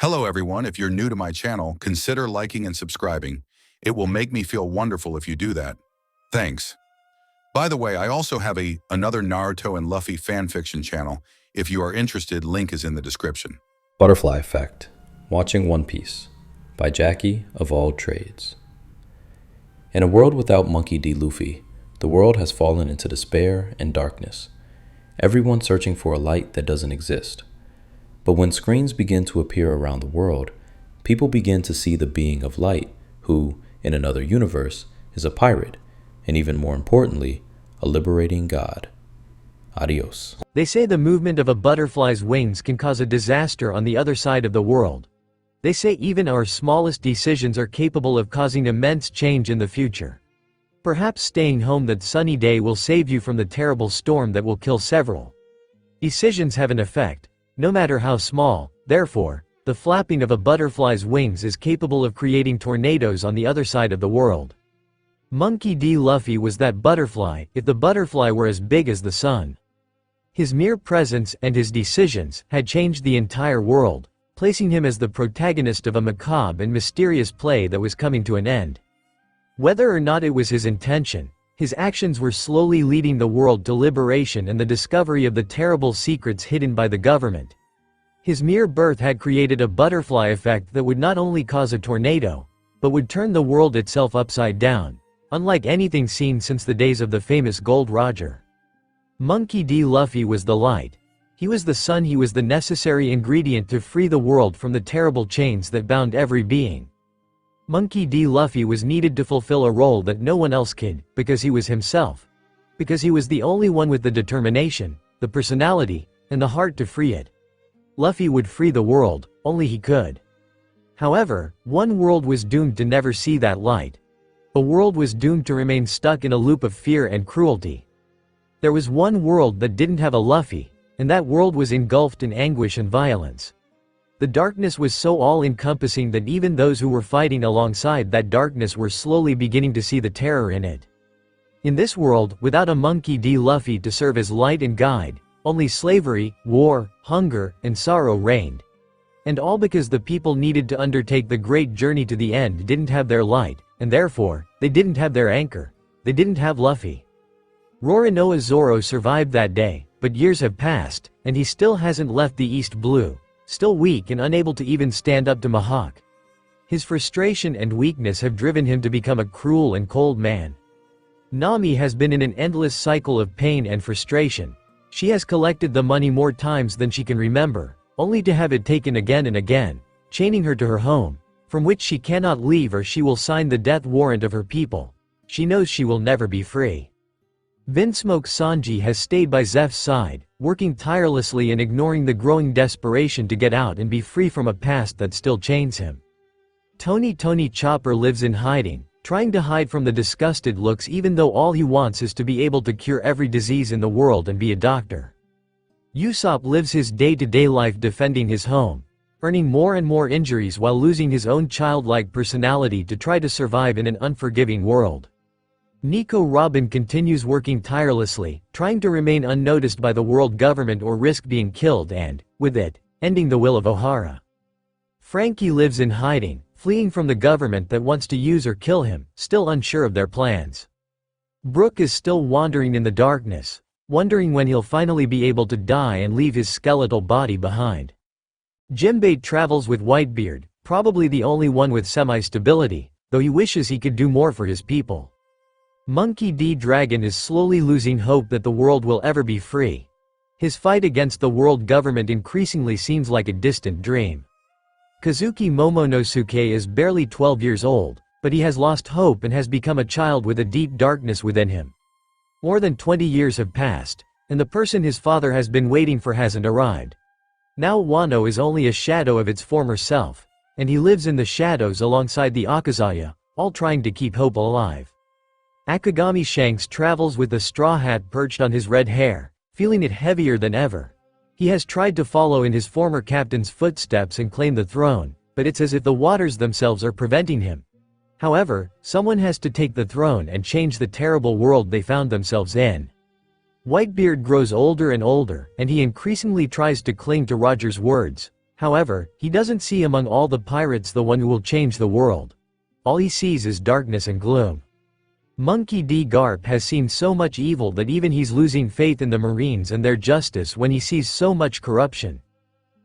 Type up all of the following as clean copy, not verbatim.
Hello everyone, if you're new to my channel, consider liking and subscribing. It will make me feel wonderful if you do that. Thanks. By the way, I also have another Naruto and Luffy fanfiction channel. If you are interested, link is in the description. Butterfly Effect, Watching One Piece by 𝗕𝗂𝗁𝗂𝗃𝗍𝗔. In a world without Monkey D. Luffy, the world has fallen into despair and darkness, everyone searching for a light that doesn't exist. But when screens begin to appear around the world, people begin to see the being of light, who, in another universe, is a pirate, and even more importantly, a liberating god. Adios. They say the movement of a butterfly's wings can cause a disaster on the other side of the world. They say even our smallest decisions are capable of causing immense change in the future. Perhaps staying home that sunny day will save you from the terrible storm that will kill several. Decisions have an effect, no matter how small. Therefore, the flapping of a butterfly's wings is capable of creating tornadoes on the other side of the world. Monkey D. Luffy was that butterfly, if the butterfly were as big as the sun. His mere presence and his decisions had changed the entire world, placing him as the protagonist of a macabre and mysterious play that was coming to an end. Whether or not it was his intention, his actions were slowly leading the world to liberation and the discovery of the terrible secrets hidden by the government. His mere birth had created a butterfly effect that would not only cause a tornado, but would turn the world itself upside down, unlike anything seen since the days of the famous Gold Roger. Monkey D. Luffy was the light. He was the sun. He was the necessary ingredient to free the world from the terrible chains that bound every being. Monkey D. Luffy was needed to fulfill a role that no one else could, because he was himself. Because he was the only one with the determination, the personality, and the heart to free it. Luffy would free the world, only he could. However, one world was doomed to never see that light. A world was doomed to remain stuck in a loop of fear and cruelty. There was one world that didn't have a Luffy, and that world was engulfed in anguish and violence. The darkness was so all-encompassing that even those who were fighting alongside that darkness were slowly beginning to see the terror in it. In this world, without a Monkey D. Luffy to serve as light and guide, only slavery, war, hunger, and sorrow reigned. And all because the people needed to undertake the great journey to the end didn't have their light, and therefore, they didn't have their anchor. They didn't have Luffy. Roronoa Zoro survived that day, but years have passed, and he still hasn't left the East Blue. Still weak and unable to even stand up to Mihawk. His frustration and weakness have driven him to become a cruel and cold man. Nami has been in an endless cycle of pain and frustration. She has collected the money more times than she can remember, only to have it taken again and again, chaining her to her home, from which she cannot leave or she will sign the death warrant of her people. She knows she will never be free. Vinsmoke Sanji has stayed by Zeph's side, working tirelessly and ignoring the growing desperation to get out and be free from a past that still chains him. Tony Chopper lives in hiding, trying to hide from the disgusted looks even though all he wants is to be able to cure every disease in the world and be a doctor. Usopp lives his day-to-day life defending his home, earning more and more injuries while losing his own childlike personality to try to survive in an unforgiving world. Nico Robin continues working tirelessly, trying to remain unnoticed by the world government or risk being killed and, with it, ending the will of Ohara. Frankie lives in hiding, fleeing from the government that wants to use or kill him, still unsure of their plans. Brook is still wandering in the darkness, wondering when he'll finally be able to die and leave his skeletal body behind. Jimbei travels with Whitebeard, probably the only one with semi-stability, though he wishes he could do more for his people. Monkey D. Dragon is slowly losing hope that the world will ever be free. His fight against the world government increasingly seems like a distant dream. Kazuki Momonosuke is barely 12 years old, but he has lost hope and has become a child with a deep darkness within him. More than 20 years have passed, and the person his father has been waiting for hasn't arrived. Now Wano is only a shadow of its former self, and he lives in the shadows alongside the Akazaya, all trying to keep hope alive. Akagami Shanks travels with the straw hat perched on his red hair, feeling it heavier than ever. He has tried to follow in his former captain's footsteps and claim the throne, but it's as if the waters themselves are preventing him. However, someone has to take the throne and change the terrible world they found themselves in. Whitebeard grows older and older, and he increasingly tries to cling to Roger's words. However, he doesn't see among all the pirates the one who will change the world. All he sees is darkness and gloom. Monkey D. Garp has seen so much evil that even he's losing faith in the Marines and their justice when he sees so much corruption.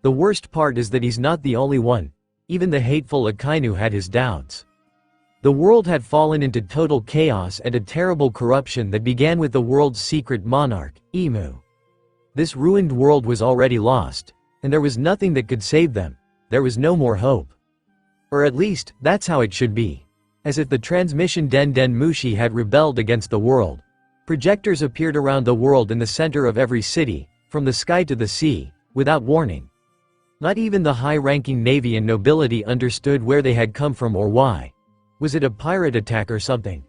The worst part is that he's not the only one. Even the hateful Akainu had his doubts. The world had fallen into total chaos and a terrible corruption that began with the world's secret monarch, 𝗕𝘂𝘁𝘁𝗲𝗿𝗆. This ruined world was already lost, and there was nothing that could save them. There was no more hope. Or at least, that's how it should be. As if the transmission 𝗘𝗳𝗄𝗁 had rebelled against the world. Projectors appeared around the world in the center of every city, from the sky to the sea, without warning. Not even the high-ranking navy and nobility understood where they had come from or why. Was it a pirate attack or something?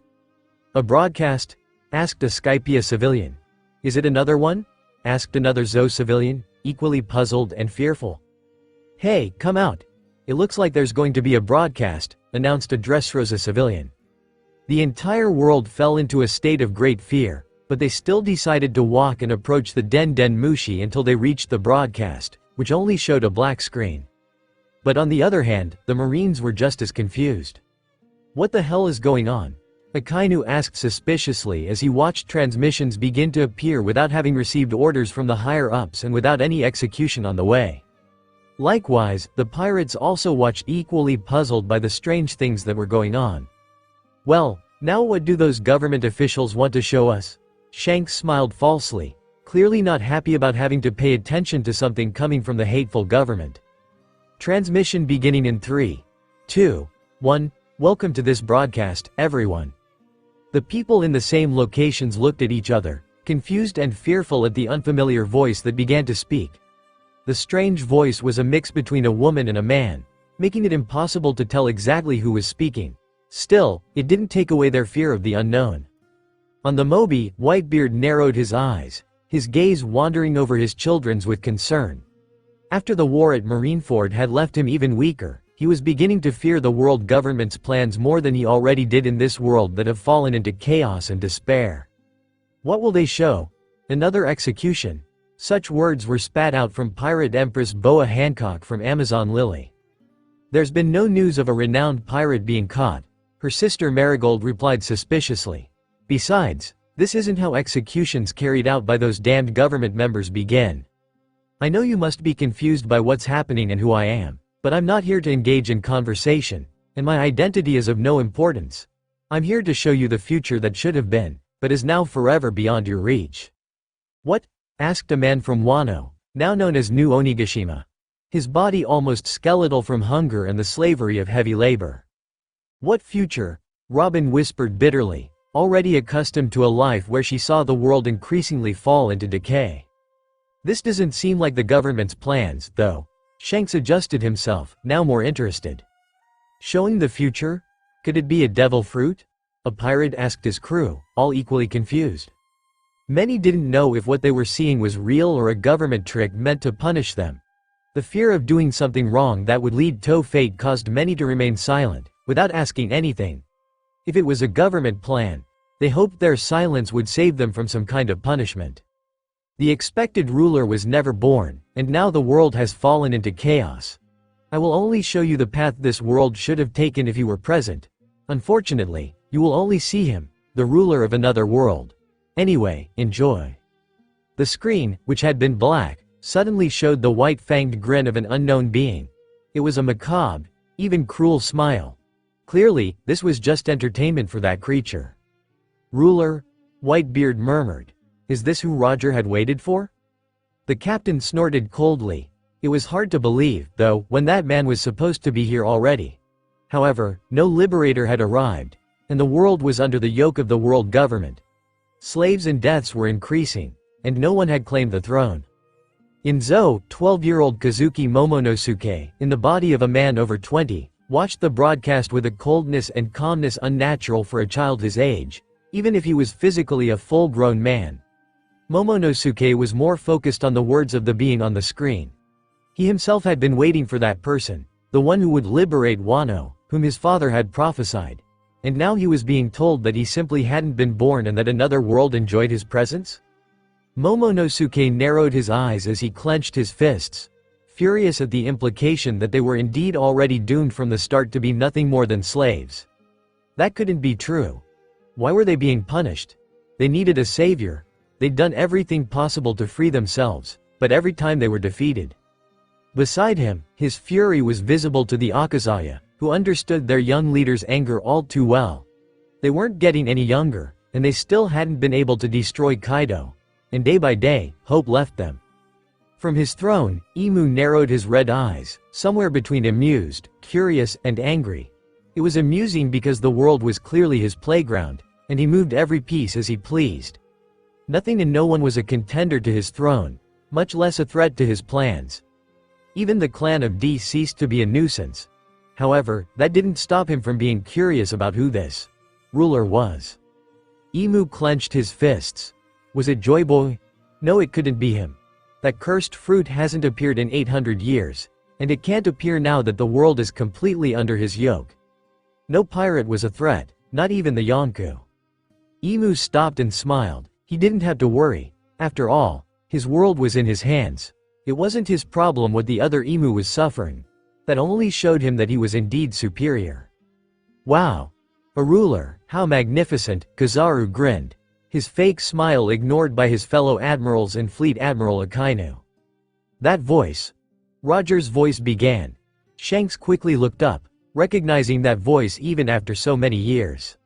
A broadcast? Asked a Skypia civilian. Is it another one? Asked another Zo civilian, equally puzzled and fearful. Hey, come out. It looks like there's going to be a broadcast, announced a Dressrosa civilian. The entire world fell into a state of great fear, but they still decided to walk and approach the 𝗘𝗳𝗄𝗁 until they reached the broadcast, which only showed a black screen. But on the other hand, the Marines were just as confused. What the hell is going on? Akainu asked suspiciously as he watched transmissions begin to appear without having received orders from the higher-ups and without any execution on the way. Likewise, the pirates also watched equally puzzled by the strange things that were going on. Well, now what do those government officials want to show us? Shanks smiled falsely, clearly not happy about having to pay attention to something coming from the hateful government. Transmission beginning in 3, 2, 1. Welcome to this broadcast, everyone. The people in the same locations looked at each other, confused and fearful at the unfamiliar voice that began to speak. The strange voice was a mix between a woman and a man, making it impossible to tell exactly who was speaking. Still, it didn't take away their fear of the unknown. On the Moby, Whitebeard narrowed his eyes, his gaze wandering over his children's with concern. After the war at Marineford had left him even weaker, he was beginning to fear the world government's plans more than he already did in this world that have fallen into chaos and despair. What will they show? Another execution? Such words were spat out from Pirate Empress Boa Hancock from Amazon Lily. There's been no news of a renowned pirate being caught, her sister Marigold replied suspiciously. Besides, this isn't how executions carried out by those damned government members begin. I know you must be confused by what's happening and who I am. But I'm not here to engage in conversation, and my identity is of no importance. I'm here to show you the future that should have been, but is now forever beyond your reach. What? Asked a man from Wano, now known as New Onigashima. His body almost skeletal from hunger and the slavery of heavy labor. What future? Robin whispered bitterly, already accustomed to a life where she saw the world increasingly fall into decay. This doesn't seem like the government's plans, though. Shanks adjusted himself, now more interested. Showing the future? Could it be a devil fruit? A pirate asked his crew, all equally confused. Many didn't know if what they were seeing was real or a government trick meant to punish them. The fear of doing something wrong that would lead to fate caused many to remain silent, without asking anything. If it was a government plan, they hoped their silence would save them from some kind of punishment. The expected ruler was never born, and now the world has fallen into chaos. I will only show you the path this world should have taken if he were present. Unfortunately, you will only see him, the ruler of another world. Anyway, enjoy. The screen, which had been black, suddenly showed the white-fanged grin of an unknown being. It was a macabre, even cruel smile. Clearly, this was just entertainment for that creature. Ruler? Whitebeard murmured. Is this who Roger had waited for? The captain snorted coldly. It was hard to believe, though, when that man was supposed to be here already. However, no liberator had arrived, and the world was under the yoke of the world government. Slaves and deaths were increasing, and no one had claimed the throne. In Zo, 12-year-old Kazuki Momonosuke, in the body of a man over 20, watched the broadcast with a coldness and calmness unnatural for a child his age, even if he was physically a full-grown man. Momonosuke was more focused on the words of the being on the screen. He himself had been waiting for that person, the one who would liberate Wano, whom his father had prophesied. And now he was being told that he simply hadn't been born and that another world enjoyed his presence? Momonosuke narrowed his eyes as he clenched his fists. furious at the implication that they were indeed already doomed from the start to be nothing more than slaves. That couldn't be true. Why were they being punished? They needed a savior. They'd done everything possible to free themselves, but every time they were defeated. Beside him, his fury was visible to the 𝗕𝗂𝗳𝗃𝗂𝗵, who understood their young leader's anger all too well. They weren't getting any younger, and they still hadn't been able to destroy Kaido, and day by day, hope left them. From his throne, Emu narrowed his red eyes, somewhere between amused, curious, and angry. It was amusing because the world was clearly his playground, and he moved every piece as he pleased. Nothing and no one was a contender to his throne, much less a threat to his plans. Even the clan of D ceased to be a nuisance. However, that didn't stop him from being curious about who this ruler was. Emu clenched his fists. Was it Joy Boy? No, it couldn't be him. That cursed fruit hasn't appeared in 800 years, and it can't appear now that the world is completely under his yoke. No pirate was a threat, not even the Yonkou. Emu stopped and smiled. He didn't have to worry. After all, his world was in his hands. It wasn't his problem what the other emu was suffering. That only showed him that he was indeed superior. Wow! A ruler, how magnificent, Kizaru grinned, his fake smile ignored by his fellow admirals and Fleet Admiral Akainu. That voice. Roger's voice began. Shanks quickly looked up, recognizing that voice even after so many years.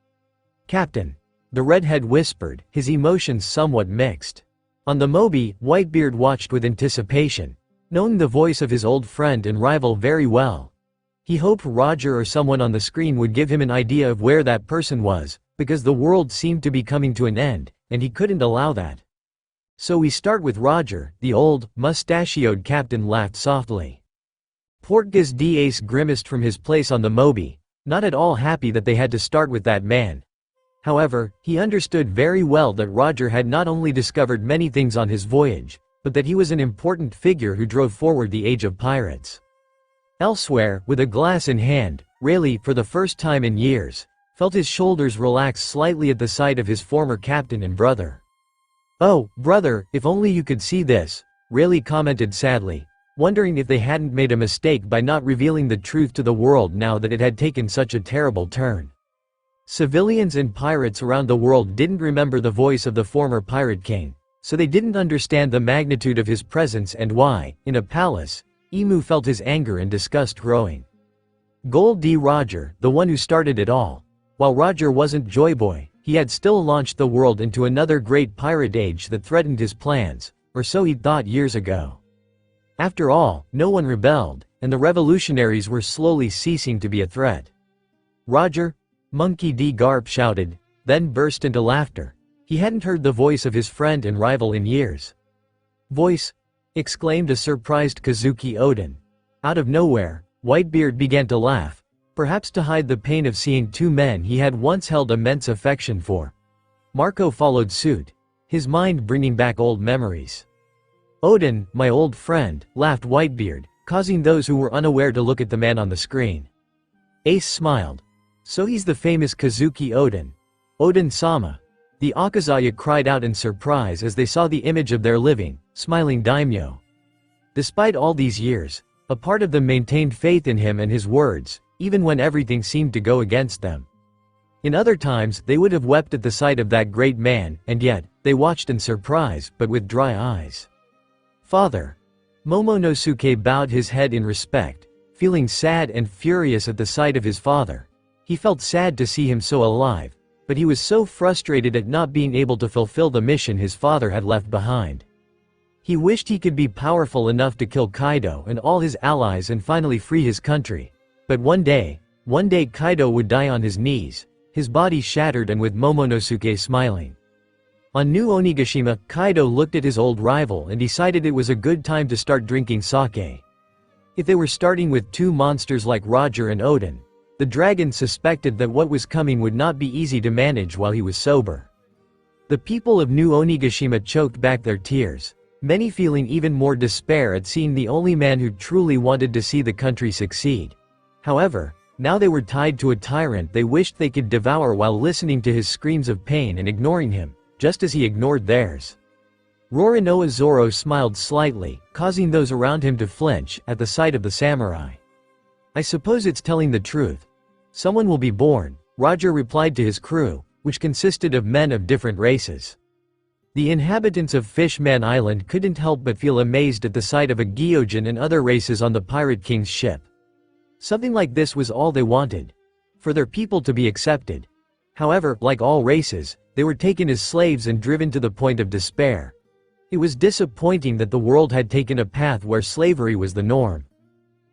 Captain. The redhead whispered, his emotions somewhat mixed. On the Moby, Whitebeard watched with anticipation, knowing the voice of his old friend and rival very well. He hoped Roger or someone on the screen would give him an idea of where that person was, because the world seemed to be coming to an end, and he couldn't allow that. So we start with Roger, the old, mustachioed captain laughed softly. Portgas d'Ace grimaced from his place on the Moby, not at all happy that they had to start with that man. However, he understood very well that Roger had not only discovered many things on his voyage, but that he was an important figure who drove forward the age of pirates. Elsewhere, with a glass in hand, Rayleigh, for the first time in years, felt his shoulders relax slightly at the sight of his former captain and brother. "Oh, brother, if only you could see this," Rayleigh commented sadly, wondering if they hadn't made a mistake by not revealing the truth to the world now that it had taken such a terrible turn. Civilians and pirates around the world didn't remember the voice of the former pirate king, so they didn't understand the magnitude of his presence and why, in a palace, Emu felt his anger and disgust growing. Gold D. Roger, the one who started it all. While Roger wasn't Joy Boy, he had still launched the world into another great pirate age that threatened his plans, or so he'd thought years ago. After all, no one rebelled, and the revolutionaries were slowly ceasing to be a threat. "Roger!" Monkey D. Garp shouted, then burst into laughter. He hadn't heard the voice of his friend and rival in years. "Voice?" exclaimed a surprised Kazuki Oden. Out of nowhere, Whitebeard began to laugh, perhaps to hide the pain of seeing two men he had once held immense affection for. Marco followed suit, his mind bringing back old memories. "Oden, my old friend," laughed Whitebeard, causing those who were unaware to look at the man on the screen. Ace smiled. "So he's the famous Kazuki Oden. Oden-sama." The 𝗕𝗂𝗳𝗃𝗂𝗵 cried out in surprise as they saw the image of their living, smiling daimyo. Despite all these years, a part of them maintained faith in him and his words, even when everything seemed to go against them. In other times, they would have wept at the sight of that great man, and yet, they watched in surprise, but with dry eyes. "Father." Momonosuke bowed his head in respect, feeling sad and furious at the sight of his father. He felt sad to see him so alive, but he was so frustrated at not being able to fulfill the mission his father had left behind. He wished he could be powerful enough to kill Kaido and all his allies and finally free his country. But one day Kaido would die on his knees, his body shattered and with Momonosuke smiling. On New Onigashima, Kaido looked at his old rival and decided it was a good time to start drinking sake. If they were starting with two monsters like Roger and Oden, the dragon suspected that what was coming would not be easy to manage while he was sober. The people of New Onigashima choked back their tears, many feeling even more despair at seeing the only man who truly wanted to see the country succeed. However, now they were tied to a tyrant they wished they could devour while listening to his screams of pain and ignoring him, just as he ignored theirs. Roronoa Zoro smiled slightly, causing those around him to flinch at the sight of the samurai. "I suppose it's telling the truth. Someone will be born," Roger replied to his crew, which consisted of men of different races. The inhabitants of Fishman Island couldn't help but feel amazed at the sight of a Gyojin and other races on the Pirate King's ship. Something like this was all they wanted. For their people to be accepted. However, like all races, they were taken as slaves and driven to the point of despair. It was disappointing that the world had taken a path where slavery was the norm.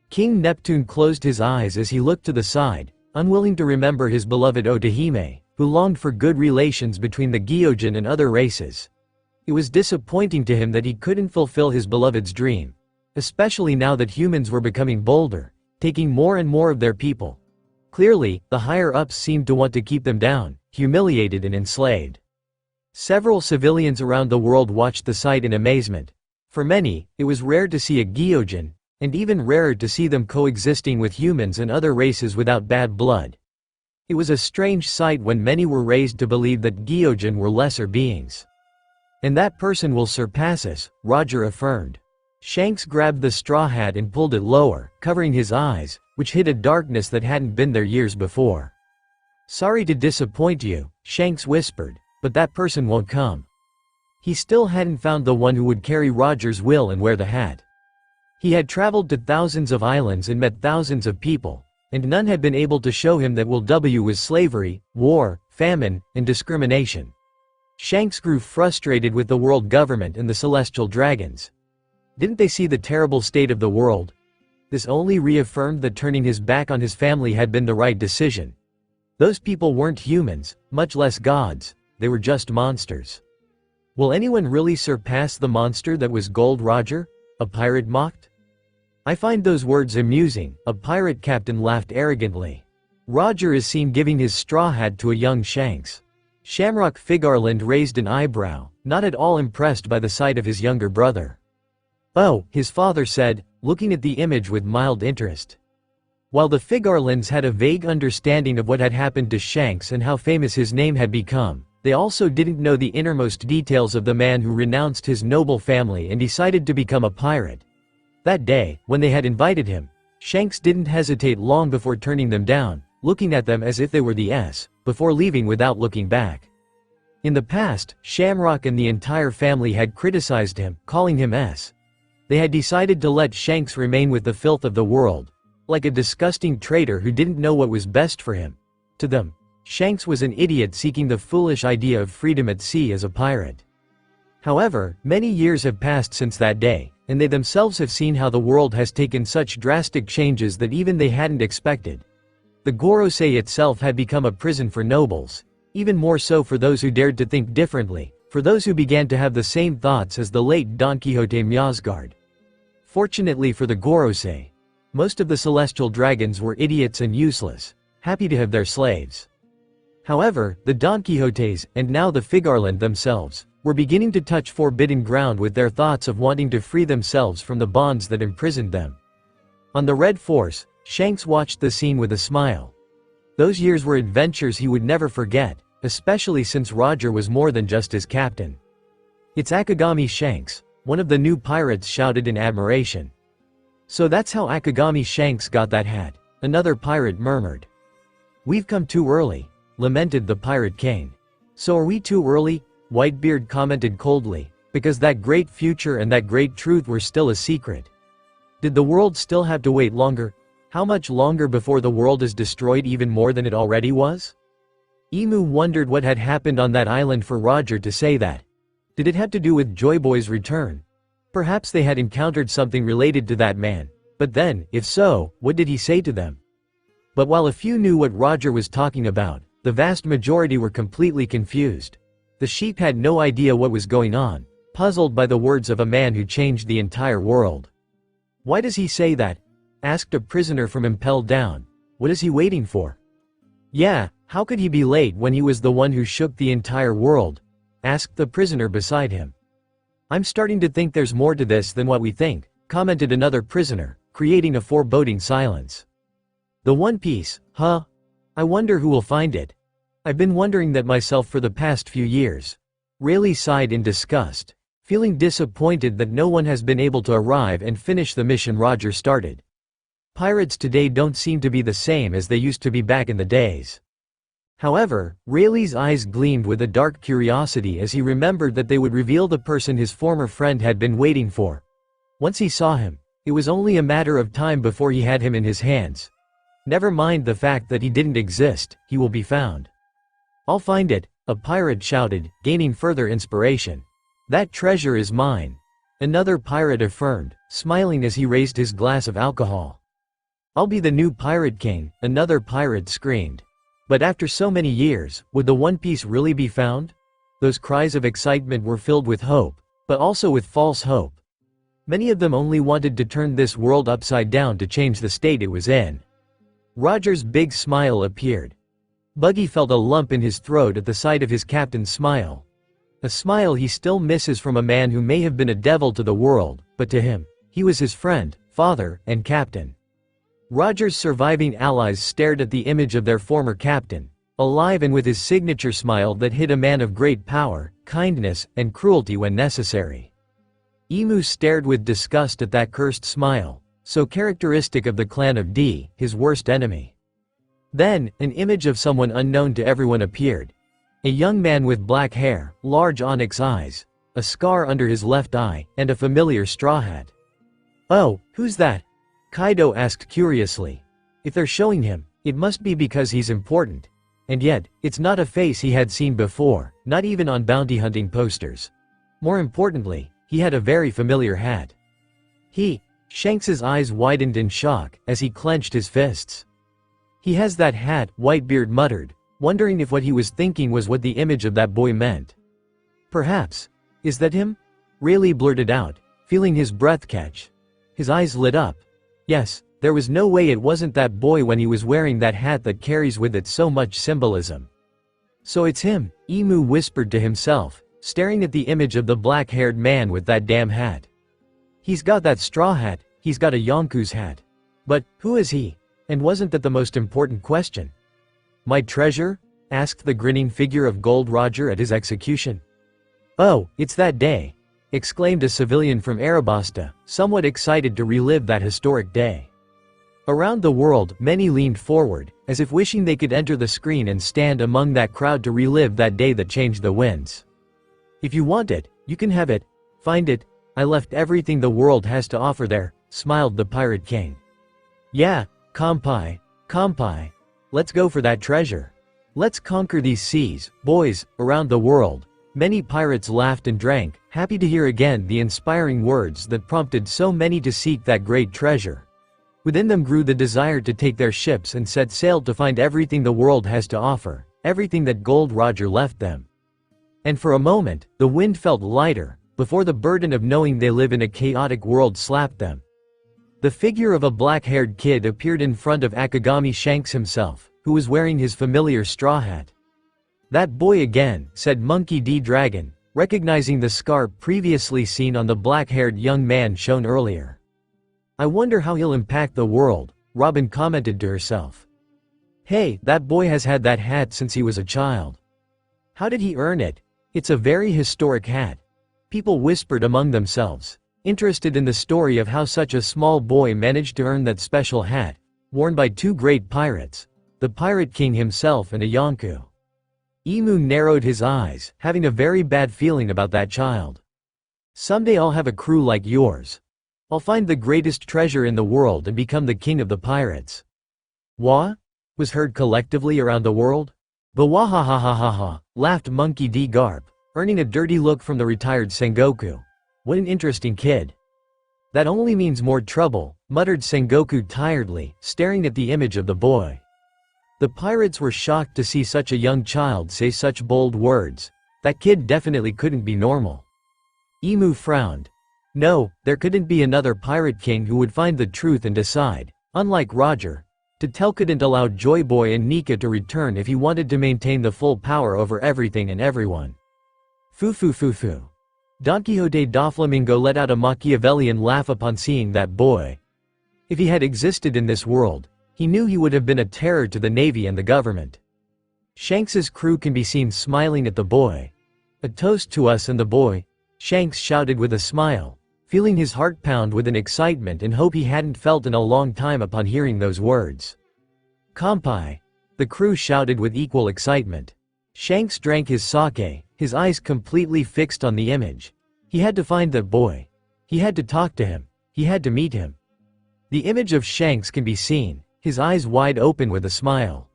King Neptune closed his eyes as he looked to the side, unwilling to remember his beloved Otahime, who longed for good relations between the Gyojin and other races. It was disappointing to him that he couldn't fulfill his beloved's dream, especially now that humans were becoming bolder, taking more and more of their people. Clearly, the higher-ups seemed to want to keep them down, humiliated and enslaved. Several civilians around the world watched the sight in amazement. For many, it was rare to see a Gyojin, and even rarer to see them coexisting with humans and other races without bad blood. It was a strange sight when many were raised to believe that Gyojin were lesser beings. "And that person will surpass us," Roger affirmed. Shanks grabbed the straw hat and pulled it lower, covering his eyes, which hid a darkness that hadn't been there years before. "Sorry to disappoint you," Shanks whispered, "but that person won't come." He still hadn't found the one who would carry Roger's will and wear the hat. He had traveled to thousands of islands and met thousands of people, and none had been able to show him that W was slavery, war, famine, and discrimination. Shanks grew frustrated with the world government and the celestial dragons. Didn't they see the terrible state of the world? This only reaffirmed that turning his back on his family had been the right decision. Those people weren't humans, much less gods, they were just monsters. "Will anyone really surpass the monster that was Gold Roger?" a pirate mocked. "I find those words amusing," a pirate captain laughed arrogantly. Roger is seen giving his straw hat to a young Shanks. Shamrock 𝗕𝗂𝘁𝗃𝗃 raised an eyebrow, not at all impressed by the sight of his younger brother. "Oh," his father said, looking at the image with mild interest. While the 𝗕𝗂𝘁𝗃𝗃 had a vague understanding of what had happened to Shanks and how famous his name had become, they also didn't know the innermost details of the man who renounced his noble family and decided to become a pirate. That day, when they had invited him, Shanks didn't hesitate long before turning them down, looking at them as if they were the S, before leaving without looking back. In the past, Shamrock and the entire family had criticized him, calling him S. They had decided to let Shanks remain with the filth of the world, like a disgusting traitor who didn't know what was best for him. To them, Shanks was an idiot seeking the foolish idea of freedom at sea as a pirate. However, many years have passed since that day, and they themselves have seen how the world has taken such drastic changes that even they hadn't expected. The Gorosei itself had become a prison for nobles, even more so for those who dared to think differently, for those who began to have the same thoughts as the late Don Quixote Mjosgard. Fortunately for the Gorosei, most of the celestial dragons were idiots and useless, happy to have their slaves. However, the Don Quixotes, and now the 𝗕𝗂𝘁𝗃𝗃 themselves, were beginning to touch forbidden ground with their thoughts of wanting to free themselves from the bonds that imprisoned them. On the Red Force, Shanks watched the scene with a smile. Those years were adventures he would never forget, especially since Roger was more than just his captain. "It's Akagami Shanks," one of the new pirates shouted in admiration. "So that's how Akagami Shanks got that hat," another pirate murmured. "We've come too early," lamented the Pirate King. "So are we too early?" Whitebeard commented coldly, "because that great future and that great truth were still a secret. Did the world still have to wait longer? How much longer before the world is destroyed even more than it already was?" Emu wondered what had happened on that island for Roger to say that. Did it have to do with Joy Boy's return? Perhaps they had encountered something related to that man, but then, if so, what did he say to them? But while a few knew what Roger was talking about, the vast majority were completely confused. The sheep had no idea what was going on, puzzled by the words of a man who changed the entire world. "Why does he say that?" asked a prisoner from Impel Down. "What is he waiting for?" "Yeah, how could he be late when he was the one who shook the entire world?" asked the prisoner beside him. "I'm starting to think there's more to this than what we think," commented another prisoner, creating a foreboding silence. "The One Piece, huh? I wonder who will find it. I've been wondering that myself for the past few years." Rayleigh sighed in disgust. feeling disappointed that no one has been able to arrive and finish the mission Roger started. Pirates today don't seem to be the same as they used to be back in the days. However, Rayleigh's eyes gleamed with a dark curiosity as he remembered that they would reveal the person his former friend had been waiting for. Once he saw him, it was only a matter of time before he had him in his hands. Never mind the fact that he didn't exist, he will be found. I'll find it, a pirate shouted, gaining further inspiration. That treasure is mine. Another pirate affirmed, smiling as he raised his glass of alcohol. I'll be the new pirate king, another pirate screamed. But after so many years, would the One Piece really be found? Those cries of excitement were filled with hope, but also with false hope. Many of them only wanted to turn this world upside down to change the state it was in. Roger's big smile appeared. Buggy felt a lump in his throat at the sight of his captain's smile. A smile he still misses from a man who may have been a devil to the world, but to him, he was his friend, father, and captain. Roger's surviving allies stared at the image of their former captain, alive and with his signature smile that hid a man of great power, kindness, and cruelty when necessary. Emu stared with disgust at that cursed smile, so characteristic of the clan of D, his worst enemy. Then, an image of someone unknown to everyone appeared. A young man with black hair, large onyx eyes, a scar under his left eye, and a familiar straw hat. "Oh, who's that?" Kaido asked curiously. If they're showing him, it must be because he's important. And yet, it's not a face he had seen before, not even on bounty hunting posters. More importantly, he had a very familiar hat. Shanks's eyes widened in shock as he clenched his fists. "He has that hat," Whitebeard muttered, wondering if what he was thinking was what the image of that boy meant. "Perhaps. Is that him?" Rayleigh blurted out, feeling his breath catch. His eyes lit up. Yes, there was no way it wasn't that boy when he was wearing that hat that carries with it so much symbolism. "So it's him," Emu whispered to himself, staring at the image of the black-haired man with that damn hat. "He's got that straw hat, he's got a Yonku's hat. But, who is he? And wasn't that the most important question?" "My treasure?" asked the grinning figure of Gold Roger at his execution. "Oh, it's that day," exclaimed a civilian from Arabasta, somewhat excited to relive that historic day. Around the world, many leaned forward, as if wishing they could enter the screen and stand among that crowd to relive that day that changed the winds. "If you want it, you can have it. Find it. I left everything the world has to offer there," smiled the Pirate King. "Yeah, Kampai. Let's go for that treasure. Let's conquer these seas, boys." Around the world, many pirates laughed and drank, happy to hear again the inspiring words that prompted so many to seek that great treasure. Within them grew the desire to take their ships and set sail to find everything the world has to offer, everything that Gold Roger left them. And for a moment, the wind felt lighter, before the burden of knowing they live in a chaotic world slapped them. The figure of a black-haired kid appeared in front of Akagami Shanks himself, who was wearing his familiar straw hat. "That boy again," said Monkey D. Dragon, recognizing the scar previously seen on the black-haired young man shown earlier. "I wonder how he'll impact the world," Robin commented to herself. "Hey, that boy has had that hat since he was a child. How did he earn it? It's a very historic hat." People whispered among themselves, interested in the story of how such a small boy managed to earn that special hat, worn by two great pirates, the Pirate King himself and a Yonku. Emu narrowed his eyes, having a very bad feeling about that child. "Someday I'll have a crew like yours. I'll find the greatest treasure in the world and become the king of the pirates." "Wah?" was heard collectively around the world. "Bawahahahaha," laughed Monkey D. Garp, earning a dirty look from the retired Sengoku. "What an interesting kid." "That only means more trouble," muttered Sengoku tiredly, staring at the image of the boy. The pirates were shocked to see such a young child say such bold words. That kid definitely couldn't be normal. Emu frowned. No, there couldn't be another pirate king who would find the truth and decide, unlike Roger. 𝗘𝗳𝗄 couldn't allow Joy Boy and Nika to return if he wanted to maintain the full power over everything and everyone. Fu. Don Quixote Doflamingo let out a Machiavellian laugh upon seeing that boy. If he had existed in this world, he knew he would have been a terror to the Navy and the government. Shanks's crew can be seen smiling at the boy. "A toast to us and the boy." Shanks shouted with a smile, feeling his heart pound with an excitement and hope he hadn't felt in a long time upon hearing those words. "Kampai!" the crew shouted with equal excitement. Shanks drank his sake, his eyes completely fixed on the image. He had to find that boy. He had to talk to him. He had to meet him. The image of Shanks can be seen, his eyes wide open with a smile.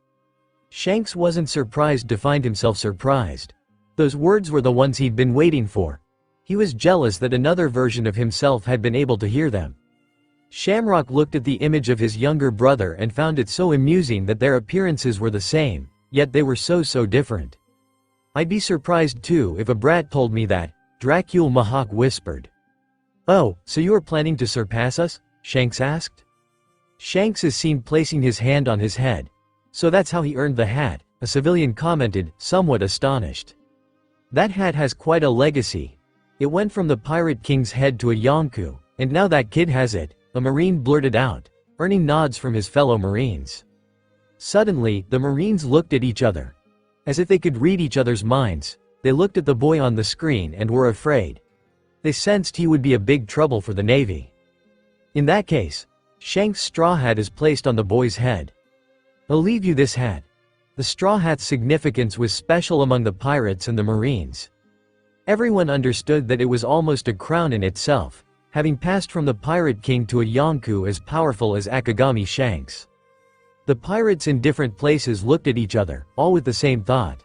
Shanks wasn't surprised to find himself surprised. Those words were the ones he'd been waiting for. He was jealous that another version of himself had been able to hear them. Shamrock looked at the image of his younger brother and found it so amusing that their appearances were the same, yet they were so different. "I'd be surprised too if a brat told me that," 𝗕𝗂𝘁𝗁𝗂𝗿𝗆 whispered. "Oh, so you are planning to surpass us?" Shanks asked. Shanks is seen placing his hand on his head. "So that's how he earned the hat," a civilian commented, somewhat astonished. "That hat has quite a legacy. It went from the Pirate King's head to a Yonkou, and now that kid has it," a Marine blurted out, earning nods from his fellow Marines. Suddenly, the Marines looked at each other. As if they could read each other's minds, they looked at the boy on the screen and were afraid. They sensed he would be a big trouble for the Navy. In that case, Shanks' straw hat is placed on the boy's head. "I'll leave you this hat." The straw hat's significance was special among the pirates and the Marines. Everyone understood that it was almost a crown in itself, having passed from the Pirate King to a Yonkou as powerful as Akagami Shanks. The pirates in different places looked at each other, all with the same thought.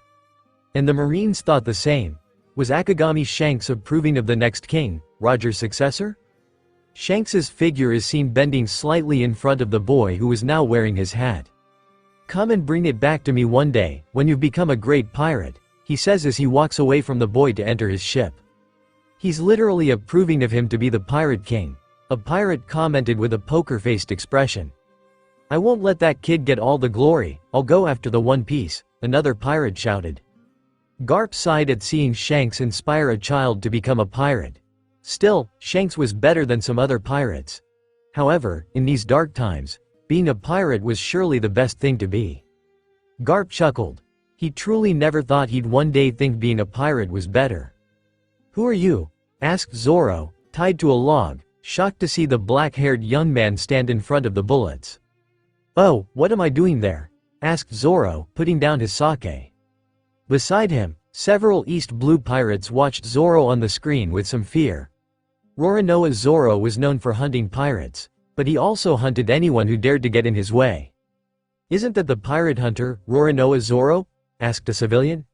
And the Marines thought the same. Was Akagami Shanks approving of the next king, Roger's successor? Shanks's figure is seen bending slightly in front of the boy who is now wearing his hat. "Come and bring it back to me one day, when you've become a great pirate," he says as he walks away from the boy to enter his ship. He's literally approving of him to be the Pirate King, a pirate commented with a poker-faced expression. "I won't let that kid get all the glory, I'll go after the One Piece," another pirate shouted. Garp sighed at seeing Shanks inspire a child to become a pirate. Still, Shanks was better than some other pirates. However, in these dark times, being a pirate was surely the best thing to be. Garp chuckled. He truly never thought he'd one day think being a pirate was better. "Who are you?" asked Zoro, tied to a log, shocked to see the black-haired young man stand in front of the bullets. "Oh, what am I doing there?" asked Zoro, putting down his sake. Beside him, several East Blue pirates watched Zoro on the screen with some fear. Roronoa Zoro was known for hunting pirates, but he also hunted anyone who dared to get in his way. "Isn't that the pirate hunter, Roronoa Zoro?" asked a civilian.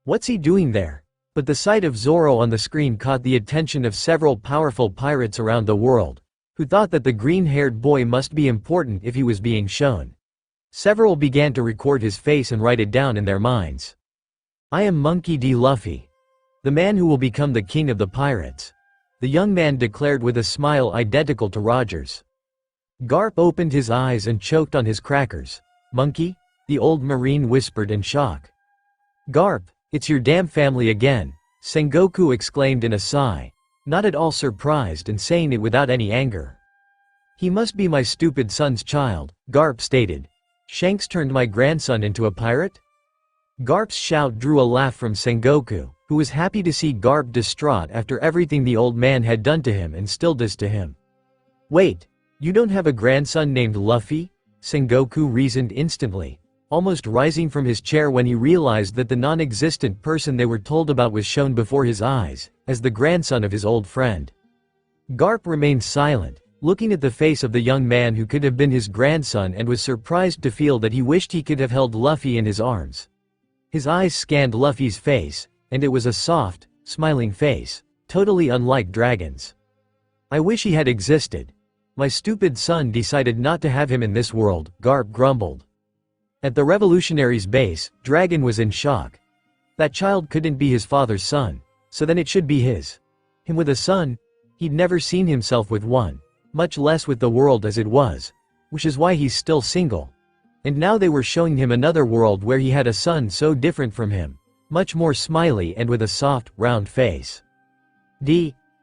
"What's he doing there?" But the sight of Zoro on the screen caught the attention of several powerful pirates around the world, who thought that the green-haired boy must be important if he was being shown. Several began to record his face and write it down in their minds. "I am Monkey D. Luffy, the man who will become the king of the pirates," the young man declared with a smile identical to Roger's. Garp opened his eyes and choked on his crackers. "Monkey?" the old Marine whispered in shock. "Garp, it's your damn family again," Sengoku exclaimed in a sigh, not at all surprised and saying it without any anger. "He must be my stupid son's child," Garp stated. "Shanks turned my grandson into a pirate?" Garp's shout drew a laugh from Sengoku, who was happy to see Garp distraught after everything the old man had done to him and still does to him. "Wait, you don't have a grandson named Luffy?" Sengoku reasoned instantly, almost rising from his chair when he realized that the non-existent person they were told about was shown before his eyes, as the grandson of his old friend. Garp remained silent, looking at the face of the young man who could have been his grandson and was surprised to feel that he wished he could have held Luffy in his arms. His eyes scanned Luffy's face, and it was a soft, smiling face, totally unlike Dragon's. "I wish he had existed. My stupid son decided not to have him in this world," Garp grumbled. At the revolutionaries' base, Dragon was in shock. That child couldn't be his father's son, so then it should be his. Him with a son? He'd never seen himself with one, much less with the world as it was, which is why he's still single. And now they were showing him another world where he had a son so different from him, much more smiley and with a soft, round face.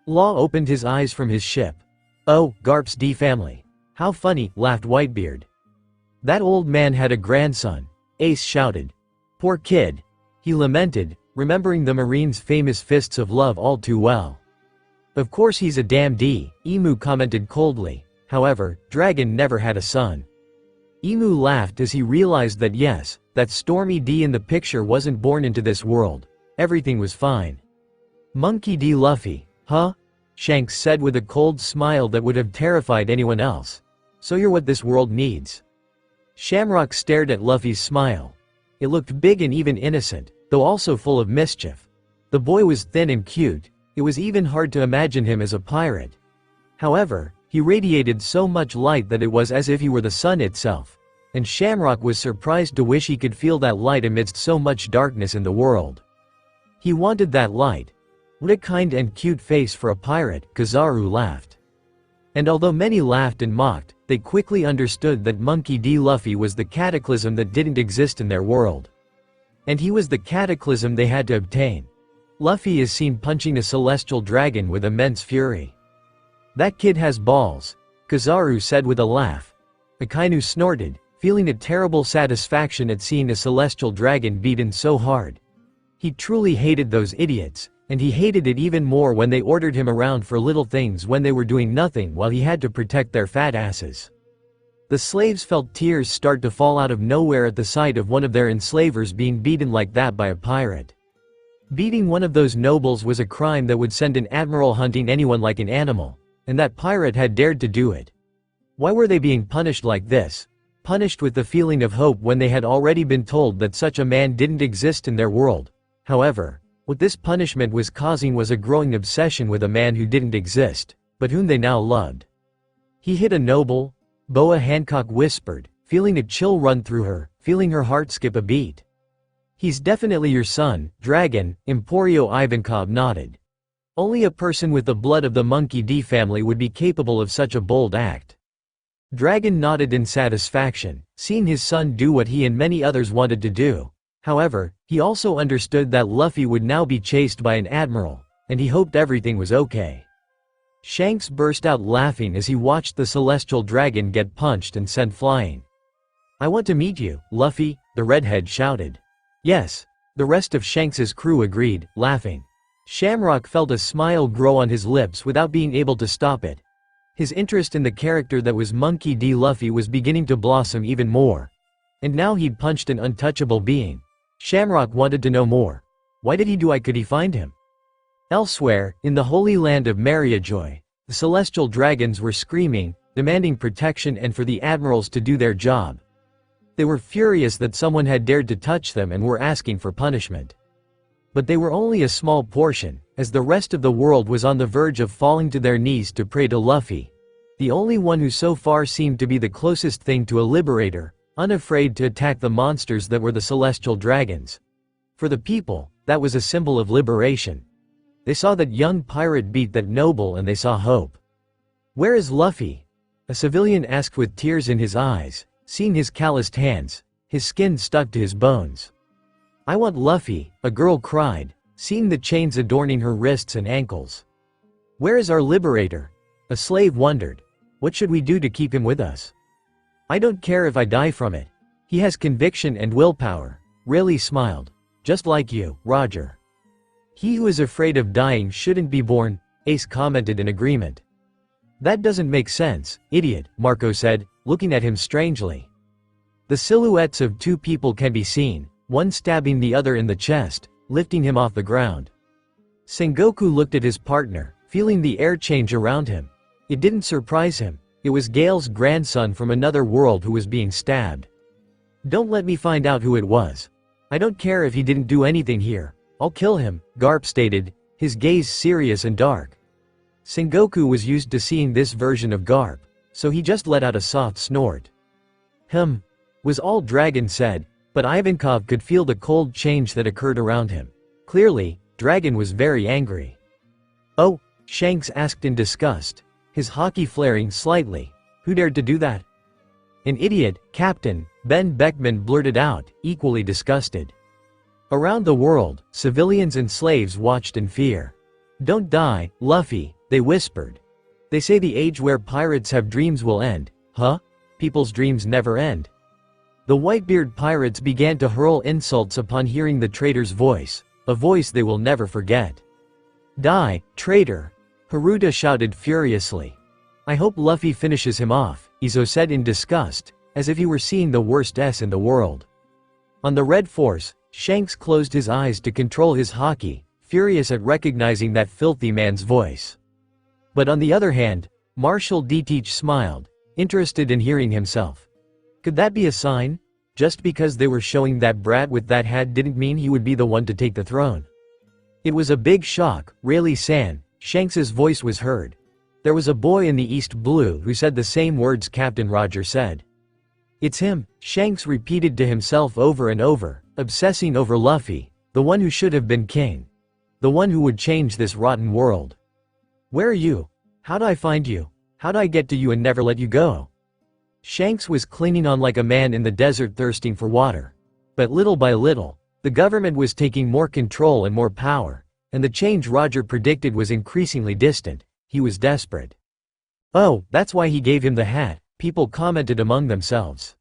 Law opened his eyes from his ship. "Oh, Garp's D family. How funny," laughed Whitebeard. "That old man had a grandson," Ace shouted. "Poor kid," he lamented, remembering the Marine's famous fists of love all too well. Of course he's a damn 𝗕𝗂𝘁𝗂𝗏 commented coldly. However, Dragon never had a son. Emu laughed as he realized that yes, that Stormy D in the picture wasn't born into this world. Everything was fine. Monkey D. Luffy, huh? Shanks said with a cold smile that would have terrified anyone else. So you're what this world needs. Shamrock stared at Luffy's smile. It looked big and even innocent, though also full of mischief. The boy was thin and cute. It was even hard to imagine him as a pirate. However, he radiated so much light that it was as if he were the sun itself. And Shamrock was surprised to wish he could feel that light amidst so much darkness in the world. He wanted that light. What a kind and cute face for a pirate, Kizaru laughed. And although many laughed and mocked, they quickly understood that Monkey D. Luffy was the cataclysm that didn't exist in their world. And he was the cataclysm they had to obtain. Luffy is seen punching a celestial dragon with immense fury. That kid has balls, Kizaru said with a laugh. Akainu snorted, feeling a terrible satisfaction at seeing a celestial dragon beaten so hard. He truly hated those idiots, and he hated it even more when they ordered him around for little things when they were doing nothing while he had to protect their fat asses. The slaves felt tears start to fall out of nowhere at the sight of one of their enslavers being beaten like that by a pirate. Beating one of those nobles was a crime that would send an admiral hunting anyone like an animal, and that pirate had dared to do it. Why were they being punished like this? Punished with the feeling of hope when they had already been told that such a man didn't exist in their world. However, what this punishment was causing was a growing obsession with a man who didn't exist, but whom they now loved. He hit a noble? Boa Hancock whispered, feeling a chill run through her, feeling her heart skip a beat. He's definitely your son, Dragon, Emporio Ivankov nodded. Only a person with the blood of the Monkey D family would be capable of such a bold act. Dragon nodded in satisfaction, seeing his son do what he and many others wanted to do. However, he also understood that Luffy would now be chased by an admiral, and he hoped everything was okay. Shanks burst out laughing as he watched the celestial dragon get punched and sent flying. I want to meet you, Luffy, the redhead shouted. Yes, the rest of Shanks's crew agreed, laughing. Shamrock felt a smile grow on his lips without being able to stop it. His interest in the character that was Monkey D. Luffy was beginning to blossom even more. And now he'd punched an untouchable being. Shamrock wanted to know more. Why did he do it? Could he find him? Elsewhere, in the holy land of Mariajoy, the celestial dragons were screaming, demanding protection and for the admirals to do their job. They were furious that someone had dared to touch them and were asking for punishment. But they were only a small portion, as the rest of the world was on the verge of falling to their knees to pray to Luffy, the only one who so far seemed to be the closest thing to a liberator, unafraid to attack the monsters that were the celestial dragons. For the people, that was a symbol of liberation. They saw that young pirate beat that noble and they saw hope. Where is Luffy? A civilian asked with tears in his eyes, seeing his calloused hands, his skin stuck to his bones. I want Luffy, a girl cried, seeing the chains adorning her wrists and ankles. Where is our liberator? A slave wondered. What should we do to keep him with us? I don't care if I die from it. He has conviction and willpower. Rayleigh smiled. Just like you, Roger. He who is afraid of dying shouldn't be born, Ace commented in agreement. That doesn't make sense, idiot, Marco said, looking at him strangely. The silhouettes of two people can be seen, one stabbing the other in the chest, lifting him off the ground. Sengoku looked at his partner, feeling the air change around him. It didn't surprise him. It was Gale's grandson from another world who was being stabbed. Don't let me find out who it was. I don't care if he didn't do anything here. I'll kill him, Garp stated, his gaze serious and dark. Sengoku was used to seeing this version of Garp, so he just let out a soft snort. Was all Dragon said, but Ivankov could feel the cold change that occurred around him. Clearly, Dragon was very angry. Oh, Shanks asked in disgust, his hockey flaring slightly. Who dared to do that? An idiot, Captain, Ben Beckman blurted out, equally disgusted. Around the world, civilians and slaves watched in fear. Don't die, Luffy, they whispered. They say the age where pirates have dreams will end, huh? People's dreams never end. The Whitebeard pirates began to hurl insults upon hearing the traitor's voice, a voice they will never forget. "Die, traitor!" Haruta shouted furiously. "I hope Luffy finishes him off," Izo said in disgust, as if he were seeing the worst S in the world. On the Red Force, Shanks closed his eyes to control his haki, furious at recognizing that filthy man's voice. But on the other hand, Marshal 𝗕𝗂𝘁𝗁𝗲 smiled, interested in hearing himself. Could that be a sign? Just because they were showing that brat with that hat didn't mean he would be the one to take the throne. It was a big shock. "Rayleigh-san," Shanks's voice was heard. There was a boy in the East Blue who said the same words Captain Roger said. "It's him," Shanks repeated to himself over and over, obsessing over Luffy, the one who should have been king. The one who would change this rotten world. "Where are you? How do I find you? How do I get to you and never let you go?" Shanks was clinging on like a man in the desert thirsting for water. But little by little, the government was taking more control and more power, and the change Roger predicted was increasingly distant. He was desperate. "Oh, that's why he gave him the hat," people commented among themselves.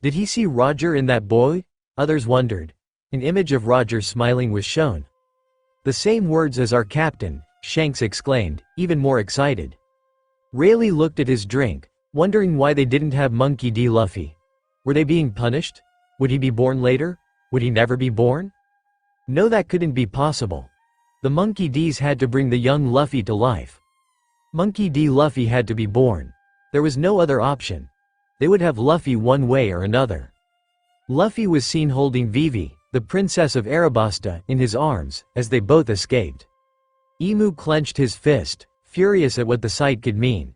Did he see Roger in that boy? Others wondered. An image of Roger smiling was shown. "The same words as our captain," Shanks exclaimed, even more excited. Rayleigh looked at his drink, wondering why they didn't have Monkey D. Luffy. Were they being punished? Would he be born later? Would he never be born? No, that couldn't be possible. The Monkey D's had to bring the young Luffy to life. Monkey D. Luffy had to be born. There was no other option. They would have Luffy one way or another. Luffy was seen holding Vivi, the princess of Arabasta, in his arms, as they both escaped. Emu clenched his fist, furious at what the sight could mean.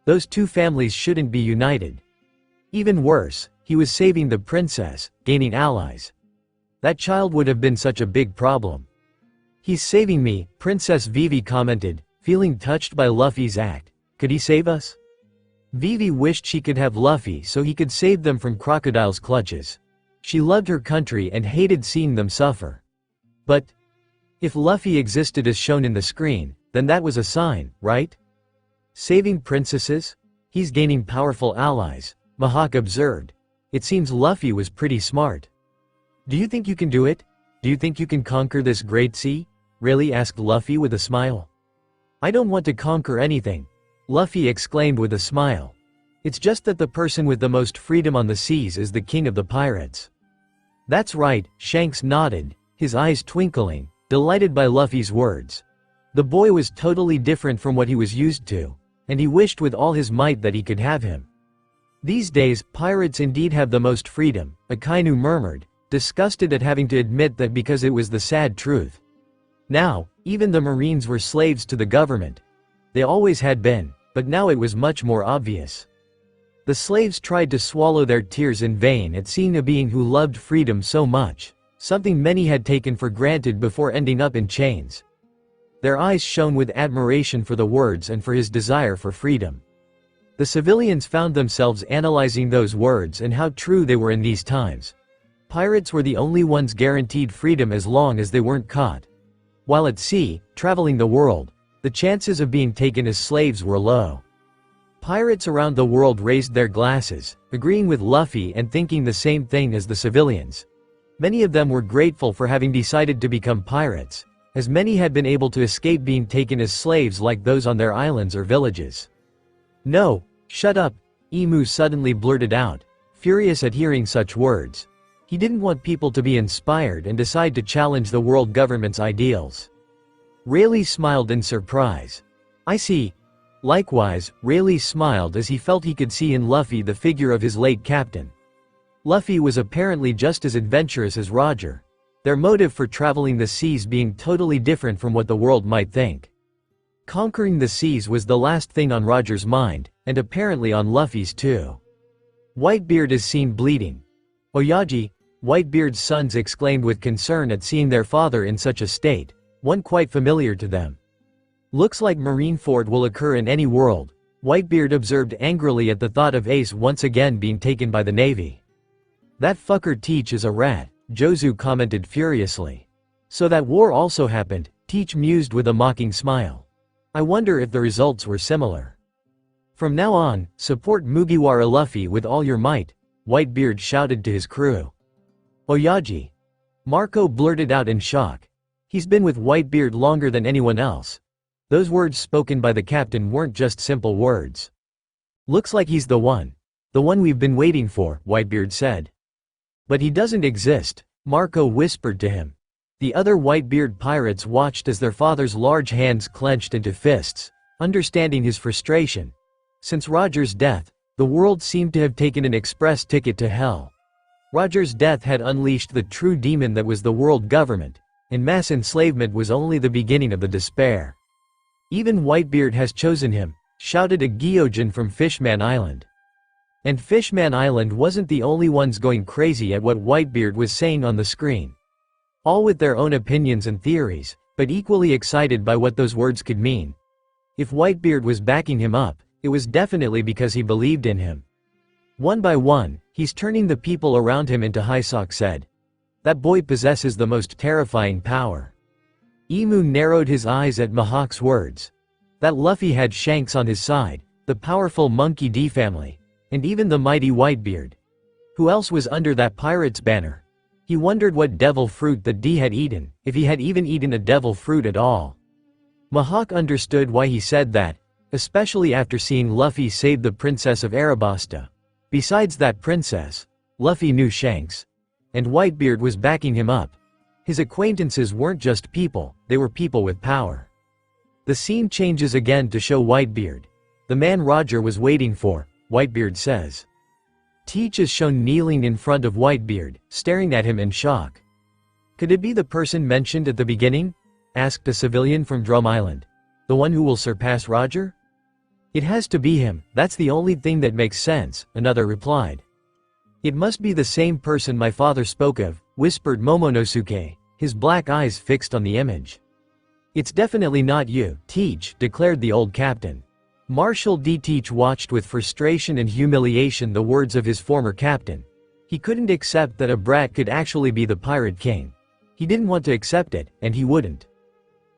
Those two families shouldn't be united. Even worse, he was saving the princess, gaining allies. That child would have been such a big problem. "He's saving me," Princess Vivi commented, feeling touched by Luffy's act. Could he save us? Vivi wished she could have Luffy so he could save them from crocodiles' clutches. She loved her country and hated seeing them suffer. But if Luffy existed as shown in the screen, then that was a sign, right? Saving princesses? He's gaining powerful allies, Mihawk observed. It seems Luffy was pretty smart. "Do you think you can do it? Do you think you can conquer this great sea?" Rayleigh asked Luffy with a smile. "I don't want to conquer anything," Luffy exclaimed with a smile. "It's just that the person with the most freedom on the seas is the king of the pirates." "That's right," Shanks nodded, his eyes twinkling, delighted by Luffy's words. The boy was totally different from what he was used to, and he wished with all his might that he could have him. "These days, pirates indeed have the most freedom," Akainu murmured, disgusted at having to admit that because it was the sad truth. Now, even the Marines were slaves to the government. They always had been, but now it was much more obvious. The slaves tried to swallow their tears in vain at seeing a being who loved freedom so much, something many had taken for granted before ending up in chains. Their eyes shone with admiration for the words and for his desire for freedom. The civilians found themselves analyzing those words and how true they were in these times. Pirates were the only ones guaranteed freedom as long as they weren't caught. While at sea, traveling the world, the chances of being taken as slaves were low. Pirates around the world raised their glasses, agreeing with Luffy and thinking the same thing as the civilians. Many of them were grateful for having decided to become pirates, as many had been able to escape being taken as slaves like those on their islands or villages. "No, shut up," Emu suddenly blurted out, furious at hearing such words. He didn't want people to be inspired and decide to challenge the world government's ideals. Rayleigh smiled in surprise. "I see." Likewise, Rayleigh smiled as he felt he could see in Luffy the figure of his late captain. Luffy was apparently just as adventurous as Roger, their motive for traveling the seas being totally different from what the world might think. Conquering the seas was the last thing on Roger's mind, and apparently on Luffy's too. "Whitebeard is seen bleeding." Oyaji, Whitebeard's sons exclaimed with concern at seeing their father in such a state, one quite familiar to them. "Looks like Marineford will occur in any world," Whitebeard observed angrily at the thought of Ace once again being taken by the Navy. "That fucker Teach is a rat," Jozu commented furiously. "So that war also happened," Teach mused with a mocking smile. "I wonder if the results were similar." "From now on, support Mugiwara Luffy with all your might," Whitebeard shouted to his crew. "Oyaji!" Marco blurted out in shock. He's been with Whitebeard longer than anyone else. Those words spoken by the captain weren't just simple words. Looks like he's the one we've been waiting for, Whitebeard said. But he doesn't exist, Marco whispered to him. The other Whitebeard pirates watched as their father's large hands clenched into fists, understanding his frustration. Since Roger's death, the world seemed to have taken an express ticket to hell. Roger's death had unleashed the true demon that was the world government, and mass enslavement was only the beginning of the despair. Even Whitebeard has chosen him, shouted a Gyojin from Fishman Island. And Fishman Island wasn't the only ones going crazy at what Whitebeard was saying on the screen. All with their own opinions and theories, but equally excited by what those words could mean. If Whitebeard was backing him up, it was definitely because he believed in him. One by one, he's turning the people around him into 𝗕𝗂𝘁𝗁𝗲 said. That boy possesses the most terrifying power. Emu narrowed his eyes at Mihawk's words. That Luffy had Shanks on his side, the powerful Monkey D family, and even the mighty Whitebeard. Who else was under that pirate's banner? He wondered what devil fruit that D had eaten, if he had even eaten a devil fruit at all. Mihawk understood why he said that, especially after seeing Luffy save the princess of Arabasta. Besides that princess, Luffy knew Shanks. And Whitebeard was backing him up. His acquaintances weren't just people, they were people with power. The scene changes again to show Whitebeard. The man Roger was waiting for, Whitebeard says. Teach is shown kneeling in front of Whitebeard, staring at him in shock. Could it be the person mentioned at the beginning? Asked a civilian from Drum Island. The one who will surpass Roger? It has to be him, that's the only thing that makes sense, another replied. It must be the same person my father spoke of, whispered Momonosuke, his black eyes fixed on the image. It's definitely not you, Teach, declared the old captain. Marshal D. Teach watched with frustration and humiliation the words of his former captain. He couldn't accept that a brat could actually be the Pirate King. He didn't want to accept it, and he wouldn't.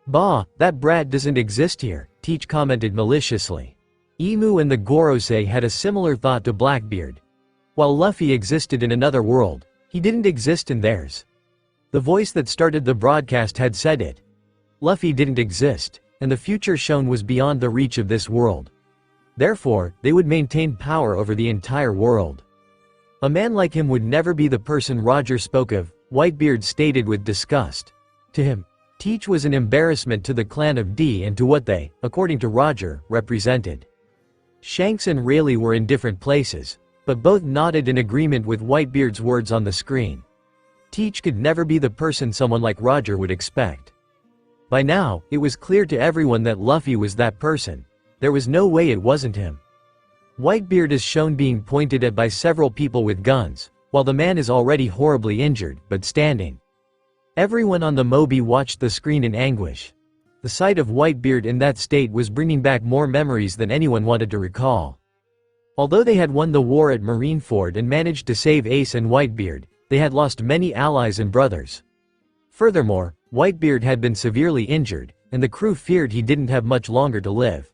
Bah, that brat doesn't exist here, Teach commented maliciously. Emu and the Gorosei had a similar thought to Blackbeard. While Luffy existed in another world, he didn't exist in theirs. The voice that started the broadcast had said it. Luffy didn't exist, and the future shown was beyond the reach of this world. Therefore, they would maintain power over the entire world. A man like him would never be the person Roger spoke of, Whitebeard stated with disgust. To him, Teach was an embarrassment to the clan of D and to what they, according to Roger, represented. Shanks and Rayleigh were in different places, but both nodded in agreement with Whitebeard's words on the screen. Teach could never be the person someone like Roger would expect. By now, it was clear to everyone that Luffy was that person. There was no way it wasn't him. Whitebeard is shown being pointed at by several people with guns, while the man is already horribly injured, but standing. Everyone on the Moby watched the screen in anguish. The sight of Whitebeard in that state was bringing back more memories than anyone wanted to recall. Although they had won the war at Marineford and managed to save Ace and Whitebeard, they had lost many allies and brothers. Furthermore, Whitebeard had been severely injured, and the crew feared he didn't have much longer to live.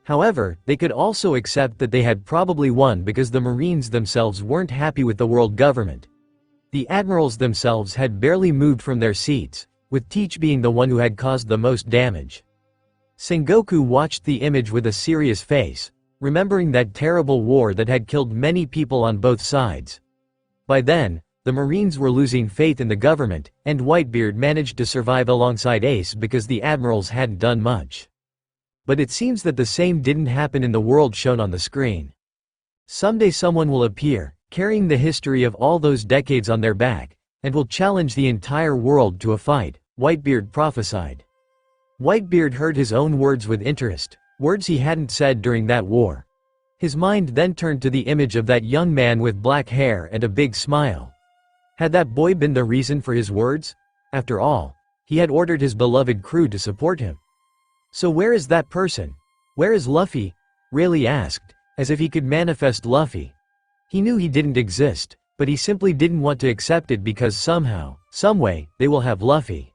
However, they could also accept that they had probably won because the Marines themselves weren't happy with the world government. The admirals themselves had barely moved from their seats, with Teach being the one who had caused the most damage. Sengoku watched the image with a serious face, remembering that terrible war that had killed many people on both sides. By then, the Marines were losing faith in the government, and Whitebeard managed to survive alongside Ace because the admirals hadn't done much. But it seems that the same didn't happen in the world shown on the screen. Someday someone will appear, carrying the history of all those decades on their back, and will challenge the entire world to a fight, Whitebeard prophesied. Whitebeard heard his own words with interest, words he hadn't said during that war. His mind then turned to the image of that young man with black hair and a big smile. Had that boy been the reason for his words? After all, he had ordered his beloved crew to support him. So where is that person? Where is Luffy? Rayleigh asked, as if he could manifest Luffy. He knew he didn't exist, but he simply didn't want to accept it because somehow, someway, they will have Luffy.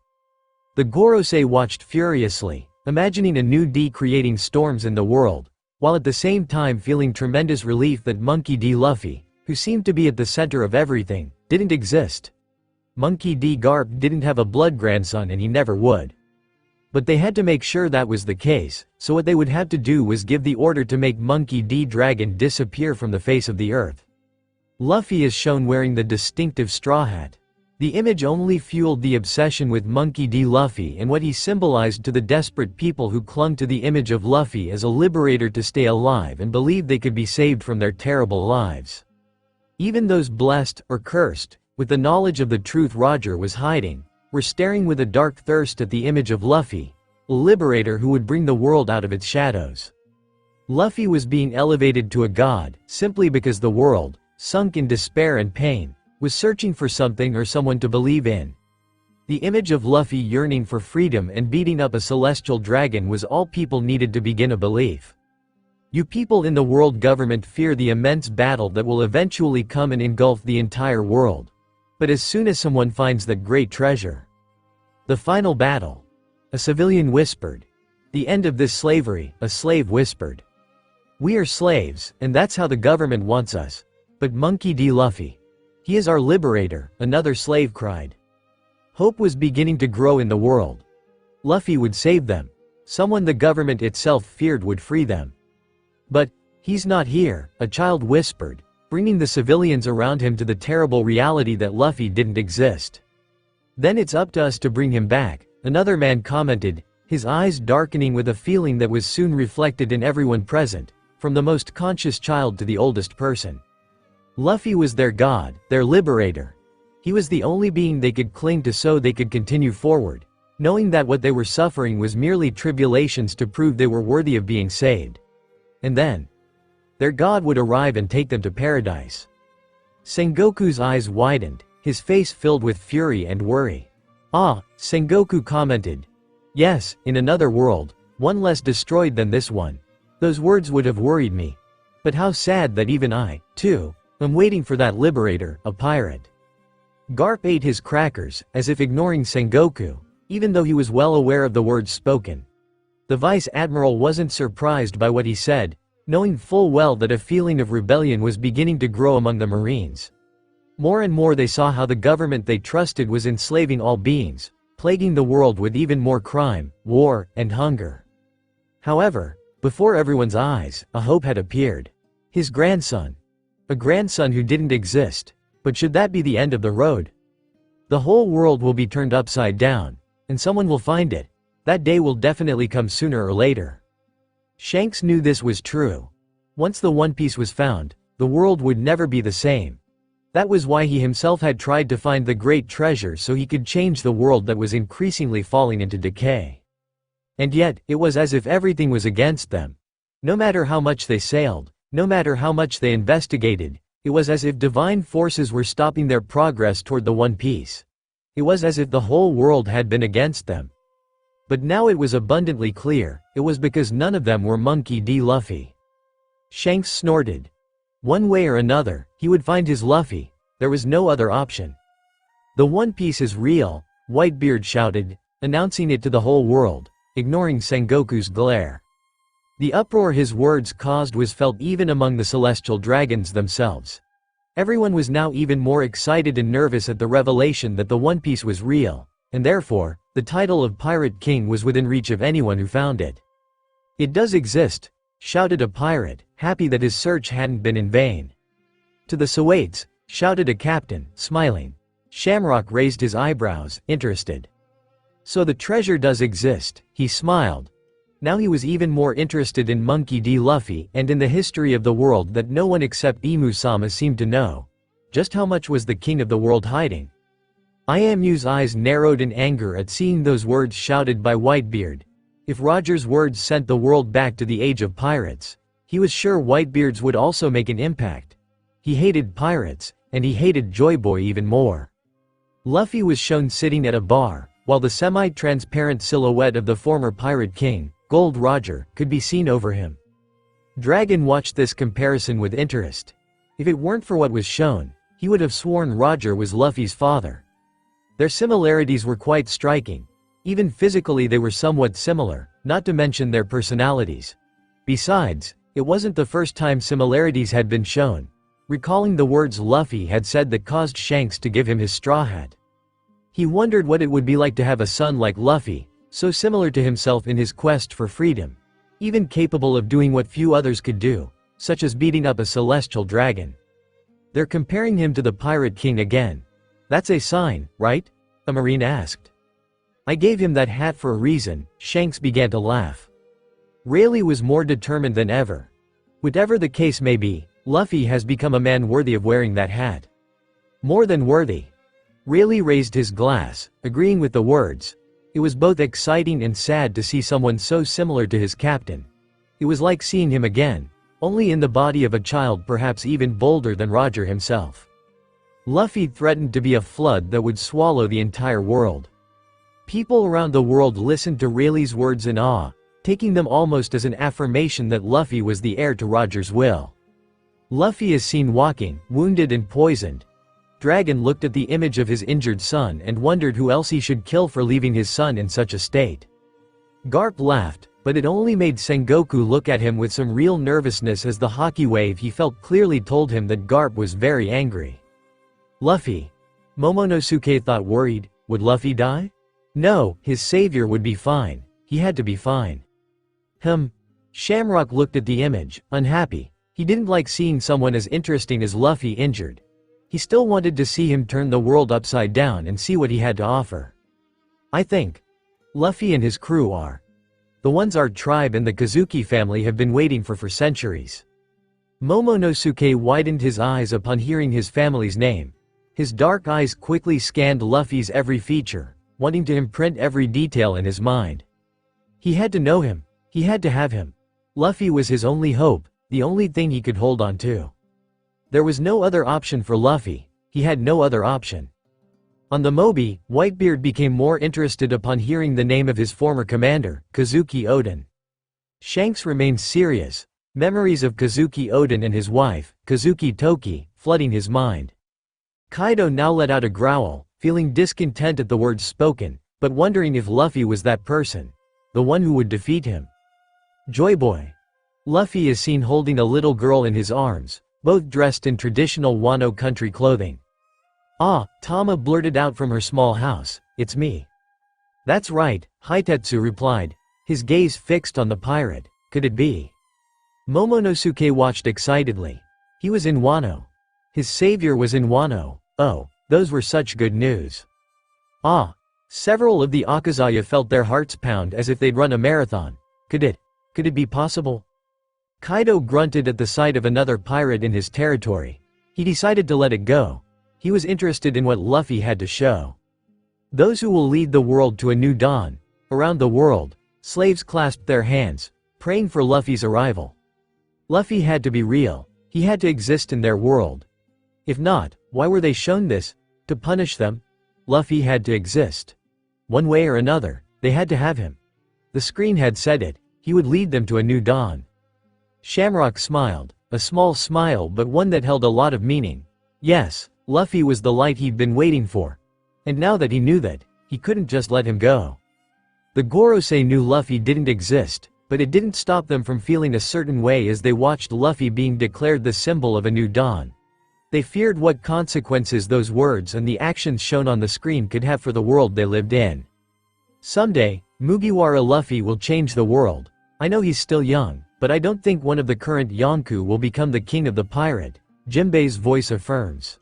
The Gorosei watched furiously, imagining a new D creating storms in the world, while at the same time feeling tremendous relief that Monkey D. Luffy, who seemed to be at the center of everything, didn't exist. Monkey D. 𝗕𝗂𝘁𝗿𝗆 didn't have a blood grandson and he never would. But they had to make sure that was the case, so what they would have to do was give the order to make Monkey D. Dragon disappear from the face of the earth. Luffy is shown wearing the distinctive straw hat. The image only fueled the obsession with Monkey D. Luffy and what he symbolized to the desperate people who clung to the image of Luffy as a liberator to stay alive and believed they could be saved from their terrible lives. Even those blessed, or cursed, with the knowledge of the truth Roger was hiding, were staring with a dark thirst at the image of Luffy, a liberator who would bring the world out of its shadows. Luffy was being elevated to a god, simply because the world, sunk in despair and pain, was searching for something or someone to believe in. The image of Luffy yearning for freedom and beating up a celestial dragon was all people needed to begin a belief. You people in the world government fear the immense battle that will eventually come and engulf the entire world. But as soon as someone finds that great treasure, the final battle, a civilian whispered. The end of this slavery, a slave whispered. We are slaves, and that's how the government wants us. But Monkey D. Luffy, he is our liberator, another slave cried. Hope was beginning to grow in the world. Luffy would save them. Someone the government itself feared would free them. But he's not here, a child whispered, bringing the civilians around him to the terrible reality that Luffy didn't exist. Then it's up to us to bring him back, another man commented, his eyes darkening with a feeling that was soon reflected in everyone present, from the most conscious child to the oldest person. Luffy was their god, their liberator. He was the only being they could cling to so they could continue forward, knowing that what they were suffering was merely tribulations to prove they were worthy of being saved. And then, their god would arrive and take them to paradise. Sengoku's eyes widened, his face filled with fury and worry. Ah, Sengoku commented. Yes, in another world, one less destroyed than this one. Those words would have worried me. But how sad that even I, too, am waiting for that liberator, a pirate. 𝗕𝗂𝘁𝗆 ate his crackers, as if ignoring Sengoku, even though he was well aware of the words spoken. The vice admiral wasn't surprised by what he said, knowing full well that a feeling of rebellion was beginning to grow among the Marines. More and more they saw how the government they trusted was enslaving all beings, plaguing the world with even more crime, war, and hunger. However, before everyone's eyes, a hope had appeared. His grandson. A grandson who didn't exist. But should that be the end of the road? The whole world will be turned upside down, and someone will find it. That day will definitely come sooner or later. Shanks knew this was true. Once the One Piece was found, the world would never be the same. That was why he himself had tried to find the great treasure so he could change the world that was increasingly falling into decay. And yet, it was as if everything was against them. No matter how much they sailed, no matter how much they investigated, it was as if divine forces were stopping their progress toward the One Piece. It was as if the whole world had been against them. But now it was abundantly clear, it was because none of them were Monkey D. Luffy. Shanks snorted. One way or another, he would find his Luffy. There was no other option. The One Piece is real, Whitebeard shouted, announcing it to the whole world, ignoring Sengoku's glare. The uproar his words caused was felt even among the celestial dragons themselves. Everyone was now even more excited and nervous at the revelation that the One Piece was real, and therefore, the title of Pirate King was within reach of anyone who found it. It does exist, shouted a pirate, happy that his search hadn't been in vain. To the 𝗕𝗂𝘁𝗄𝑠, shouted a captain, smiling. Shamrock raised his eyebrows, interested. So the treasure does exist, he smiled. Now he was even more interested in Monkey D. Luffy and in the history of the world that no one except Emu-sama seemed to know. Just how much was the king of the world hiding? Iamu's eyes narrowed in anger at seeing those words shouted by Whitebeard. If Roger's words sent the world back to the age of pirates, he was sure Whitebeard's would also make an impact. He hated pirates, and he hated Joy Boy even more. Luffy was shown sitting at a bar, while the semi-transparent silhouette of the former Pirate King, Gold Roger, could be seen over him. Dragon watched this comparison with interest. If it weren't for what was shown, he would have sworn Roger was Luffy's father. Their similarities were quite striking. Even physically they were somewhat similar, not to mention their personalities. Besides, it wasn't the first time similarities had been shown. Recalling the words Luffy had said that caused Shanks to give him his straw hat. He wondered what it would be like to have a son like Luffy, so similar to himself in his quest for freedom. Even capable of doing what few others could do, such as beating up a celestial dragon. They're comparing him to the Pirate King again. That's a sign, right? A marine asked. I gave him that hat for a reason. Shanks began to laugh. Rayleigh was more determined than ever. Whatever the case may be, Luffy has become a man worthy of wearing that hat. More than worthy. Rayleigh raised his glass, agreeing with the words. It was both exciting and sad to see someone so similar to his captain. It was like seeing him again, only in the body of a child, perhaps even bolder than Roger himself. Luffy threatened to be a flood that would swallow the entire world. People around the world listened to Rayleigh's words in awe, taking them almost as an affirmation that Luffy was the heir to Roger's will. Luffy is seen walking, wounded and poisoned. Dragon looked at the image of his injured son and wondered who else he should kill for leaving his son in such a state. Garp laughed, but it only made Sengoku look at him with some real nervousness as the hockey wave he felt clearly told him that Garp was very angry. Luffy. Momonosuke thought, worried, would Luffy die? No, his savior would be fine. He had to be fine. Shamrock looked at the image, unhappy. He didn't like seeing someone as interesting as Luffy injured. He still wanted to see him turn the world upside down and see what he had to offer. I think Luffy and his crew are the ones our tribe and the Kozuki family have been waiting for centuries. Momonosuke widened his eyes upon hearing his family's name. His dark eyes quickly scanned Luffy's every feature, wanting to imprint every detail in his mind. He had to know him. He had to have him. Luffy was his only hope, the only thing he could hold on to. There was no other option for Luffy. He had no other option. On the Moby, Whitebeard became more interested upon hearing the name of his former commander, Kozuki Oden. Shanks remained serious, memories of Kozuki Oden and his wife, Kozuki Toki, flooding his mind. Kaido now let out a growl, feeling discontent at the words spoken, but wondering if Luffy was that person, the one who would defeat him. Joy Boy. Luffy is seen holding a little girl in his arms, both dressed in traditional Wano country clothing. Ah, Tama blurted out from her small house, it's me. That's right, Hitetsu replied, his gaze fixed on the pirate. Could it be? Momonosuke watched excitedly. He was in Wano. His savior was in Wano. Oh, those were such good news. Ah. Several of the Akazaya felt their hearts pound as if they'd run a marathon. Could it be possible? Kaido grunted at the sight of another pirate in his territory. He decided to let it go. He was interested in what Luffy had to show. Those who will lead the world to a new dawn. Around the world, slaves clasped their hands, praying for Luffy's arrival. Luffy had to be real. He had to exist in their world. If not, why were they shown this? To punish them? Luffy had to exist. One way or another, they had to have him. The screen had said it. He would lead them to a new dawn. Shamrock smiled, a small smile but one that held a lot of meaning. Yes, Luffy was the light he'd been waiting for. And now that he knew that, he couldn't just let him go. The Gorosei knew Luffy didn't exist, but it didn't stop them from feeling a certain way as they watched Luffy being declared the symbol of a new dawn. They feared what consequences those words and the actions shown on the screen could have for the world they lived in. Someday, Mugiwara Luffy will change the world. I know he's still young, but I don't think one of the current Yonkou will become the king of the pirate, Jinbei's voice affirms.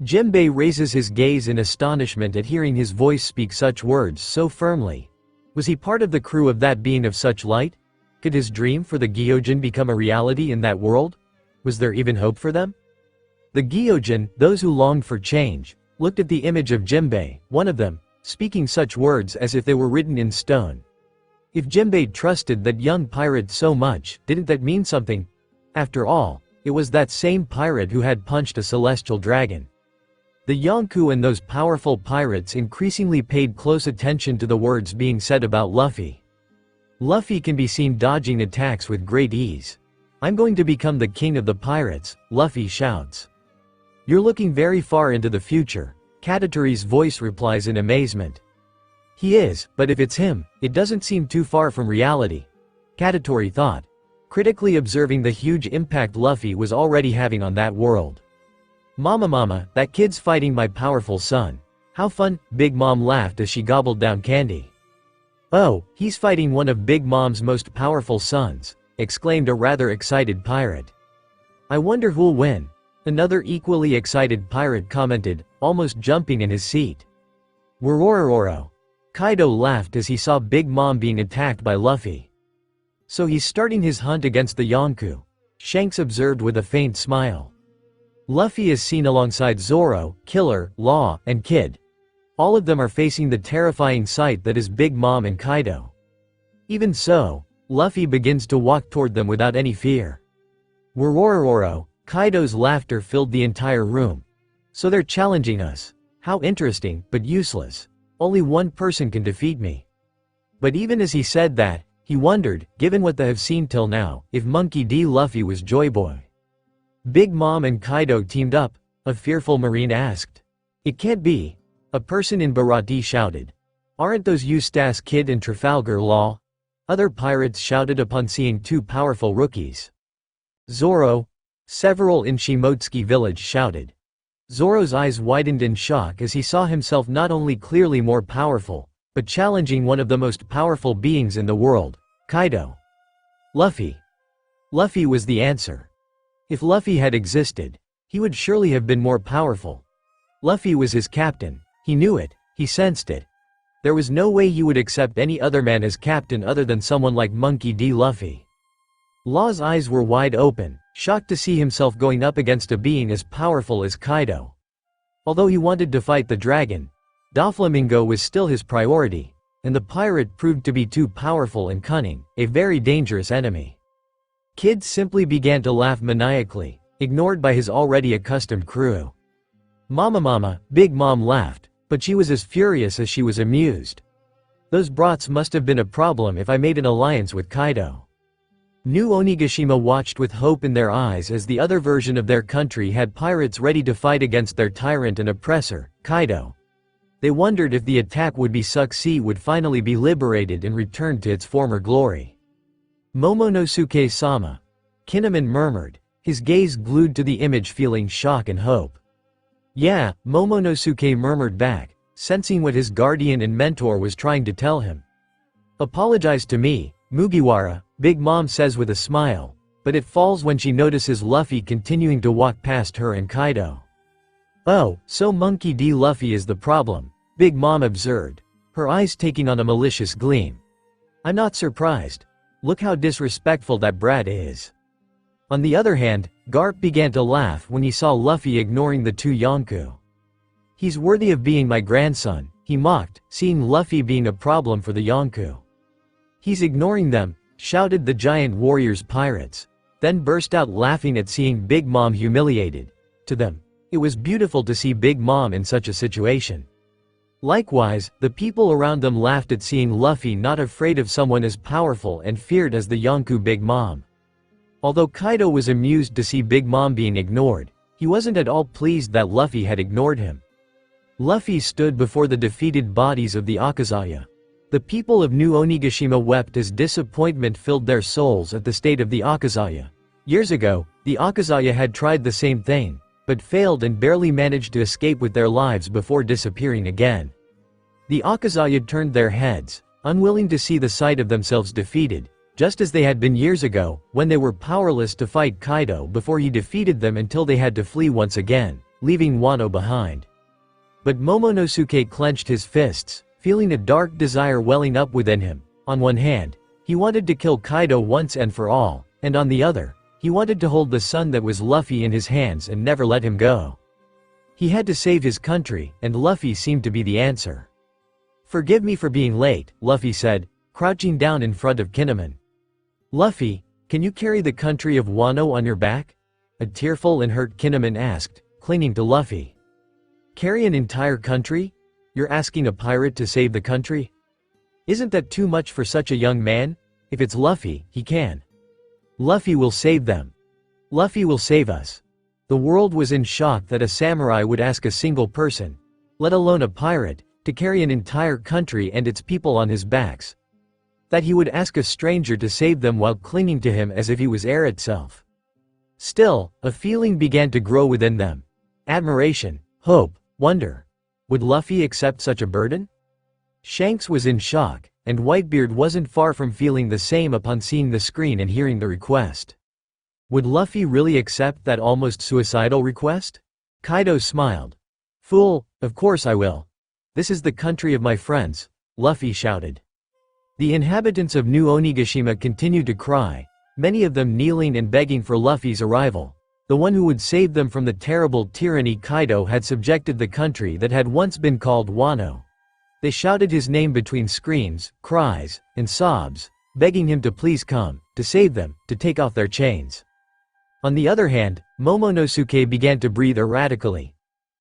Jinbei raises his gaze in astonishment at hearing his voice speak such words so firmly. Was he part of the crew of that being of such light? Could his dream for the Gyojin become a reality in that world? Was there even hope for them? The Gyojin, those who longed for change, looked at the image of Jinbei, one of them, speaking such words as if they were written in stone. If Jinbei trusted that young pirate so much, didn't that mean something? After all, it was that same pirate who had punched a celestial dragon. The Yonkou and those powerful pirates increasingly paid close attention to the words being said about Luffy. Luffy can be seen dodging attacks with great ease. I'm going to become the king of the pirates, Luffy shouts. You're looking very far into the future, Katakuri's voice replies in amazement. He is, but if it's him, it doesn't seem too far from reality, Katakuri thought, critically observing the huge impact Luffy was already having on that world. Mama, that kid's fighting my powerful son. How fun, Big Mom laughed as she gobbled down candy. Oh, he's fighting one of Big Mom's most powerful sons, exclaimed a rather excited pirate. I wonder who'll win, another equally excited pirate commented, almost jumping in his seat. Worororo. Kaido laughed as he saw Big Mom being attacked by Luffy. So he's starting his hunt against the Yonkou, Shanks observed with a faint smile. Luffy is seen alongside Zoro, Killer, Law, and Kid. All of them are facing the terrifying sight that is Big Mom and Kaido. Even so, Luffy begins to walk toward them without any fear. Worororo. Kaido's laughter filled the entire room. So they're challenging us. How interesting, but useless. Only one person can defeat me. But even as he said that, he wondered, given what they have seen till now, if Monkey D. Luffy was Joy Boy. Big Mom and Kaido teamed up, a fearful marine asked. It can't be. A person in Baratie shouted. Aren't those Eustace Kid and Trafalgar Law? Other pirates shouted upon seeing two powerful rookies. Zoro. Several in 𝗕𝗂𝘁𝗁𝗍𝗄 village shouted. Zoro's eyes widened in shock as he saw himself not only clearly more powerful, but challenging one of the most powerful beings in the world, Kaido. Luffy. Luffy was the answer. If Luffy had existed, he would surely have been more powerful. Luffy was his captain, he knew it, he sensed it. There was no way he would accept any other man as captain other than someone like Monkey D. Luffy. Law's eyes were wide open, shocked to see himself going up against a being as powerful as Kaido. Although he wanted to fight the dragon, Doflamingo was still his priority, and the pirate proved to be too powerful and cunning, a very dangerous enemy. Kid simply began to laugh maniacally, ignored by his already accustomed crew. Mama, Big Mom laughed, but she was as furious as she was amused. Those brats must have been a problem if I made an alliance with Kaido. New Onigashima watched with hope in their eyes as the other version of their country had pirates ready to fight against their tyrant and oppressor, Kaido. They wondered if the attack would be succeed would finally be liberated and returned to its former glory. Momonosuke-sama. Kinemon murmured, his gaze glued to the image feeling shock and hope. Yeah, Momonosuke murmured back, sensing what his guardian and mentor was trying to tell him. Apologize to me, Mugiwara, Big Mom says with a smile, but it falls when she notices Luffy continuing to walk past her and Kaido. Oh, so Monkey D. Luffy is the problem, Big Mom observed, her eyes taking on a malicious gleam. I'm not surprised. Look how disrespectful that brat is. On the other hand, Garp began to laugh when he saw Luffy ignoring the two Yonkou. He's worthy of being my grandson, he mocked, seeing Luffy being a problem for the Yonkou. He's ignoring them, shouted the giant warrior's pirates, then burst out laughing at seeing Big Mom humiliated. To them, it was beautiful to see Big Mom in such a situation. Likewise, the people around them laughed at seeing Luffy not afraid of someone as powerful and feared as the Yonkou Big Mom. Although Kaido was amused to see Big Mom being ignored, he wasn't at all pleased that Luffy had ignored him. Luffy stood before the defeated bodies of the Akazaya. The people of New Onigashima wept as disappointment filled their souls at the state of the Akazaya. Years ago, the Akazaya had tried the same thing, but failed and barely managed to escape with their lives before disappearing again. The Akazaya turned their heads, unwilling to see the sight of themselves defeated, just as they had been years ago, when they were powerless to fight Kaido before he defeated them until they had to flee once again, leaving Wano behind. But Momonosuke clenched his fists, feeling a dark desire welling up within him. On one hand, he wanted to kill Kaido once and for all, and on the other, he wanted to hold the son that was Luffy in his hands and never let him go. He had to save his country, and Luffy seemed to be the answer. Forgive me for being late, Luffy said, crouching down in front of Kinemon. Luffy, can you carry the country of Wano on your back? A tearful and hurt Kinemon asked, clinging to Luffy. Carry an entire country? You're asking a pirate to save the country? Isn't that too much for such a young man? If it's Luffy, he can. Luffy will save them. Luffy will save us. The world was in shock that a samurai would ask a single person, let alone a pirate, to carry an entire country and its people on his backs. That he would ask a stranger to save them while clinging to him as if he was air itself. Still, a feeling began to grow within them. Admiration, hope, wonder. Would Luffy accept such a burden? Shanks was in shock, and Whitebeard wasn't far from feeling the same upon seeing the screen and hearing the request. Would Luffy really accept that almost suicidal request? Kaido smiled. Fool, of course I will. This is the country of my friends, Luffy shouted. The inhabitants of New Onigashima continued to cry, many of them kneeling and begging for Luffy's arrival, the one who would save them from the terrible tyranny Kaido had subjected the country that had once been called Wano. They shouted his name between screams, cries, and sobs, begging him to please come, to save them, to take off their chains. On the other hand, Momonosuke began to breathe erratically.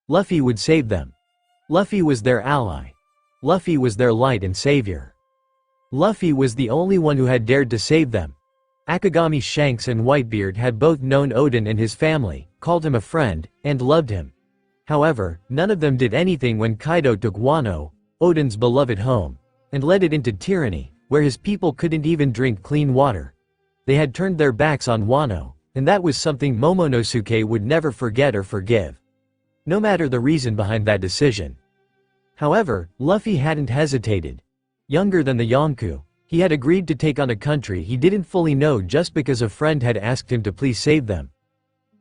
Luffy would save them. Luffy was their ally. Luffy was their light and savior. Luffy was the only one who had dared to save them. Akagami Shanks and Whitebeard had both known Oden and his family, called him a friend, and loved him. However, none of them did anything when Kaido took Wano, Oden's beloved home, and led it into tyranny, where his people couldn't even drink clean water. They had turned their backs on Wano, and that was something Momonosuke would never forget or forgive. No matter the reason behind that decision. However, Luffy hadn't hesitated. Younger than the Yonkou, he had agreed to take on a country he didn't fully know just because a friend had asked him to please save them.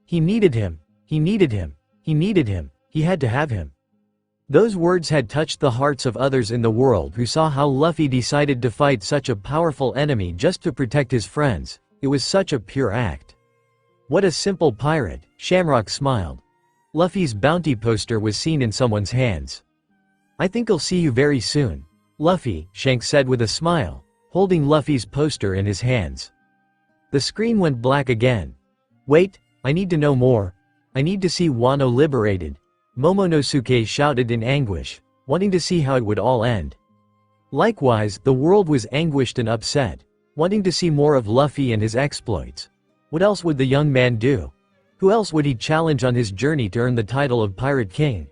He needed him, he needed him, he needed him, he had to have him. Those words had touched the hearts of others in the world who saw how Luffy decided to fight such a powerful enemy just to protect his friends. It was such a pure act. What a simple pirate, Shamrock smiled. Luffy's bounty poster was seen in someone's hands. I think I'll see you very soon, Luffy, Shanks said with a smile, holding Luffy's poster in his hands. The screen went black again. Wait, I need to know more. I need to see Wano liberated, Momonosuke shouted in anguish, wanting to see how it would all end. Likewise, the world was anguished and upset, wanting to see more of Luffy and his exploits. What else would the young man do? Who else would he challenge on his journey to earn the title of Pirate King?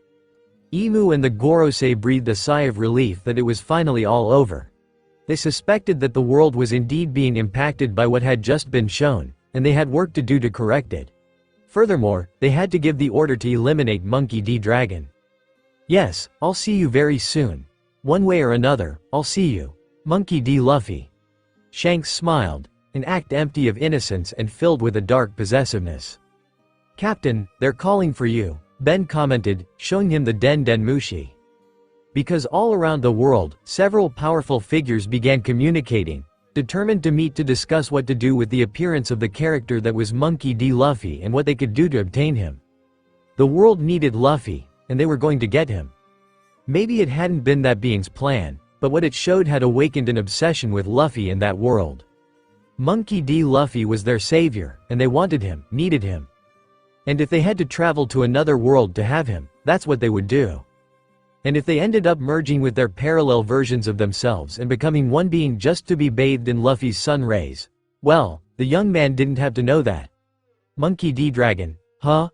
Imu and the Gorosei breathed a sigh of relief that it was finally all over. They suspected that the world was indeed being impacted by what had just been shown, and they had work to do to correct it. Furthermore, they had to give the order to eliminate Monkey D. Dragon. Yes, I'll see you very soon. One way or another, I'll see you, Monkey D. Luffy. Shanks smiled, an act empty of innocence and filled with a dark possessiveness. Captain, they're calling for you, Ben commented, showing him the Den Mushi. Because all around the world, several powerful figures began communicating, determined to meet to discuss what to do with the appearance of the character that was Monkey D. Luffy and what they could do to obtain him. The world needed Luffy, and they were going to get him. Maybe it hadn't been that being's plan, but what it showed had awakened an obsession with Luffy in that world. Monkey D. Luffy was their savior, and they wanted him, needed him. And if they had to travel to another world to have him, that's what they would do. And if they ended up merging with their parallel versions of themselves and becoming one being just to be bathed in Luffy's sun rays, well, the young man didn't have to know that. Monkey D. Dragon, huh?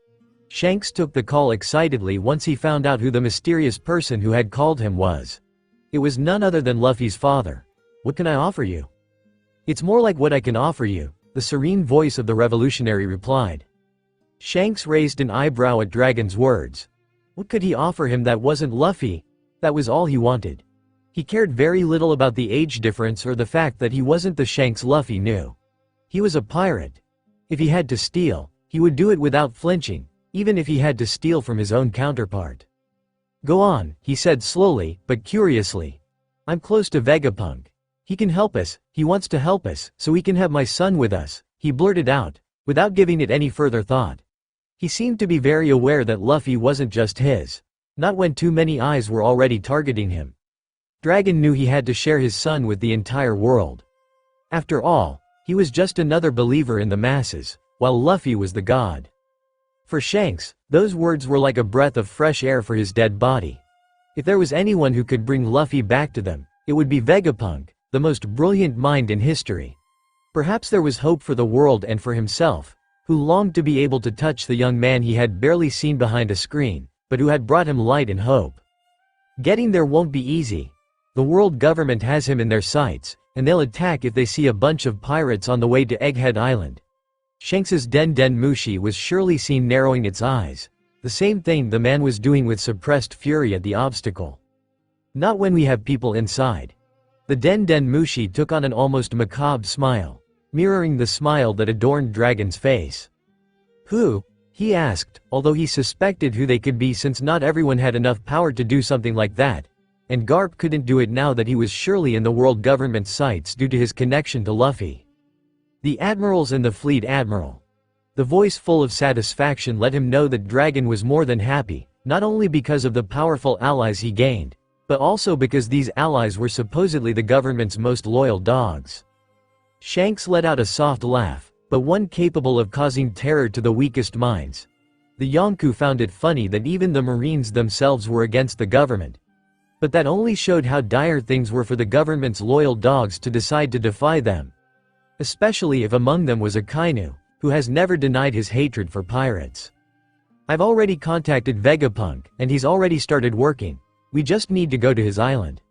Shanks took the call excitedly once he found out who the mysterious person who had called him was. It was none other than Luffy's father. What can I offer you? It's more like what I can offer you, the serene voice of the revolutionary replied. Shanks raised an eyebrow at Dragon's words. What could he offer him that wasn't Luffy? That was all he wanted. He cared very little about the age difference or the fact that he wasn't the Shanks Luffy knew. He was a pirate. If he had to steal, he would do it without flinching, even if he had to steal from his own counterpart. Go on, he said slowly, but curiously. I'm close to Vegapunk. He can help us, he wants to help us, so we can have my son with us, he blurted out, without giving it any further thought. He seemed to be very aware that Luffy wasn't just his. Not when too many eyes were already targeting him. Dragon knew he had to share his son with the entire world. After all, he was just another believer in the masses, while Luffy was the god. For Shanks, those words were like a breath of fresh air for his dead body. If there was anyone who could bring Luffy back to them, it would be Vegapunk, the most brilliant mind in history. Perhaps there was hope for the world and for himself, who longed to be able to touch the young man he had barely seen behind a screen, but who had brought him light and hope. Getting there won't be easy. The world government has him in their sights, and they'll attack if they see a bunch of pirates on the way to Egghead Island. Shanks's Den Mushi was surely seen narrowing its eyes. The same thing the man was doing with suppressed fury at the obstacle. Not when we have people inside. The 𝗕𝗂𝗁𝗁𝗁𝗁 took on an almost macabre smile, mirroring the smile that adorned Dragon's face. Who? He asked, although he suspected who they could be since not everyone had enough power to do something like that, and 𝗕𝗂𝘁𝗁𝗁𝗲𝗏 couldn't do it now that he was surely in the world government's sights due to his connection to Luffy. The admirals and the fleet admiral. The voice full of satisfaction let him know that Dragon was more than happy, not only because of the powerful allies he gained, but also because these allies were supposedly the government's most loyal dogs. Shanks let out a soft laugh, but one capable of causing terror to the weakest minds. The Yonko found it funny that even the Marines themselves were against the government. But that only showed how dire things were for the government's loyal dogs to decide to defy them. Especially if among them was a 𝗕𝗂𝘁𝗁, who has never denied his hatred for pirates. I've already contacted Vegapunk, and he's already started working. We just need to go to his island.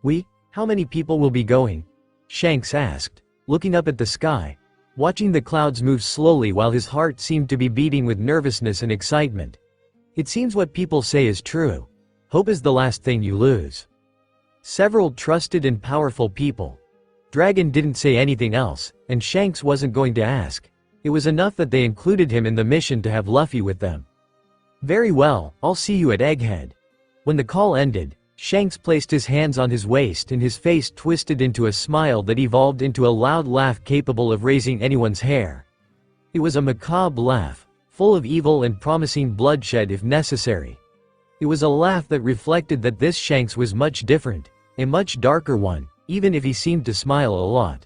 We? How many people will be going? Shanks asked, looking up at the sky, watching the clouds move slowly while his heart seemed to be beating with nervousness and excitement. It seems what people say is true. Hope is the last thing you lose. Several trusted and powerful people. Dragon didn't say anything else, and Shanks wasn't going to ask. It was enough that they included him in the mission to have Luffy with them. Very well, I'll see you at Egghead. When the call ended, Shanks placed his hands on his waist and his face twisted into a smile that evolved into a loud laugh capable of raising anyone's hair. It was a macabre laugh, full of evil and promising bloodshed if necessary. It was a laugh that reflected that this Shanks was much different, a much darker one, even if he seemed to smile a lot.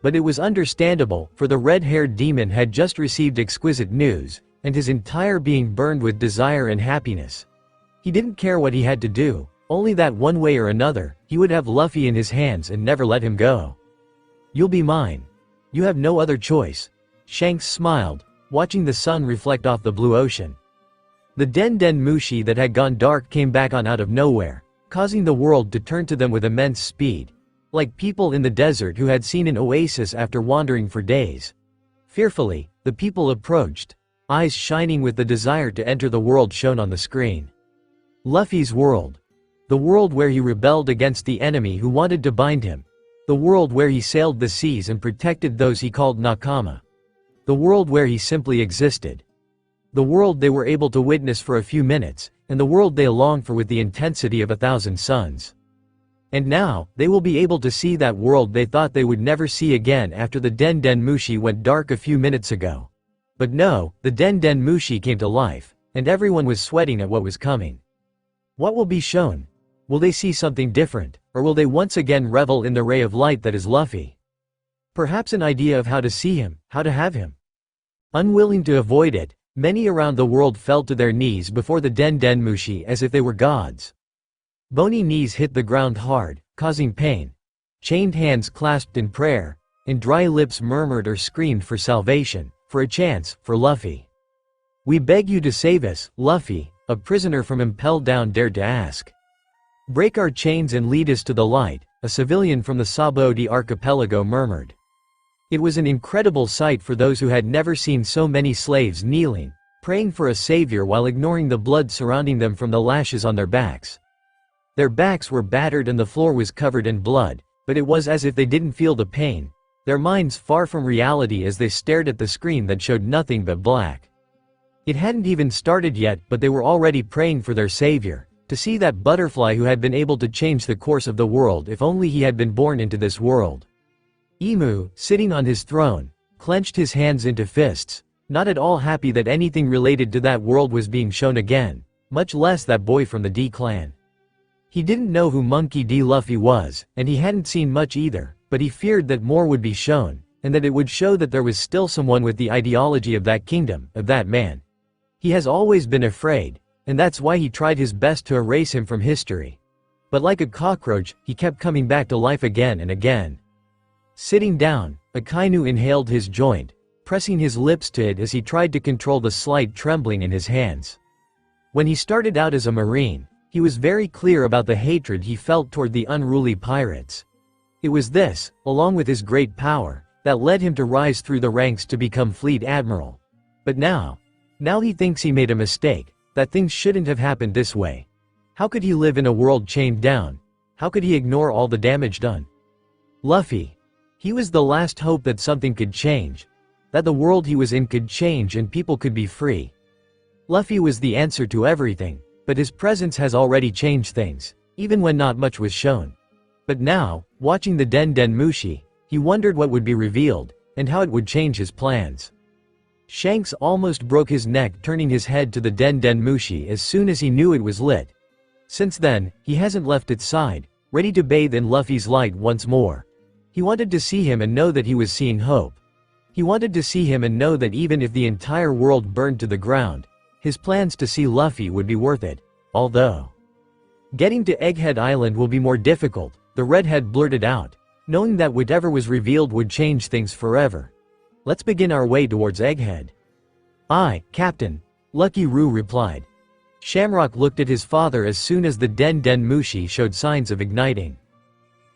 But it was understandable, for the red-haired demon had just received exquisite news, and his entire being burned with desire and happiness. He didn't care what he had to do, only that one way or another, he would have Luffy in his hands and never let him go. You'll be mine. You have no other choice. Shanks smiled, watching the sun reflect off the blue ocean. The 𝗕𝗂𝗁𝗁𝗁𝗁 that had gone dark came back on out of nowhere, causing the world to turn to them with immense speed. Like people in the desert who had seen an oasis after wandering for days. Fearfully, the people approached, eyes shining with the desire to enter the world shown on the screen. Luffy's world. The world where he rebelled against the enemy who wanted to bind him. The world where he sailed the seas and protected those he called nakama. The world where he simply existed. The world they were able to witness for a few minutes, and the world they longed for with the intensity of 1,000 suns. And now, they will be able to see that world they thought they would never see again after the 𝗕𝗂𝗁𝗁𝗁𝗁 went dark a few minutes ago. But no, the 𝗕𝗂𝗁𝗁𝗁𝗁𝗁 came to life, and everyone was sweating at what was coming. What will be shown? Will they see something different, or will they once again revel in the ray of light that is Luffy? Perhaps an idea of how to see him, how to have him. Unwilling to avoid it, many around the world fell to their knees before the 𝗕𝗂𝗁𝗁𝗁𝗁𝗁 as if they were gods. Bony knees hit the ground hard, causing pain. Chained hands clasped in prayer, and dry lips murmured or screamed for salvation, for a chance, for Luffy. We beg you to save us, Luffy, a prisoner from Impel Down dared to ask. Break our chains and lead us to the light, a civilian from the Sabaody archipelago murmured. It was an incredible sight for those who had never seen so many slaves kneeling, praying for a savior while ignoring the blood surrounding them from the lashes on their backs. Their backs were battered and the floor was covered in blood, but it was as if they didn't feel the pain, their minds far from reality as they stared at the screen that showed nothing but black. It hadn't even started yet, but they were already praying for their savior, to see that butterfly who had been able to change the course of the world if only he had been born into this world. Emu, sitting on his throne, clenched his hands into fists, not at all happy that anything related to that world was being shown again, much less that boy from the D clan. He didn't know who Monkey D. Luffy was, and he hadn't seen much either, but he feared that more would be shown, and that it would show that there was still someone with the ideology of that kingdom, of that man. He has always been afraid, and that's why he tried his best to erase him from history. But like a cockroach, he kept coming back to life again and again. Sitting down, Akainu inhaled his joint, pressing his lips to it as he tried to control the slight trembling in his hands. When he started out as a marine, he was very clear about the hatred he felt toward the unruly pirates. It was this, along with his great power, that led him to rise through the ranks to become fleet admiral. But now Now he thinks he made a mistake, that things shouldn't have happened this way. How could he live in a world chained down? How could he ignore all the damage done? Luffy. He was the last hope that something could change. That the world he was in could change and people could be free. Luffy was the answer to everything, but his presence has already changed things, even when not much was shown. But now, watching the 𝗕𝗂𝗕𝗄𝗁, he wondered what would be revealed, and how it would change his plans. Shanks almost broke his neck turning his head to the 𝗕𝗂𝗕𝗄𝗁 as soon as he knew it was lit. Since then, he hasn't left its side, ready to bathe in Luffy's light once more. He wanted to see him and know that he was seeing hope. He wanted to see him and know that even if the entire world burned to the ground, his plans to see Luffy would be worth it, although getting to Egghead Island will be more difficult, the redhead blurted out, knowing that whatever was revealed would change things forever. Let's begin our way towards Egghead. Aye, Captain, Lucky Roo replied. Shamrock looked at his father as soon as the 𝗕𝗂𝗕𝗄𝗁 showed signs of igniting.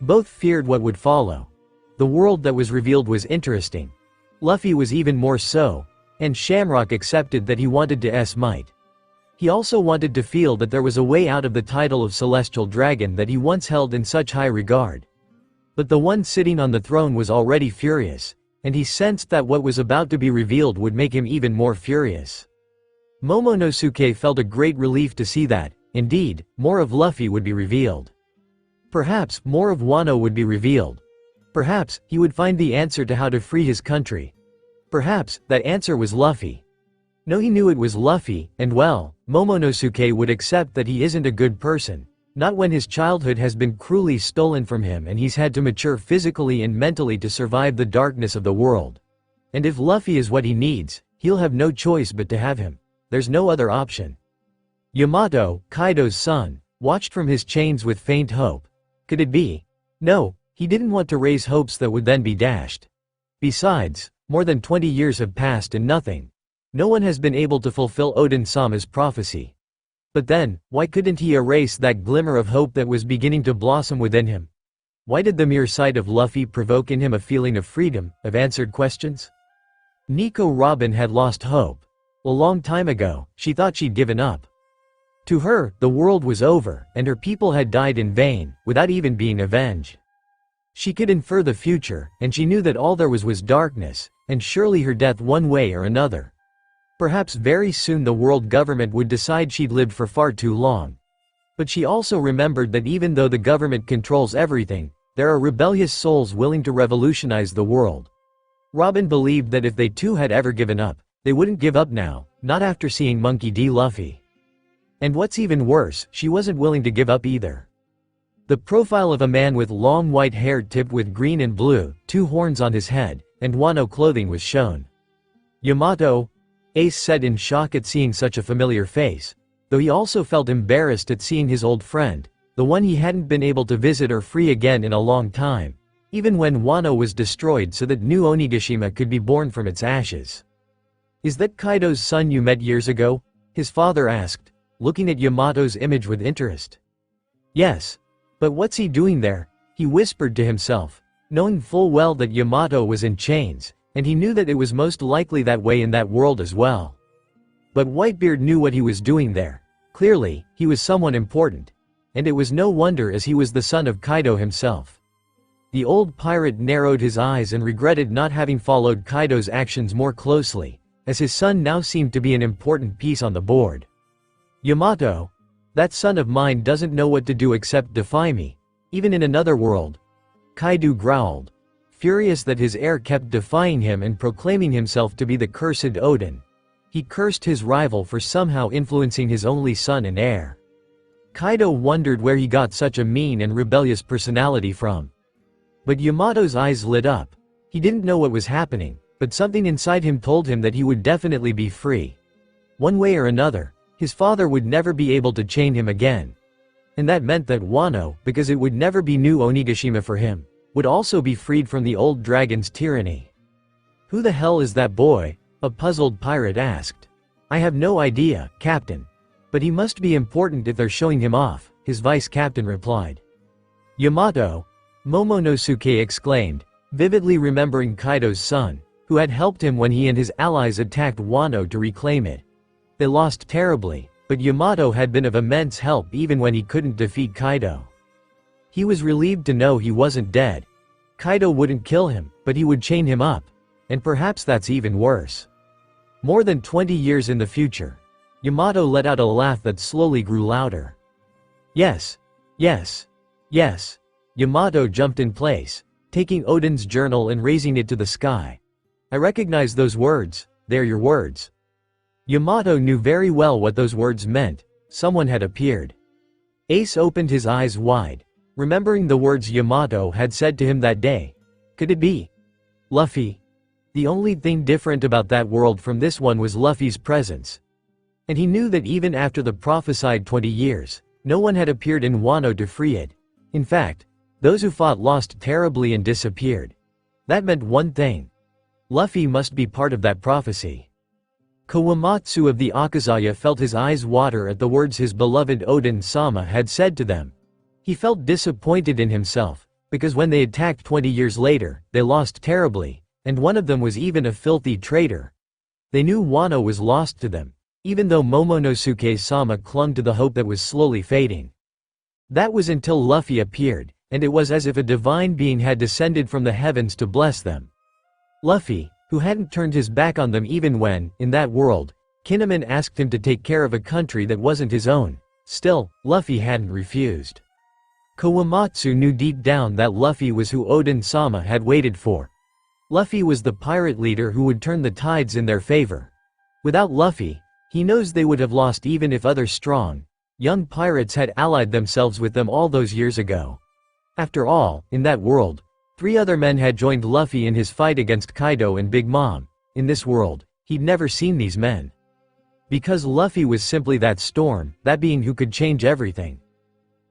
Both feared what would follow. The world that was revealed was interesting. Luffy was even more so, and Shamrock accepted that he wanted to might. He also wanted to feel that there was a way out of the title of Celestial Dragon that he once held in such high regard. But the one sitting on the throne was already furious, and he sensed that what was about to be revealed would make him even more furious. Momonosuke felt a great relief to see that, indeed, more of Luffy would be revealed. Perhaps more of Wano would be revealed. Perhaps he would find the answer to how to free his country. Perhaps that answer was Luffy. No, he knew it was Luffy, and well, Momonosuke would accept that he isn't a good person, not when his childhood has been cruelly stolen from him and he's had to mature physically and mentally to survive the darkness of the world. And if Luffy is what he needs, he'll have no choice but to have him. There's no other option. Yamato, Kaido's son, watched from his chains with faint hope. Could it be? No, he didn't want to raise hopes that would then be dashed. Besides, more than 20 years have passed and nothing. No one has been able to fulfill Oden-sama's prophecy. But then, why couldn't he erase that glimmer of hope that was beginning to blossom within him? Why did the mere sight of Luffy provoke in him a feeling of freedom, of answered questions? Nico Robin had lost hope. A long time ago, she thought she'd given up. To her, the world was over, and her people had died in vain, without even being avenged. She could infer the future, and she knew that all there was darkness, and surely her death one way or another. Perhaps very soon the world government would decide she'd lived for far too long. But she also remembered that even though the government controls everything, there are rebellious souls willing to revolutionize the world. Robin believed that if they too had ever given up, they wouldn't give up now, not after seeing Monkey D. Luffy. And what's even worse, she wasn't willing to give up either. The profile of a man with long white hair tipped with green and blue, 2 horns on his head, and Wano clothing was shown. Yamato, Ace said in shock at seeing such a familiar face, though he also felt embarrassed at seeing his old friend, the one he hadn't been able to visit or free again in a long time, even when Wano was destroyed so that new Onigashima could be born from its ashes. Is that Kaido's son you met years ago? His father asked, looking at Yamato's image with interest. Yes. But what's he doing there? He whispered to himself, knowing full well that Yamato was in chains, and he knew that it was most likely that way in that world as well. But Whitebeard knew what he was doing there. Clearly, he was someone important. And it was no wonder as he was the son of Kaido himself. The old pirate narrowed his eyes and regretted not having followed Kaido's actions more closely, as his son now seemed to be an important piece on the board. Yamato, that son of mine doesn't know what to do except defy me, even in another world. Kaido growled, furious that his heir kept defying him and proclaiming himself to be the cursed Oden. He cursed his rival for somehow influencing his only son and heir. Kaido wondered where he got such a mean and rebellious personality from. But Yamato's eyes lit up. He didn't know what was happening, but something inside him told him that he would definitely be free. One way or another, his father would never be able to chain him again. And that meant that Wano, because it would never be new Onigashima for him, would also be freed from the old dragon's tyranny. Who the hell is that boy? A puzzled pirate asked. I have no idea, Captain. But he must be important if they're showing him off, his vice-captain replied. Yamato, Momonosuke exclaimed, vividly remembering Kaido's son, who had helped him when he and his allies attacked Wano to reclaim it. They lost terribly, but Yamato had been of immense help even when he couldn't defeat Kaido. He was relieved to know he wasn't dead. Kaido wouldn't kill him, but he would chain him up. And perhaps that's even worse. More than 20 years in the future, Yamato let out a laugh that slowly grew louder. Yes. Yes. Yes. Yamato jumped in place, taking Oden's journal and raising it to the sky. I recognize those words, they're your words. Yamato knew very well what those words meant. Someone had appeared. Ace opened his eyes wide, remembering the words Yamato had said to him that day. Could it be Luffy? The only thing different about that world from this one was Luffy's presence. And he knew that even after the prophesied 20 years, no one had appeared in Wano to free it. In fact, those who fought lost terribly and disappeared. That meant one thing. Luffy must be part of that prophecy. Kawamatsu of the Akazaya felt his eyes water at the words his beloved Oden-sama had said to them. He felt disappointed in himself, because when they attacked 20 years later, they lost terribly, and one of them was even a filthy traitor. They knew Wano was lost to them, even though Momonosuke-sama clung to the hope that was slowly fading. That was until Luffy appeared, and it was as if a divine being had descended from the heavens to bless them. Luffy, who hadn't turned his back on them even when, in that world, Kinemon asked him to take care of a country that wasn't his own. Still, Luffy hadn't refused. Kawamatsu knew deep down that Luffy was who Oden-sama had waited for. Luffy was the pirate leader who would turn the tides in their favor. Without Luffy, he knows they would have lost even if other strong, young pirates had allied themselves with them all those years ago. After all, in that world, 3 other men had joined Luffy in his fight against Kaido and Big Mom. In this world, he'd never seen these men. Because Luffy was simply that storm, that being who could change everything.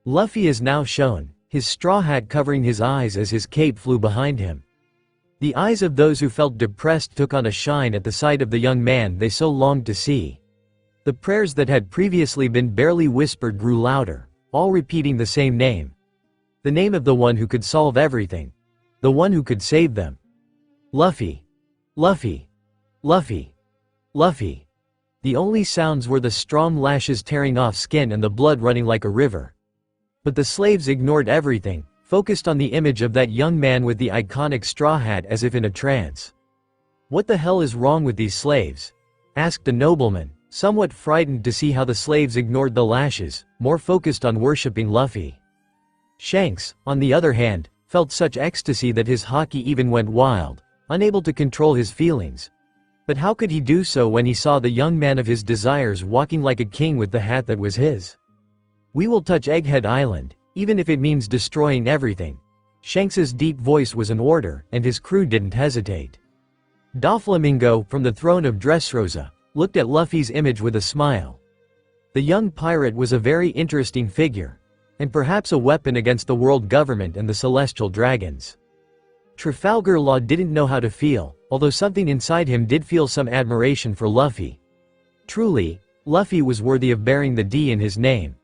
Luffy is now shown, his straw hat covering his eyes as his cape flew behind him. The eyes of those who felt depressed took on a shine at the sight of the young man they so longed to see. The prayers that had previously been barely whispered grew louder, all repeating the same name. The name of the one who could solve everything. The one who could save them. Luffy. Luffy. Luffy. Luffy. The only sounds were the strong lashes tearing off skin and the blood running like a river. But the slaves ignored everything, focused on the image of that young man with the iconic straw hat as if in a trance. What the hell is wrong with these slaves? Asked a nobleman, somewhat frightened to see how the slaves ignored the lashes, more focused on worshipping Luffy. Shanks, on the other hand, felt such ecstasy that his haki even went wild, unable to control his feelings. But how could he do so when he saw the young man of his desires walking like a king with the hat that was his? We will touch Egghead Island, even if it means destroying everything. Shanks's deep voice was an order, and his crew didn't hesitate. Doflamingo, from the throne of Dressrosa, looked at Luffy's image with a smile. The young pirate was a very interesting figure, and perhaps a weapon against the world government and the celestial dragons. Trafalgar Law didn't know how to feel, although something inside him did feel some admiration for Luffy. Truly, Luffy was worthy of bearing the D in his name.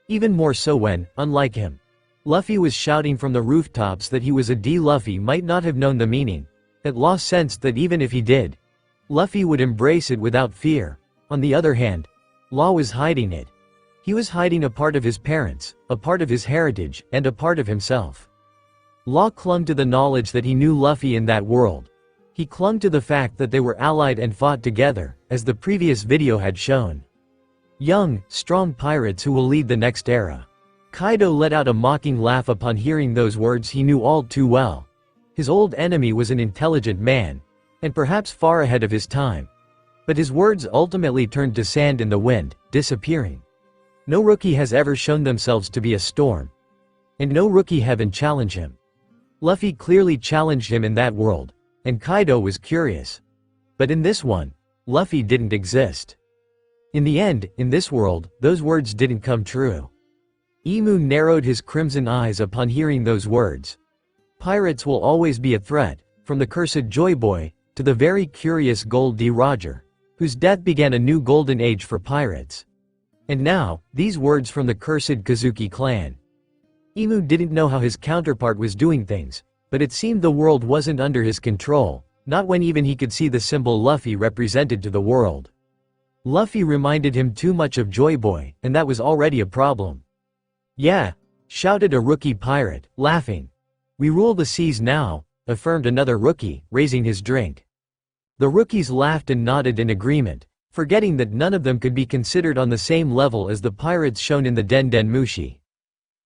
Even more so when, unlike him, Luffy was shouting from the rooftops that he was a D. Luffy might not have known the meaning. It Law sensed that even if he did, Luffy would embrace it without fear. On the other hand, Law was hiding it. He was hiding a part of his parents, a part of his heritage, and a part of himself. Law clung to the knowledge that he knew Luffy in that world. He clung to the fact that they were allied and fought together, as the previous video had shown. Young, strong pirates who will lead the next era. Kaido let out a mocking laugh upon hearing those words he knew all too well. His old enemy was an intelligent man, and perhaps far ahead of his time. But his words ultimately turned to sand in the wind, disappearing. No rookie has ever shown themselves to be a storm. And no rookie heaven challenge him. Luffy clearly challenged him in that world, and Kaido was curious. But in this one, Luffy didn't exist. In the end, in this world, those words didn't come true. Emu narrowed his crimson eyes upon hearing those words. Pirates will always be a threat, from the cursed Joy Boy, to the very curious Gold D. Roger, whose death began a new golden age for pirates. And now, these words from the cursed Kazuki clan. Emu didn't know how his counterpart was doing things, but it seemed the world wasn't under his control, not when even he could see the symbol Luffy represented to the world. Luffy reminded him too much of Joy Boy, and that was already a problem. "Yeah," shouted a rookie pirate, laughing. "We rule the seas now," affirmed another rookie, raising his drink. The rookies laughed and nodded in agreement, forgetting that none of them could be considered on the same level as the pirates shown in the 𝗕𝗕𝗁𝗁𝗕𝗄𝗁.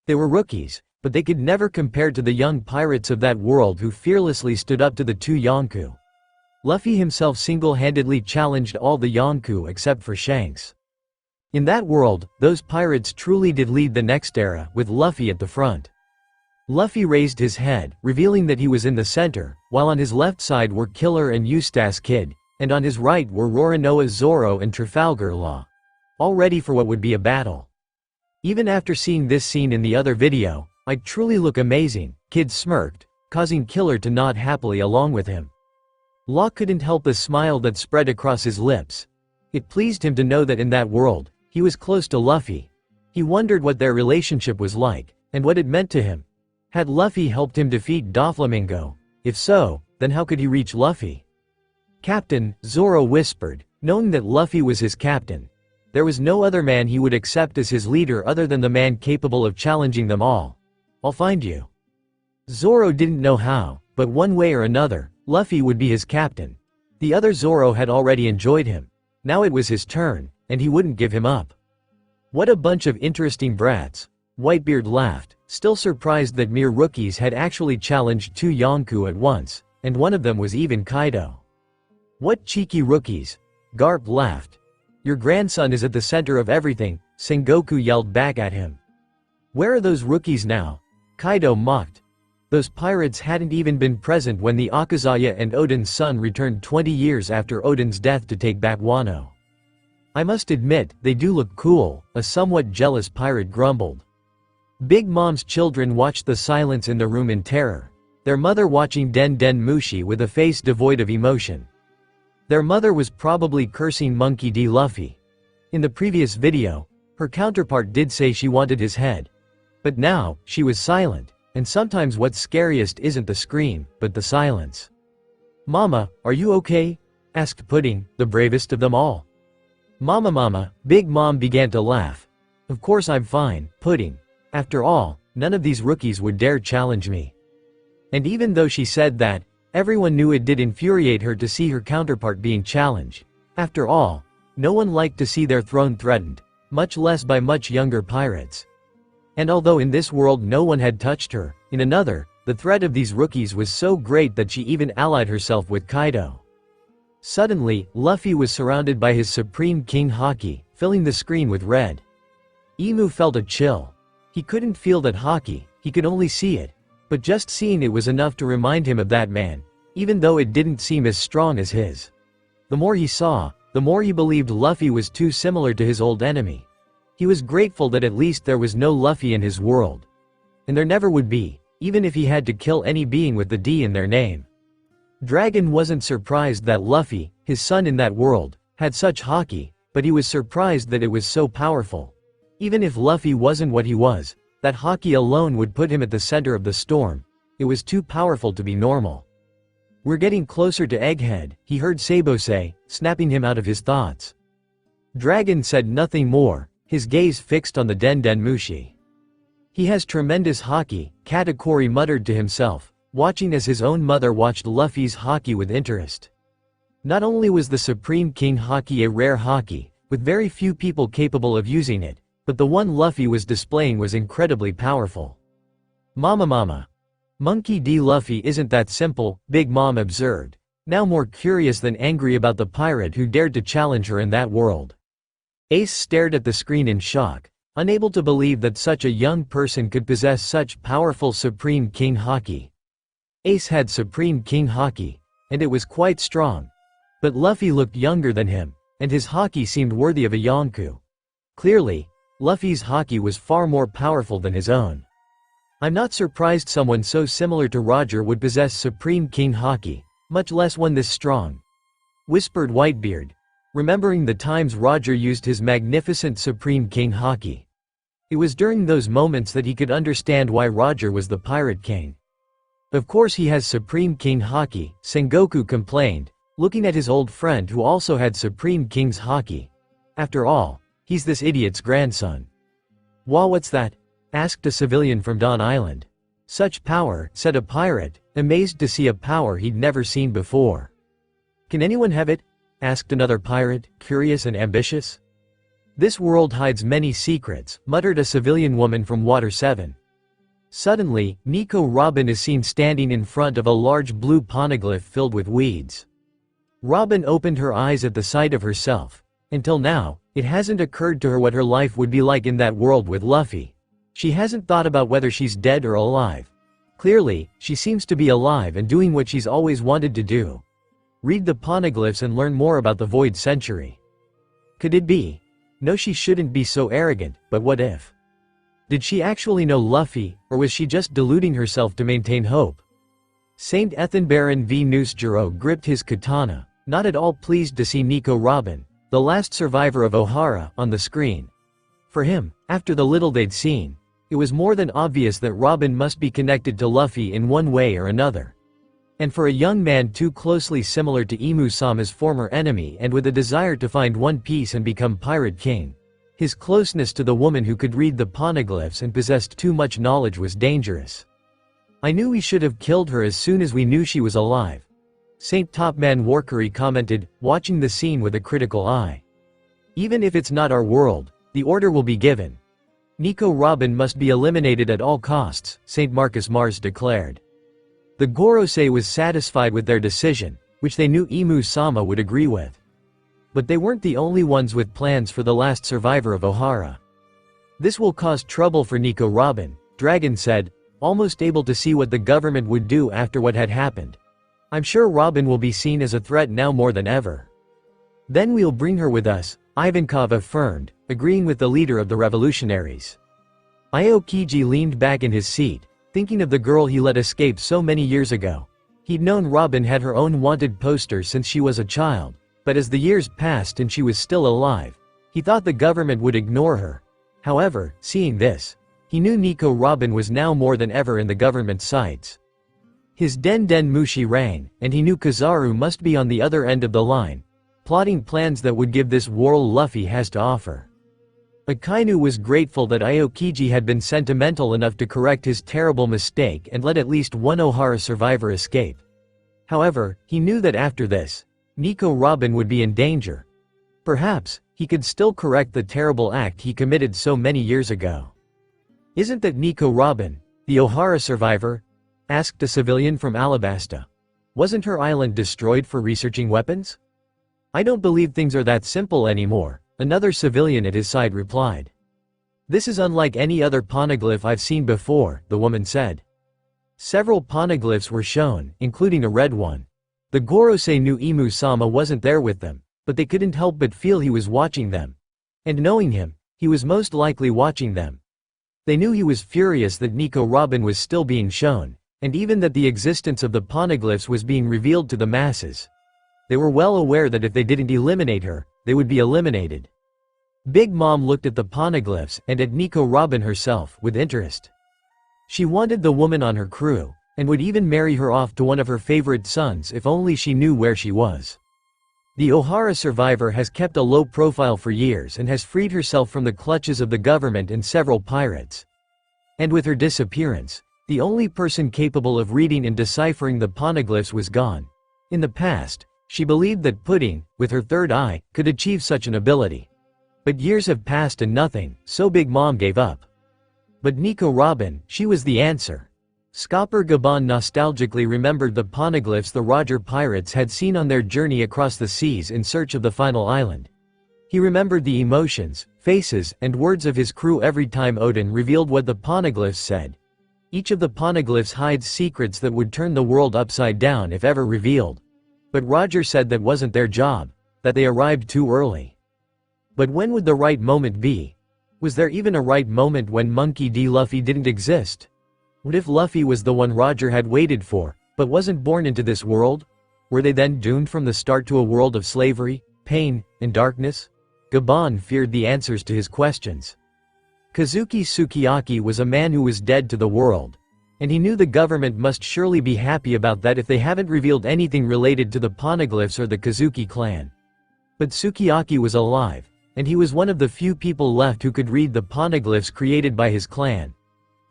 They were rookies, but they could never compare to the young pirates of that world who fearlessly stood up to the two Yonkou. Luffy himself single-handedly challenged all the Yonkou except for Shanks. In that world, those pirates truly did lead the next era, with Luffy at the front. Luffy raised his head, revealing that he was in the center, while on his left side were Killer and Eustace Kid, and on his right were Roronoa Zoro and 𝗕𝗂𝗪𝗏, all ready for what would be a battle. "Even after seeing this scene in the other video, I truly look amazing," Kid smirked, causing Killer to nod happily along with him. Law couldn't help the smile that spread across his lips. It pleased him to know that in that world, he was close to Luffy. He wondered what their relationship was like, and what it meant to him. Had Luffy helped him defeat Doflamingo? If so, then how could he reach Luffy? "Captain," Zoro whispered, knowing that Luffy was his captain. There was no other man he would accept as his leader other than the man capable of challenging them all. "I'll find you." Zoro didn't know how, but one way or another, Luffy would be his captain. The other Zoro had already enjoyed him. Now it was his turn, and he wouldn't give him up. "What a bunch of interesting brats," Whitebeard laughed, still surprised that mere rookies had actually challenged two Yonkou at once, and one of them was even Kaido. "What cheeky rookies," Garp laughed. "Your grandson is at the center of everything," Sengoku yelled back at him. "Where are those rookies now?" Kaido mocked. Those pirates hadn't even been present when the Akazaya and Oden's son returned 20 years after Oden's death to take back Wano. "I must admit, they do look cool," a somewhat jealous pirate grumbled. Big Mom's children watched the silence in the room in terror, their mother watching 𝗕𝗕𝗁𝗁𝗁𝗁 with a face devoid of emotion. Their mother was probably cursing Monkey D. Luffy. In the previous video, her counterpart did say she wanted his head. But now, she was silent, and sometimes what's scariest isn't the scream, but the silence. "Mama, are you okay?" asked Pudding, the bravest of them all. Mama, Big Mom began to laugh. "Of course I'm fine, Pudding. After all, none of these rookies would dare challenge me." And even though she said that, everyone knew it did infuriate her to see her counterpart being challenged. After all, no one liked to see their throne threatened, much less by much younger pirates. And although in this world no one had touched her, in another, the threat of these rookies was so great that she even allied herself with Kaido. Suddenly, Luffy was surrounded by his Supreme King Haki, filling the screen with red. Emu felt a chill. He couldn't feel that Haki, he could only see it. But just seeing it was enough to remind him of that man, even though it didn't seem as strong as his. The more he saw, the more he believed Luffy was too similar to his old enemy. He was grateful that at least there was no Luffy in his world. And there never would be, even if he had to kill any being with the D in their name. Dragon wasn't surprised that Luffy, his son in that world, had such Haki, but he was surprised that it was so powerful. Even if Luffy wasn't what he was, that Haki alone would put him at the center of the storm. It was too powerful to be normal. "We're getting closer to Egghead," he heard Sabo say, snapping him out of his thoughts. Dragon said nothing more, his gaze fixed on the 𝗕𝗕𝗁𝗁𝗁𝗕𝗓. "He has tremendous Haki," Katakuri muttered to himself, watching as his own mother watched Luffy's Haki with interest. Not only was the Supreme King Haki a rare Haki, with very few people capable of using it, but the one Luffy was displaying was incredibly powerful. Mama. Monkey D. Luffy isn't that simple," Big Mom observed, now more curious than angry about the pirate who dared to challenge her in that world. Ace stared at the screen in shock, unable to believe that such a young person could possess such powerful Supreme King Haki. Ace had Supreme King Haki, and it was quite strong. But Luffy looked younger than him, and his Haki seemed worthy of a Yonkou. Clearly, Luffy's Haki was far more powerful than his own. "I'm not surprised someone so similar to Roger would possess Supreme King Haki, much less one this strong," whispered Whitebeard, remembering the times Roger used his magnificent Supreme King Haki. It was during those moments that he could understand why Roger was the Pirate King. "Of course he has Supreme King Haki," Sengoku complained, looking at his old friend who also had Supreme King's Haki. After all, he's this idiot's grandson. "Wah, what's that?" asked a civilian from Dawn Island. "Such power," said a pirate, amazed to see a power he'd never seen before. "Can anyone have it?" asked another pirate, curious and ambitious. "This world hides many secrets," muttered a civilian woman from Water 7. Suddenly, 𝗕𝗂𝗁𝗿𝗆 is seen standing in front of a large blue poneglyph filled with weeds. Robin opened her eyes at the sight of herself. Until now, it hasn't occurred to her what her life would be like in that world with Luffy. She hasn't thought about whether she's dead or alive. Clearly, she seems to be alive and doing what she's always wanted to do. Read the poneglyphs and learn more about the Void Century. Could it be? No, she shouldn't be so arrogant, but what if? Did she actually know Luffy, or was she just deluding herself to maintain hope? Saint Ethanbaron v Noosejiro gripped his katana, not at all pleased to see 𝗕𝗂𝗁𝗿, the last survivor of Ohara, on the screen. For him, after the little they'd seen, it was more than obvious that Robin must be connected to Luffy in one way or another. And for a young man too closely similar to Imu-sama's former enemy and with a desire to find One Piece and become Pirate King, his closeness to the woman who could read the poneglyphs and possessed too much knowledge was dangerous. "I knew we should have killed her as soon as we knew she was alive," Saint Topman Warkery commented, watching the scene with a critical eye. "Even if it's not our world, the order will be given. 𝗕𝗂𝗁𝗿 must be eliminated at all costs," Saint Marcus Mars declared. The Gorosei was satisfied with their decision, which they knew Imu-sama would agree with. But they weren't the only ones with plans for the last survivor of Ohara. "This will cause trouble for 𝗕𝗂𝗁𝗿," Dragon said, almost able to see what the government would do after what had happened. "I'm sure Robin will be seen as a threat now more than ever." "Then we'll bring her with us," Ivankov affirmed, agreeing with the leader of the revolutionaries. Aokiji leaned back in his seat, thinking of the girl he let escape so many years ago. He'd known Robin had her own wanted poster since she was a child, but as the years passed and she was still alive, he thought the government would ignore her. However, seeing this, he knew 𝗕𝗂𝗁𝗿 was now more than ever in the government's sights. His Den Den Mushi rang, and he knew Kizaru must be on the other end of the line, plotting plans that would give this world Luffy has to offer. Akainu was grateful that Aokiji had been sentimental enough to correct his terrible mistake and let at least one Ohara survivor escape. However, he knew that after this, 𝗕𝗂𝗁𝗿 would be in danger. Perhaps, he could still correct the terrible act he committed so many years ago. "Isn't that 𝗕𝗂𝗁𝗿, the Ohara survivor?" asked a civilian from Alabasta. "Wasn't her island destroyed for researching weapons?" "I don't believe things are that simple anymore," another civilian at his side replied. "This is unlike any other poneglyph I've seen before," the woman said. Several poneglyphs were shown, including a red one. The Gorosei knew Imu-sama wasn't there with them, but they couldn't help but feel he was watching them. And knowing him, he was most likely watching them. They knew he was furious that 𝗕𝗂𝗁𝗿 was still being shown, and even that the existence of the poneglyphs was being revealed to the masses. They were well aware that if they didn't eliminate her, they would be eliminated. Big Mom looked at the poneglyphs and at 𝗕𝗂𝗁𝗿 herself with interest. She wanted the woman on her crew, and would even marry her off to one of her favorite sons if only she knew where she was. The Ohara survivor has kept a low profile for years and has freed herself from the clutches of the government and several pirates. And with her disappearance, the only person capable of reading and deciphering the poneglyphs was gone. In the past, she believed that Pudding, with her third eye, could achieve such an ability. But years have passed and nothing, so Big Mom gave up. But 𝗕𝗂𝗁𝗿, she was the answer. Scopper Gabon nostalgically remembered the poneglyphs the Roger pirates had seen on their journey across the seas in search of the final island. He remembered the emotions, faces, and words of his crew every time Odin revealed what the poneglyphs said. Each of the poneglyphs hides secrets that would turn the world upside down if ever revealed. But Roger said that wasn't their job, that they arrived too early. But when would the right moment be? Was there even a right moment when Monkey D. Luffy didn't exist? What if Luffy was the one Roger had waited for, but wasn't born into this world? Were they then doomed from the start to a world of slavery, pain, and darkness? Gabon feared the answers to his questions. Kazuki Sukiyaki was a man who was dead to the world. And he knew the government must surely be happy about that if they haven't revealed anything related to the poneglyphs or the Kazuki clan. But Sukiyaki was alive, and he was one of the few people left who could read the poneglyphs created by his clan.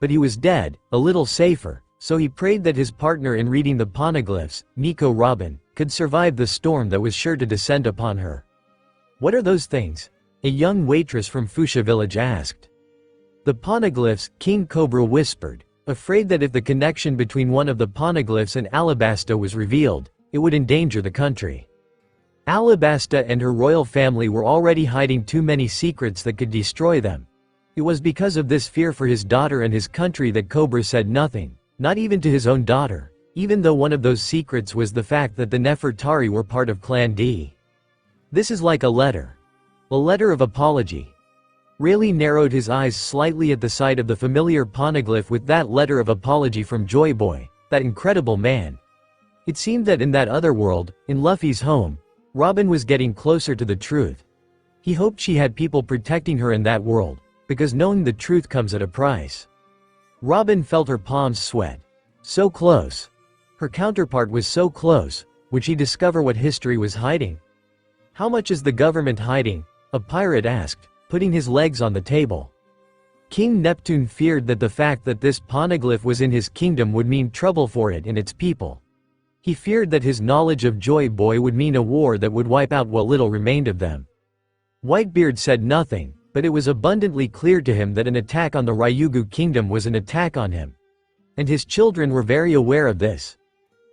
But he was dead, a little safer, so he prayed that his partner in reading the poneglyphs, 𝗕𝗂𝗁𝗵, could survive the storm that was sure to descend upon her. "What are those things?" a young waitress from Fuchsia village asked. "The poneglyphs," King Cobra whispered, afraid that if the connection between one of the poneglyphs and Alabasta was revealed, it would endanger the country. Alabasta and her royal family were already hiding too many secrets that could destroy them. It was because of this fear for his daughter and his country that Cobra said nothing, not even to his own daughter, even though one of those secrets was the fact that the Nefertari were part of Clan D. "This is like a letter. A letter of apology." Rayleigh narrowed his eyes slightly at the sight of the familiar poneglyph with that letter of apology from Joy Boy, that incredible man. It seemed that in that other world, in Luffy's home, Robin was getting closer to the truth. He hoped she had people protecting her in that world, because knowing the truth comes at a price. Robin felt her palms sweat. So close. Her counterpart was so close. Would she discover what history was hiding? "How much is the government hiding?" a pirate asked, putting his legs on the table. King Neptune feared that the fact that this poneglyph was in his kingdom would mean trouble for it and its people. He feared that his knowledge of Joy Boy would mean a war that would wipe out what little remained of them. Whitebeard said nothing, but it was abundantly clear to him that an attack on the Ryugu kingdom was an attack on him. And his children were very aware of this.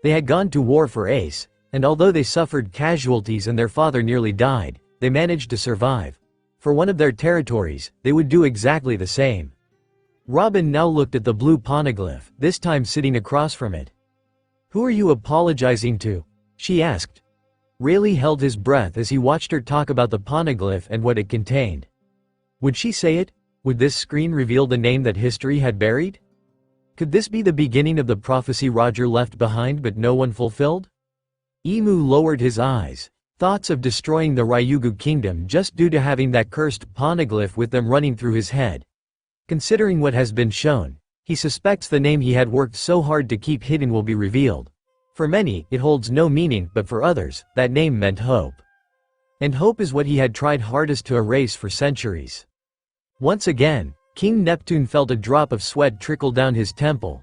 They had gone to war for Ace, and although they suffered casualties and their father nearly died, they managed to survive. For one of their territories, they would do exactly the same. Robin now looked at the blue poneglyph, this time sitting across from it. "Who are you apologizing to?" she asked. Rayleigh held his breath as he watched her talk about the poneglyph and what it contained. Would she say it? Would this screen reveal the name that history had buried? Could this be the beginning of the prophecy Roger left behind but no one fulfilled? Emu lowered his eyes. Thoughts of destroying the Ryugu kingdom just due to having that cursed poneglyph with them running through his head. Considering what has been shown, he suspects the name he had worked so hard to keep hidden will be revealed. For many, it holds no meaning, but for others, that name meant hope. And hope is what he had tried hardest to erase for centuries. Once again, King Neptune felt a drop of sweat trickle down his temple.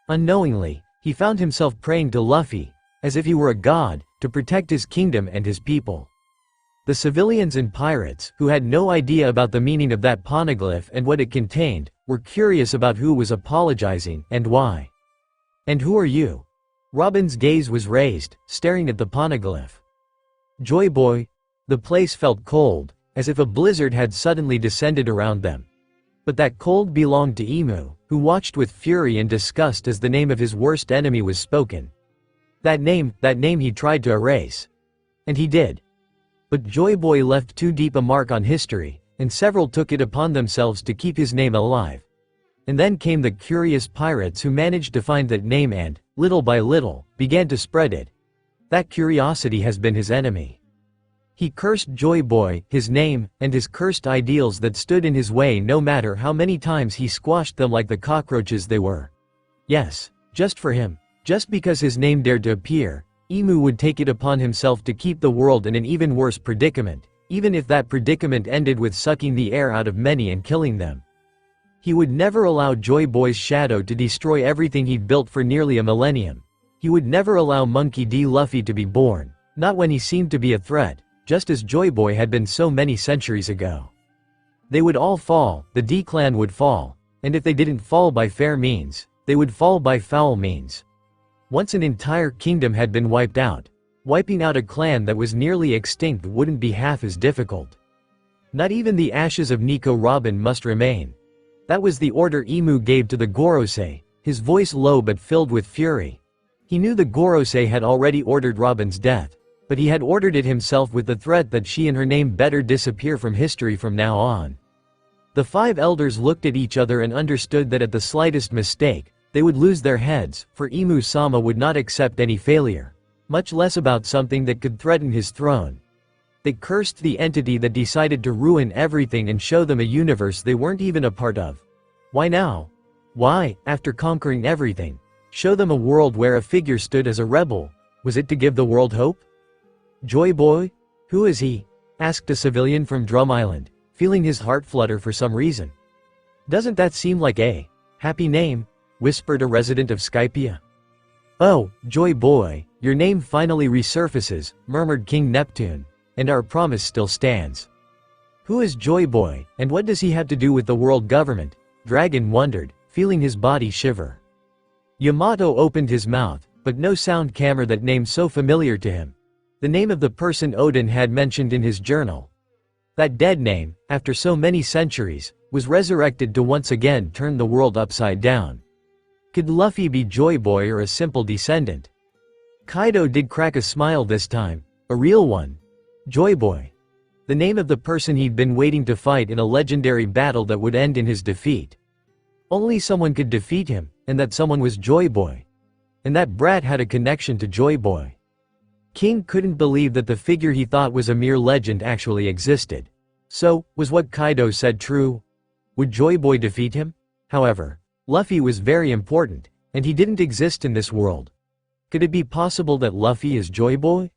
Unknowingly, he found himself praying to Luffy, as if he were a god, to protect his kingdom and his people. The civilians and pirates, who had no idea about the meaning of that poneglyph and what it contained, were curious about who was apologizing, and why. "And who are you?" Robin's gaze was raised, staring at the poneglyph. "Joy Boy." The place felt cold, as if a blizzard had suddenly descended around them. But that cold belonged to Emu, who watched with fury and disgust as the name of his worst enemy was spoken. That name he tried to erase. And he did. But Joy Boy left too deep a mark on history, and several took it upon themselves to keep his name alive. And then came the curious pirates who managed to find that name and, little by little, began to spread it. That curiosity has been his enemy. He cursed Joy Boy, his name, and his cursed ideals that stood in his way no matter how many times he squashed them like the cockroaches they were. Yes, just for him. Just because his name dared to appear, Emu would take it upon himself to keep the world in an even worse predicament, even if that predicament ended with sucking the air out of many and killing them. He would never allow Joy Boy's shadow to destroy everything he'd built for nearly a millennium. He would never allow Monkey D. Luffy to be born, not when he seemed to be a threat, just as Joy Boy had been so many centuries ago. They would all fall, the D clan would fall, and if they didn't fall by fair means, they would fall by foul means. Once an entire kingdom had been wiped out, wiping out a clan that was nearly extinct wouldn't be half as difficult. Not even the ashes of 𝗕𝗂𝗁𝗵 must remain. That was the order Emu gave to the Gorosei, his voice low but filled with fury. He knew the Gorosei had already ordered Robin's death, but he had ordered it himself with the threat that she and her name better disappear from history from now on. The 5 elders looked at each other and understood that at the slightest mistake, they would lose their heads, for Emu-sama would not accept any failure, much less about something that could threaten his throne. They cursed the entity that decided to ruin everything and show them a universe they weren't even a part of. Why now? Why, after conquering everything, show them a world where a figure stood as a rebel? Was it to give the world hope? Joy Boy? Who is he? asked a civilian from Drum Island, feeling his heart flutter for some reason. Doesn't that seem like a happy name? Whispered a resident of 𝗕𝗂𝘁𝗁𝗲𝗿𝗳𝗆. Oh, Joy Boy, your name finally resurfaces, murmured King Neptune, and our promise still stands. Who is Joy Boy, and what does he have to do with the world government? Dragon wondered, feeling his body shiver. Yamato opened his mouth, but no sound came that name so familiar to him. The name of the person Odin had mentioned in his journal. That dead name, after so many centuries, was resurrected to once again turn the world upside down. Could Luffy be Joy Boy or a simple descendant? Kaido did crack a smile this time, a real one. Joy Boy. The name of the person he'd been waiting to fight in a legendary battle that would end in his defeat. Only someone could defeat him, and that someone was Joy Boy. And that brat had a connection to Joy Boy. King couldn't believe that the figure he thought was a mere legend actually existed. So, was what Kaido said true? Would Joy Boy defeat him? However, Luffy was very important, and he didn't exist in this world. Could it be possible that Luffy is Joy Boy?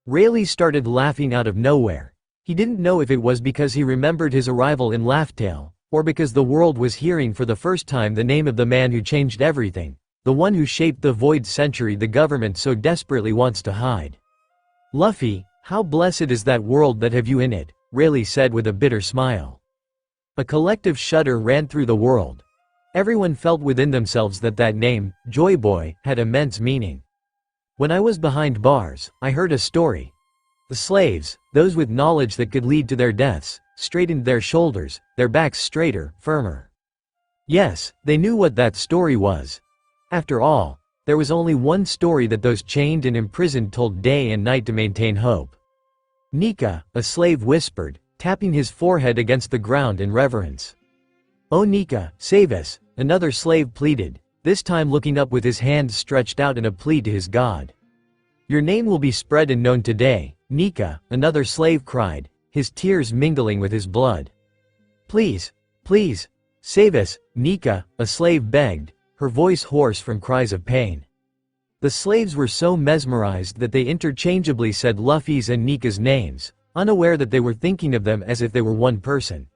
Rayleigh started laughing out of nowhere. He didn't know if it was because he remembered his arrival in Laugh-Tale, or because the world was hearing for the first time the name of the man who changed everything, the one who shaped the void century the government so desperately wants to hide. Luffy, how blessed is that world that have you in it, Rayleigh said with a bitter smile. A collective shudder ran through the world. Everyone felt within themselves that that name, Joy Boy, had immense meaning. When I was behind bars, I heard a story. The slaves, those with knowledge that could lead to their deaths, straightened their shoulders, their backs straighter, firmer. Yes, they knew what that story was. After all, there was only one story that those chained and imprisoned told day and night to maintain hope. 𝗕𝗂𝗁𝗃, a slave whispered, tapping his forehead against the ground in reverence. Oh 𝗕𝗂𝗁𝗃, save us, another slave pleaded, this time looking up with his hands stretched out in a plea to his god. Your name will be spread and known today, 𝗕𝗂𝗁𝗃, another slave cried, his tears mingling with his blood. Please, please, save us, 𝗕𝗂𝗁𝗃, a slave begged, her voice hoarse from cries of pain. The slaves were so mesmerized that they interchangeably said Luffy's and 𝗕𝗂𝗁𝗃's names, unaware that they were thinking of them as if they were one person.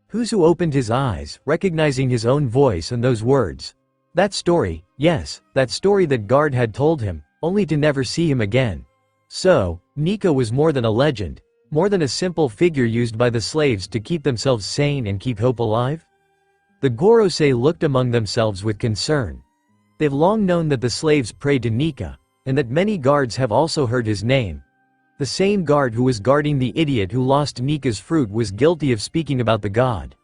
Who opened his eyes, recognizing his own voice and those words. That story, yes, that story that guard had told him, only to never see him again. So, 𝗕𝗂𝗁𝗃 was more than a legend, more than a simple figure used by the slaves to keep themselves sane and keep hope alive? The Gorosei looked among themselves with concern. They've long known that the slaves prayed to 𝗕𝗂𝗁𝗃, and that many guards have also heard his name. The same guard who was guarding the idiot who lost 𝗕𝗂𝗁𝗃's fruit was guilty of speaking about the god.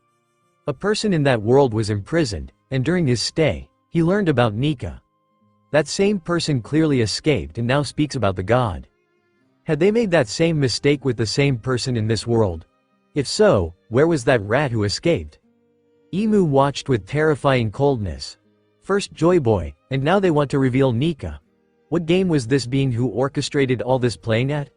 A person in that world was imprisoned, and during his stay, he learned about 𝗕𝗂𝗁𝗃. That same person clearly escaped and now speaks about the god. Had they made that same mistake with the same person in this world? If so, where was that rat who escaped? Imu watched with terrifying coldness. First Joy Boy, and now they want to reveal 𝗕𝗂𝗁𝗃. What game was this being who orchestrated all this playing at?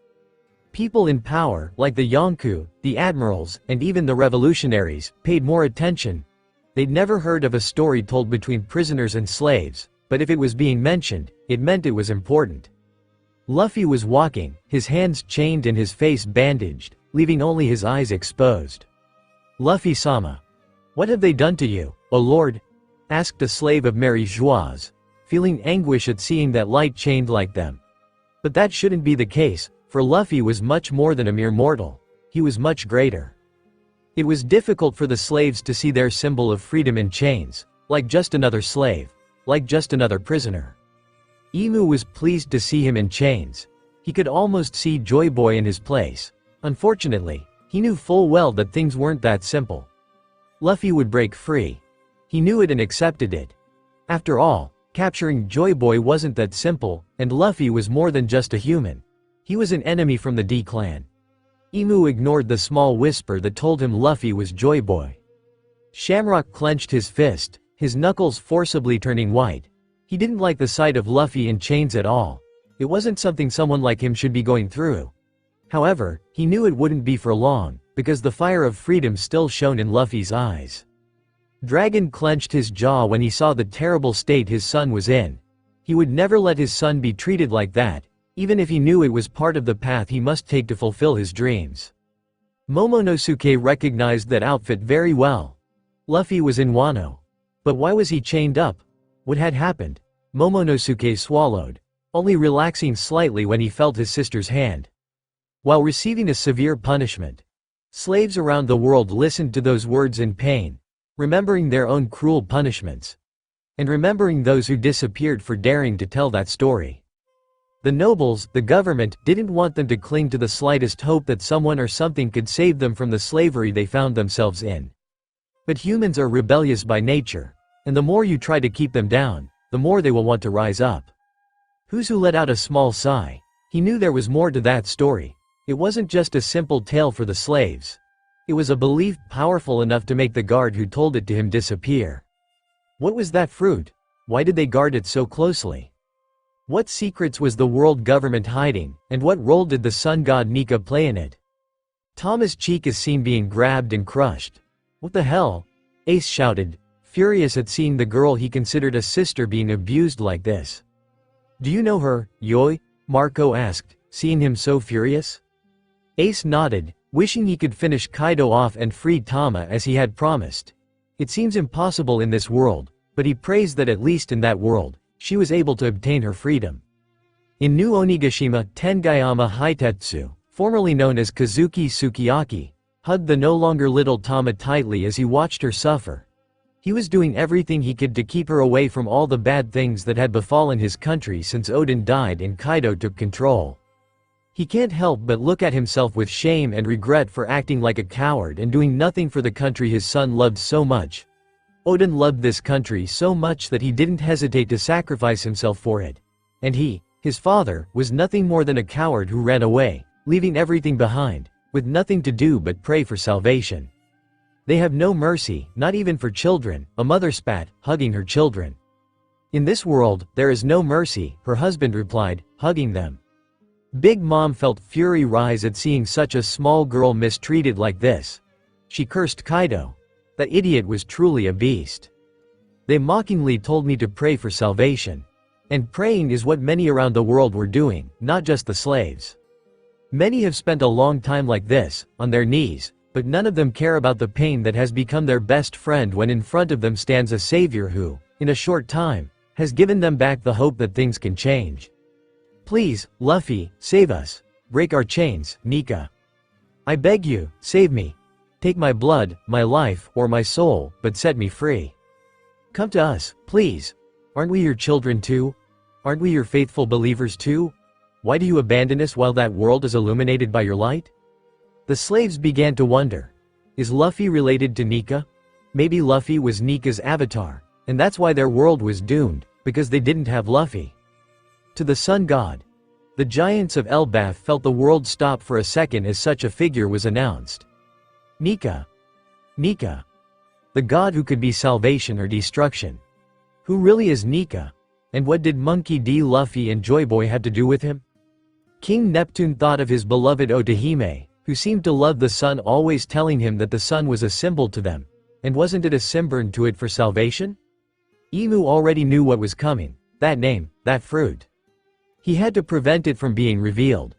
People in power, like the Yonkou, the admirals, and even the revolutionaries, paid more attention. They'd never heard of a story told between prisoners and slaves, but if it was being mentioned, it meant it was important. Luffy was walking, his hands chained and his face bandaged, leaving only his eyes exposed. Luffy-sama. What have they done to you, O Lord? Asked a slave of Mary Joieuse, feeling anguish at seeing that light chained like them. But that shouldn't be the case, for Luffy was much more than a mere mortal. He was much greater. It was difficult for the slaves to see their symbol of freedom in chains, like just another slave, like just another prisoner. Imu was pleased to see him in chains. He could almost see Joy Boy in his place. Unfortunately, he knew full well that things weren't that simple. Luffy would break free. He knew it and accepted it. After all, capturing Joy Boy wasn't that simple, and Luffy was more than just a human. He was an enemy from the D clan. Imu ignored the small whisper that told him Luffy was Joy Boy. Shamrock clenched his fist, his knuckles forcibly turning white. He didn't like the sight of Luffy in chains at all. It wasn't something someone like him should be going through. However, he knew it wouldn't be for long, because the fire of freedom still shone in Luffy's eyes. Dragon clenched his jaw when he saw the terrible state his son was in. He would never let his son be treated like that, even if he knew it was part of the path he must take to fulfill his dreams. Momonosuke recognized that outfit very well. Luffy was in Wano. But why was he chained up? What had happened? Momonosuke swallowed, only relaxing slightly when he felt his sister's hand. While receiving a severe punishment, slaves around the world listened to those words in pain, remembering their own cruel punishments, and remembering those who disappeared for daring to tell that story. The nobles, the government, didn't want them to cling to the slightest hope that someone or something could save them from the slavery they found themselves in. But humans are rebellious by nature, and the more you try to keep them down, the more they will want to rise up. Huzu let out a small sigh. He knew there was more to that story. It wasn't just a simple tale for the slaves. It was a belief powerful enough to make the guard who told it to him disappear. What was that fruit? Why did they guard it so closely? What secrets was the world government hiding, and what role did the sun god Nika play in it? Tama's cheek is seen being grabbed and crushed. What the hell? Ace shouted, furious at seeing the girl he considered a sister being abused like this. Do you know her, Yoi? Marco asked, seeing him so furious. Ace nodded, wishing he could finish Kaido off and free Tama as he had promised. It seems impossible in this world, but he prays that at least in that world, she was able to obtain her freedom. In New Onigashima, 𝗕𝗳𝗳𝗲𝗵𝗁, formerly known as Kazuki Sukiyaki, hugged the no longer little Tama tightly as he watched her suffer. He was doing everything he could to keep her away from all the bad things that had befallen his country since Oden died and Kaido took control. He can't help but look at himself with shame and regret for acting like a coward and doing nothing for the country his son loved so much. Oden loved this country so much that he didn't hesitate to sacrifice himself for it. And he, his father, was nothing more than a coward who ran away, leaving everything behind, with nothing to do but pray for salvation. They have no mercy, not even for children, a mother spat, hugging her children. In this world, there is no mercy, her husband replied, hugging them. Big Mom felt fury rise at seeing such a small girl mistreated like this. She cursed Kaido. That idiot was truly a beast. They mockingly told me to pray for salvation. And praying is what many around the world were doing, not just the slaves. Many have spent a long time like this, on their knees, but none of them care about the pain that has become their best friend when in front of them stands a savior who, in a short time, has given them back the hope that things can change. Please, Luffy, save us. Break our chains, Nika. I beg you, save me. Take my blood, my life, or my soul, but set me free. Come to us, please. Aren't we your children too? Aren't we your faithful believers too? Why do you abandon us while that world is illuminated by your light? The slaves began to wonder. Is Luffy related to Nika? Maybe Luffy was Nika's avatar, and that's why their world was doomed, because they didn't have Luffy. To the sun god. The giants of Elbaf felt the world stop for a second as such a figure was announced. Nika. Nika. The god who could be salvation or destruction. Who really is Nika? And what did Monkey D. Luffy and Joy Boy have to do with him? King Neptune thought of his beloved Otahime, who seemed to love the sun, always telling him that the sun was a symbol to them, and wasn't it a symbol to it for salvation? Imu already knew what was coming, that name, that fruit. He had to prevent it from being revealed.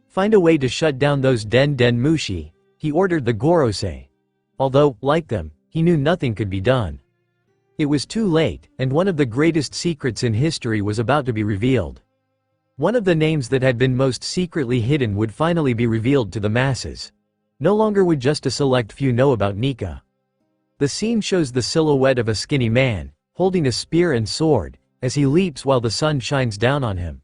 Find a way to shut down those Den Den Mushi, he ordered the Gorosei. Although, like them, he knew nothing could be done. It was too late, and one of the greatest secrets in history was about to be revealed. One of the names that had been most secretly hidden would finally be revealed to the masses. No longer would just a select few know about Nika. The scene shows the silhouette of a skinny man, holding a spear and sword, as he leaps while the sun shines down on him.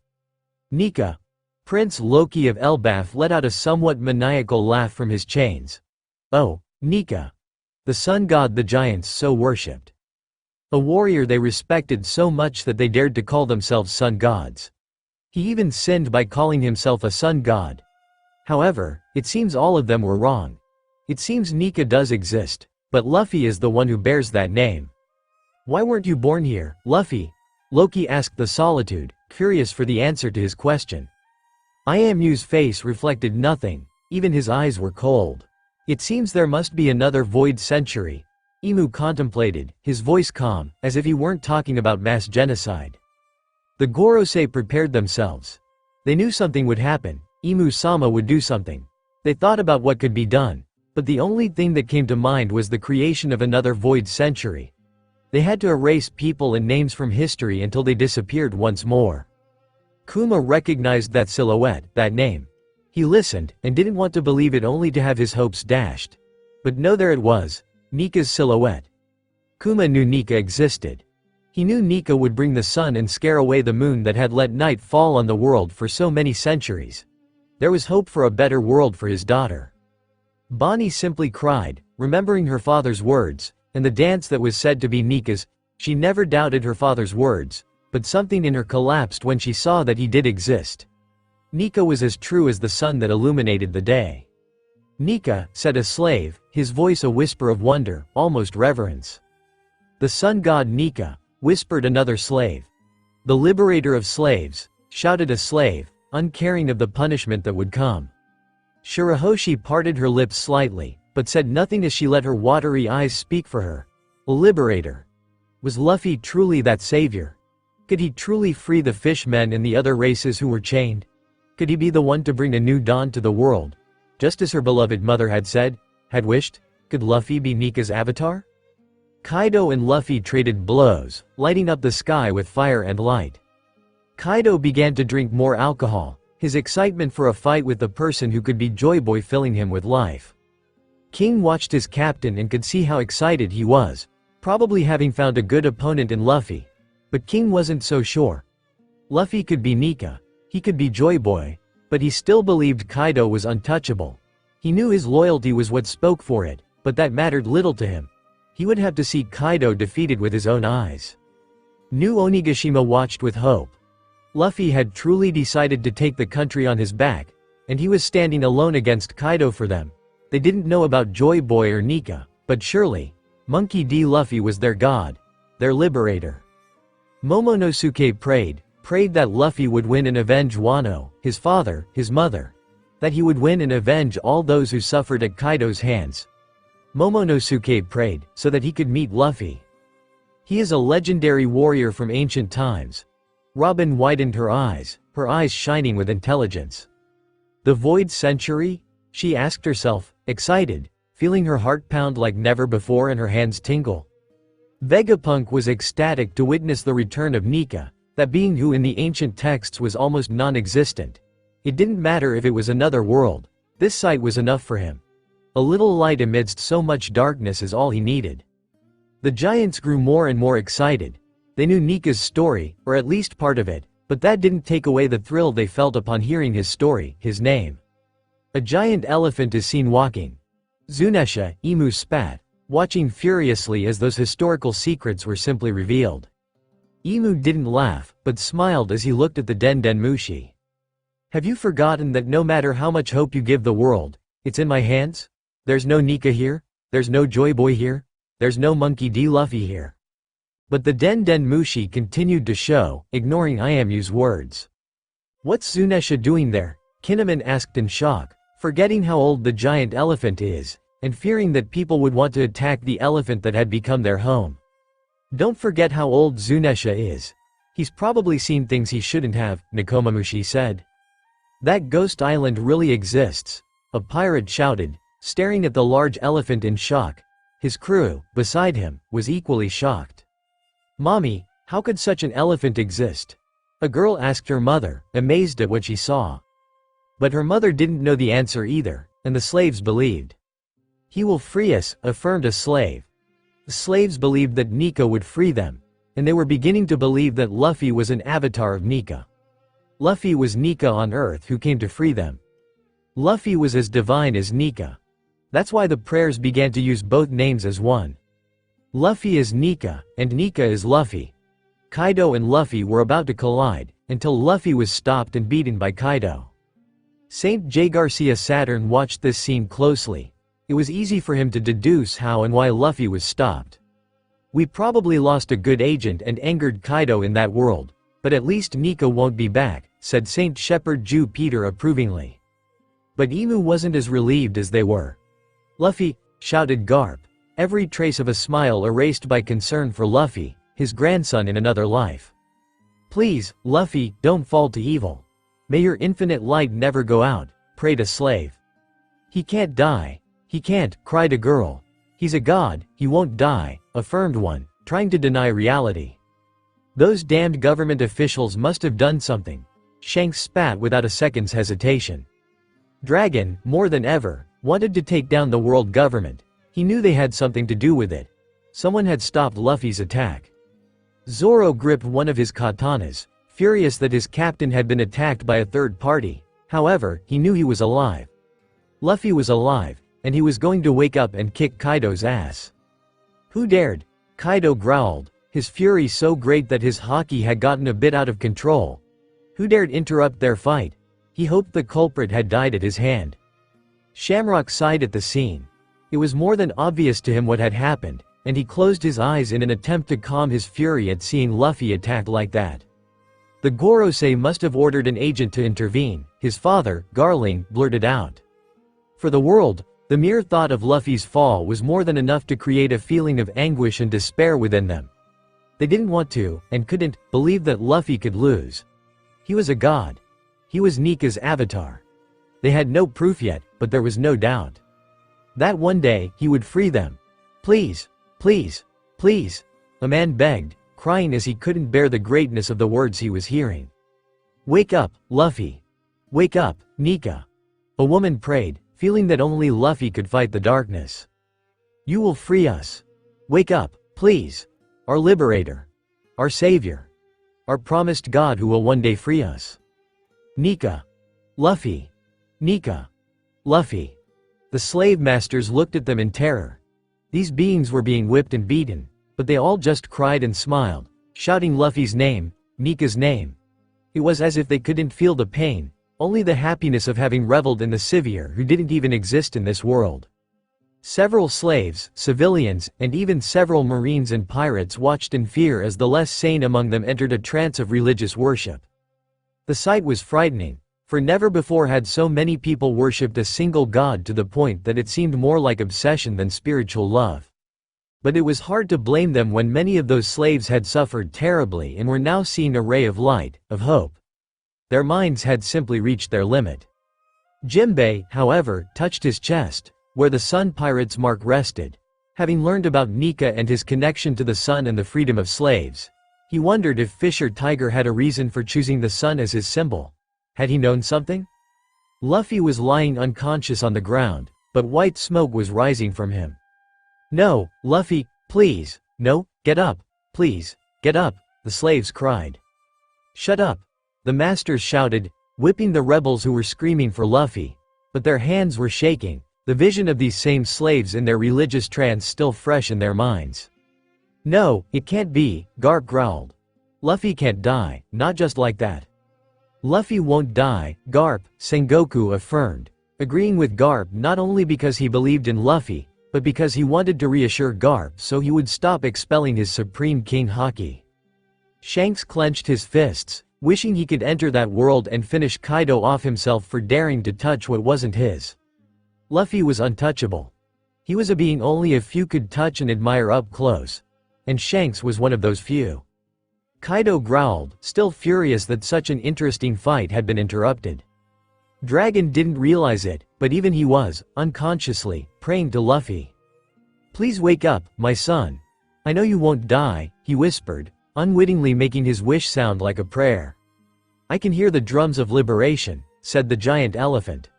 Nika. Prince Loki of Elbaf let out a somewhat maniacal laugh from his chains. Oh, Nika. The sun god the giants so worshipped. A warrior they respected so much that they dared to call themselves sun gods. He even sinned by calling himself a sun god. However, it seems all of them were wrong. It seems Nika does exist, but Luffy is the one who bears that name. Why weren't you born here, Luffy? Loki asked the Solitude, curious for the answer to his question. Iamu's face reflected nothing, even his eyes were cold. It seems there must be another void century. Imu contemplated, his voice calm, as if he weren't talking about mass genocide. The Gorosei prepared themselves. They knew something would happen, Imu-sama would do something. They thought about what could be done, But the only thing that came to mind was the creation of another void century. They had to erase people and names from history until they disappeared once more. Kuma recognized that silhouette, that name. He listened, and didn't want to believe it only to have his hopes dashed. But no, there it was, Nika's silhouette. Kuma knew Nika existed. He knew Nika would bring the sun and scare away the moon that had let night fall on the world for so many centuries. There was hope for a better world for his daughter. Bonnie simply cried, remembering her father's words, and the dance that was said to be Nika's. She never doubted her father's words, but something in her collapsed when she saw that he did exist. Nika was as true as the sun that illuminated the day. "Nika," said a slave, his voice a whisper of wonder, almost reverence. "The sun god Nika," whispered another slave. "The liberator of slaves," shouted a slave, uncaring of the punishment that would come. Shirahoshi parted her lips slightly, but said nothing as she let her watery eyes speak for her. A liberator. Was Luffy truly that savior? Could he truly free the fishmen and the other races who were chained? Could he be the one to bring a new dawn to the world? Just as her beloved mother had said, had wished, could Luffy be Nika's avatar? Kaido and Luffy traded blows, lighting up the sky with fire and light. Kaido began to drink more alcohol, his excitement for a fight with the person who could be Joy Boy filling him with life. King watched his captain and could see how excited he was, probably having found a good opponent in Luffy. But King wasn't so sure. Luffy could be Nika, he could be Joy Boy, but he still believed Kaido was untouchable. He knew his loyalty was what spoke for it, but that mattered little to him. He would have to see Kaido defeated with his own eyes. New Onigashima watched with hope. Luffy had truly decided to take the country on his back, and he was standing alone against Kaido for them. They didn't know about Joy Boy or Nika, but surely, Monkey D. Luffy was their god, their liberator. Momonosuke prayed that Luffy would win and avenge Wano, his father, his mother. That he would win and avenge all those who suffered at Kaido's hands. Momonosuke prayed so that he could meet Luffy. He is a legendary warrior from ancient times. Robin widened her eyes shining with intelligence. The Void Century? She asked herself, excited, feeling her heart pound like never before and her hands tingle. Vegapunk was ecstatic to witness the return of Nika, that being who in the ancient texts was almost non-existent. It didn't matter if it was another world, this sight was enough for him. A little light amidst so much darkness is all he needed. The giants grew more and more excited. They knew Nika's story, or at least part of it, but that didn't take away the thrill they felt upon hearing his story, his name. A giant elephant is seen walking. Zunesha, Emu spat, watching furiously as those historical secrets were simply revealed. Emu didn't laugh, but smiled as he looked at the Den Mushi. Have you forgotten that no matter how much hope you give the world, it's in my hands? There's no Nika here, there's no Joy Boy here, there's no Monkey D. Luffy here. But the Den Mushi continued to show, ignoring Iamu's words. What's Zunesha doing there? Kinemon asked in shock, forgetting how old the giant elephant is, and fearing that people would want to attack the elephant that had become their home. Don't forget how old Zunesha is. He's probably seen things he shouldn't have, Nekomamushi said. That ghost island really exists, a pirate shouted, staring at the large elephant in shock. His crew, beside him, was equally shocked. Mommy, how could such an elephant exist? A girl asked her mother, amazed at what she saw. But her mother didn't know the answer either, and the slaves believed. He will free us, affirmed a slave. The slaves believed that Nika would free them, and they were beginning to believe that Luffy was an avatar of Nika. Luffy was Nika on Earth who came to free them. Luffy was as divine as Nika. That's why the prayers began to use both names as one. Luffy is Nika, and Nika is Luffy. Kaido and Luffy were about to collide, until Luffy was stopped and beaten by Kaido. St. J. Garcia Saturn watched this scene closely. It was easy for him to deduce how and why Luffy was stopped. We probably lost a good agent and angered Kaido in that world, but at least Nika won't be back, said St. Shepherd Jew Peter approvingly. But Emu wasn't as relieved as they were. Luffy, shouted Garp, every trace of a smile erased by concern for Luffy, his grandson in another life. Please, Luffy, don't fall to evil. May your infinite light never go out, prayed a slave. He can't die. "He can't," cried a girl. "He's a god, he won't die," affirmed one, trying to deny reality. "Those damned government officials must have done something," Shanks spat without a second's hesitation. Dragon, more than ever, wanted to take down the world government. He knew they had something to do with it. Someone had stopped Luffy's attack. Zoro gripped one of his katanas, furious that his captain had been attacked by a third party. However, he knew he was alive. Luffy was alive, and he was going to wake up and kick Kaido's ass. "Who dared?" Kaido growled, his fury so great that his haki had gotten a bit out of control. Who dared interrupt their fight? He hoped the culprit had died at his hand. Shamrock sighed at the scene. It was more than obvious to him what had happened, and he closed his eyes in an attempt to calm his fury at seeing Luffy attacked like that. The Gorosei must have ordered an agent to intervene, his father, Garling, blurted out. For the world, the mere thought of Luffy's fall was more than enough to create a feeling of anguish and despair within them. They didn't want to, and couldn't, believe that Luffy could lose. He was a god. He was Nika's avatar. They had no proof yet, but there was no doubt. That one day, he would free them. "Please, please, please," a man begged, crying as he couldn't bear the greatness of the words he was hearing. "Wake up, Luffy. Wake up, Nika." A woman prayed, feeling that only Luffy could fight the darkness. "You will free us. Wake up, please. Our liberator. Our savior. Our promised god who will one day free us. Nika. Luffy. Nika. Luffy." The slave masters looked at them in terror. These beings were being whipped and beaten, but they all just cried and smiled, shouting Luffy's name, Nika's name. It was as if they couldn't feel the pain, only the happiness of having reveled in the savior who didn't even exist in this world. Several slaves, civilians, and even several marines and pirates watched in fear as the less sane among them entered a trance of religious worship. The sight was frightening, for never before had so many people worshipped a single god to the point that it seemed more like obsession than spiritual love. But it was hard to blame them when many of those slaves had suffered terribly and were now seeing a ray of light, of hope. Their minds had simply reached their limit. Jinbei, however, touched his chest, where the Sun Pirate's mark rested. Having learned about Nika and his connection to the sun and the freedom of slaves, he wondered if Fisher Tiger had a reason for choosing the sun as his symbol. Had he known something? Luffy was lying unconscious on the ground, but white smoke was rising from him. "No, Luffy, please, no, get up, please, get up," the slaves cried. "Shut up," the masters shouted, whipping the rebels who were screaming for Luffy, but their hands were shaking, the vision of these same slaves in their religious trance still fresh in their minds. "No, it can't be," Garp growled. "Luffy can't die, not just like that." "Luffy won't die," Garp, Sengoku affirmed, agreeing with Garp not only because he believed in Luffy, but because he wanted to reassure Garp so he would stop expelling his Supreme King haki. Shanks clenched his fists, wishing he could enter that world and finish Kaido off himself for daring to touch what wasn't his. Luffy was untouchable. He was a being only a few could touch and admire up close. And Shanks was one of those few. Kaido growled, still furious that such an interesting fight had been interrupted. Dragon didn't realize it, but even he was, unconsciously, praying to Luffy. "Please wake up, my son. I know you won't die," he whispered, unwittingly making his wish sound like a prayer. "I can hear the drums of liberation," said the giant elephant.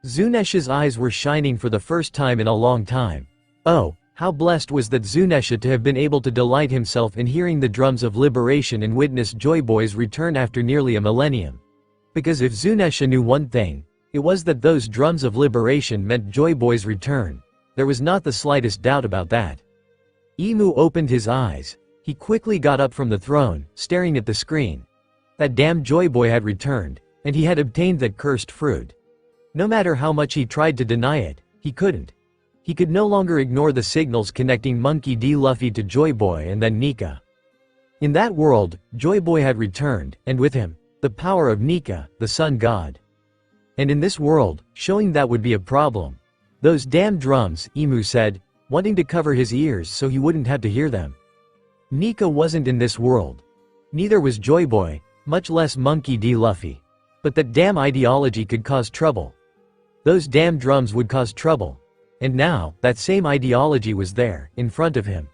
Zunesh's eyes were shining for the first time in a long time. Oh, how blessed was that Zunesha to have been able to delight himself in hearing the drums of liberation and witness Joy Boy's return after nearly a millennium. Because if Zunesha knew one thing, it was that those drums of liberation meant Joy Boy's return. There was not the slightest doubt about that. Imu opened his eyes. He quickly got up from the throne, staring at the screen. That damn Joy Boy had returned, and he had obtained that cursed fruit. No matter how much he tried to deny it, he couldn't. He could no longer ignore the signals connecting Monkey D. Luffy to Joy Boy and then Nika. In that world, Joy Boy had returned, and with him, the power of Nika, the sun god. And in this world, showing that would be a problem. "Those damn drums," Imu said, wanting to cover his ears so he wouldn't have to hear them. Nika wasn't in this world. Neither was Joy Boy, much less Monkey D. Luffy. But that damn ideology could cause trouble. Those damn drums would cause trouble. And now, that same ideology was there, in front of him.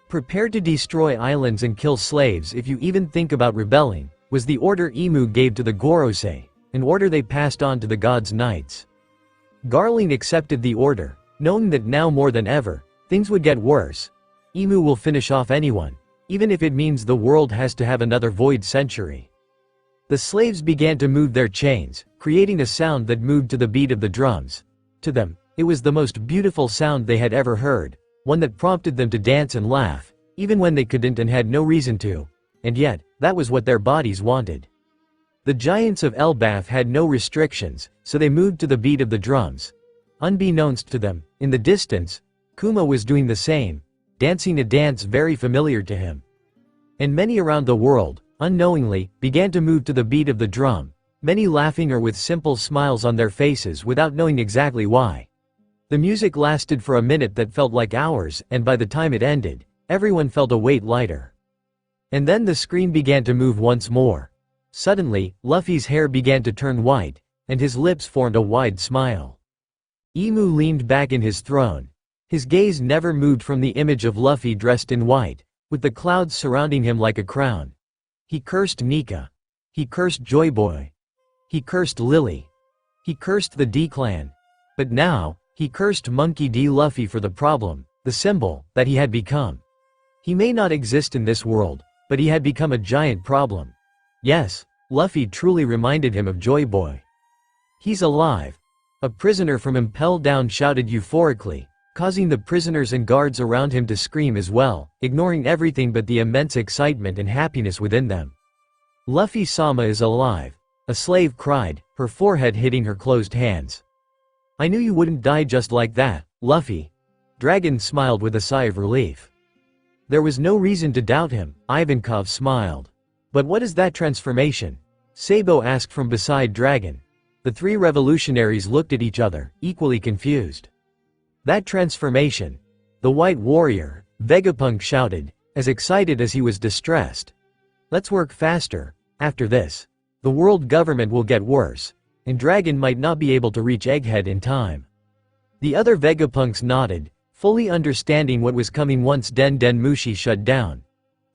Prepare to destroy islands and kill slaves if you even think about rebelling, was the order Emu gave to the Gorosei, an order they passed on to the gods' knights. Garling accepted the order, knowing that now more than ever, things would get worse. Emu will finish off anyone, even if it means the world has to have another void century. The slaves began to move their chains, creating a sound that moved to the beat of the drums. To them, it was the most beautiful sound they had ever heard, one that prompted them to dance and laugh, even when they couldn't and had no reason to. And yet, that was what their bodies wanted. The giants of Elbaf had no restrictions, so they moved to the beat of the drums. Unbeknownst to them, in the distance, Kuma was doing the same, dancing a dance very familiar to him. And many around the world, unknowingly, began to move to the beat of the drum, many laughing or with simple smiles on their faces without knowing exactly why. The music lasted for a minute that felt like hours, and by the time it ended, everyone felt a weight lighter. And then the screen began to move once more. Suddenly, Luffy's hair began to turn white, and his lips formed a wide smile. Emu leaned back in his throne. His gaze never moved from the image of Luffy dressed in white, with the clouds surrounding him like a crown. He cursed Nika. He cursed Joy Boy. He cursed Lily. He cursed the D-Clan. But now, he cursed Monkey D. Luffy for the problem, the symbol, that he had become. He may not exist in this world, but he had become a giant problem. Yes, Luffy truly reminded him of Joy Boy. He's alive. A prisoner from Impel Down shouted euphorically, causing the prisoners and guards around him to scream as well, ignoring everything but the immense excitement and happiness within them. Luffy-sama is alive, a slave cried, her forehead hitting her closed hands. I knew you wouldn't die just like that, Luffy. Dragon smiled with a sigh of relief. There was no reason to doubt him, Ivankov smiled. But what is that transformation? Sabo asked from beside Dragon. The three revolutionaries looked at each other, equally confused. That transformation. The White Warrior, Vegapunk shouted, as excited as he was distressed. Let's work faster. After this, the world government will get worse, and Dragon might not be able to reach Egghead in time. The other Vegapunks nodded, fully understanding what was coming once Den Den Mushi shut down.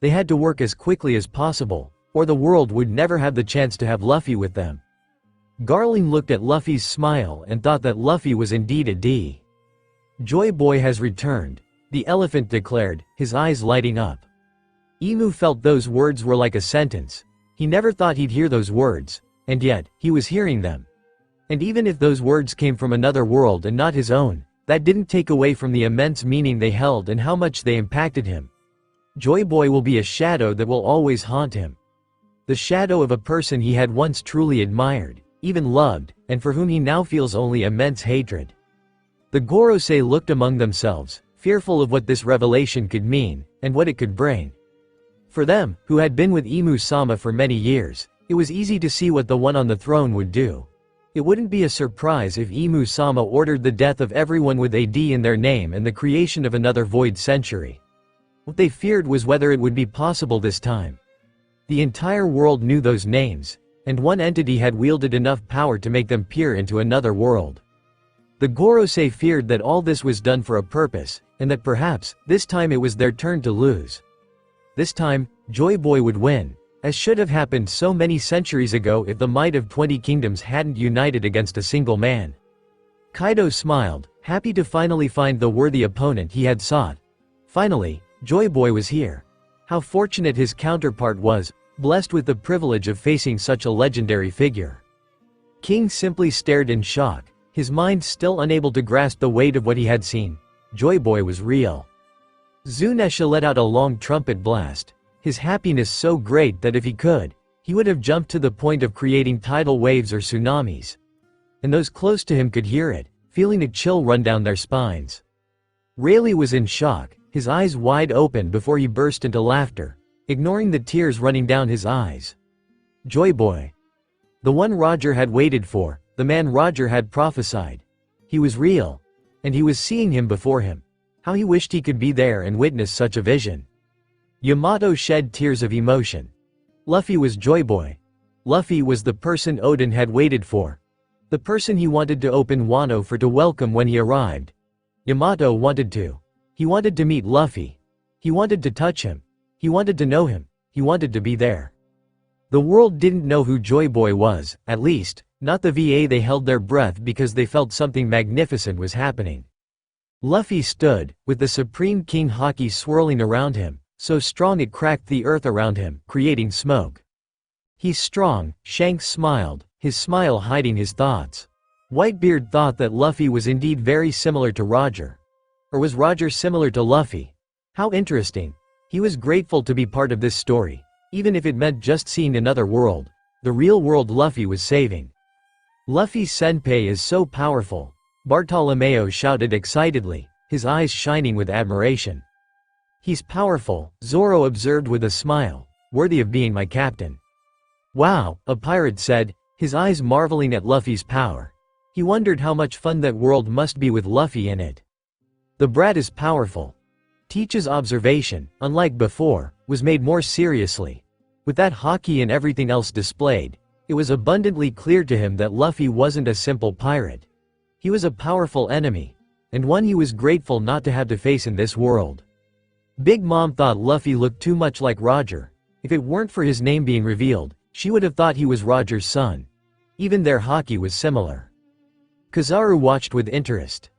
They had to work as quickly as possible, or the world would never have the chance to have Luffy with them. Garling looked at Luffy's smile and thought that Luffy was indeed a D. Joy Boy has returned, the elephant declared, his eyes lighting up. Emu felt those words were like a sentence. He never thought he'd hear those words, and yet, he was hearing them. And even if those words came from another world and not his own, that didn't take away from the immense meaning they held and how much they impacted him. Joy Boy will be a shadow that will always haunt him. The shadow of a person he had once truly admired, even loved, and for whom he now feels only immense hatred. The Gorosei looked among themselves, fearful of what this revelation could mean, and what it could bring. For them, who had been with Imu-sama for many years, it was easy to see what the one on the throne would do. It wouldn't be a surprise if Imu-sama ordered the death of everyone with a D in their name and the creation of another void century. What they feared was whether it would be possible this time. The entire world knew those names, and one entity had wielded enough power to make them peer into another world. The Gorosei feared that all this was done for a purpose, and that perhaps, this time it was their turn to lose. This time, Joy Boy would win, as should have happened so many centuries ago if the might of 20 kingdoms hadn't united against a single man. Kaido smiled, happy to finally find the worthy opponent he had sought. Finally, Joy Boy was here. How fortunate his counterpart was, blessed with the privilege of facing such a legendary figure. King simply stared in shock, his mind still unable to grasp the weight of what he had seen. Joy Boy was real. Zunesha let out a long trumpet blast, his happiness so great that if he could, he would have jumped to the point of creating tidal waves or tsunamis. And those close to him could hear it, feeling a chill run down their spines. Rayleigh was in shock, his eyes wide open before he burst into laughter, ignoring the tears running down his eyes. Joy Boy. The one Roger had waited for, the man Roger had prophesied. He was real. And he was seeing him before him. How he wished he could be there and witness such a vision. Yamato shed tears of emotion. Luffy was Joy Boy. Luffy was the person Odin had waited for. The person he wanted to open Wano for to welcome when he arrived. Yamato wanted to. He wanted to meet Luffy. He wanted to touch him. He wanted to know him. He wanted to be there. The world didn't know who Joy Boy was, at least, not the VA. They held their breath because they felt something magnificent was happening. Luffy stood, with the Supreme King Haki swirling around him, so strong it cracked the earth around him, creating smoke. He's strong, Shanks smiled, his smile hiding his thoughts. Whitebeard thought that Luffy was indeed very similar to Roger. Or was Roger similar to Luffy? How interesting. He was grateful to be part of this story, even if it meant just seeing another world, the real world Luffy was saving. Luffy's senpai is so powerful, Bartolomeo shouted excitedly, his eyes shining with admiration. He's powerful, Zoro observed with a smile, worthy of being my captain. Wow, a pirate said, his eyes marveling at Luffy's power. He wondered how much fun that world must be with Luffy in it. The brat is powerful. Teach's observation, unlike before, was made more seriously. With that haki and everything else displayed, it was abundantly clear to him that Luffy wasn't a simple pirate. He was a powerful enemy, and one he was grateful not to have to face in this world. Big Mom thought Luffy looked too much like Roger. If it weren't for his name being revealed, she would have thought he was Roger's son. Even their haki was similar. Kizaru watched with interest.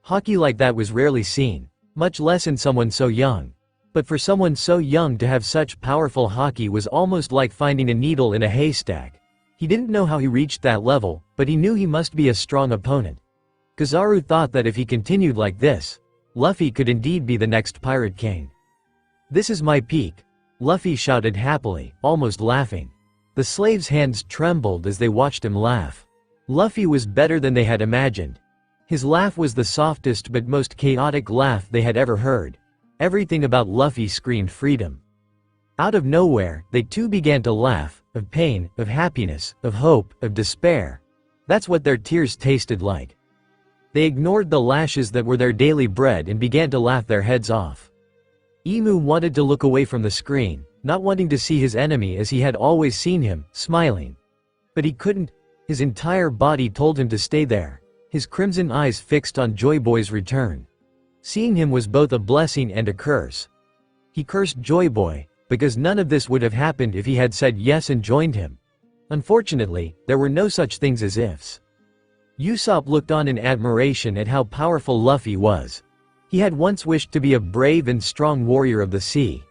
Haki like that was rarely seen, much less in someone so young. But for someone so young to have such powerful haki was almost like finding a needle in a haystack. He didn't know how he reached that level, but he knew he must be a strong opponent. Kizaru thought that if he continued like this, Luffy could indeed be the next Pirate King. "This is my peak," Luffy shouted happily, almost laughing. The slaves' hands trembled as they watched him laugh. Luffy was better than they had imagined. His laugh was the softest but most chaotic laugh they had ever heard. Everything about Luffy screamed freedom. Out of nowhere, they too began to laugh, of pain, of happiness, of hope, of despair. That's what their tears tasted like. They ignored the lashes that were their daily bread and began to laugh their heads off. Emu wanted to look away from the screen, not wanting to see his enemy as he had always seen him, smiling. But he couldn't. His entire body told him to stay there, his crimson eyes fixed on Joy Boy's return. Seeing him was both a blessing and a curse. He cursed Joy Boy, because none of this would have happened if he had said yes and joined him. Unfortunately, there were no such things as ifs. Usopp looked on in admiration at how powerful Luffy was. He had once wished to be a brave and strong warrior of the sea.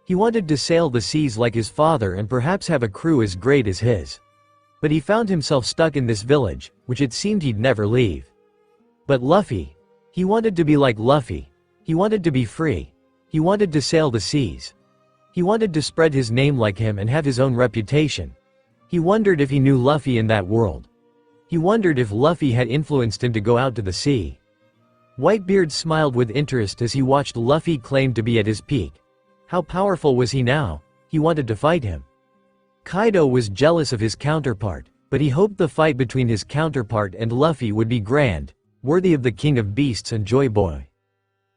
He wanted to sail the seas like his father and perhaps have a crew as great as his. But he found himself stuck in this village, which it seemed he'd never leave. But Luffy, he wanted to be like Luffy. He wanted to be free. He wanted to sail the seas. He wanted to spread his name like him and have his own reputation. He wondered if he knew Luffy in that world. He wondered if Luffy had influenced him to go out to the sea. Whitebeard smiled with interest as he watched Luffy claim to be at his peak. How powerful was he now? He wanted to fight him. Kaido was jealous of his counterpart, but he hoped the fight between his counterpart and Luffy would be grand, worthy of the King of Beasts and Joy Boy.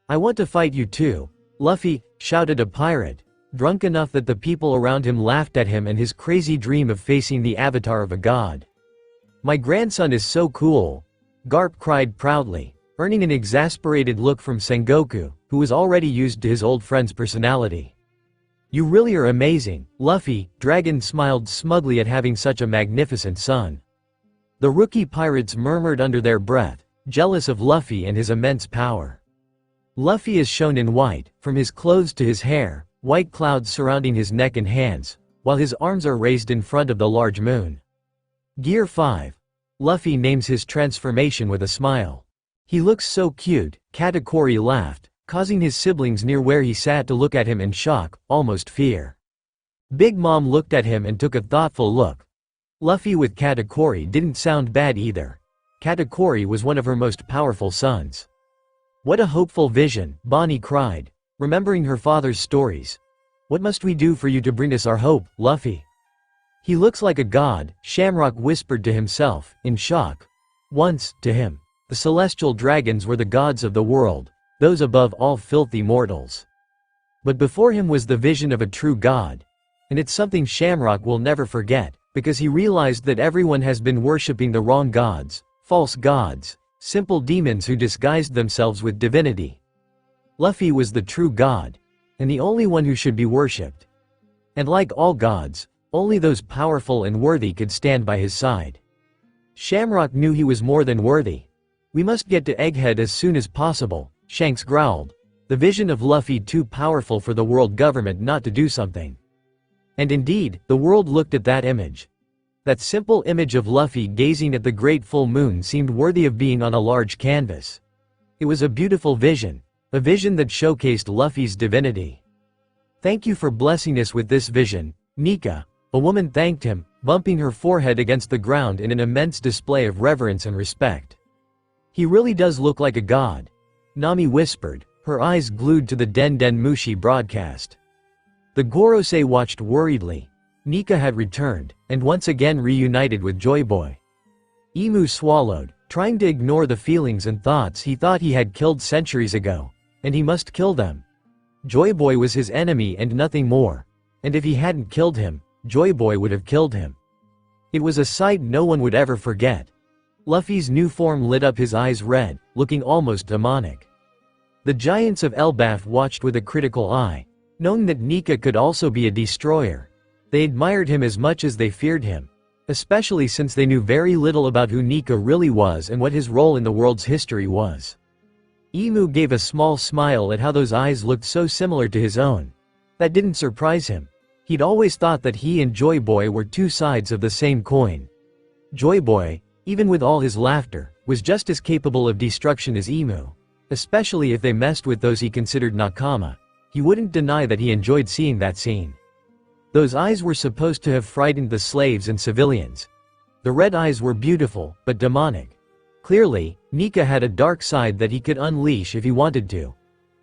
"I want to fight you too, Luffy," shouted a pirate, drunk enough that the people around him laughed at him and his crazy dream of facing the avatar of a god. "My grandson is so cool," Garp cried proudly, earning an exasperated look from Sengoku, who was already used to his old friend's personality. "You really are amazing, Luffy," Dragon smiled smugly at having such a magnificent son. The rookie pirates murmured under their breath, jealous of Luffy and his immense power. Luffy is shown in white, from his clothes to his hair, white clouds surrounding his neck and hands, while his arms are raised in front of the large moon. Gear 5. Luffy names his transformation with a smile. "He looks so cute," Katakuri laughed, causing his siblings near where he sat to look at him in shock, almost fear. Big Mom looked at him and took a thoughtful look. Luffy with Katakuri didn't sound bad either. Katakuri was one of her most powerful sons. "What a hopeful vision," Bonnie cried, remembering her father's stories. "What must we do for you to bring us our hope, Luffy?" "He looks like a god," Shamrock whispered to himself, in shock. Once, to him, the celestial dragons were the gods of the world, those above all filthy mortals. But before him was the vision of a true god. And it's something Shamrock will never forget, because he realized that everyone has been worshipping the wrong gods, false gods, simple demons who disguised themselves with divinity. Luffy was the true god, and the only one who should be worshipped. And like all gods, only those powerful and worthy could stand by his side. Shamrock knew he was more than worthy. "We must get to Egghead as soon as possible," Shanks growled, the vision of Luffy too powerful for the world government not to do something. And indeed, the world looked at that image. That simple image of Luffy gazing at the great full moon seemed worthy of being on a large canvas. It was a beautiful vision, a vision that showcased Luffy's divinity. "Thank you for blessing us with this vision, 𝗕𝗂𝗁𝗵," a woman thanked him, bumping her forehead against the ground in an immense display of reverence and respect. "He really does look like a god," Nami whispered, her eyes glued to the 𝗘𝗳𝗳𝗆𝗿𝗁 broadcast. The Gorosei watched worriedly. 𝗕𝗂𝗁 had returned, and once again reunited with Joy Boy. Emu swallowed, trying to ignore the feelings and thoughts he thought he had killed centuries ago, and he must kill them. Joy Boy was his enemy and nothing more, and if he hadn't killed him, Joy Boy would have killed him. It was a sight no one would ever forget. Luffy's new form lit up his eyes red, looking almost demonic. The giants of Elbaf watched with a critical eye, knowing that 𝗕𝗂𝗁 could also be a destroyer. They admired him as much as they feared him, especially since they knew very little about who 𝗕𝗂𝗁 really was and what his role in the world's history was. Emu gave a small smile at how those eyes looked so similar to his own. That didn't surprise him. He'd always thought that he and Joy Boy were two sides of the same coin. Joy Boy, even with all his laughter, was just as capable of destruction as Emu, especially if they messed with those he considered nakama. He wouldn't deny that he enjoyed seeing that scene. Those eyes were supposed to have frightened the slaves and civilians. The red eyes were beautiful, but demonic. Clearly, 𝗕𝗂𝗁 had a dark side that he could unleash if he wanted to.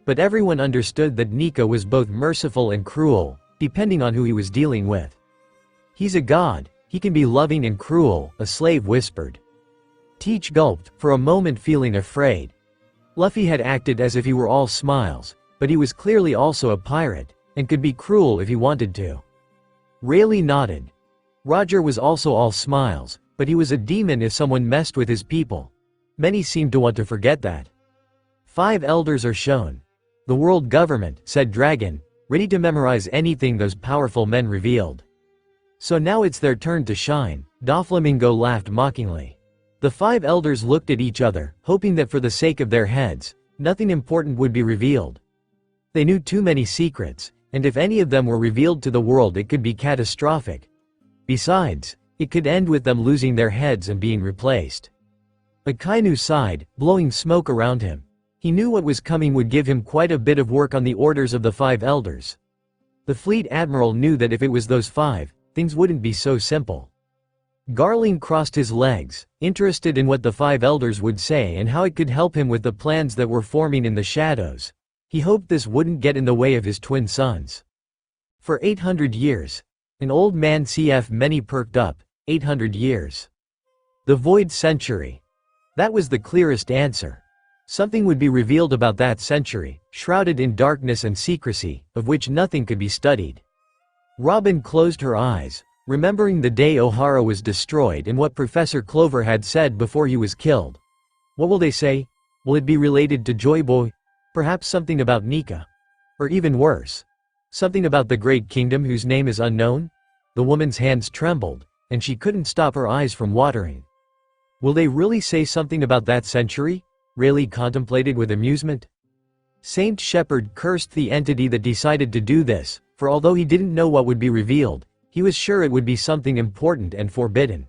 But everyone understood that 𝗕𝗂𝗁 was both merciful and cruel, depending on who he was dealing with. "He's a god, he can be loving and cruel," a slave whispered. Teach gulped, for a moment feeling afraid. Luffy had acted as if he were all smiles, but he was clearly also a pirate, and could be cruel if he wanted to. Rayleigh nodded. Roger was also all smiles, but he was a demon if someone messed with his people. Many seemed to want to forget that. 5 elders are shown. "The world government," said Dragon, ready to memorize anything those powerful men revealed. "So now it's their turn to shine," Doflamingo laughed mockingly. The 5 elders looked at each other, hoping that for the sake of their heads, nothing important would be revealed. They knew too many secrets, and if any of them were revealed to the world it could be catastrophic. Besides, it could end with them losing their heads and being replaced. Akainu sighed, blowing smoke around him. He knew what was coming would give him quite a bit of work on the orders of the 5 elders. The fleet admiral knew that if it was those 5, things wouldn't be so simple. Garling crossed his legs, interested in what the 5 elders would say and how it could help him with the plans that were forming in the shadows. He hoped this wouldn't get in the way of his twin sons. For 800 years. An old man CF many perked up. 800 years. The Void Century. That was the clearest answer. Something would be revealed about that century, shrouded in darkness and secrecy, of which nothing could be studied. Robin closed her eyes, remembering the day Ohara was destroyed and what Professor Clover had said before he was killed. What will they say? Will it be related to Joy Boy? Perhaps something about 𝗕𝗂𝗁. Or even worse. Something about the Great Kingdom whose name is unknown? The woman's hands trembled, and she couldn't stop her eyes from watering. Will they really say something about that century? Rayleigh contemplated with amusement. Saint Shepherd cursed the entity that decided to do this, for although he didn't know what would be revealed, he was sure it would be something important and forbidden.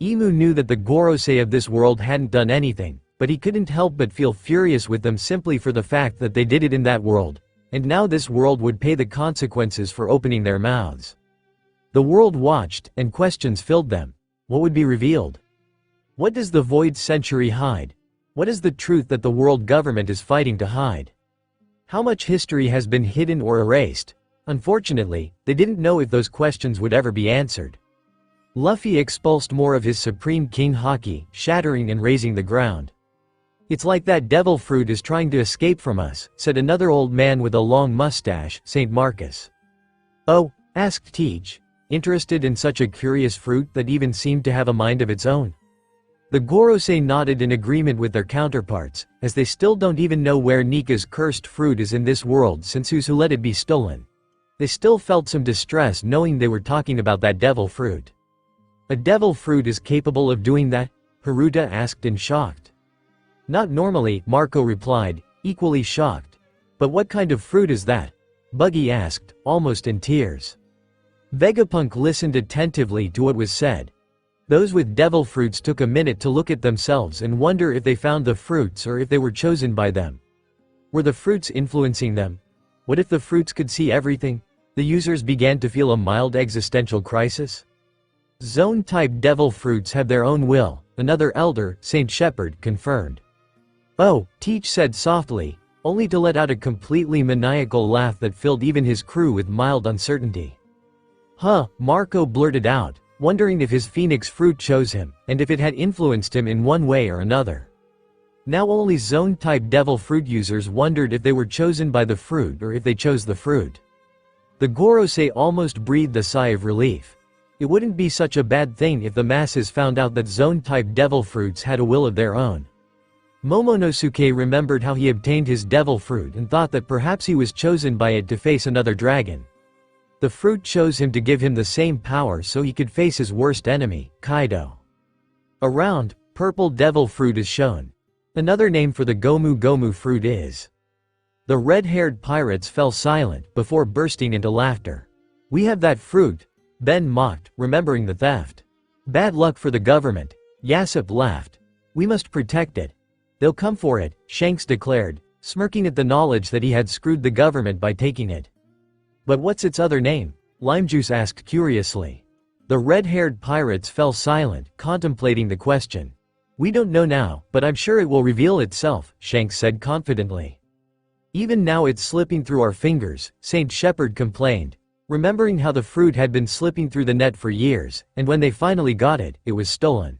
Emu knew that the Gorosei of this world hadn't done anything, but he couldn't help but feel furious with them simply for the fact that they did it in that world, and now this world would pay the consequences for opening their mouths. The world watched, and questions filled them. What would be revealed? What does the Void Century hide? What is the truth that the world government is fighting to hide? How much history has been hidden or erased? Unfortunately, they didn't know if those questions would ever be answered. Luffy expulsed more of his Supreme King Haki, shattering and razing the ground. "It's like that devil fruit is trying to escape from us," said another old man with a long mustache, St. Marcus. "Oh?" asked Teach, interested in such a curious fruit that even seemed to have a mind of its own. The Gorosei nodded in agreement with their counterparts, as they still don't even know where Nika's cursed fruit is in this world since who let it be stolen. They still felt some distress knowing they were talking about that devil fruit. A devil fruit is capable of doing that? Haruta asked in shocked. Not normally, Marco replied, equally shocked. But what kind of fruit is that? Buggy asked, almost in tears. Vegapunk listened attentively to what was said. Those with devil fruits took a minute to look at themselves and wonder if they found the fruits or if they were chosen by them. Were the fruits influencing them? What if the fruits could see everything? The users began to feel a mild existential crisis. Zone-type devil fruits have their own will, another elder, 𝗕𝗂𝗃𝗁, confirmed. Oh, Teach said softly, only to let out a completely maniacal laugh that filled even his crew with mild uncertainty. Huh, Marco blurted out, wondering if his phoenix fruit chose him, and if it had influenced him in one way or another. Now only zone-type devil fruit users wondered if they were chosen by the fruit or if they chose the fruit. The Gorosei almost breathed a sigh of relief. It wouldn't be such a bad thing if the masses found out that zone-type devil fruits had a will of their own. Momonosuke remembered how he obtained his devil fruit and thought that perhaps he was chosen by it to face another dragon. The fruit chose him to give him the same power so he could face his worst enemy, Kaido. A round, purple devil fruit is shown. Another name for the Gomu Gomu fruit is. The red-haired pirates fell silent before bursting into laughter. We have that fruit, Ben mocked, remembering the theft. Bad luck for the government, Yasop laughed. We must protect it. They'll come for it, Shanks declared, smirking at the knowledge that he had screwed the government by taking it. But what's its other name? Limejuice asked curiously. The red-haired pirates fell silent, contemplating the question. We don't know now, but I'm sure it will reveal itself, Shanks said confidently. Even now it's slipping through our fingers, 𝗕𝗂𝗃𝗁 complained, remembering how the fruit had been slipping through the net for years, and when they finally got it, it was stolen.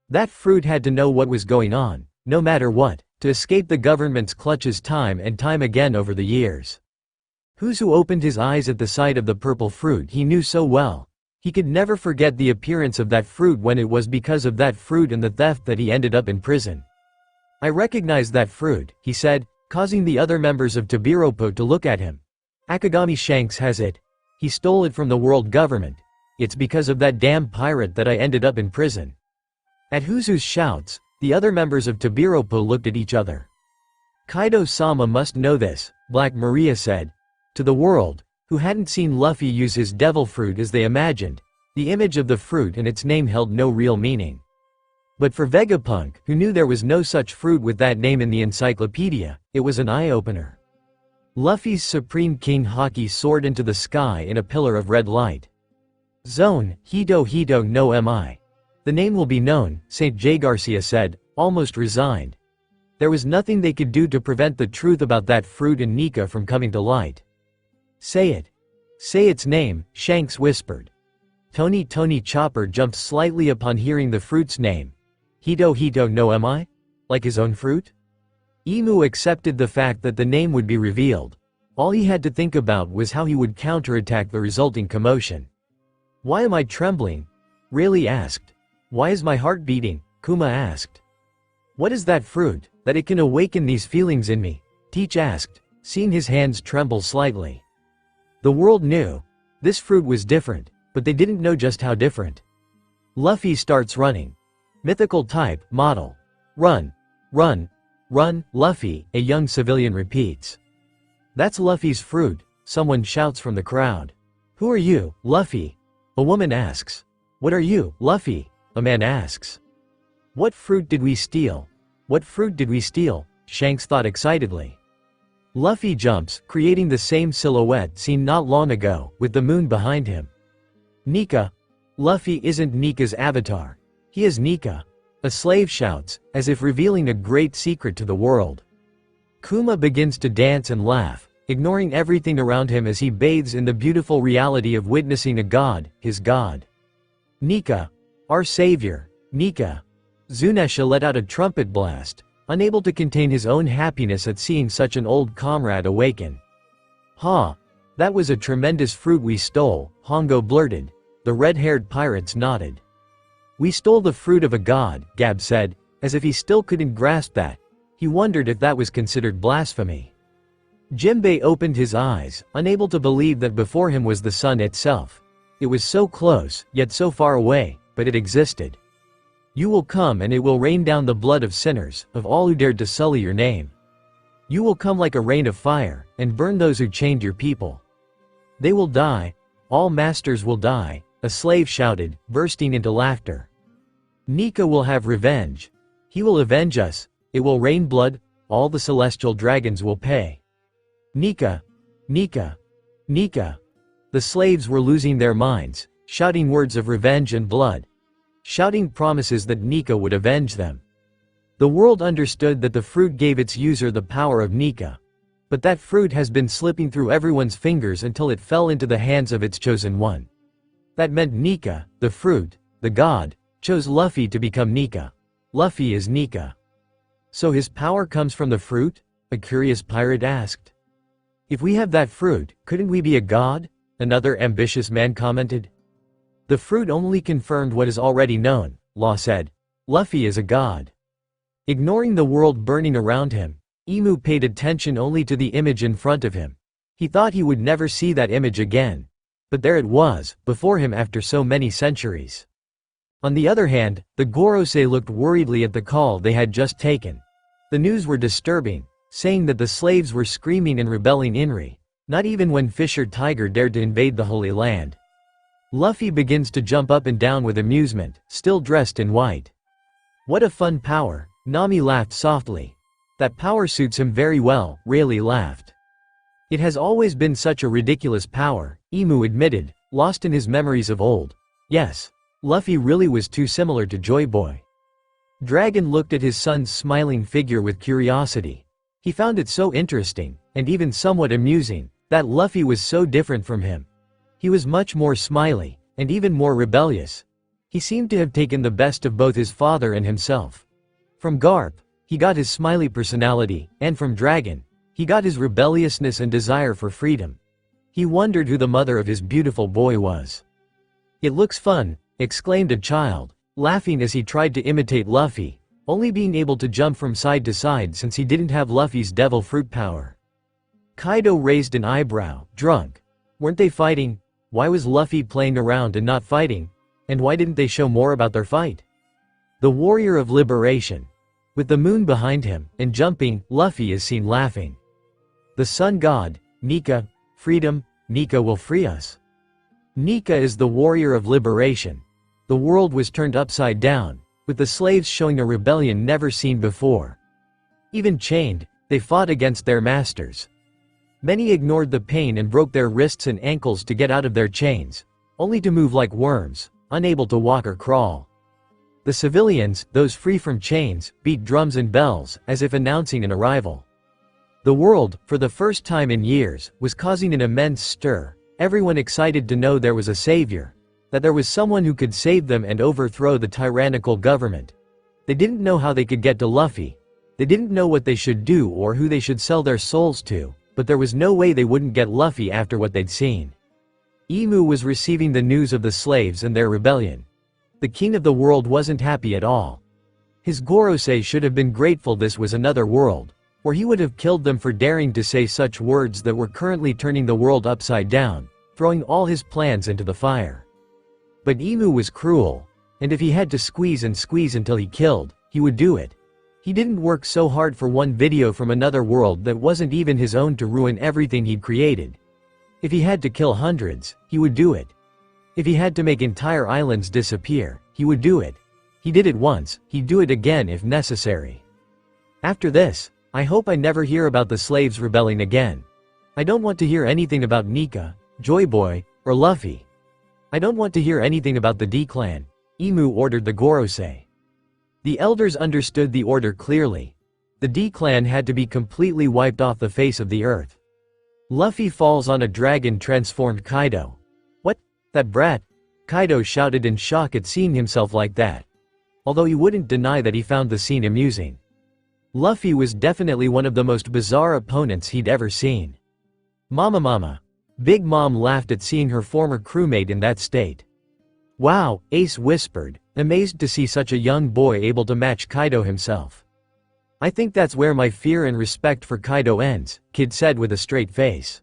That fruit had to know what was going on, no matter what, to escape the government's clutches time and time again over the years. Who opened his eyes at the sight of the purple fruit he knew so well. He could never forget the appearance of that fruit when it was because of that fruit and the theft that he ended up in prison. I recognize that fruit, he said, causing the other members of 𝗕𝗂𝗃𝗁 to look at him. Akagami Shanks has it. He stole it from the world government. It's because of that damn pirate that I ended up in prison. At Who's shouts, the other members of 𝗕𝗂𝗃𝗁 looked at each other. Kaido-sama must know this, Black Maria said. To the world, who hadn't seen Luffy use his devil fruit as they imagined, the image of the fruit and its name held no real meaning. But for Vegapunk, who knew there was no such fruit with that name in the encyclopedia, it was an eye-opener. Luffy's Supreme King Haki soared into the sky in a pillar of red light. Zone, 𝗕𝗂𝗃𝗁𝗃 no mi. The name will be known, St. J. Garcia said, almost resigned. There was nothing they could do to prevent the truth about that fruit and Nika from coming to light. Say it. Say its name, Shanks whispered. Tony Chopper jumped slightly upon hearing the fruit's name. 𝗕𝗂𝗃𝗁𝗃 no mi? Like his own fruit? Imu accepted the fact that the name would be revealed. All he had to think about was how he would counterattack the resulting commotion. Why am I trembling? Rayleigh asked. Why is my heart beating? Kuma asked. What is that fruit, that it can awaken these feelings in me? Teach asked, seeing his hands tremble slightly. The world knew. This fruit was different, but they didn't know just how different. Luffy starts running. Mythical type, model. Run. Run. Run, Luffy, a young civilian repeats. That's Luffy's fruit, someone shouts from the crowd. Who are you, Luffy? A woman asks. What are you, Luffy? A man asks. What fruit did we steal? What fruit did we steal? Shanks thought excitedly. Luffy jumps, creating the same silhouette seen not long ago, with the moon behind him. Nika. Luffy isn't Nika's avatar. He is Nika. A slave shouts, as if revealing a great secret to the world. Kuma begins to dance and laugh, ignoring everything around him as he bathes in the beautiful reality of witnessing a god, his god. Nika. Our savior, Nika. Zunesha let out a trumpet blast, unable to contain his own happiness at seeing such an old comrade awaken. Ha! That was a tremendous fruit we stole, Hongo blurted. The red-haired pirates nodded. "We stole the fruit of a god," 𝗕𝗵𝗁 said, as if he still couldn't grasp that. He wondered if that was considered blasphemy. Jinbei opened his eyes, unable to believe that before him was the sun itself. It was so close, yet so far away, but it existed. "You will come and it will rain down the blood of sinners, of all who dared to sully your name. You will come like a rain of fire, and burn those who chained your people. They will die, all masters will die," a slave shouted, bursting into laughter. "Nika will have revenge. He will avenge us, it will rain blood, all the celestial dragons will pay. Nika! Nika! Nika!" The slaves were losing their minds, shouting words of revenge and blood. Shouting promises that Nika would avenge them. The world understood that the fruit gave its user the power of Nika. But that fruit has been slipping through everyone's fingers until it fell into the hands of its chosen one. That meant Nika, the fruit, the god, chose Luffy to become Nika. Luffy is Nika. "So his power comes from the fruit?" a curious pirate asked. "If we have that fruit, couldn't we be a god?" another ambitious man commented. "The fruit only confirmed what is already known," Law said. "Luffy is a god." Ignoring the world burning around him, Emu paid attention only to the image in front of him. He thought he would never see that image again. But there it was, before him after so many centuries. On the other hand, the Gorosei looked worriedly at the call they had just taken. The news were disturbing, saying that the slaves were screaming and rebelling Inri, not even when Fisher Tiger dared to invade the Holy Land. Luffy begins to jump up and down with amusement, still dressed in white. "What a fun power," Nami laughed softly. "That power suits him very well," Rayleigh laughed. "It has always been such a ridiculous power," Emu admitted, lost in his memories of old. Yes, Luffy really was too similar to Joy Boy. Dragon looked at his son's smiling figure with curiosity. He found it so interesting, and even somewhat amusing, that Luffy was so different from him. He was much more smiley, and even more rebellious. He seemed to have taken the best of both his father and himself. From Garp, he got his smiley personality, and from Dragon, he got his rebelliousness and desire for freedom. He wondered who the mother of his beautiful boy was. "It looks fun," exclaimed a child, laughing as he tried to imitate Luffy, only being able to jump from side to side since he didn't have Luffy's devil fruit power. Kaido raised an eyebrow, drunk. Weren't they fighting? Why was Luffy playing around and not fighting? And why didn't they show more about their fight? The warrior of liberation. With the moon behind him, and jumping, Luffy is seen laughing. The sun god, Nika, freedom, Nika will free us. Nika is the warrior of liberation. The world was turned upside down, with the slaves showing a rebellion never seen before. Even chained, they fought against their masters. Many ignored the pain and broke their wrists and ankles to get out of their chains, only to move like worms, unable to walk or crawl. The civilians, those free from chains, beat drums and bells, as if announcing an arrival. The world, for the first time in years, was causing an immense stir, everyone excited to know there was a savior, that there was someone who could save them and overthrow the tyrannical government. They didn't know how they could get to Luffy. They didn't know what they should do or who they should sell their souls to, but there was no way they wouldn't get Luffy after what they'd seen. Emu was receiving the news of the slaves and their rebellion. The king of the world wasn't happy at all. His Gorosei should have been grateful this was another world, or he would have killed them for daring to say such words that were currently turning the world upside down, throwing all his plans into the fire. But Emu was cruel, and if he had to squeeze and squeeze until he killed, he would do it. He didn't work so hard for one video from another world that wasn't even his own to ruin everything he'd created. If he had to kill hundreds, he would do it. If he had to make entire islands disappear, he would do it. He did it once, he'd do it again if necessary. After this, I hope I never hear about the slaves rebelling again. I don't want to hear anything about Nika, Joy Boy, or Luffy. I don't want to hear anything about the D-Clan, Emu ordered the Gorosei. The elders understood the order clearly. The D-Clan had to be completely wiped off the face of the earth. Luffy falls on a dragon-transformed Kaido. "What? That brat?" Kaido shouted in shock at seeing himself like that. Although he wouldn't deny that he found the scene amusing. Luffy was definitely one of the most bizarre opponents he'd ever seen. Mama. Big Mom laughed at seeing her former crewmate in that state. "Wow," Ace whispered, amazed to see such a young boy able to match Kaido himself. "I think that's where my fear and respect for Kaido ends," Kid said with a straight face.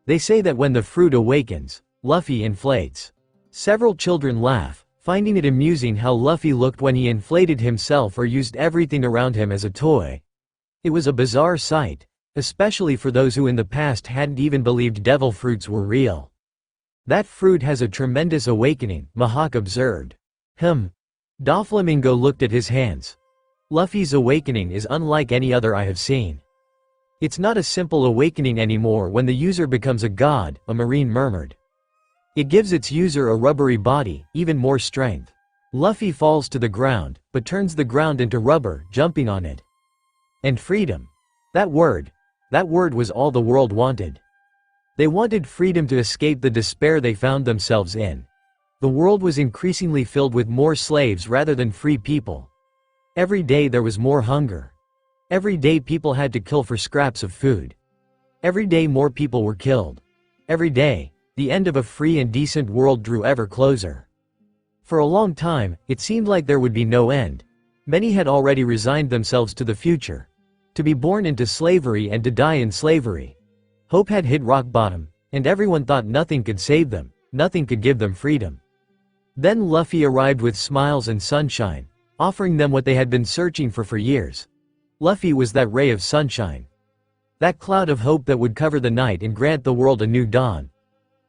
"They say that when the fruit awakens, Luffy inflates." Several children laugh, finding it amusing how Luffy looked when he inflated himself or used everything around him as a toy. It was a bizarre sight, especially for those who in the past hadn't even believed devil fruits were real. "That fruit has a tremendous awakening," Mihawk observed. Doflamingo looked at his hands. "Luffy's awakening is unlike any other I have seen. It's not a simple awakening anymore when the user becomes a god," a marine murmured. "It gives its user a rubbery body, even more strength. Luffy falls to the ground, but turns the ground into rubber, jumping on it. And freedom. That word was all the world wanted. They wanted freedom to escape the despair they found themselves in. The world was increasingly filled with more slaves rather than free people. Every day there was more hunger. Every day people had to kill for scraps of food. Every day more people were killed. Every day, the end of a free and decent world drew ever closer. For a long time, it seemed like there would be no end. Many had already resigned themselves to the future. To be born into slavery and to die in slavery. Hope had hit rock bottom, and everyone thought nothing could save them, nothing could give them freedom. Then Luffy arrived with smiles and sunshine, offering them what they had been searching for years. Luffy was that ray of sunshine. That cloud of hope that would cover the night and grant the world a new dawn.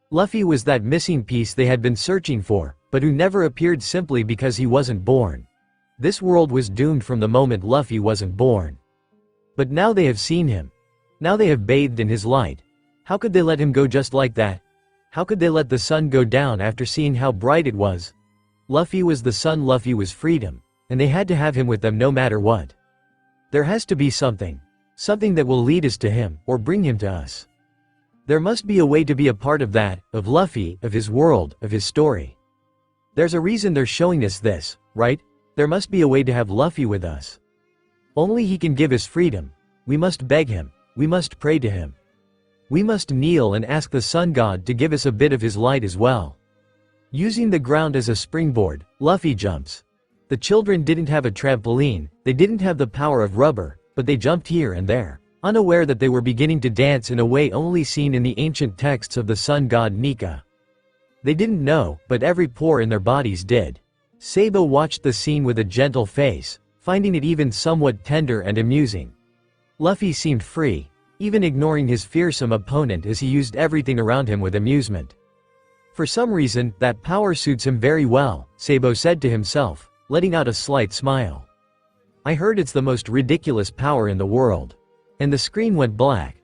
Luffy was that missing piece they had been searching for, but who never appeared simply because he wasn't born. This world was doomed from the moment Luffy wasn't born. But now they have seen him. Now they have bathed in his light. How could they let him go just like that? How could they let the sun go down after seeing how bright it was? Luffy was the sun, Luffy was freedom, and they had to have him with them no matter what. There has to be something that will lead us to him, or bring him to us. There must be a way to be a part of that, of Luffy, of his world, of his story. There's a reason they're showing us this, right? There must be a way to have Luffy with us. Only he can give us freedom. We must beg him. We must pray to him. We must kneel and ask the sun god to give us a bit of his light as well." Using the ground as a springboard, Luffy jumps. The children didn't have a trampoline, they didn't have the power of rubber, but they jumped here and there, unaware that they were beginning to dance in a way only seen in the ancient texts of the sun god Nika. They didn't know, but every pore in their bodies did. Sabo watched the scene with a gentle face, finding it even somewhat tender and amusing. Luffy seemed free, even ignoring his fearsome opponent as he used everything around him with amusement. "For some reason, that power suits him very well," Sabo said to himself, letting out a slight smile. "I heard it's the most ridiculous power in the world." And the screen went black.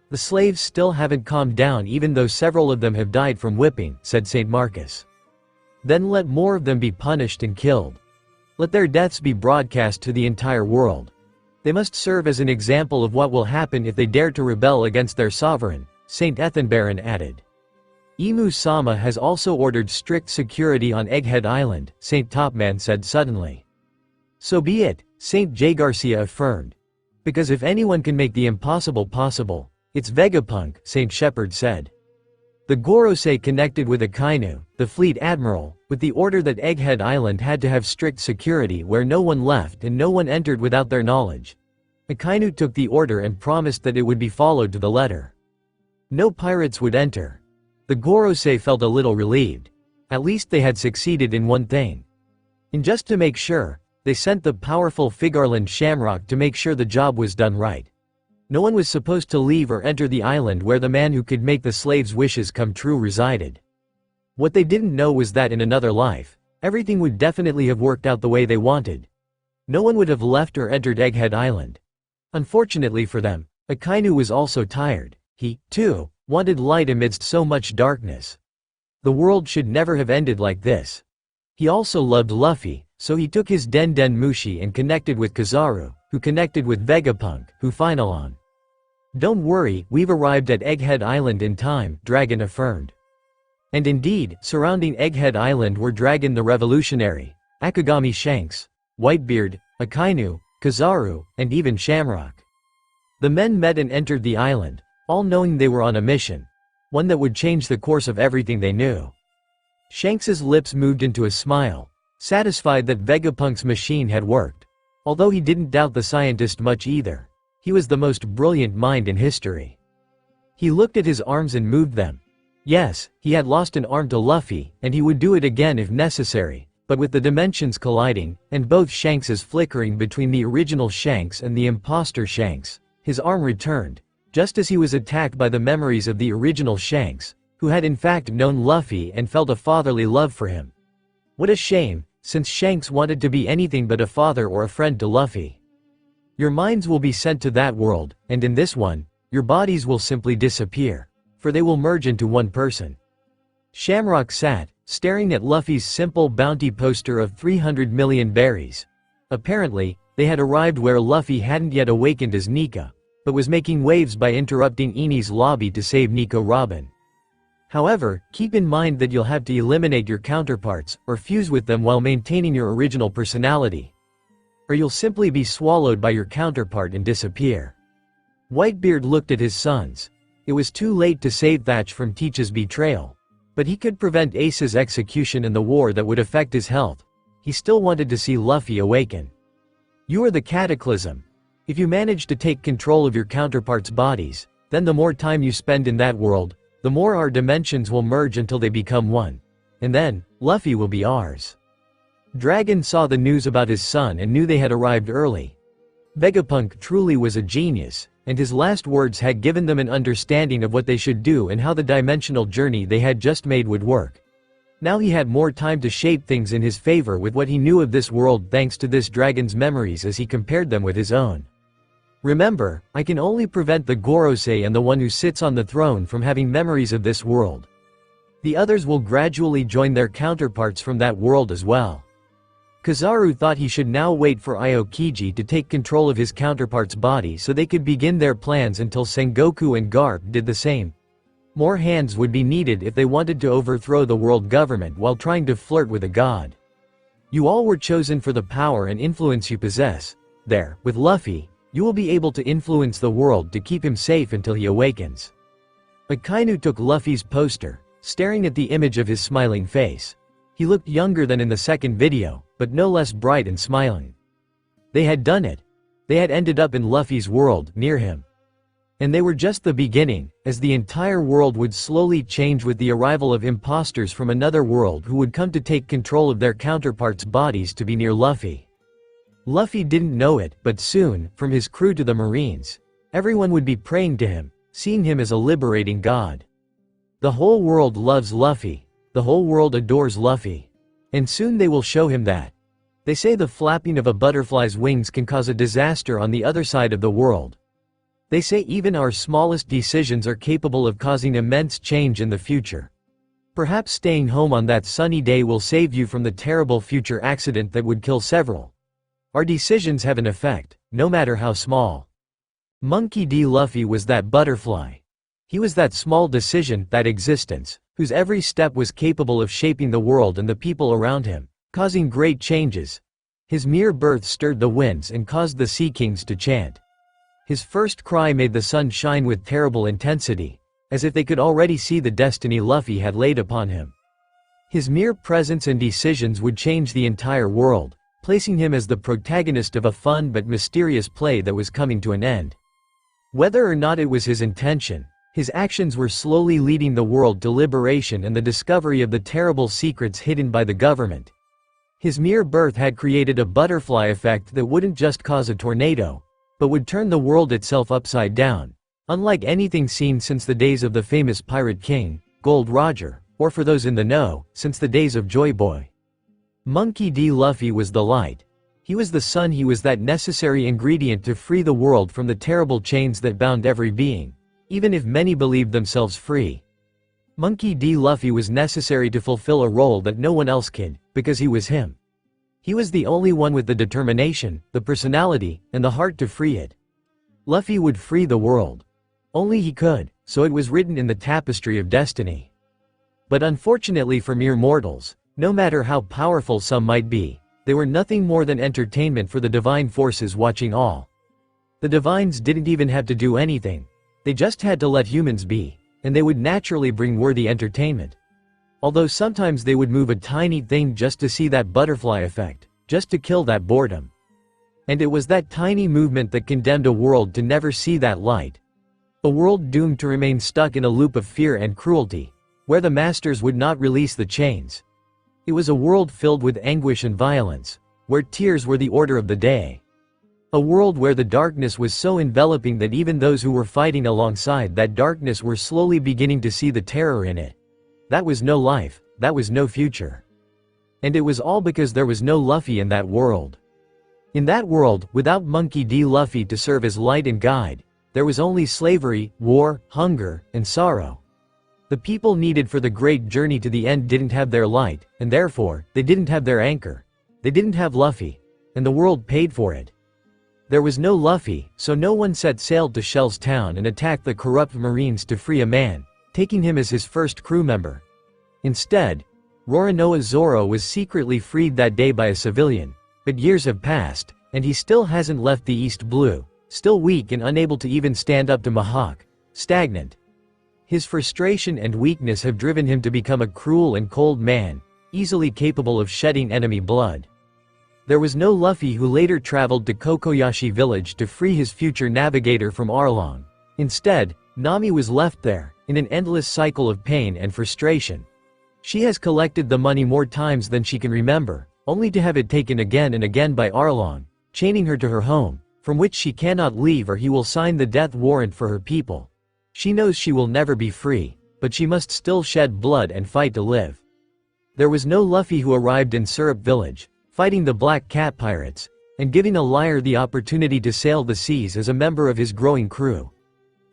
"The slaves still haven't calmed down even though several of them have died from whipping," said St. Marcus. "Then let more of them be punished and killed. Let their deaths be broadcast to the entire world. They must serve as an example of what will happen if they dare to rebel against their sovereign," St. Ethanbaron added. "Imu-sama has also ordered strict security on Egghead Island," St. Topman said suddenly. "So be it," St. J. Garcia affirmed. "Because if anyone can make the impossible possible, it's Vegapunk," St. Shepard said. The Gorosei connected with Akainu, the fleet admiral, with the order that Egghead Island had to have strict security where no one left and no one entered without their knowledge. Akainu took the order and promised that it would be followed to the letter. No pirates would enter. The Gorosei felt a little relieved. At least they had succeeded in one thing. And just to make sure, they sent the powerful Figarland Shamrock to make sure the job was done right. No one was supposed to leave or enter the island where the man who could make the slaves' wishes come true resided. What they didn't know was that in another life, everything would definitely have worked out the way they wanted. No one would have left or entered Egghead Island. Unfortunately for them, Akainu was also tired. He, too, wanted light amidst so much darkness. The world should never have ended like this. He also loved Luffy, so he took his Den Den Mushi and connected with Kizaru, who connected with Vegapunk, who finalon. "Don't worry, we've arrived at Egghead Island in time," Dragon affirmed. And indeed, surrounding Egghead Island were Dragon the Revolutionary, Akagami Shanks, Whitebeard, Akainu, Kizaru, and even Shamrock. The men met and entered the island, all knowing they were on a mission, one that would change the course of everything they knew. Shanks's lips moved into a smile, satisfied that 𝗕𝗂𝘂𝘁𝘁𝗲𝗿𝗆 machine had worked. Although he didn't doubt the scientist much either. He was the most brilliant mind in history. He looked at his arms and moved them. Yes, he had lost an arm to Luffy, and he would do it again if necessary, but with the dimensions colliding, and both Shankses flickering between the original Shanks and the imposter Shanks, his arm returned, just as he was attacked by the memories of the original Shanks, who had in fact known Luffy and felt a fatherly love for him. What a shame, since Shanks wanted to be anything but a father or a friend to Luffy. Your minds will be sent to that world, and in this one, your bodies will simply disappear, for they will merge into one person. Shamrock sat, staring at Luffy's simple bounty poster of 300 million berries. Apparently, they had arrived where Luffy hadn't yet awakened as Nika, but was making waves by interrupting Enies' lobby to save Nico Robin. However, keep in mind that you'll have to eliminate your counterparts, or fuse with them while maintaining your original personality. Or you'll simply be swallowed by your counterpart and disappear. Whitebeard looked at his sons. It was too late to save Thatch from Teach's betrayal. But he could prevent Ace's execution and the war that would affect his health. He still wanted to see Luffy awaken. You are the Cataclysm. If you manage to take control of your counterparts' bodies, then the more time you spend in that world, the more our dimensions will merge until they become one. And then, Luffy will be ours. Dragon saw the news about his son and knew they had arrived early. 𝗕𝗂𝘂𝘁𝗁 truly was a genius, and his last words had given them an understanding of what they should do and how the dimensional journey they had just made would work. Now he had more time to shape things in his favor with what he knew of this world thanks to this dragon's memories as he compared them with his own. Remember, I can only prevent the Gorosei and the one who sits on the throne from having memories of this world. The others will gradually join their counterparts from that world as well. Kizaru thought he should now wait for Aokiji to take control of his counterpart's body so they could begin their plans until Sengoku and Garp did the same. More hands would be needed if they wanted to overthrow the world government while trying to flirt with a god. You all were chosen for the power and influence you possess. There, with Luffy, you will be able to influence the world to keep him safe until he awakens. Akainu took Luffy's poster, staring at the image of his smiling face. He looked younger than in the second video, but no less bright and smiling. They had done it. They had ended up in Luffy's world, near him. And they were just the beginning, as the entire world would slowly change with the arrival of imposters from another world who would come to take control of their counterparts' bodies to be near Luffy. Luffy didn't know it, but soon, from his crew to the Marines, everyone would be praying to him, seeing him as a liberating god. The whole world loves Luffy. The whole world adores Luffy. And soon they will show him that. They say the flapping of a butterfly's wings can cause a disaster on the other side of the world. They say even our smallest decisions are capable of causing immense change in the future. Perhaps staying home on that sunny day will save you from the terrible future accident that would kill several. Our decisions have an effect, no matter how small. Monkey D. Luffy was that butterfly. He was that small decision, that existence, whose every step was capable of shaping the world and the people around him, causing great changes. His mere birth stirred the winds and caused the sea kings to chant. His first cry made the sun shine with terrible intensity, as if they could already see the destiny Luffy had laid upon him. His mere presence and decisions would change the entire world, placing him as the protagonist of a fun but mysterious play that was coming to an end. Whether or not it was his intention, his actions were slowly leading the world to liberation and the discovery of the terrible secrets hidden by the government. His mere birth had created a butterfly effect that wouldn't just cause a tornado, but would turn the world itself upside down, unlike anything seen since the days of the famous Pirate King, Gold Roger, or for those in the know, since the days of Joy Boy. Monkey D. Luffy was the light. He was the sun. He was that necessary ingredient to free the world from the terrible chains that bound every being, even if many believed themselves free. Monkey D. Luffy was necessary to fulfill a role that no one else could, because he was him. He was the only one with the determination, the personality, and the heart to free it. Luffy would free the world. Only he could, so it was written in the tapestry of destiny. But unfortunately for mere mortals, no matter how powerful some might be, they were nothing more than entertainment for the divine forces watching all. The divines didn't even have to do anything. They just had to let humans be, and they would naturally bring worthy entertainment. Although sometimes they would move a tiny thing just to see that butterfly effect, just to kill that boredom. And it was that tiny movement that condemned a world to never see that light. A world doomed to remain stuck in a loop of fear and cruelty, where the masters would not release the chains. It was a world filled with anguish and violence, where tears were the order of the day. A world where the darkness was so enveloping that even those who were fighting alongside that darkness were slowly beginning to see the terror in it. That was no life, that was no future. And it was all because there was no Luffy in that world. In that world, without Monkey D. Luffy to serve as light and guide, there was only slavery, war, hunger, and sorrow. The people needed for the great journey to the end didn't have their light, and therefore, they didn't have their anchor. They didn't have Luffy. And the world paid for it. There was no Luffy, so no one set sail to Shell's town and attacked the corrupt marines to free a man, taking him as his first crew member. Instead, Roronoa Zoro was secretly freed that day by a civilian, but years have passed, and he still hasn't left the East Blue, still weak and unable to even stand up to Mihawk, stagnant. His frustration and weakness have driven him to become a cruel and cold man, easily capable of shedding enemy blood. There was no Luffy who later traveled to Kokoyashi village to free his future navigator from Arlong. Instead, Nami was left there, in an endless cycle of pain and frustration. She has collected the money more times than she can remember, only to have it taken again and again by Arlong, chaining her to her home, from which she cannot leave or he will sign the death warrant for her people. She knows she will never be free, but she must still shed blood and fight to live. There was no Luffy who arrived in Syrup village, fighting the Black Cat pirates, and giving a liar the opportunity to sail the seas as a member of his growing crew.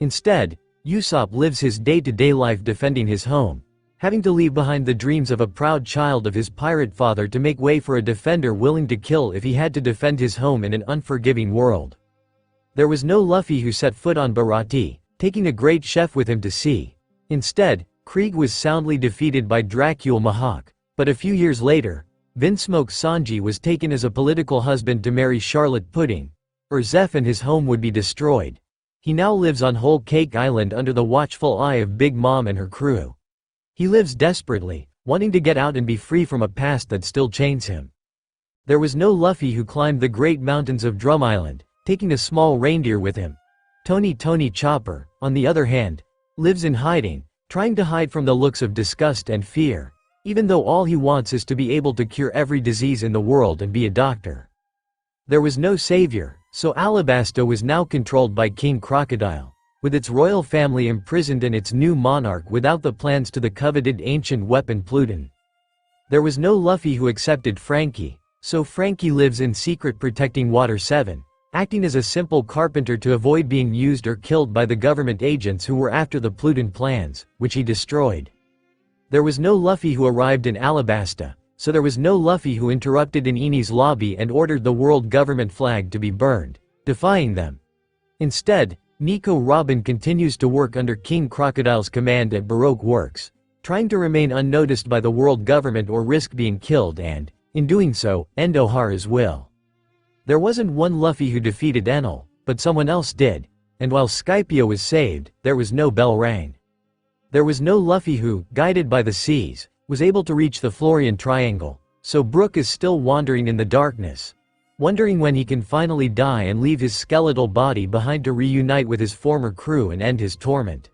Instead, Usopp lives his day-to-day life defending his home, having to leave behind the dreams of a proud child of his pirate father to make way for a defender willing to kill if he had to defend his home in an unforgiving world. There was no Luffy who set foot on Baratie, taking a great chef with him to sea. Instead, Krieg was soundly defeated by Dracula Mihawk, but a few years later, Vinsmoke Sanji was taken as a political husband to marry Charlotte Pudding, or Zeph and his home would be destroyed. He now lives on Whole Cake Island under the watchful eye of Big Mom and her crew. He lives desperately, wanting to get out and be free from a past that still chains him. There was no Luffy who climbed the great mountains of Drum Island, taking a small reindeer with him. Tony Chopper, on the other hand, lives in hiding, trying to hide from the looks of disgust and fear, even though all he wants is to be able to cure every disease in the world and be a doctor. There was no savior, so Alabasta was now controlled by King Crocodile, with its royal family imprisoned and its new monarch without the plans to the coveted ancient weapon Pluton. There was no Luffy who accepted Frankie, so Frankie lives in secret protecting Water 7, acting as a simple carpenter to avoid being used or killed by the government agents who were after the Pluton plans, which he destroyed. There was no Luffy who arrived in Alabasta, so there was no Luffy who interrupted in Enies lobby and ordered the world government flag to be burned, defying them. Instead, Nico Robin continues to work under King Crocodile's command at Baroque Works, trying to remain unnoticed by the world government or risk being killed and, in doing so, end O'Hara's will. There wasn't one Luffy who defeated Enel, but someone else did, and while Skypio was saved, there was no bell rang. There was no Luffy who, guided by the seas, was able to reach the Florian Triangle, so Brook is still wandering in the darkness, wondering when he can finally die and leave his skeletal body behind to reunite with his former crew and end his torment.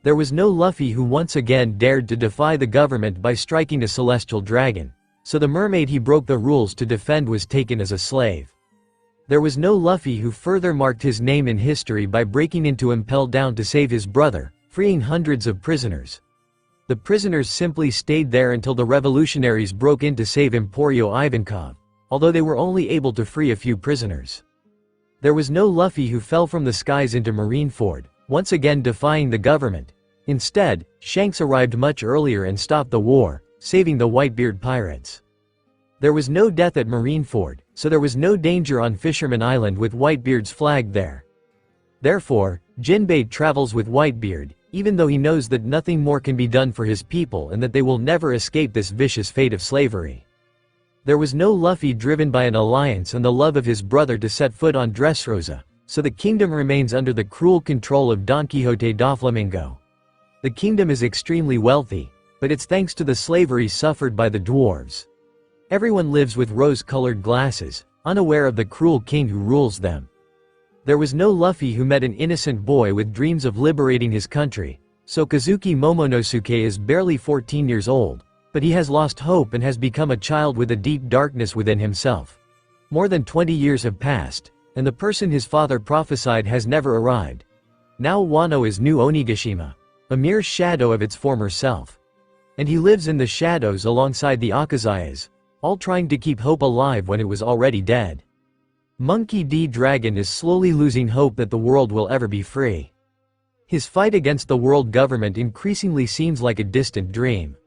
There was no Luffy who once again dared to defy the government by striking a celestial dragon, so the mermaid he broke the rules to defend was taken as a slave. There was no Luffy who further marked his name in history by breaking into Impel Down to save his brother, freeing hundreds of prisoners. The prisoners simply stayed there until the revolutionaries broke in to save Emporio Ivankov, although they were only able to free a few prisoners. There was no Luffy who fell from the skies into Marineford, once again defying the government. Instead, Shanks arrived much earlier and stopped the war, saving the Whitebeard pirates. There was no death at Marineford, so there was no danger on Fisherman Island with Whitebeard's flag there. Therefore, Jinbei travels with Whitebeard, even though he knows that nothing more can be done for his people and that they will never escape this vicious fate of slavery. There was no Luffy driven by an alliance and the love of his brother to set foot on Dressrosa, so the kingdom remains under the cruel control of Don Quixote da Flamingo. The kingdom is extremely wealthy, but it's thanks to the slavery suffered by the dwarves. Everyone lives with rose-colored glasses, unaware of the cruel king who rules them. There was no Luffy who met an innocent boy with dreams of liberating his country, so Kazuki Momonosuke is barely 14 years old, but he has lost hope and has become a child with a deep darkness within himself. More than 20 years have passed, and the person his father prophesied has never arrived. Now Wano is new Onigashima, a mere shadow of its former self. And he lives in the shadows alongside the Akazayas, all trying to keep hope alive when it was already dead. Monkey D. Dragon is slowly losing hope that the world will ever be free. His fight against the world government increasingly seems like a distant dream.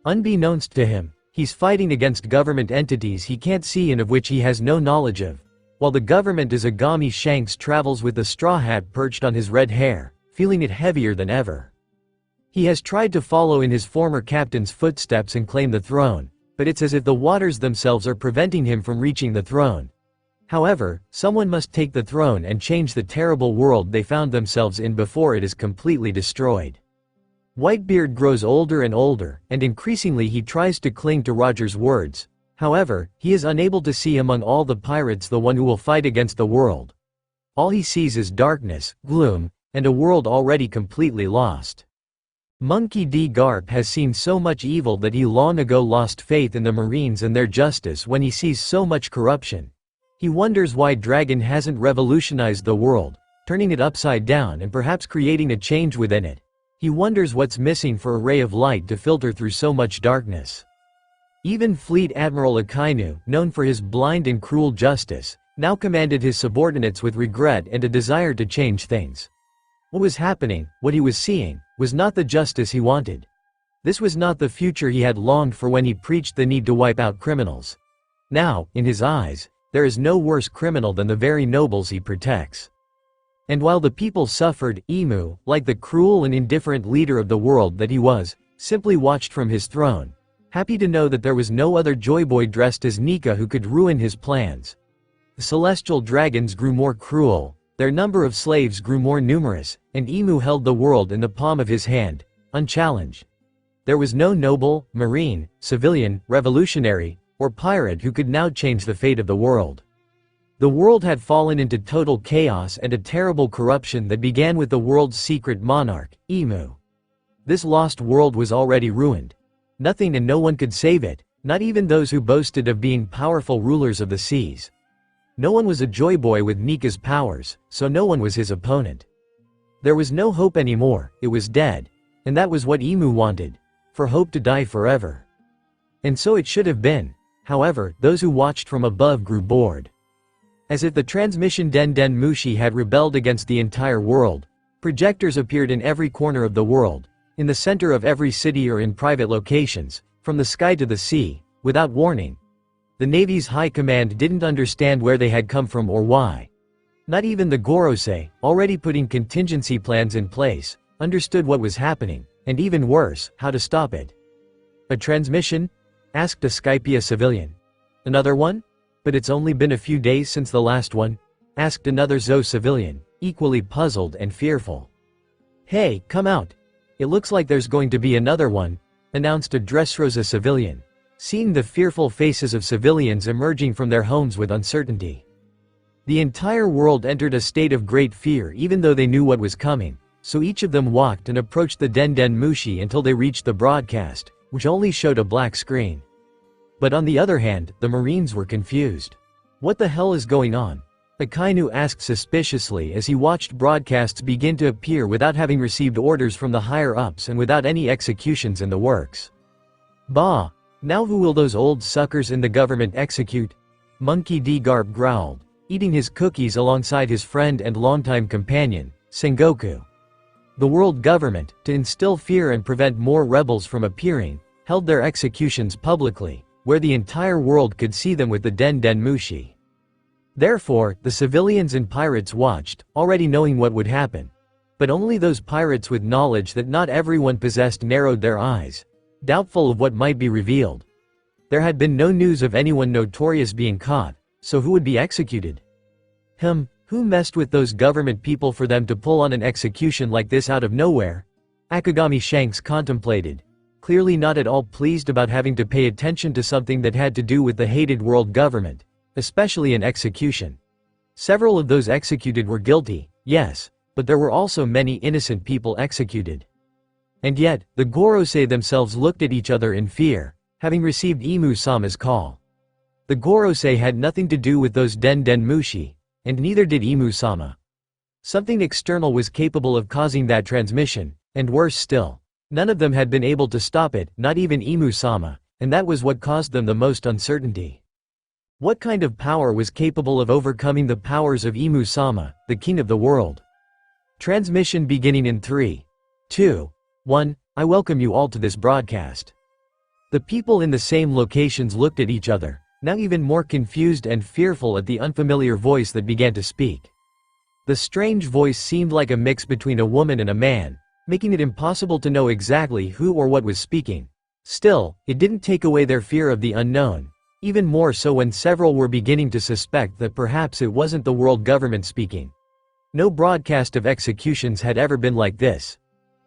Unbeknownst to him, he's fighting against government entities he can't see and of which he has no knowledge of, while the government Izagami Shanks travels with the straw hat perched on his red hair, feeling it heavier than ever. He has tried to follow in his former captain's footsteps and claim the throne, but it's as if the waters themselves are preventing him from reaching the throne. However, someone must take the throne and change the terrible world they found themselves in before it is completely destroyed. Whitebeard grows older and older, and increasingly he tries to cling to Roger's words. However, he is unable to see among all the pirates the one who will fight against the world. All he sees is darkness, gloom, and a world already completely lost. Monkey D. Garp has seen so much evil that he long ago lost faith in the Marines and their justice when he sees so much corruption. He wonders why Dragon hasn't revolutionized the world, turning it upside down and perhaps creating a change within it. He wonders what's missing for a ray of light to filter through so much darkness. Even Fleet Admiral Akainu, known for his blind and cruel justice, now commanded his subordinates with regret and a desire to change things. What was happening, what he was seeing, was not the justice he wanted. This was not the future he had longed for when he preached the need to wipe out criminals. Now, in his eyes, there is no worse criminal than the very nobles he protects. And while the people suffered, Emu, like the cruel and indifferent leader of the world that he was, simply watched from his throne, happy to know that there was no other Joyboy dressed as Nika who could ruin his plans. The celestial dragons grew more cruel, their number of slaves grew more numerous, and Emu held the world in the palm of his hand, unchallenged. There was no noble, marine, civilian, revolutionary, or pirate who could now change the fate of the world. The world had fallen into total chaos and a terrible corruption that began with the world's secret monarch, Emu. This lost world was already ruined. Nothing and no one could save it, not even those who boasted of being powerful rulers of the seas. No one was a Joyboy with Nika's powers, so no one was his opponent. There was no hope anymore, it was dead. And that was what Emu wanted, for hope to die forever. And so it should have been. However, those who watched from above grew bored. As if the transmission Den Mushi had rebelled against the entire world, projectors appeared in every corner of the world, in the center of every city or in private locations, from the sky to the sea, without warning. The Navy's high command didn't understand where they had come from or why. Not even the Gorosei, already putting contingency plans in place, understood what was happening, and even worse, how to stop it. A transmission? Asked a Skypia civilian. Another one? But it's only been a few days since the last one? Asked another Zo civilian, equally puzzled and fearful. Hey, come out. It looks like there's going to be another one, announced a Dressrosa civilian, seeing the fearful faces of civilians emerging from their homes with uncertainty. The entire world entered a state of great fear even though they knew what was coming, so each of them walked and approached the Den Mushi until they reached the broadcast, which only showed a black screen. But on the other hand, the Marines were confused. What the hell is going on? Akainu asked suspiciously as he watched broadcasts begin to appear without having received orders from the higher-ups and without any executions in the works. Bah! Now who will those old suckers in the government execute? Monkey D. Garp growled, eating his cookies alongside his friend and longtime companion, Sengoku. The world government, to instill fear and prevent more rebels from appearing, held their executions publicly, where the entire world could see them with the Den Mushi. Therefore, the civilians and pirates watched, already knowing what would happen. But only those pirates with knowledge that not everyone possessed narrowed their eyes, doubtful of what might be revealed. There had been no news of anyone notorious being caught, so who would be executed? Who messed with those government people for them to pull on an execution like this out of nowhere? Akagami Shanks contemplated, clearly not at all pleased about having to pay attention to something that had to do with the hated world government, especially an execution. Several of those executed were guilty, yes, but there were also many innocent people executed. And yet, the Gorosei themselves looked at each other in fear, having received Inu-sama's call. The Gorosei had nothing to do with those Den-den mushi, and neither did Inu-sama. Something external was capable of causing that transmission, and worse still, none of them had been able to stop it, not even Inu-sama, and that was what caused them the most uncertainty. What kind of power was capable of overcoming the powers of Inu-sama, the king of the world? Transmission beginning in 3, 2, 1. I welcome you all to this broadcast. The people in the same locations looked at each other, now even more confused and fearful at the unfamiliar voice that began to speak. The strange voice seemed like a mix between a woman and a man, making it impossible to know exactly who or what was speaking. Still, it didn't take away their fear of the unknown, even more so when several were beginning to suspect that perhaps it wasn't the world government speaking. No broadcast of executions had ever been like this.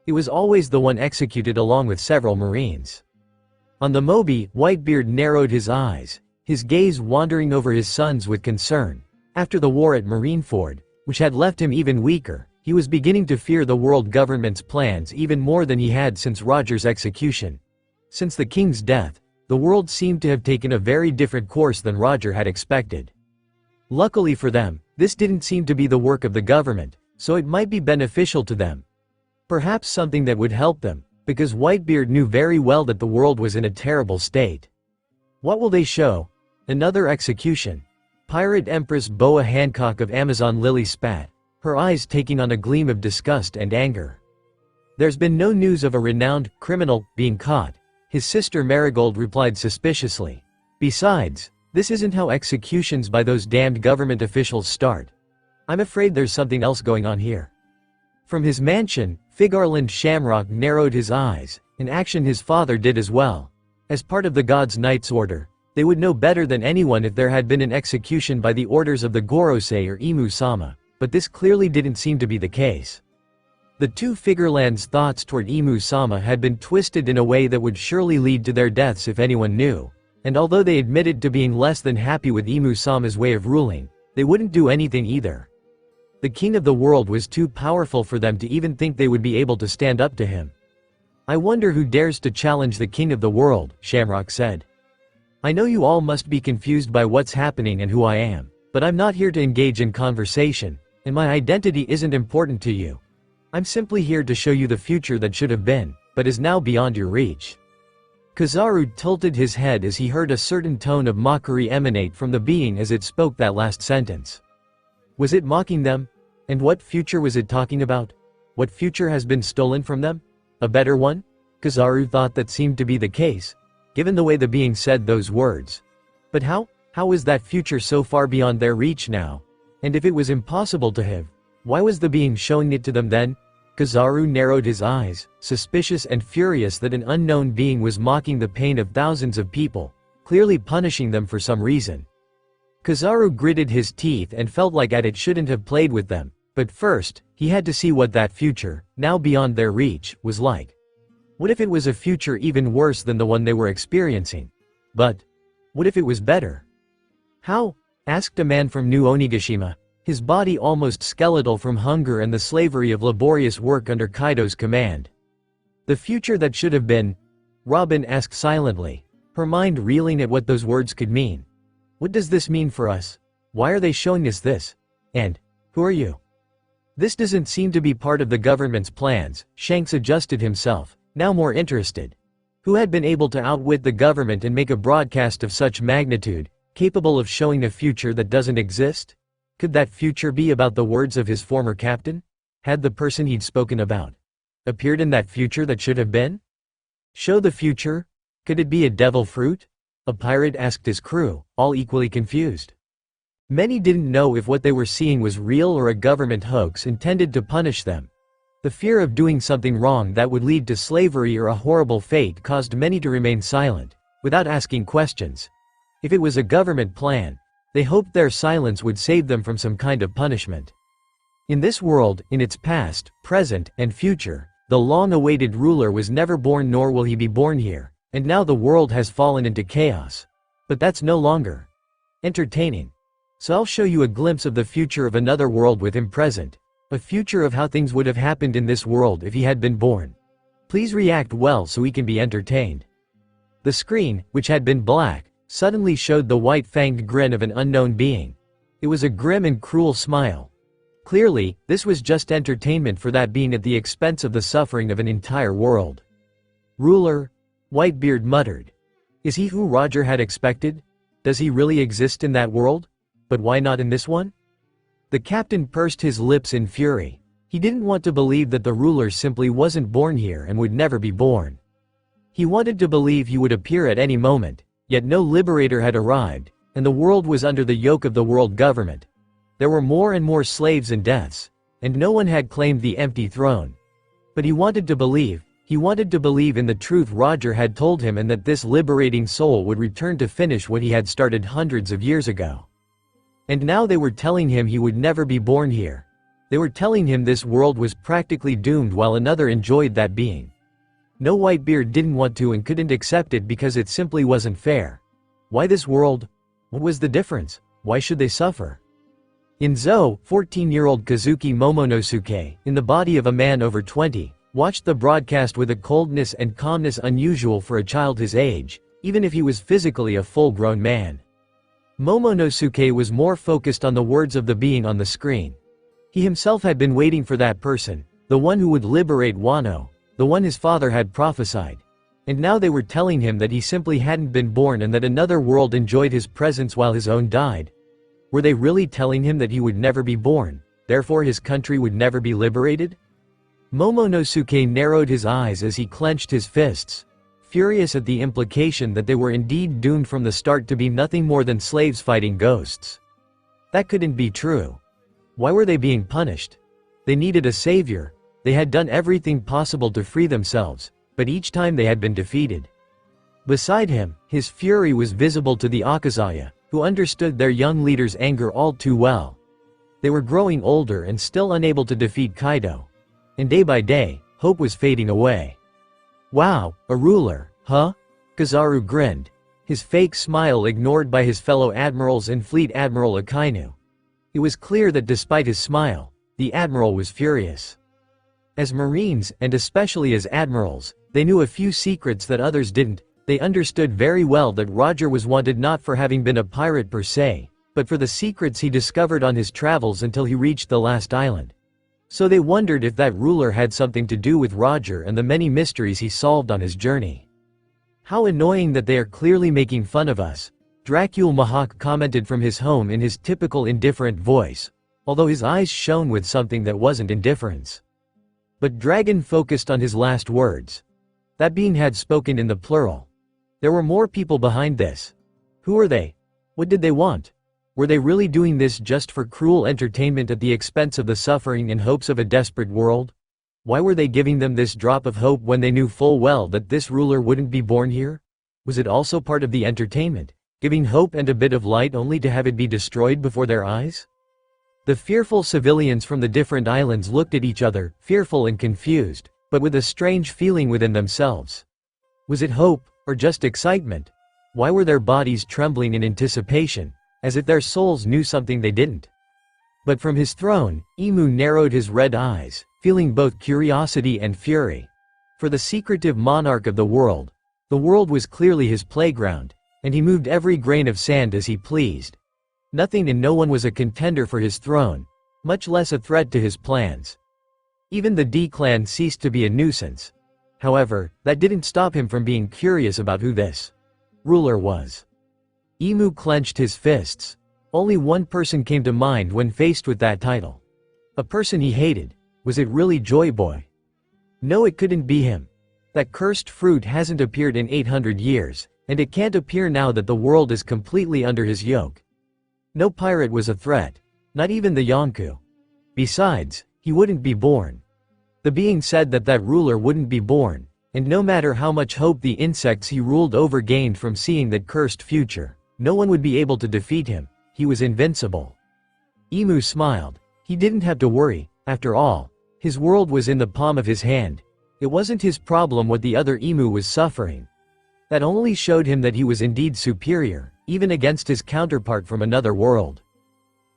It was always the one executed along with several Marines. On the Mobi, Whitebeard narrowed his eyes, his gaze wandering over his sons with concern. After the war at Marineford, which had left him even weaker, he was beginning to fear the world government's plans even more than he had since Roger's execution. Since the king's death, the world seemed to have taken a very different course than Roger had expected. Luckily for them, this didn't seem to be the work of the government, so it might be beneficial to them. Perhaps something that would help them, because Whitebeard knew very well that the world was in a terrible state. What will they show? Another execution. Pirate Empress Boa Hancock of Amazon Lily spat, her eyes taking on a gleam of disgust and anger. There's been no news of a renowned criminal being caught, his sister Marigold replied suspiciously. Besides, this isn't how executions by those damned government officials start. I'm afraid there's something else going on here. From his mansion, Figarland Shamrock narrowed his eyes, an action his father did as well. As part of the God's Knight's order, they would know better than anyone if there had been an execution by the orders of the Gorosei or Inu-sama, but this clearly didn't seem to be the case. The two Figarland's thoughts toward Inu-sama had been twisted in a way that would surely lead to their deaths if anyone knew, and although they admitted to being less than happy with Inu-sama's way of ruling, they wouldn't do anything either. The king of the world was too powerful for them to even think they would be able to stand up to him. I wonder who dares to challenge the king of the world, Shamrock said. I know you all must be confused by what's happening and who I am, but I'm not here to engage in conversation, and my identity isn't important to you. I'm simply here to show you the future that should have been, but is now beyond your reach. Kizaru tilted his head as he heard a certain tone of mockery emanate from the being as it spoke that last sentence. Was it mocking them? And what future was it talking about? What future has been stolen from them? A better one? Kizaru thought that seemed to be the case, given the way the being said those words. But how? How is that future so far beyond their reach now? And if it was impossible to have, why was the being showing it to them then? Kizaru narrowed his eyes, suspicious and furious that an unknown being was mocking the pain of thousands of people, clearly punishing them for some reason. Kizaru gritted his teeth and felt like it shouldn't have played with them, but first, he had to see what that future, now beyond their reach, was like. What if it was a future even worse than the one they were experiencing? But what if it was better? How? Asked a man from New Onigashima, his body almost skeletal from hunger and the slavery of laborious work under Kaido's command. The future that should have been? Robin asked silently, her mind reeling at what those words could mean. What does this mean for us? Why are they showing us this? And who are you? This doesn't seem to be part of the government's plans, Shanks adjusted himself, now more interested. Who had been able to outwit the government and make a broadcast of such magnitude, capable of showing a future that doesn't exist? Could that future be about the words of his former captain? Had the person he'd spoken about appeared in that future that should have been? Show the future? Could it be a devil fruit? A pirate asked his crew, all equally confused. Many didn't know if what they were seeing was real or a government hoax intended to punish them. The fear of doing something wrong that would lead to slavery or a horrible fate caused many to remain silent, without asking questions. If it was a government plan, they hoped their silence would save them from some kind of punishment. In this world, in its past, present, and future, The long-awaited ruler was never born, nor will he be born here, and now the world has fallen into chaos. But that's no longer entertaining. So I'll show you a glimpse of the future of another world with him present. A future of how things would have happened in this world if he had been born. Please react well so we can be entertained. The screen, which had been black, suddenly showed the white-fanged grin of an unknown being. It was a grim and cruel smile. Clearly, this was just entertainment for that being at the expense of the suffering of an entire world. Ruler, Whitebeard muttered. Is he who Roger had expected? Does he really exist in that world? But why not in this one? The captain pursed his lips in fury. He didn't want to believe that the ruler simply wasn't born here and would never be born. He wanted to believe he would appear at any moment, yet no liberator had arrived, and the world was under the yoke of the world government. There were more and more slaves and deaths, and no one had claimed the empty throne. But he wanted to believe in the truth Roger had told him, and that this liberating soul would return to finish what he had started hundreds of years ago. And now they were telling him he would never be born here. They were telling him this world was practically doomed while another enjoyed that being. No, Whitebeard didn't want to and couldn't accept it because it simply wasn't fair. Why this world? What was the difference? Why should they suffer? In Zou, 14-year-old Kazuki Momonosuke, in the body of a man over 20, watched the broadcast with a coldness and calmness unusual for a child his age, even if he was physically a full-grown man. Momonosuke was more focused on the words of the being on the screen. He himself had been waiting for that person, the one who would liberate Wano, the one his father had prophesied. And now they were telling him that he simply hadn't been born and that another world enjoyed his presence while his own died. Were they really telling him that he would never be born, therefore his country would never be liberated? Momonosuke narrowed his eyes as he clenched his fists, furious at the implication that they were indeed doomed from the start to be nothing more than slaves fighting ghosts. That couldn't be true. Why were they being punished? They needed a savior. They had done everything possible to free themselves, but each time they had been defeated. Beside him, his fury was visible to the Akazaya, who understood their young leader's anger all too well. They were growing older and still unable to defeat Kaido. And day by day, hope was fading away. Wow, a ruler, huh? Kizaru grinned, his fake smile ignored by his fellow admirals and Fleet Admiral Akainu. It was clear that despite his smile, the admiral was furious. As Marines, and especially as admirals, they knew a few secrets that others didn't. They understood very well that Roger was wanted not for having been a pirate per se, but for the secrets he discovered on his travels until he reached the last island. So they wondered if that ruler had something to do with Roger and the many mysteries he solved on his journey. How annoying that they are clearly making fun of us, 𝗕𝗂𝘁𝗁𝗁 commented from his home in his typical indifferent voice, although his eyes shone with something that wasn't indifference. But Dragon focused on his last words. That being had spoken in the plural. There were more people behind this. Who were they? What did they want? Were they really doing this just for cruel entertainment at the expense of the suffering and hopes of a desperate world? Why were they giving them this drop of hope when they knew full well that this ruler wouldn't be born here? Was it also part of the entertainment, giving hope and a bit of light only to have it be destroyed before their eyes? The fearful civilians from the different islands looked at each other, fearful and confused, but with a strange feeling within themselves. Was it hope, or just excitement? Why were their bodies trembling in anticipation, as if their souls knew something they didn't? But from his throne, Imu narrowed his red eyes, feeling both curiosity and fury. For the secretive monarch of the world was clearly his playground, and he moved every grain of sand as he pleased. Nothing and no one was a contender for his throne, much less a threat to his plans. Even the D-clan ceased to be a nuisance. However, that didn't stop him from being curious about who this ruler was. Imu clenched his fists. Only one person came to mind when faced with that title. A person he hated. Was it really Joy Boy? No, it couldn't be him. That cursed fruit hasn't appeared in 800 years, and it can't appear now that the world is completely under his yoke. No pirate was a threat, not even the Yonkou. Besides, he wouldn't be born. The being said that that ruler wouldn't be born, and no matter how much hope the insects he ruled over gained from seeing that cursed future, no one would be able to defeat him. He was invincible. Imu smiled. He didn't have to worry, after all. His world was in the palm of his hand. It wasn't his problem what the other emu was suffering. That only showed him that he was indeed superior, even against his counterpart from another world.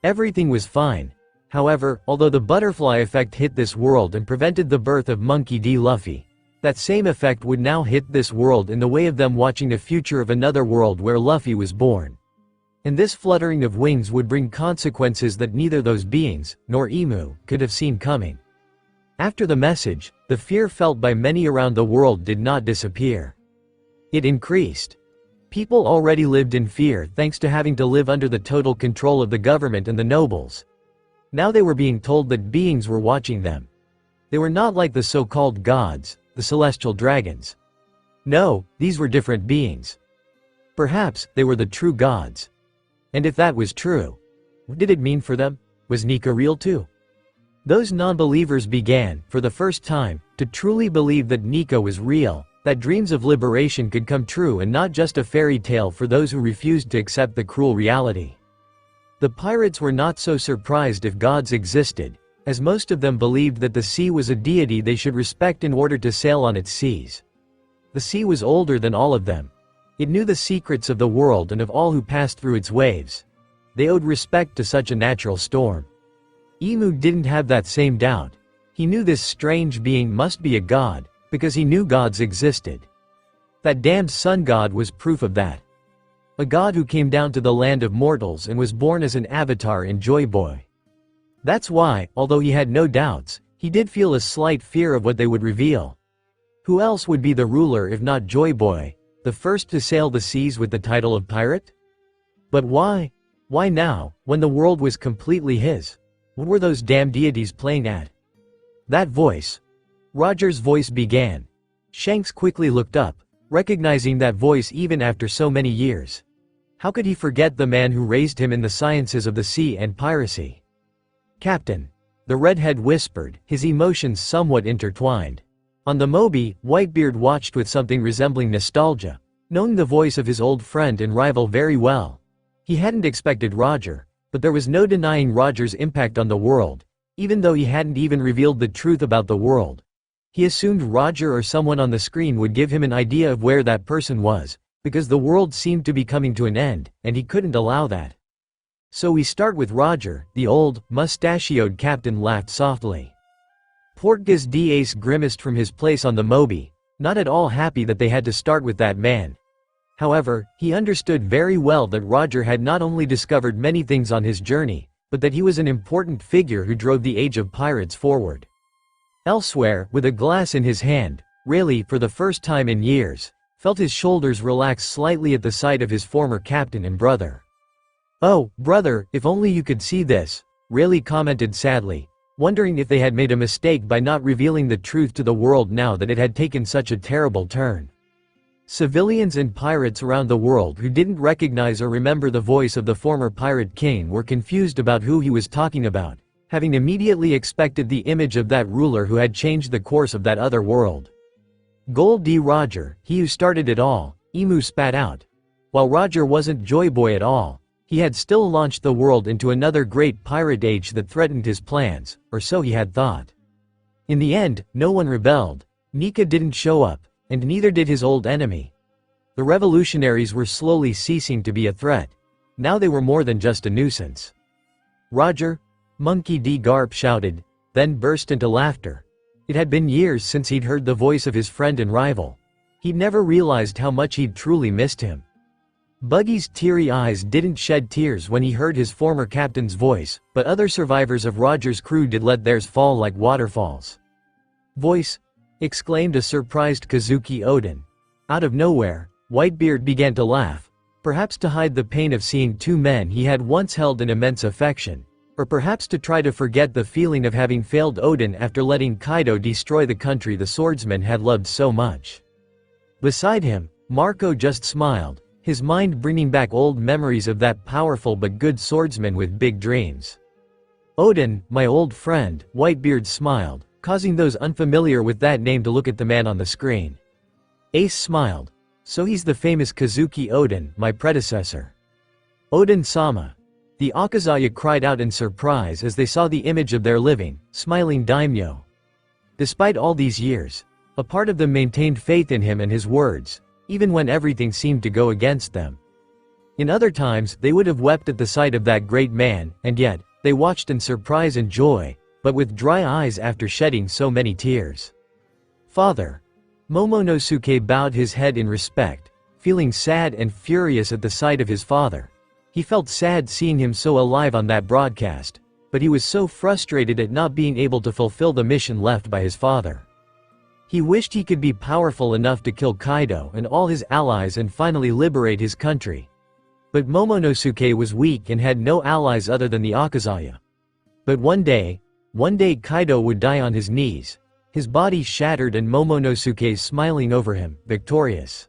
Everything was fine. However, although the butterfly effect hit this world and prevented the birth of Monkey D. Luffy, that same effect would now hit this world in the way of them watching the future of another world where Luffy was born. And this fluttering of wings would bring consequences that neither those beings, nor Emu, could have seen coming. After the message, the fear felt by many around the world did not disappear. It increased. People already lived in fear thanks to having to live under the total control of the government and the nobles. Now they were being told that beings were watching them. They were not like the so-called gods, the celestial dragons. No, these were different beings. Perhaps they were the true gods. And if that was true, what did it mean for them? Was Nika real too? Those non-believers began, for the first time, to truly believe that Nika was real, that dreams of liberation could come true and not just a fairy tale for those who refused to accept the cruel reality. The pirates were not so surprised if gods existed, as most of them believed that the sea was a deity they should respect in order to sail on its seas. The sea was older than all of them. It knew the secrets of the world and of all who passed through its waves. They owed respect to such a natural storm. Emu didn't have that same doubt. He knew this strange being must be a god, because he knew gods existed. That damned sun god was proof of that. A god who came down to the land of mortals and was born as an avatar in Joy Boy. That's why, although he had no doubts, he did feel a slight fear of what they would reveal. Who else would be the ruler if not Joy Boy, the first to sail the seas with the title of pirate? But why? Why now, when the world was completely his? What were those damn deities playing at? That voice. Roger's voice began. Shanks quickly looked up, recognizing that voice even after so many years. How could he forget the man who raised him in the sciences of the sea and piracy? Captain. The redhead whispered, his emotions somewhat intertwined. On the Moby, Whitebeard watched with something resembling nostalgia, knowing the voice of his old friend and rival very well. He hadn't expected Roger, but there was no denying Roger's impact on the world, even though he hadn't even revealed the truth about the world. He assumed Roger or someone on the screen would give him an idea of where that person was, because the world seemed to be coming to an end, and he couldn't allow that. So we start with Roger. The old, mustachioed captain laughed softly. Portgas d'Ace grimaced from his place on the Moby, not at all happy that they had to start with that man. However, he understood very well that Roger had not only discovered many things on his journey, but that he was an important figure who drove the age of pirates forward. Elsewhere, with a glass in his hand, Rayleigh, for the first time in years, felt his shoulders relax slightly at the sight of his former captain and brother. "Oh, brother, if only you could see this," Rayleigh commented sadly, wondering if they had made a mistake by not revealing the truth to the world now that it had taken such a terrible turn. Civilians and pirates around the world who didn't recognize or remember the voice of the former pirate king were confused about who he was talking about, having immediately expected the image of that ruler who had changed the course of that other world. Gold D. Roger, he who started it all, Emu spat out. While Roger wasn't Joy Boy at all, he had still launched the world into another great pirate age that threatened his plans, or so he had thought. In the end, no one rebelled. Nika didn't show up, and neither did his old enemy. The revolutionaries were slowly ceasing to be a threat. Now they were more than just a nuisance. "Roger!" Monkey D. Garp shouted, then burst into laughter. It had been years since he'd heard the voice of his friend and rival. He'd never realized how much he'd truly missed him. Buggy's teary eyes didn't shed tears when he heard his former captain's voice, but other survivors of Roger's crew did let theirs fall like waterfalls. "Voice!" exclaimed a surprised Kazuki Oden. Out of nowhere, Whitebeard began to laugh, perhaps to hide the pain of seeing two men he had once held in immense affection, or perhaps to try to forget the feeling of having failed Oden after letting Kaido destroy the country the swordsman had loved so much. Beside him, Marco just smiled, his mind bringing back old memories of that powerful but good swordsman with big dreams. "Oden, my old friend," Whitebeard smiled, causing those unfamiliar with that name to look at the man on the screen. Ace smiled. "So he's the famous Kazuki Oden, my predecessor." "Oden-sama." The Akazaya cried out in surprise as they saw the image of their living, smiling daimyo. Despite all these years, A part of them maintained faith in him and his words, even when everything seemed to go against them. In other times, they would have wept at the sight of that great man, and yet, they watched in surprise and joy, but with dry eyes after shedding so many tears. Father. Momonosuke bowed his head in respect, feeling sad and furious at the sight of his father. He felt sad seeing him so alive on that broadcast, but he was so frustrated at not being able to fulfill the mission left by his father. He wished he could be powerful enough to kill Kaido and all his allies and finally liberate his country. But Momonosuke was weak and had no allies other than the Akazaya. But one day Kaido would die on his knees, his body shattered and Momonosuke smiling over him, victorious.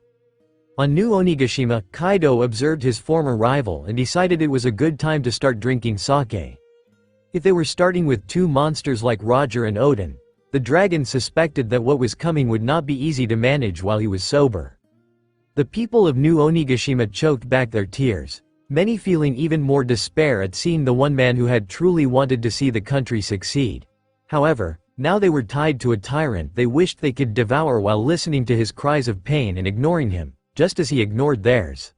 On New Onigashima, Kaido observed his former rival and decided it was a good time to start drinking sake. If they were starting with two monsters like Roger and Odin, the dragon suspected that what was coming would not be easy to manage while he was sober. The people of New Onigashima choked back their tears, many feeling even more despair at seeing the one man who had truly wanted to see the country succeed. However, now they were tied to a tyrant they wished they could devour while listening to his cries of pain and ignoring him, just as he ignored theirs.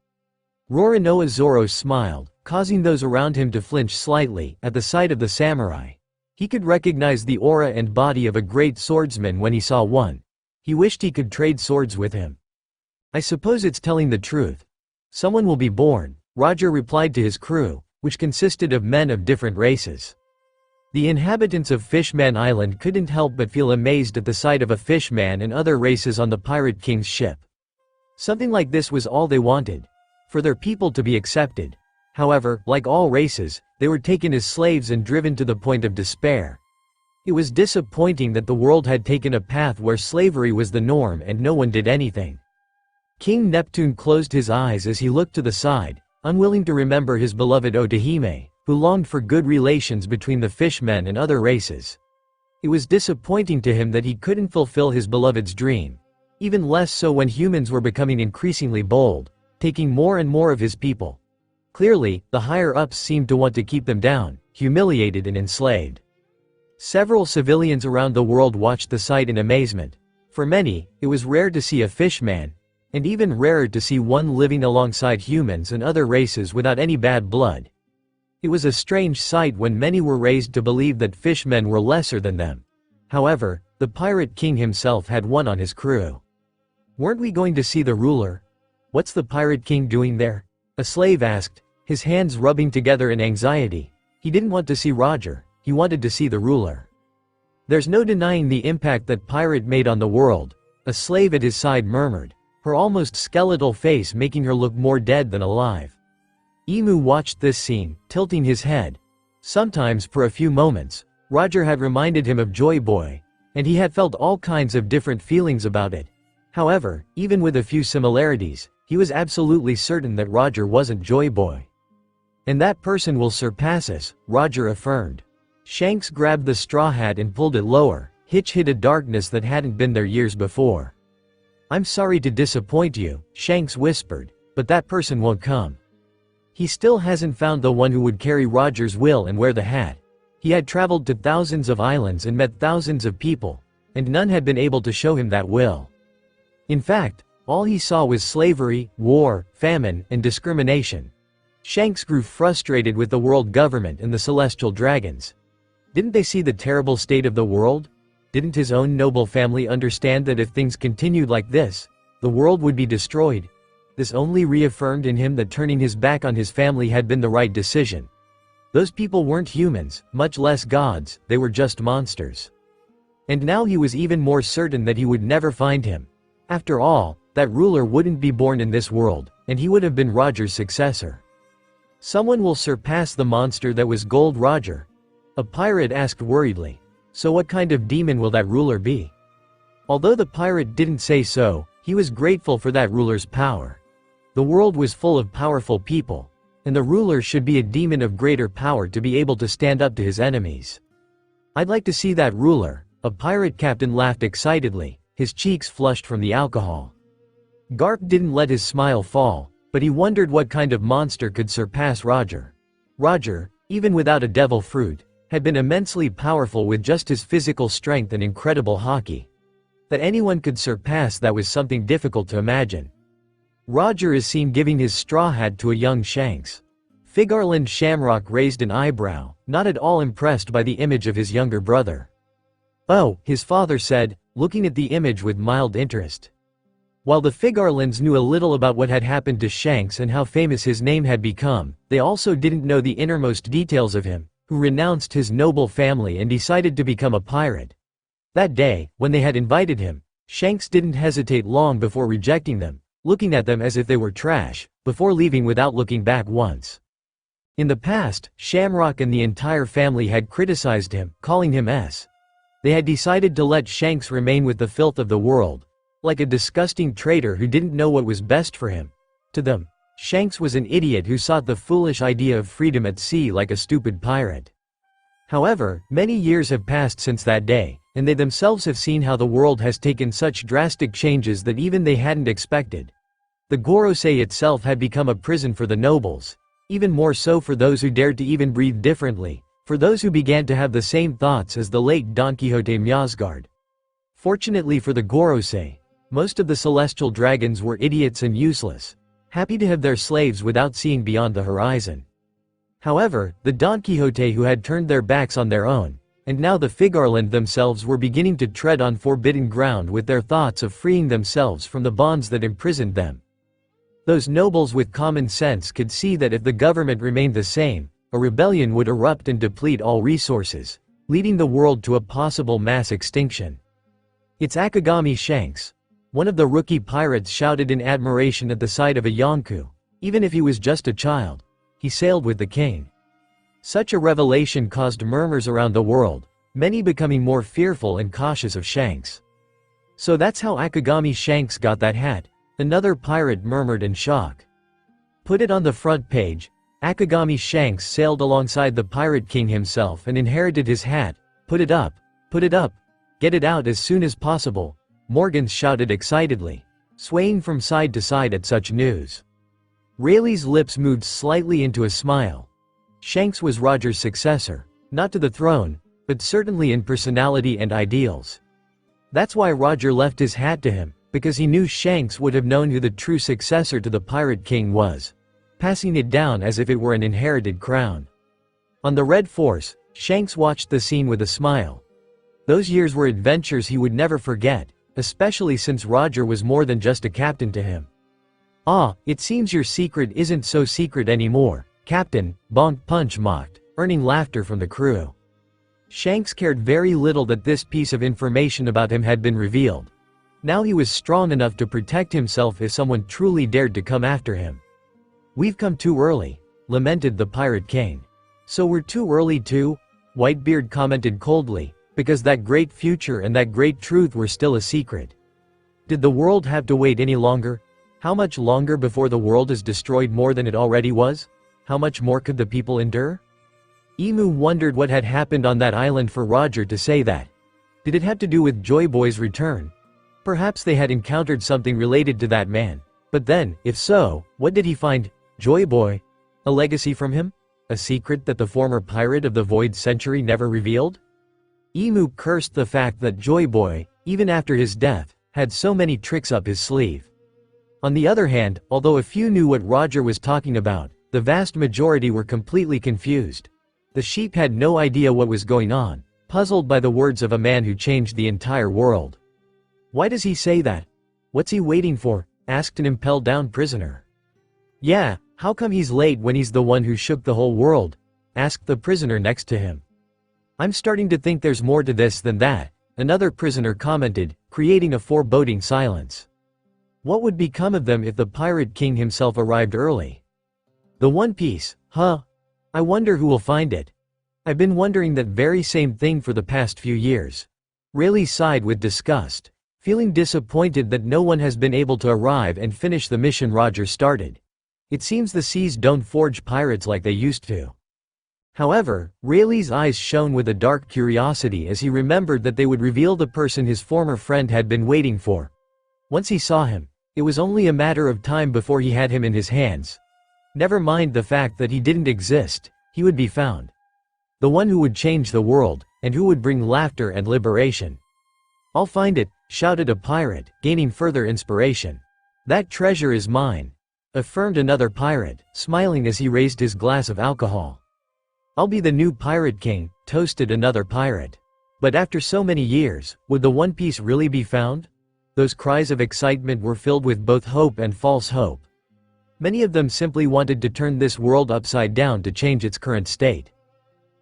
Roronoa Zoro smiled, causing those around him to flinch slightly at the sight of the samurai. He could recognize the aura and body of a great swordsman when he saw one. He wished he could trade swords with him. I suppose it's telling the truth. Someone will be born, Roger replied to his crew, which consisted of men of different races. The inhabitants of Fishman Island couldn't help but feel amazed at the sight of a fishman and other races on the Pirate King's ship. Something like this was all they wanted, for their people to be accepted. However, like all races, they were taken as slaves and driven to the point of despair. It was disappointing that the world had taken a path where slavery was the norm and no one did anything. King Neptune closed his eyes as he looked to the side, unwilling to remember his beloved Otahime, who longed for good relations between the fishmen and other races. It was disappointing to him that he couldn't fulfill his beloved's dream. Even less so when humans were becoming increasingly bold, taking more and more of his people. Clearly, the higher-ups seemed to want to keep them down, humiliated and enslaved. Several civilians around the world watched the sight in amazement. For many, it was rare to see a fishman, and even rarer to see one living alongside humans and other races without any bad blood. It was a strange sight when many were raised to believe that fishmen were lesser than them. However, the Pirate King himself had one on his crew. Weren't we going to see the ruler? What's the Pirate King doing there? A slave asked, his hands rubbing together in anxiety. He didn't want to see Roger, he wanted to see the ruler. There's no denying the impact that pirate made on the world, a slave at his side murmured, her almost skeletal face making her look more dead than alive. Emu watched this scene, tilting his head. Sometimes, for a few moments, Roger had reminded him of Joy Boy, and he had felt all kinds of different feelings about it. However, even with a few similarities, he was absolutely certain that Roger wasn't Joy Boy. And that person will surpass us, Roger affirmed. Shanks grabbed the straw hat and pulled it lower, Hitch hid a darkness that hadn't been there years before. I'm sorry to disappoint you, Shanks whispered, but that person won't come. He still hasn't found the one who would carry Roger's will and wear the hat. He had traveled to thousands of islands and met thousands of people, and none had been able to show him that will. In fact, all he saw was slavery, war, famine, and discrimination. Shanks grew frustrated with the world government and the celestial dragons. Didn't they see the terrible state of the world? Didn't his own noble family understand that if things continued like this, the world would be destroyed? This only reaffirmed in him that turning his back on his family had been the right decision. Those people weren't humans, much less gods, they were just monsters. And now he was even more certain that he would never find him. After all, that ruler wouldn't be born in this world, and he would have been Roger's successor. Someone will surpass the monster that was Gold Roger. A pirate asked worriedly. So what kind of demon will that ruler be? Although the pirate didn't say so, he was grateful for that ruler's power. The world was full of powerful people, and the ruler should be a demon of greater power to be able to stand up to his enemies. I'd like to see that ruler, a pirate captain laughed excitedly, his cheeks flushed from the alcohol. Garp didn't let his smile fall, but he wondered what kind of monster could surpass Roger. Roger, even without a devil fruit, had been immensely powerful with just his physical strength and incredible hockey. That anyone could surpass that was something difficult to imagine. Roger is seen giving his straw hat to a young Shanks. 𝗕𝗂𝘁𝗁𝗲 raised an eyebrow, not at all impressed by the image of his younger brother. "Oh," his father said, looking at the image with mild interest. While the 𝗕𝗂𝘁𝗁𝗲s knew a little about what had happened to Shanks and how famous his name had become, they also didn't know the innermost details of him, who renounced his noble family and decided to become a pirate. That day, when they had invited him, Shanks didn't hesitate long before rejecting them, looking at them as if they were trash, before leaving without looking back once. In the past, Shamrock and the entire family had criticized him, calling him S. They had decided to let Shanks remain with the filth of the world, like a disgusting traitor who didn't know what was best for him. To them, Shanks was an idiot who sought the foolish idea of freedom at sea like a stupid pirate. However, many years have passed since that day, and they themselves have seen how the world has taken such drastic changes that even they hadn't expected. The 𝗕𝗂𝘁𝗁𝗲 itself had become a prison for the nobles, even more so for those who dared to even breathe differently, for those who began to have the same thoughts as the late Don Quixote Mjosgard. Fortunately for the 𝗕𝗂𝘁𝗁𝗲, most of the celestial dragons were idiots and useless, happy to have their slaves without seeing beyond the horizon. However, the Don Quixote who had turned their backs on their own, and now the 𝗕𝗂𝘁𝗁𝗲 themselves were beginning to tread on forbidden ground with their thoughts of freeing themselves from the bonds that imprisoned them. Those nobles with common sense could see that if the government remained the same, a rebellion would erupt and deplete all resources, leading the world to a possible mass extinction. "It's Akagami Shanks," one of the rookie pirates shouted in admiration at the sight of a Yonkou. Even if he was just a child, he sailed with the king. Such a revelation caused murmurs around the world, many becoming more fearful and cautious of Shanks. "So that's how Akagami Shanks got that hat," another pirate murmured in shock. "Put it on the front page. Akagami Shanks sailed alongside the pirate king himself and inherited his hat. Put it up. Put it up. Get it out as soon as possible," Morgans shouted excitedly, swaying from side to side at such news. Rayleigh's lips moved slightly into a smile. Shanks was Roger's successor, not to the throne, but certainly in personality and ideals. That's why Roger left his hat to him, because he knew Shanks would have known who the true successor to the Pirate King was, passing it down as if it were an inherited crown. On the Red Force, Shanks watched the scene with a smile. Those years were adventures he would never forget, especially since Roger was more than just a captain to him. "Ah, it seems your secret isn't so secret anymore, Captain," Bonk Punch mocked, earning laughter from the crew. Shanks cared very little that this piece of information about him had been revealed. Now he was strong enough to protect himself if someone truly dared to come after him. "We've come too early," lamented the Pirate King. "So we're too early too?" Whitebeard commented coldly, because that great future and that great truth were still a secret. Did the world have to wait any longer? How much longer before the world is destroyed more than it already was? How much more could the people endure? Emu wondered what had happened on that island for Roger to say that. Did it have to do with Joy Boy's return? Perhaps they had encountered something related to that man. But then, if so, what did he find? Joy Boy? A legacy from him? A secret that the former pirate of the Void Century never revealed? Emu cursed the fact that Joy Boy, even after his death, had so many tricks up his sleeve. On the other hand, although a few knew what Roger was talking about, the vast majority were completely confused. The sheep had no idea what was going on, puzzled by the words of a man who changed the entire world. "Why does he say that? What's he waiting for?" asked an impelled-down prisoner. "Yeah, how come he's late when he's the one who shook the whole world?" asked the prisoner next to him. "I'm starting to think there's more to this than that," another prisoner commented, creating a foreboding silence. What would become of them if the Pirate King himself arrived early? "The One Piece, huh? I wonder who will find it. I've been wondering that very same thing for the past few years." Rayleigh sighed with disgust, feeling disappointed that no one has been able to arrive and finish the mission Roger started. It seems the seas don't forge pirates like they used to. However, Rayleigh's eyes shone with a dark curiosity as he remembered that they would reveal the person his former friend had been waiting for. Once he saw him, it was only a matter of time before he had him in his hands. Never mind the fact that he didn't exist, he would be found. The one who would change the world, and who would bring laughter and liberation. "I'll find it," shouted a pirate, gaining further inspiration. "That treasure is mine," affirmed another pirate, smiling as he raised his glass of alcohol. "I'll be the new pirate king," toasted another pirate. But after so many years, would the One Piece really be found? Those cries of excitement were filled with both hope and false hope. Many of them simply wanted to turn this world upside down to change its current state.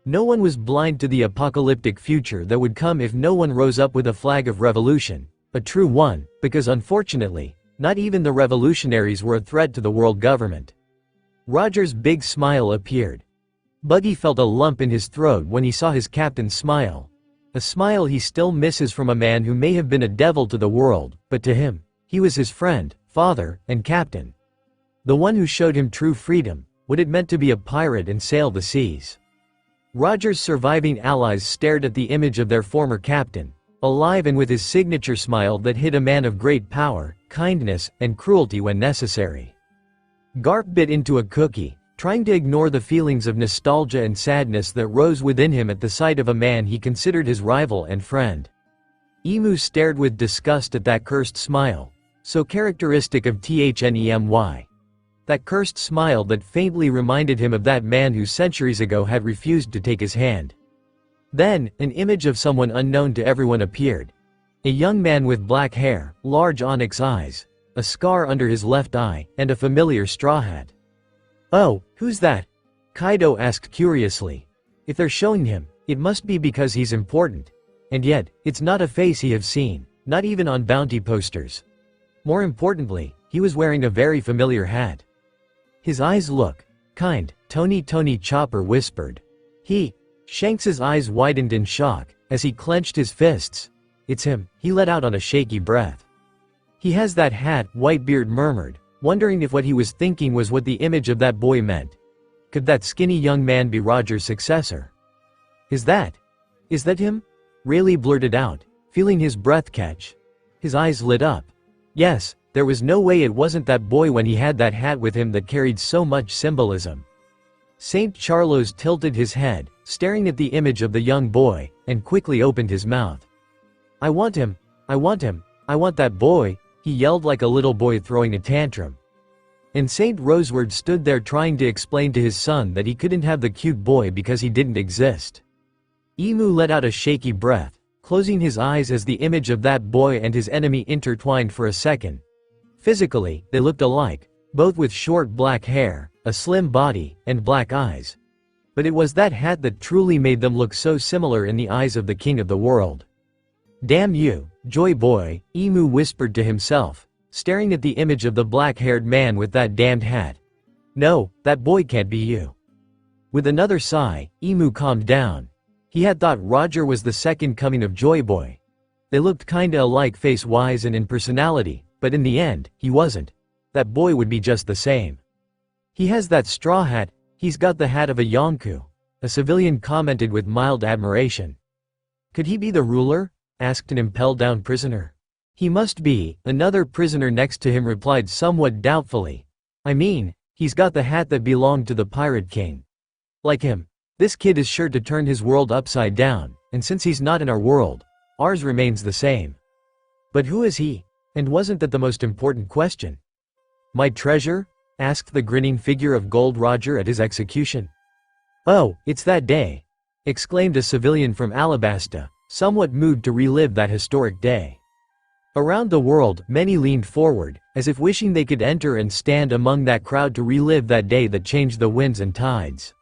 No one was blind to the apocalyptic future that would come if no one rose up with a flag of revolution, a true one, because unfortunately, not even the revolutionaries were a threat to the world government. Roger's big smile appeared. Buggy felt a lump in his throat when he saw his captain smile. A smile he still misses from a man who may have been a devil to the world, but to him, he was his friend, father, and captain. The one who showed him true freedom, what it meant to be a pirate and sail the seas. Roger's surviving allies stared at the image of their former captain, alive and with his signature smile that hid a man of great power, kindness, and cruelty when necessary. Garp bit into a cookie, trying to ignore the feelings of nostalgia and sadness that rose within him at the sight of a man he considered his rival and friend. Emu stared with disgust at that cursed smile, so characteristic of 𝗕𝗂𝗳𝗄𝗰𝗁. That cursed smile that faintly reminded him of that man who centuries ago had refused to take his hand. Then, an image of someone unknown to everyone appeared. A young man with black hair, large onyx eyes, a scar under his left eye, and a familiar straw hat. "Oh, who's that?" Kaido asked curiously. If they're showing him, it must be because he's important. And yet, it's not a face he have seen, not even on bounty posters. More importantly, he was wearing a very familiar hat. "His eyes look kind," Tony Chopper whispered. Shanks's eyes widened in shock, as he clenched his fists. "It's him," he let out on a shaky breath. "He has that hat," Whitebeard murmured, wondering if what he was thinking was what the image of that boy meant. Could that skinny young man be Roger's successor? Is that him?" Rayleigh blurted out, feeling his breath catch. His eyes lit up. Yes, there was no way it wasn't that boy when he had that hat with him that carried so much symbolism. St. Charlos tilted his head, staring at the image of the young boy, and quickly opened his mouth. "I want him, I want him, I want that boy," he yelled like a little boy throwing a tantrum. And St. Roseward stood there trying to explain to his son that he couldn't have the cute boy because he didn't exist. Emu let out a shaky breath, closing his eyes as the image of that boy and his enemy intertwined for a second. Physically, they looked alike, both with short black hair, a slim body, and black eyes. But it was that hat that truly made them look so similar in the eyes of the king of the world. "Damn you, Joy Boy," Emu whispered to himself, staring at the image of the black-haired man with that damned hat. "No, that boy can't be you." With another sigh, Emu calmed down. He had thought Roger was the second coming of Joy Boy. They looked kinda alike face-wise and in personality, but in the end, he wasn't. That boy would be just the same. "He has that straw hat, he's got the hat of a Yonko," a civilian commented with mild admiration. "Could he be the ruler?" asked an impelled-down prisoner. "He must be," another prisoner next to him replied somewhat doubtfully. "I mean, he's got the hat that belonged to the Pirate King. Like him, this kid is sure to turn his world upside down, and since he's not in our world, ours remains the same." But who is he? And wasn't that the most important question? "My treasure?" asked the grinning figure of Gold Roger at his execution. "Oh, it's that day," exclaimed a civilian from Alabasta, somewhat moved to relive that historic day. Around the world, many leaned forward, as if wishing they could enter and stand among that crowd to relive that day that changed the winds and tides.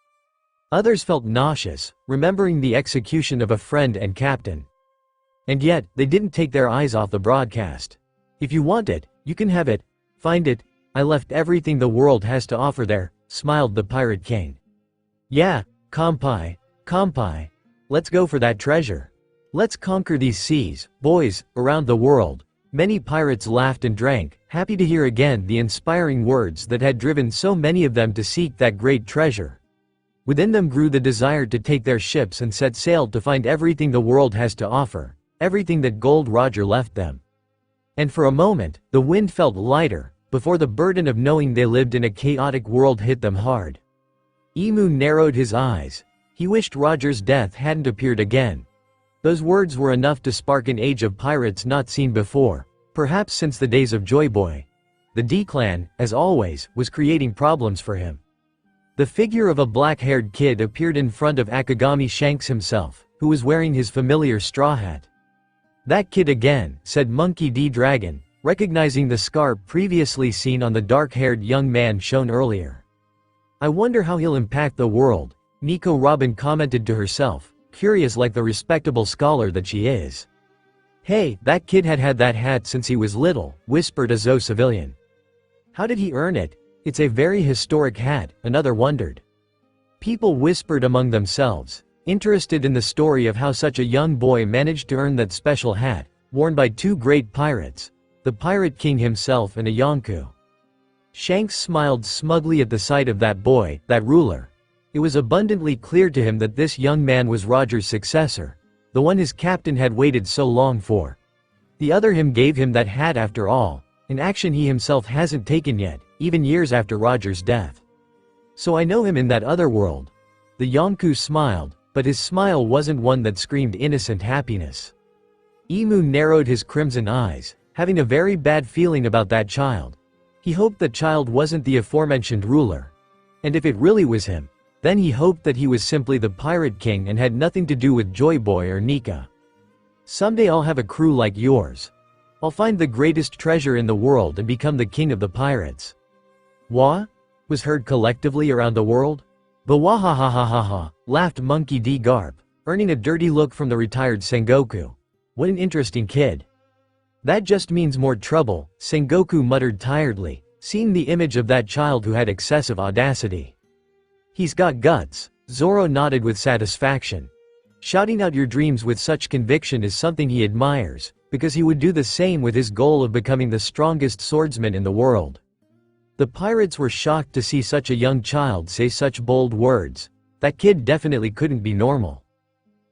Others felt nauseous, remembering the execution of a friend and captain. And yet, they didn't take their eyes off the broadcast. "If you want it, you can have it. Find it. I left everything the world has to offer there," smiled the Pirate King. "Yeah, Kampai. Let's go for that treasure. Let's conquer these seas, boys, around the world." Many pirates laughed and drank, happy to hear again the inspiring words that had driven so many of them to seek that great treasure. Within them grew the desire to take their ships and set sail to find everything the world has to offer, everything that Gold Roger left them. And for a moment, the wind felt lighter, before the burden of knowing they lived in a chaotic world hit them hard. Emu narrowed his eyes. He wished Roger's death hadn't appeared again. Those words were enough to spark an age of pirates not seen before, perhaps since the days of Joy Boy. The D-Clan, as always, was creating problems for him. The figure of a black-haired kid appeared in front of 𝗕𝗂𝗁𝗁𝗁 himself, who was wearing his familiar straw hat. "That kid again," said Monkey D. Dragon, recognizing the scar previously seen on the dark-haired young man shown earlier. "I wonder how he'll impact the world," Nico Robin commented to herself, curious like the respectable scholar that she is. "Hey, that kid had that hat since he was little," whispered a Zo civilian. "How did he earn it? It's a very historic hat," another wondered. People whispered among themselves, interested in the story of how such a young boy managed to earn that special hat, worn by two great pirates, the Pirate King himself and a Yonkou. Shanks smiled smugly at the sight of that boy, that ruler. It was abundantly clear to him that this young man was Roger's successor, the one his captain had waited so long for. The other him gave him that hat after all, an action he himself hasn't taken yet, even years after Roger's death. "So I know him in that other world." The Yonkou smiled, but his smile wasn't one that screamed innocent happiness. Emu narrowed his crimson eyes, having a very bad feeling about that child. He hoped that child wasn't the aforementioned ruler. And if it really was him, then he hoped that he was simply the Pirate King and had nothing to do with Joy Boy or Nika. "Someday I'll have a crew like yours. I'll find the greatest treasure in the world and become the king of the pirates." "Wah?" was heard collectively around the world. "Bawahahahaha," laughed Monkey D. Garp, earning a dirty look from the retired Sengoku. "What an interesting kid." "That just means more trouble," Sengoku muttered tiredly, seeing the image of that child who had excessive audacity. "He's got guts," Zoro nodded with satisfaction. Shouting out your dreams with such conviction is something he admires, because he would do the same with his goal of becoming the strongest swordsman in the world. The pirates were shocked to see such a young child say such bold words. That kid definitely couldn't be normal.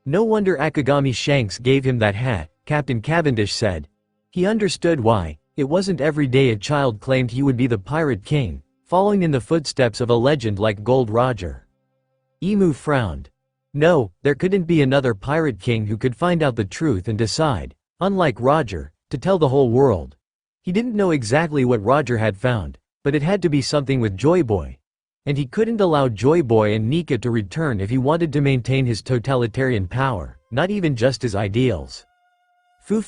"No wonder Akagami Shanks gave him that hat," Captain Cavendish said. He understood why. It wasn't every day a child claimed he would be the Pirate King, following in the footsteps of a legend like Gold Roger. Emu frowned. No, there couldn't be another Pirate King who could find out the truth and decide, unlike Roger, to tell the whole world. He didn't know exactly what Roger had found, but it had to be something with Joy Boy. And he couldn't allow Joy Boy and Nika to return if he wanted to maintain his totalitarian power, not even just his ideals. Foo.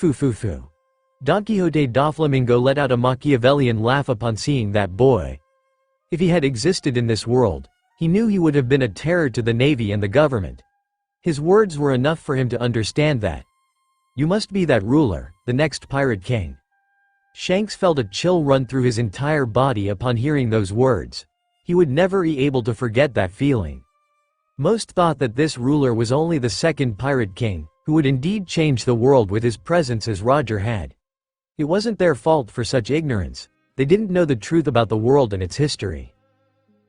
Don Quixote Doflamingo let out a Machiavellian laugh upon seeing that boy. If he had existed in this world, he knew he would have been a terror to the Navy and the government. His words were enough for him to understand that. You must be that ruler, the next Pirate King. Shanks felt a chill run through his entire body upon hearing those words. He would never be able to forget that feeling. Most thought that this ruler was only the second Pirate King, who would indeed change the world with his presence as Roger had. It wasn't their fault for such ignorance. They didn't know the truth about the world and its history.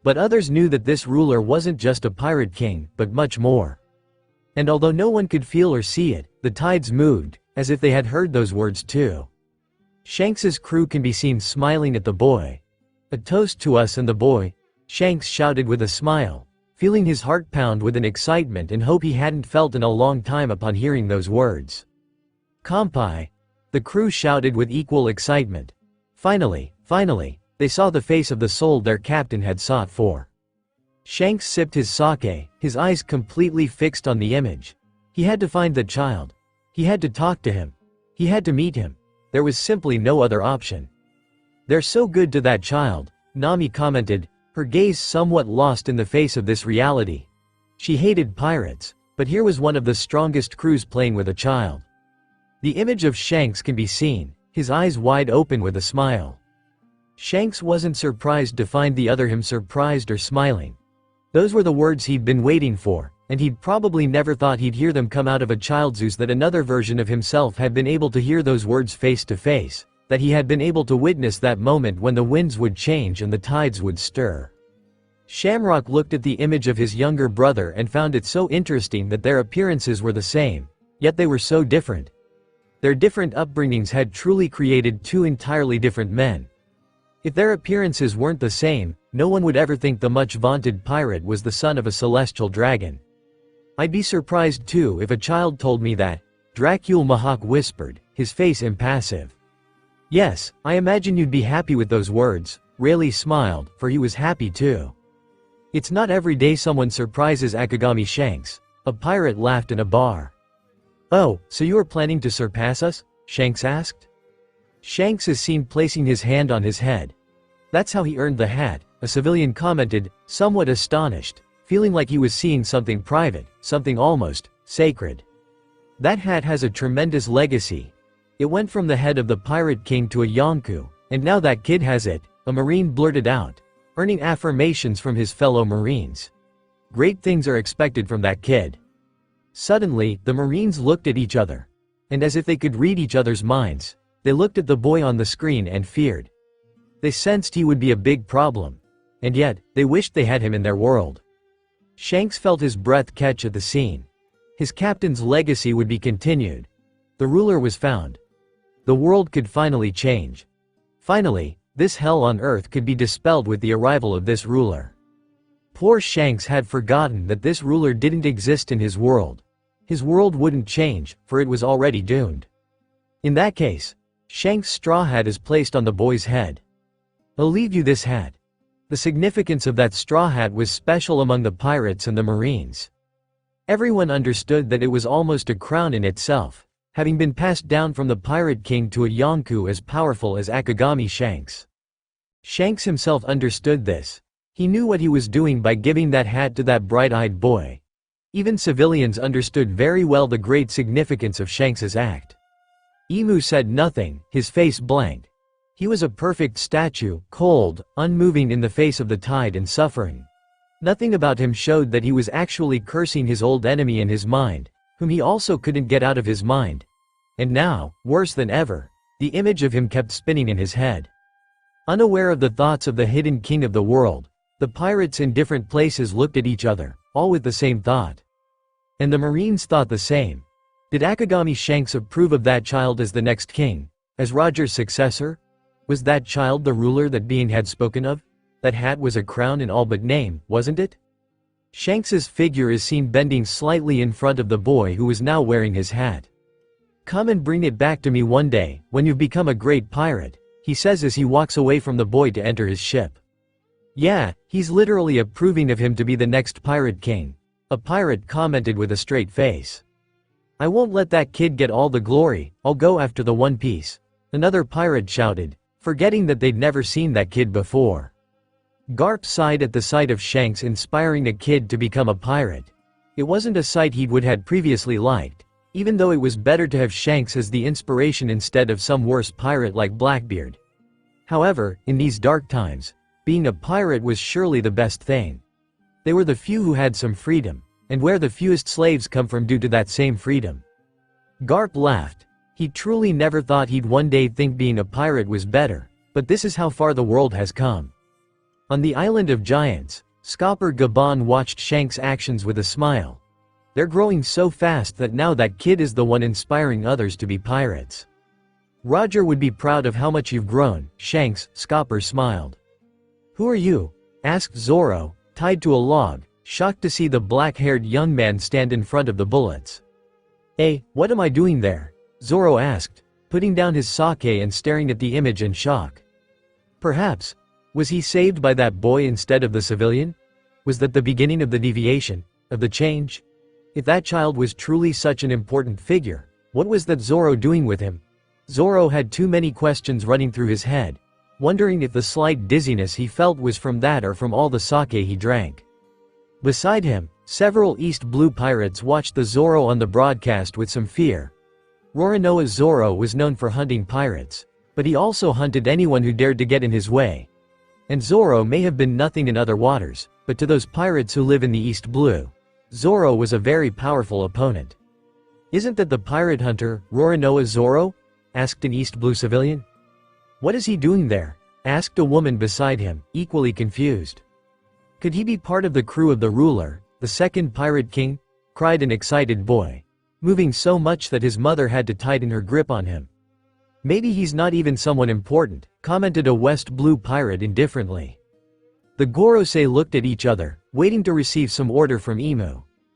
But others knew that this ruler wasn't just a Pirate King, but much more. And although no one could feel or see it, the tides moved, as if they had heard those words too. Shanks's crew can be seen smiling at the boy. "A toast to us and the boy," Shanks shouted with a smile, feeling his heart pound with an excitement and hope he hadn't felt in a long time upon hearing those words. "Kampai," the crew shouted with equal excitement. Finally, they saw the face of the soul their captain had sought for. Shanks sipped his sake, his eyes completely fixed on the image. He had to find the child. He had to talk to him. He had to meet him. There was simply no other option. "They're so good to that child," Nami commented, her gaze somewhat lost in the face of this reality. She hated pirates, but here was one of the strongest crews playing with a child. The image of Shanks can be seen, his eyes wide open with a smile. Shanks wasn't surprised to find the other him surprised or smiling. Those were the words he'd been waiting for, and he'd probably never thought he'd hear them come out of a child Zeus, that another version of himself had been able to hear those words face to face, that he had been able to witness that moment when the winds would change and the tides would stir. Shamrock looked at the image of his younger brother and found it so interesting that their appearances were the same, yet they were so different. Their different upbringings had truly created two entirely different men. If their appearances weren't the same, no one would ever think the much vaunted pirate was the son of a celestial dragon. I'd be surprised too if a child told me that, 𝗕𝗂𝘁𝗁𝗁𝗲𝗿𝗳𝗆 whispered, his face impassive. Yes, I imagine you'd be happy with those words. Rayleigh smiled, for he was happy too. It's not every day someone surprises Akagami Shanks. A pirate laughed in a bar. Oh, so you are planning to surpass us? Shanks asked. Shanks is seen placing his hand on his head. That's how he earned the hat, a civilian commented, somewhat astonished, feeling like he was seeing something private, something almost sacred. That hat has a tremendous legacy. It went from the head of the pirate king to a Yonkou, and now that kid has it, a Marine blurted out, earning affirmations from his fellow Marines. Great things are expected from that kid. Suddenly, the Marines looked at each other. And as if they could read each other's minds, they looked at the boy on the screen and feared. They sensed he would be a big problem. And yet, they wished they had him in their world. Shanks felt his breath catch at the scene. His captain's legacy would be continued. The ruler was found. The world could finally change. Finally, this hell on earth could be dispelled with the arrival of this ruler. Poor Shanks had forgotten that this ruler didn't exist in his world. His world wouldn't change, for it was already doomed. In that case, Shanks' straw hat is placed on the boy's head. I'll leave you this hat. The significance of that straw hat was special among the pirates and the Marines. Everyone understood that it was almost a crown in itself, having been passed down from the pirate king to a Yonkou as powerful as Akagami Shanks. Shanks himself understood this. He knew what he was doing by giving that hat to that bright-eyed boy. Even civilians understood very well the great significance of Shanks's act. Emu said nothing, his face blank. He was a perfect statue, cold, unmoving in the face of the tide and suffering. Nothing about him showed that he was actually cursing his old enemy in his mind, whom he also couldn't get out of his mind. And now, worse than ever, the image of him kept spinning in his head. Unaware of the thoughts of the hidden king of the world, the pirates in different places looked at each other, all with the same thought. And the Marines thought the same. Did Akagami Shanks approve of that child as the next king, as Roger's successor? Was that child the ruler that Bean had spoken of? That hat was a crown in all but name, wasn't it? Shanks's figure is seen bending slightly in front of the boy who was now wearing his hat. Come and bring it back to me one day, when you've become a great pirate, he says as he walks away from the boy to enter his ship. Yeah, he's literally approving of him to be the next pirate king, a pirate commented with a straight face. I won't let that kid get all the glory, I'll go after the One Piece, another pirate shouted, forgetting that they'd never seen that kid before. Garp sighed at the sight of Shanks inspiring a kid to become a pirate. It wasn't a sight he would had previously liked, even though it was better to have Shanks as the inspiration instead of some worse pirate like Blackbeard. However, in these dark times, being a pirate was surely the best thing. They were the few who had some freedom, and where the fewest slaves come from due to that same freedom. Garp laughed. He truly never thought he'd one day think being a pirate was better, but this is how far the world has come. On the island of giants, 𝗕𝗂𝗁𝗁𝗲𝗿𝗆 watched Shanks' actions with a smile. They're growing so fast that now that kid is the one inspiring others to be pirates. Roger would be proud of how much you've grown, Shanks, 𝗕𝗂𝗁 smiled. Who are you? Asked Zoro, tied to a log, shocked to see the black-haired young man stand in front of the bullets. Hey, what am I doing there? Zoro asked, putting down his sake and staring at the image in shock. Perhaps, was he saved by that boy instead of the civilian? Was that the beginning of the deviation, of the change? If that child was truly such an important figure, what was that Zoro doing with him? Zoro had too many questions running through his head, wondering if the slight dizziness he felt was from that or from all the sake he drank. Beside him, several East Blue pirates watched the Zoro on the broadcast with some fear. Roronoa Zoro was known for hunting pirates, but he also hunted anyone who dared to get in his way. And Zoro may have been nothing in other waters, but to those pirates who live in the East Blue, Zoro was a very powerful opponent. Isn't that the pirate hunter, Roronoa Zoro? Asked an East Blue civilian. What is he doing there? Asked a woman beside him, equally confused. Could he be part of the crew of the ruler, the second pirate king? Cried an excited boy, moving so much that his mother had to tighten her grip on him. Maybe he's not even someone important, commented a West Blue pirate indifferently. The Gorosei looked at each other, waiting to receive some order from Emu.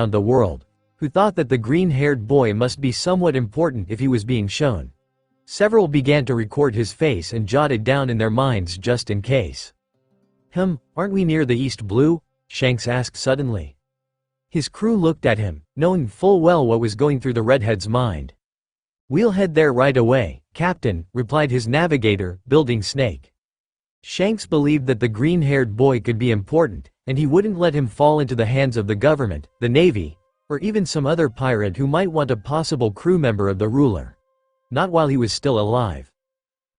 around the world, who thought that the green-haired boy must be somewhat important if he was being shown. Several began to record his face and jot it down in their minds just in case. Aren't we near the East Blue? Shanks asked suddenly. His crew looked at him, knowing full well what was going through the redhead's mind. "We'll head there right away, Captain," replied his navigator, Building Snake. Shanks believed that the green-haired boy could be important, and he wouldn't let him fall into the hands of the government, the Navy, or even some other pirate who might want a possible crew member of the ruler. Not while he was still alive.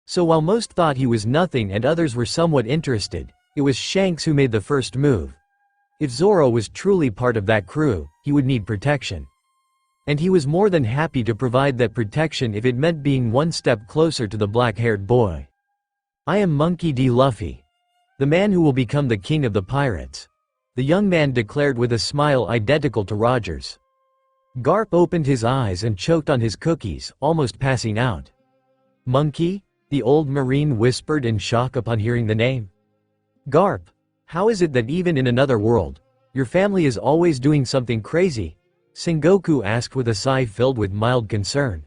So while most thought he was nothing and others were somewhat interested, it was Shanks who made the first move. If Zoro was truly part of that crew, he would need protection. And he was more than happy to provide that protection if it meant being one step closer to the black-haired boy. "I am Monkey D. Luffy. The man who will become the king of the pirates," the young man declared with a smile identical to Roger's. Garp opened his eyes and choked on his cookies, almost passing out. "Monkey?" the old marine whispered in shock upon hearing the name. "Garp, how is it that even in another world, your family is always doing something crazy?" Sengoku asked with a sigh filled with mild concern.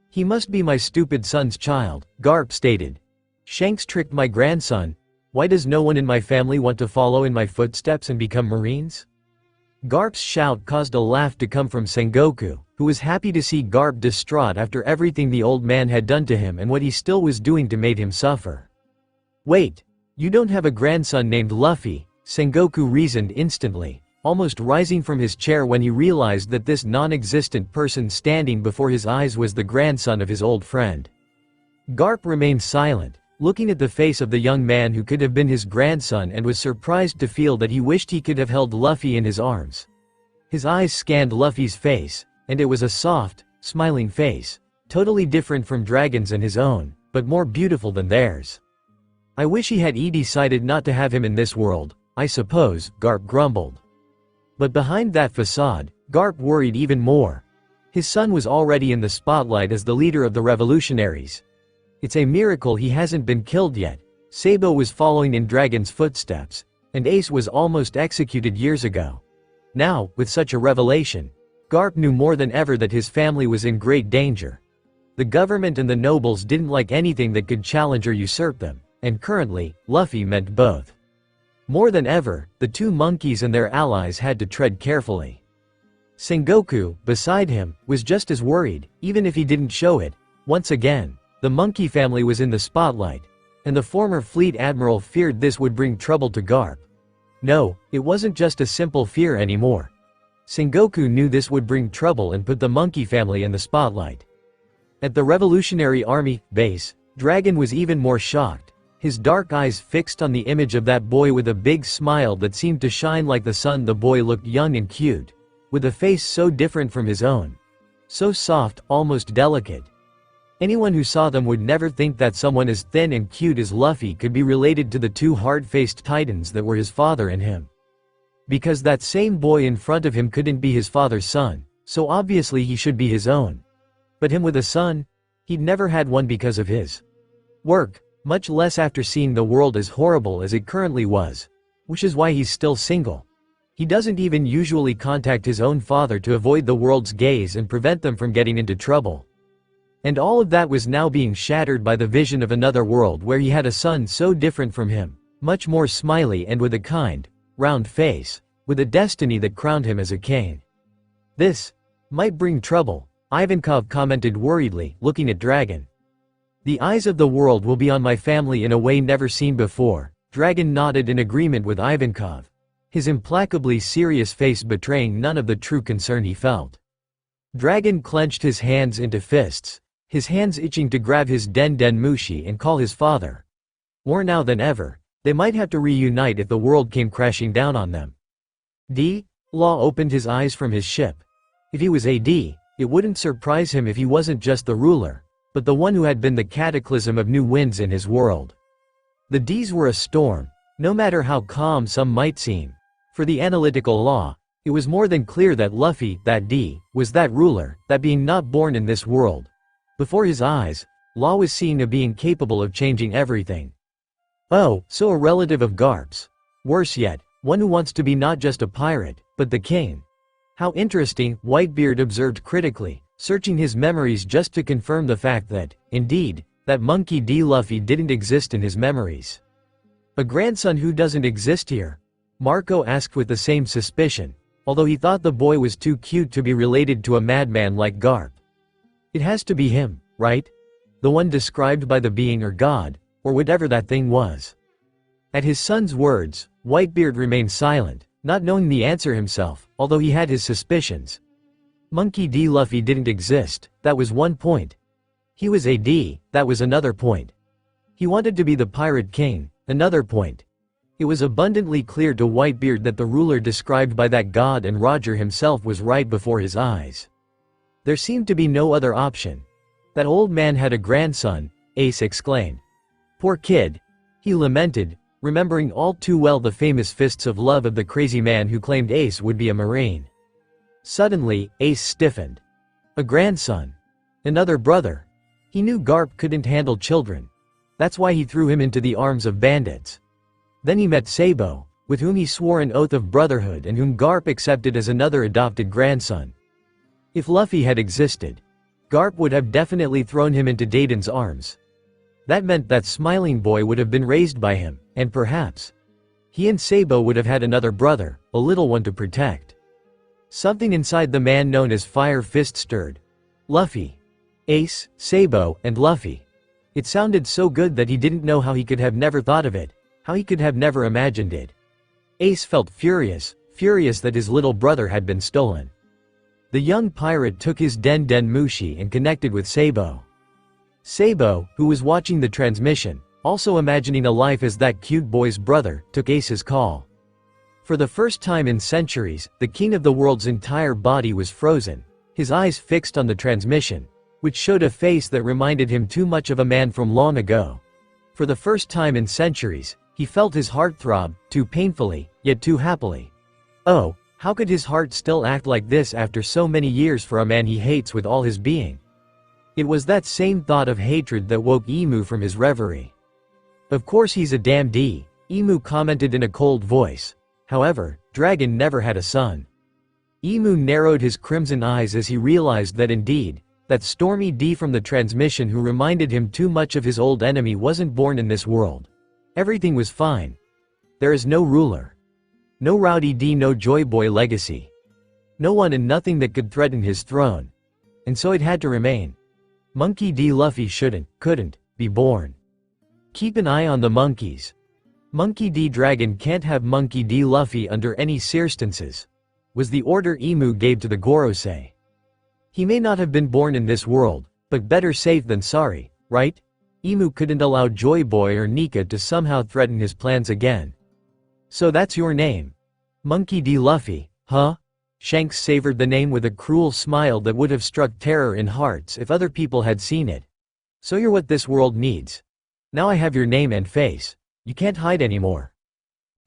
"He must be my stupid son's child," Garp stated. "Shanks tricked my grandson. Why does no one in my family want to follow in my footsteps and become Marines?" Garp's shout caused a laugh to come from Sengoku, who was happy to see Garp distraught after everything the old man had done to him and what he still was doing to make him suffer. "Wait, you don't have a grandson named Luffy," Sengoku reasoned instantly, almost rising from his chair when he realized that this non-existent person standing before his eyes was the grandson of his old friend. Garp remained silent, looking at the face of the young man who could have been his grandson, and was surprised to feel that he wished he could have held Luffy in his arms. His eyes scanned Luffy's face, and it was a soft, smiling face, totally different from Dragon's and his own, but more beautiful than theirs. "I wish he had decided not to have him in this world, I suppose," Garp grumbled. But behind that facade, Garp worried even more. His son was already in the spotlight as the leader of the revolutionaries. It's a miracle he hasn't been killed yet. Sabo was following in Dragon's footsteps, and Ace was almost executed years ago. Now, with such a revelation, Garp knew more than ever that his family was in great danger. The government and the nobles didn't like anything that could challenge or usurp them, and currently, Luffy meant both. More than ever, the two monkeys and their allies had to tread carefully. Sengoku, beside him, was just as worried, even if he didn't show it. Once again, the monkey family was in the spotlight, and the former fleet admiral feared this would bring trouble to Garp. No, it wasn't just a simple fear anymore. Sengoku knew this would bring trouble and put the monkey family in the spotlight. At the Revolutionary Army base, Dragon was even more shocked, his dark eyes fixed on the image of that boy with a big smile that seemed to shine like the sun. The boy looked young and cute, with a face so different from his own. So soft, almost delicate. Anyone who saw them would never think that someone as thin and cute as Luffy could be related to the two hard-faced titans that were his father and him. Because that same boy in front of him couldn't be his father's son, so obviously he should be his own. But him with a son? He'd never had one because of his work, much less after seeing the world as horrible as it currently was. Which is why he's still single. He doesn't even usually contact his own father to avoid the world's gaze and prevent them from getting into trouble. And all of that was now being shattered by the vision of another world where he had a son so different from him, much more smiley and with a kind, round face, with a destiny that crowned him as a king. "This might bring trouble," Ivankov commented worriedly, looking at Dragon. "The eyes of the world will be on my family in a way never seen before." Dragon nodded in agreement with Ivankov, his implacably serious face betraying none of the true concern he felt. Dragon clenched his hands into fists, his hands itching to grab his Den Mushi and call his father. More now than ever, they might have to reunite if the world came crashing down on them. Law opened his eyes from his ship. If he was AD, it wouldn't surprise him if he wasn't just the ruler, but the one who had been the cataclysm of new winds in his world. The Ds were a storm, no matter how calm some might seem. For the analytical law, it was more than clear that Luffy, that D, was that ruler, that being not born in this world. Before his eyes, Law was seeing a being capable of changing everything. Oh, so a relative of Garp's. Worse yet, one who wants to be not just a pirate, but the king. How interesting, Whitebeard observed critically, searching his memories just to confirm the fact that, indeed, that monkey D. Luffy didn't exist in his memories. A grandson who doesn't exist here? Marco asked with the same suspicion, although he thought the boy was too cute to be related to a madman like Garp. It has to be him, right? The one described by the being or god, or whatever that thing was. At his son's words, Whitebeard remained silent, not knowing the answer himself, although he had his suspicions. Monkey D. Luffy didn't exist, that was one point. He was a D, that was another point. He wanted to be the Pirate King, another point. It was abundantly clear to Whitebeard that the ruler described by that god and Roger himself was right before his eyes. There seemed to be no other option. That old man had a grandson, Ace exclaimed. Poor kid. He lamented, remembering all too well the famous fists of love of the crazy man who claimed Ace would be a Marine. Suddenly, Ace stiffened. A grandson. Another brother. He knew Garp couldn't handle children. That's why he threw him into the arms of bandits. Then he met Sabo, with whom he swore an oath of brotherhood and whom Garp accepted as another adopted grandson. If Luffy had existed, Garp would have definitely thrown him into Dayton's arms. That meant that smiling boy would have been raised by him, and perhaps he and Sabo would have had another brother, a little one to protect. Something inside the man known as Fire Fist stirred. Luffy. Ace, Sabo, and Luffy. It sounded so good that he didn't know how he could have never thought of it, how he could have never imagined it. Ace felt furious that his little brother had been stolen. The young pirate took his Den Mushi and connected with Sabo. Sabo, who was watching the transmission, also imagining a life as that cute boy's brother, took Ace's call. For the first time in centuries, the king of the world's entire body was frozen, his eyes fixed on the transmission, which showed a face that reminded him too much of a man from long ago. For the first time in centuries, he felt his heart throb, too painfully, yet too happily. Oh, how could his heart still act like this after so many years for a man he hates with all his being? It was that same thought of hatred that woke Emu from his reverie. Of course he's a damn D, Emu commented in a cold voice. However, Dragon never had a son. Emu narrowed his crimson eyes as he realized that indeed, that stormy D from the transmission who reminded him too much of his old enemy wasn't born in this world. Everything was fine. There is no ruler. No Rowdy D, no Joy Boy legacy. No one and nothing that could threaten his throne. And so it had to remain. Monkey D. Luffy couldn't, be born. Keep an eye on the monkeys. Monkey D. Dragon can't have Monkey D. Luffy under any circumstances, was the order Emu gave to the Gorosei. He may not have been born in this world, but better safe than sorry, right? Emu couldn't allow Joy Boy or Nika to somehow threaten his plans again. So that's your name? Monkey D. Luffy, huh? Shanks savored the name with a cruel smile that would have struck terror in hearts if other people had seen it. So you're what this world needs. Now I have your name and face. You can't hide anymore.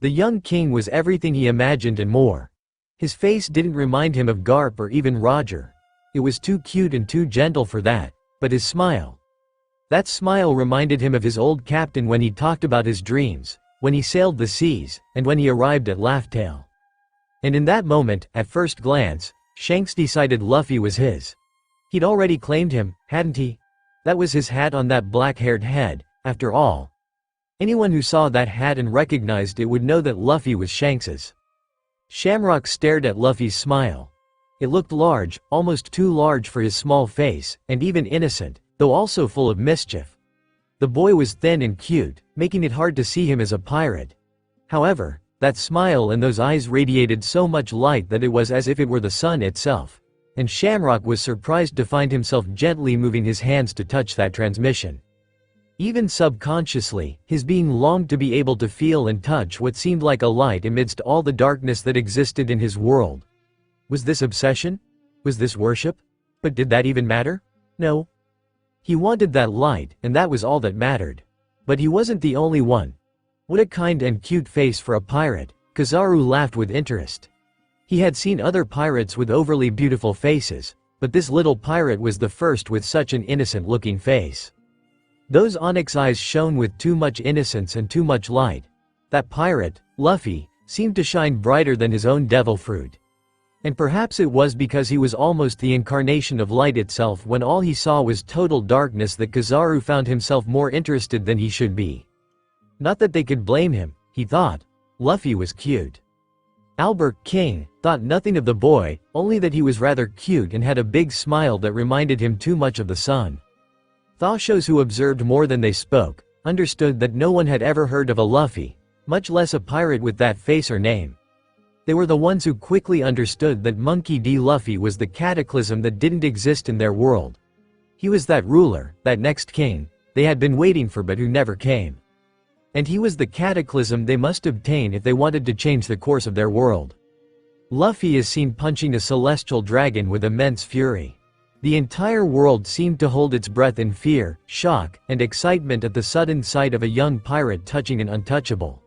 The young king was everything he imagined and more. His face didn't remind him of Garp or even Roger. It was too cute and too gentle for that, but his smile. That smile reminded him of his old captain when he talked about his dreams, when he sailed the seas, and when he arrived at Laugh-Tale. And in that moment, at first glance, Shanks decided Luffy was his. He'd already claimed him, hadn't he? That was his hat on that black-haired head, after all. Anyone who saw that hat and recognized it would know that Luffy was Shanks's. Shamrock stared at Luffy's smile. It looked large, almost too large for his small face, and even innocent, though also full of mischief. The boy was thin and cute, making it hard to see him as a pirate. However, that smile and those eyes radiated so much light that it was as if it were the sun itself. And Shamrock was surprised to find himself gently moving his hands to touch that transmission. Even subconsciously, his being longed to be able to feel and touch what seemed like a light amidst all the darkness that existed in his world. Was this obsession? Was this worship? But did that even matter? No. He wanted that light, and that was all that mattered. But he wasn't the only one. What a kind and cute face for a pirate, 𝗕𝗂𝗄 laughed with interest. He had seen other pirates with overly beautiful faces, but this little pirate was the first with such an innocent-looking face. Those onyx eyes shone with too much innocence and too much light. That pirate, Luffy, seemed to shine brighter than his own devil fruit. And perhaps it was because he was almost the incarnation of light itself when all he saw was total darkness that 𝗕𝗂𝗄 found himself more interested than he should be. Not that they could blame him, he thought. Luffy was cute. Albert King thought nothing of the boy, only that he was rather cute and had a big smile that reminded him too much of the sun. Thashos, who observed more than they spoke, understood that no one had ever heard of a Luffy, much less a pirate with that face or name. They were the ones who quickly understood that Monkey D. Luffy was the cataclysm that didn't exist in their world. He was that ruler, that next king, they had been waiting for but who never came. And he was the cataclysm they must obtain if they wanted to change the course of their world. Luffy is seen punching a celestial dragon with immense fury. The entire world seemed to hold its breath in fear, shock, and excitement at the sudden sight of a young pirate touching an untouchable.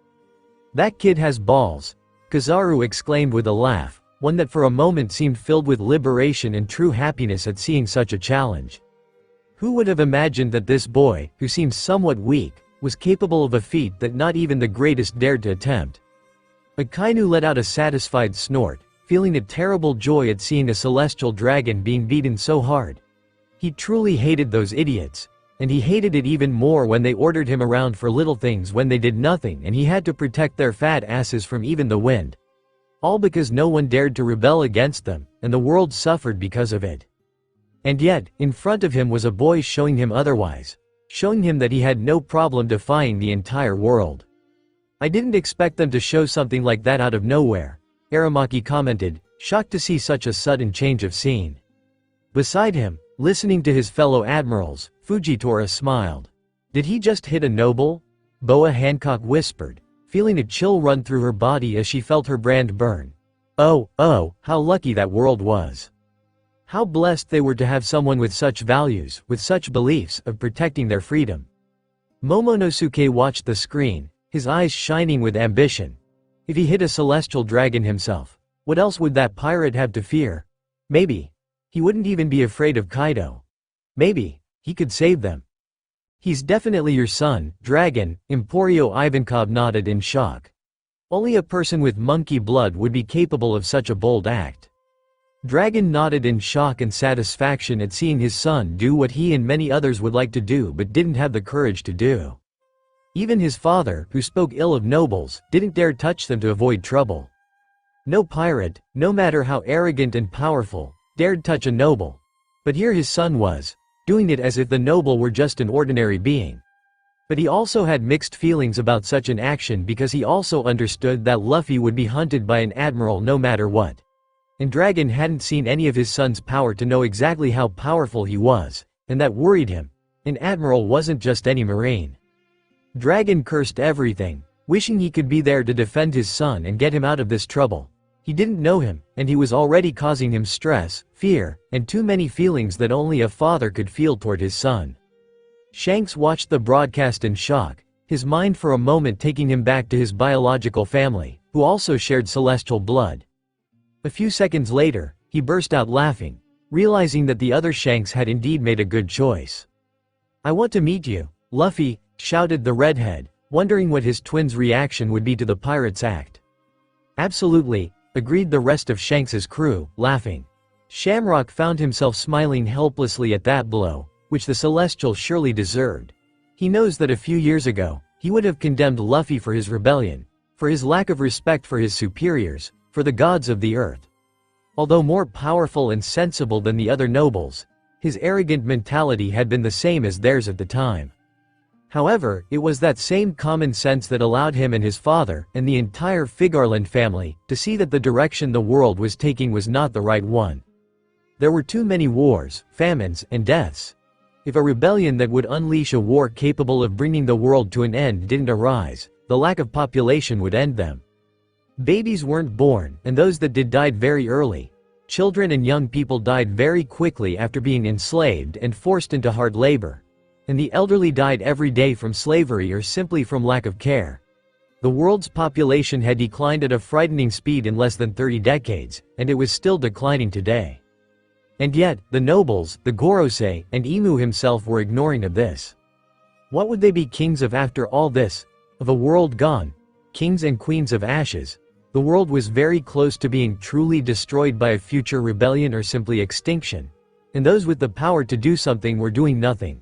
"That kid has balls," 𝗕𝗂𝗄 exclaimed with a laugh, one that for a moment seemed filled with liberation and true happiness at seeing such a challenge. Who would have imagined that this boy, who seemed somewhat weak, was capable of a feat that not even the greatest dared to attempt? Akainu let out a satisfied snort, feeling a terrible joy at seeing a celestial dragon being beaten so hard. He truly hated those idiots, and he hated it even more when they ordered him around for little things when they did nothing and he had to protect their fat asses from even the wind. All because no one dared to rebel against them, and the world suffered because of it. And yet, in front of him was a boy showing him otherwise, showing him that he had no problem defying the entire world. "I didn't expect them to show something like that out of nowhere," Aramaki commented, shocked to see such a sudden change of scene. Beside him, listening to his fellow admirals, Fujitora smiled. "Did he just hit a noble?" Boa Hancock whispered, feeling a chill run through her body as she felt her brand burn. Oh, how lucky that world was. How blessed they were to have someone with such values, with such beliefs, of protecting their freedom. Momonosuke watched the screen, his eyes shining with ambition. If he hit a celestial dragon himself, what else would that pirate have to fear? Maybe he wouldn't even be afraid of Kaido. Maybe he could save them. "He's definitely your son, Dragon," Emporio Ivankov nodded in shock. Only a person with monkey blood would be capable of such a bold act. Dragon nodded in shock and satisfaction at seeing his son do what he and many others would like to do but didn't have the courage to do. Even his father, who spoke ill of nobles, didn't dare touch them to avoid trouble. No pirate, no matter how arrogant and powerful, dared touch a noble. But here his son was, doing it as if the noble were just an ordinary being. But he also had mixed feelings about such an action because he also understood that Luffy would be hunted by an admiral no matter what. And Dragon hadn't seen any of his son's power to know exactly how powerful he was, and that worried him. An admiral wasn't just any marine. Dragon cursed everything, wishing he could be there to defend his son and get him out of this trouble. He didn't know him, and he was already causing him stress, fear, and too many feelings that only a father could feel toward his son. Shanks watched the broadcast in shock, his mind for a moment taking him back to his biological family, who also shared celestial blood. A few seconds later, he burst out laughing, realizing that the other Shanks had indeed made a good choice. "I want to meet you, Luffy," shouted the redhead, wondering what his twin's reaction would be to the pirate's act. "Absolutely," agreed the rest of Shanks's crew, laughing. Shamrock found himself smiling helplessly at that blow, which the Celestial surely deserved. He knows that a few years ago, he would have condemned Luffy for his rebellion, for his lack of respect for his superiors, for the gods of the earth. Although more powerful and sensible than the other nobles, his arrogant mentality had been the same as theirs at the time. However, it was that same common sense that allowed him and his father, and the entire Figarland family, to see that the direction the world was taking was not the right one. There were too many wars, famines, and deaths. If a rebellion that would unleash a war capable of bringing the world to an end didn't arise, the lack of population would end them. Babies weren't born, and those that did died very early. Children and young people died very quickly after being enslaved and forced into hard labor. And the elderly died every day from slavery or simply from lack of care. The world's population had declined at a frightening speed in less than 30 decades, and it was still declining today. And yet, the nobles, the 𝗕𝗂𝘁𝗁, and 𝗕𝘂𝘁𝘁 himself were ignoring of this. What would they be kings of after all this? Of a world gone, kings and queens of ashes. The world was very close to being truly destroyed by a future rebellion or simply extinction. And those with the power to do something were doing nothing.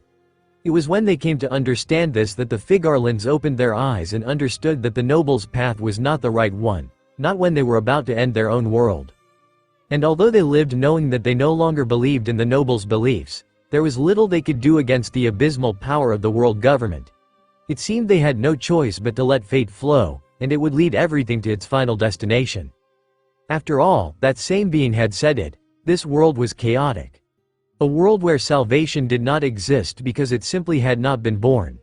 It was when they came to understand this that the 𝗕𝗂𝘁𝗁s opened their eyes and understood that the nobles' path was not the right one, not when they were about to end their own world. And although they lived knowing that they no longer believed in the nobles' beliefs, there was little they could do against the abysmal power of the world government. It seemed they had no choice but to let fate flow, and it would lead everything to its final destination. After all, that same being had said it, this world was chaotic. A world where salvation did not exist because it simply had not been born.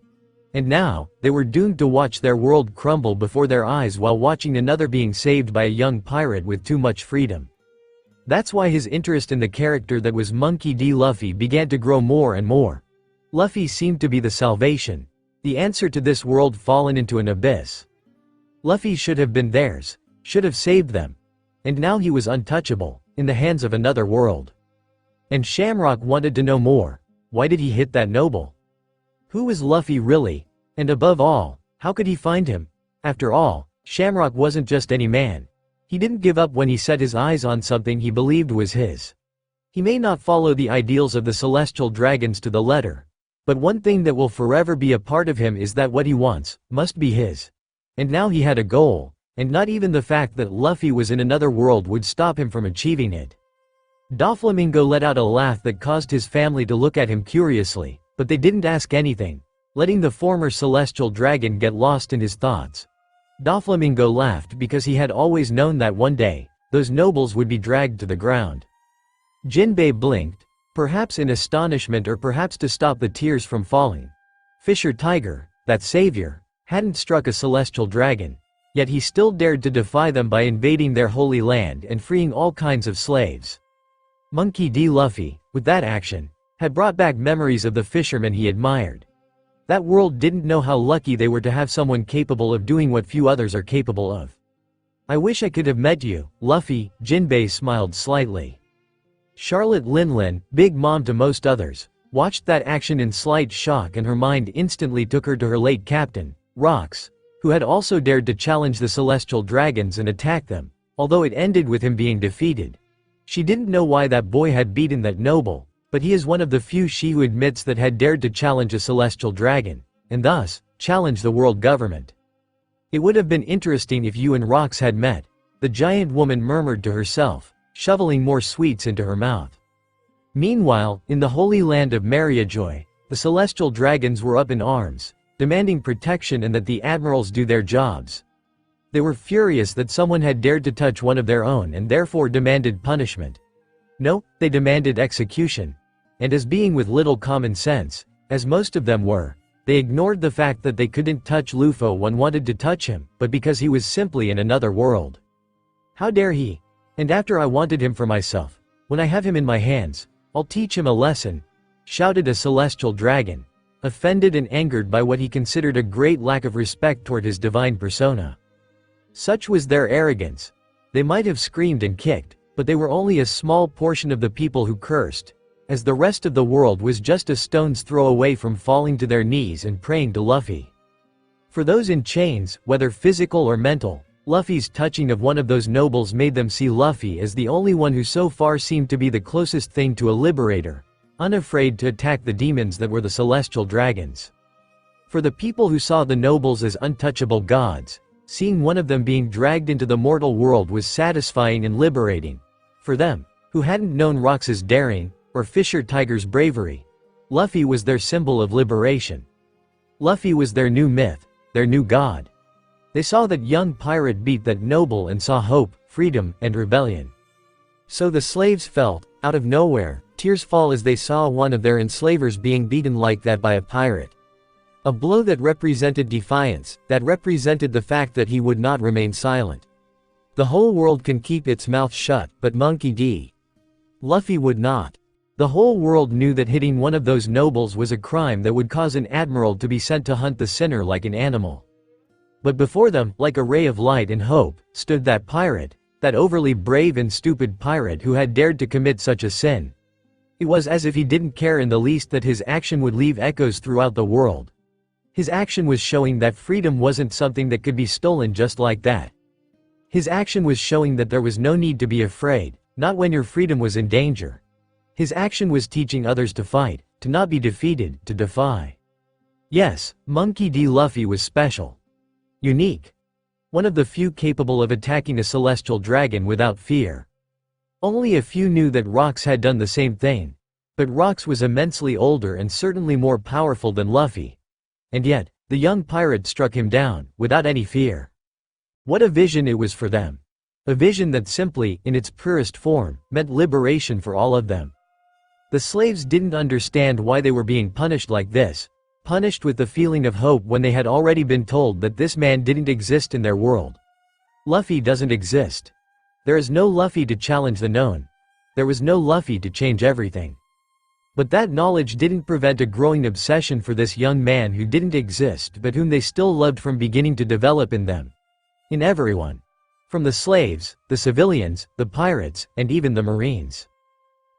And now, they were doomed to watch their world crumble before their eyes while watching another being saved by a young pirate with too much freedom. That's why his interest in the character that was Monkey D. Luffy began to grow more and more. Luffy seemed to be the salvation, the answer to this world fallen into an abyss. Luffy should have been theirs, should have saved them. And now he was untouchable, in the hands of another world. And Shamrock wanted to know more. Why did he hit that noble? Who was Luffy really? And above all, how could he find him? After all, Shamrock wasn't just any man. He didn't give up when he set his eyes on something he believed was his. He may not follow the ideals of the celestial dragons to the letter, but one thing that will forever be a part of him is that what he wants must be his. And now he had a goal, and not even the fact that Luffy was in another world would stop him from achieving it. Doflamingo let out a laugh that caused his family to look at him curiously, but they didn't ask anything, letting the former celestial dragon get lost in his thoughts. Doflamingo laughed because he had always known that one day, those nobles would be dragged to the ground. Jinbei blinked, perhaps in astonishment or perhaps to stop the tears from falling. Fisher Tiger, that savior, hadn't struck a celestial dragon, yet he still dared to defy them by invading their holy land and freeing all kinds of slaves. Monkey D. Luffy, with that action, had brought back memories of the fishermen he admired. That world didn't know how lucky they were to have someone capable of doing what few others are capable of. I wish I could have met you, Luffy, Jinbei smiled slightly. Charlotte Linlin, Big Mom to most others, watched that action in slight shock and her mind instantly took her to her late captain, Rox, who had also dared to challenge the celestial dragons and attack them, although it ended with him being defeated. She didn't know why that boy had beaten that noble, but he is one of the few she who admits that had dared to challenge a celestial dragon, and thus, challenge the world government. It would have been interesting if you and Rox had met, the giant woman murmured to herself, shoveling more sweets into her mouth. Meanwhile, in the holy land of Mariajoy, the celestial dragons were up in arms, demanding protection and that the admirals do their jobs. They were furious that someone had dared to touch one of their own and therefore demanded punishment. No, they demanded execution. And as being with little common sense, as most of them were, they ignored the fact that they couldn't touch Luffy when wanted to touch him, but because he was simply in another world. How dare he? And after I wanted him for myself, when I have him in my hands, I'll teach him a lesson, shouted a celestial dragon, offended and angered by what he considered a great lack of respect toward his divine persona. Such was their arrogance. They might have screamed and kicked, but they were only a small portion of the people who cursed, as the rest of the world was just a stone's throw away from falling to their knees and praying to Luffy. For those in chains, whether physical or mental, Luffy's touching of one of those nobles made them see Luffy as the only one who so far seemed to be the closest thing to a liberator, unafraid to attack the demons that were the celestial dragons. For the people who saw the nobles as untouchable gods, seeing one of them being dragged into the mortal world was satisfying and liberating. For them, who hadn't known Rox's daring, or Fisher Tiger's bravery, Luffy was their symbol of liberation. Luffy was their new myth, their new god. They saw that young pirate beat that noble and saw hope, freedom, and rebellion. So the slaves felt, out of nowhere, tears fall as they saw one of their enslavers being beaten like that by a pirate. A blow that represented defiance, that represented the fact that he would not remain silent. The whole world can keep its mouth shut, but Monkey D. Luffy would not. The whole world knew that hitting one of those nobles was a crime that would cause an admiral to be sent to hunt the sinner like an animal. But before them, like a ray of light and hope, stood that pirate, that overly brave and stupid pirate who had dared to commit such a sin. It was as if he didn't care in the least that his action would leave echoes throughout the world. His action was showing that freedom wasn't something that could be stolen just like that. His action was showing that there was no need to be afraid, not when your freedom was in danger. His action was teaching others to fight, to not be defeated, to defy. Yes, Monkey D. Luffy was special. Unique. One of the few capable of attacking a celestial dragon without fear. Only a few knew that Rox had done the same thing. But Rox was immensely older and certainly more powerful than Luffy. And yet, the young pirate struck him down, without any fear. What a vision it was for them. A vision that simply, in its purest form, meant liberation for all of them. The slaves didn't understand why they were being punished like this, punished with the feeling of hope when they had already been told that this man didn't exist in their world. Luffy doesn't exist. There is no Luffy to challenge the known. There was no Luffy to change everything. But that knowledge didn't prevent a growing obsession for this young man who didn't exist but whom they still loved from beginning to develop in them. In everyone. From the slaves, the civilians, the pirates, and even the Marines.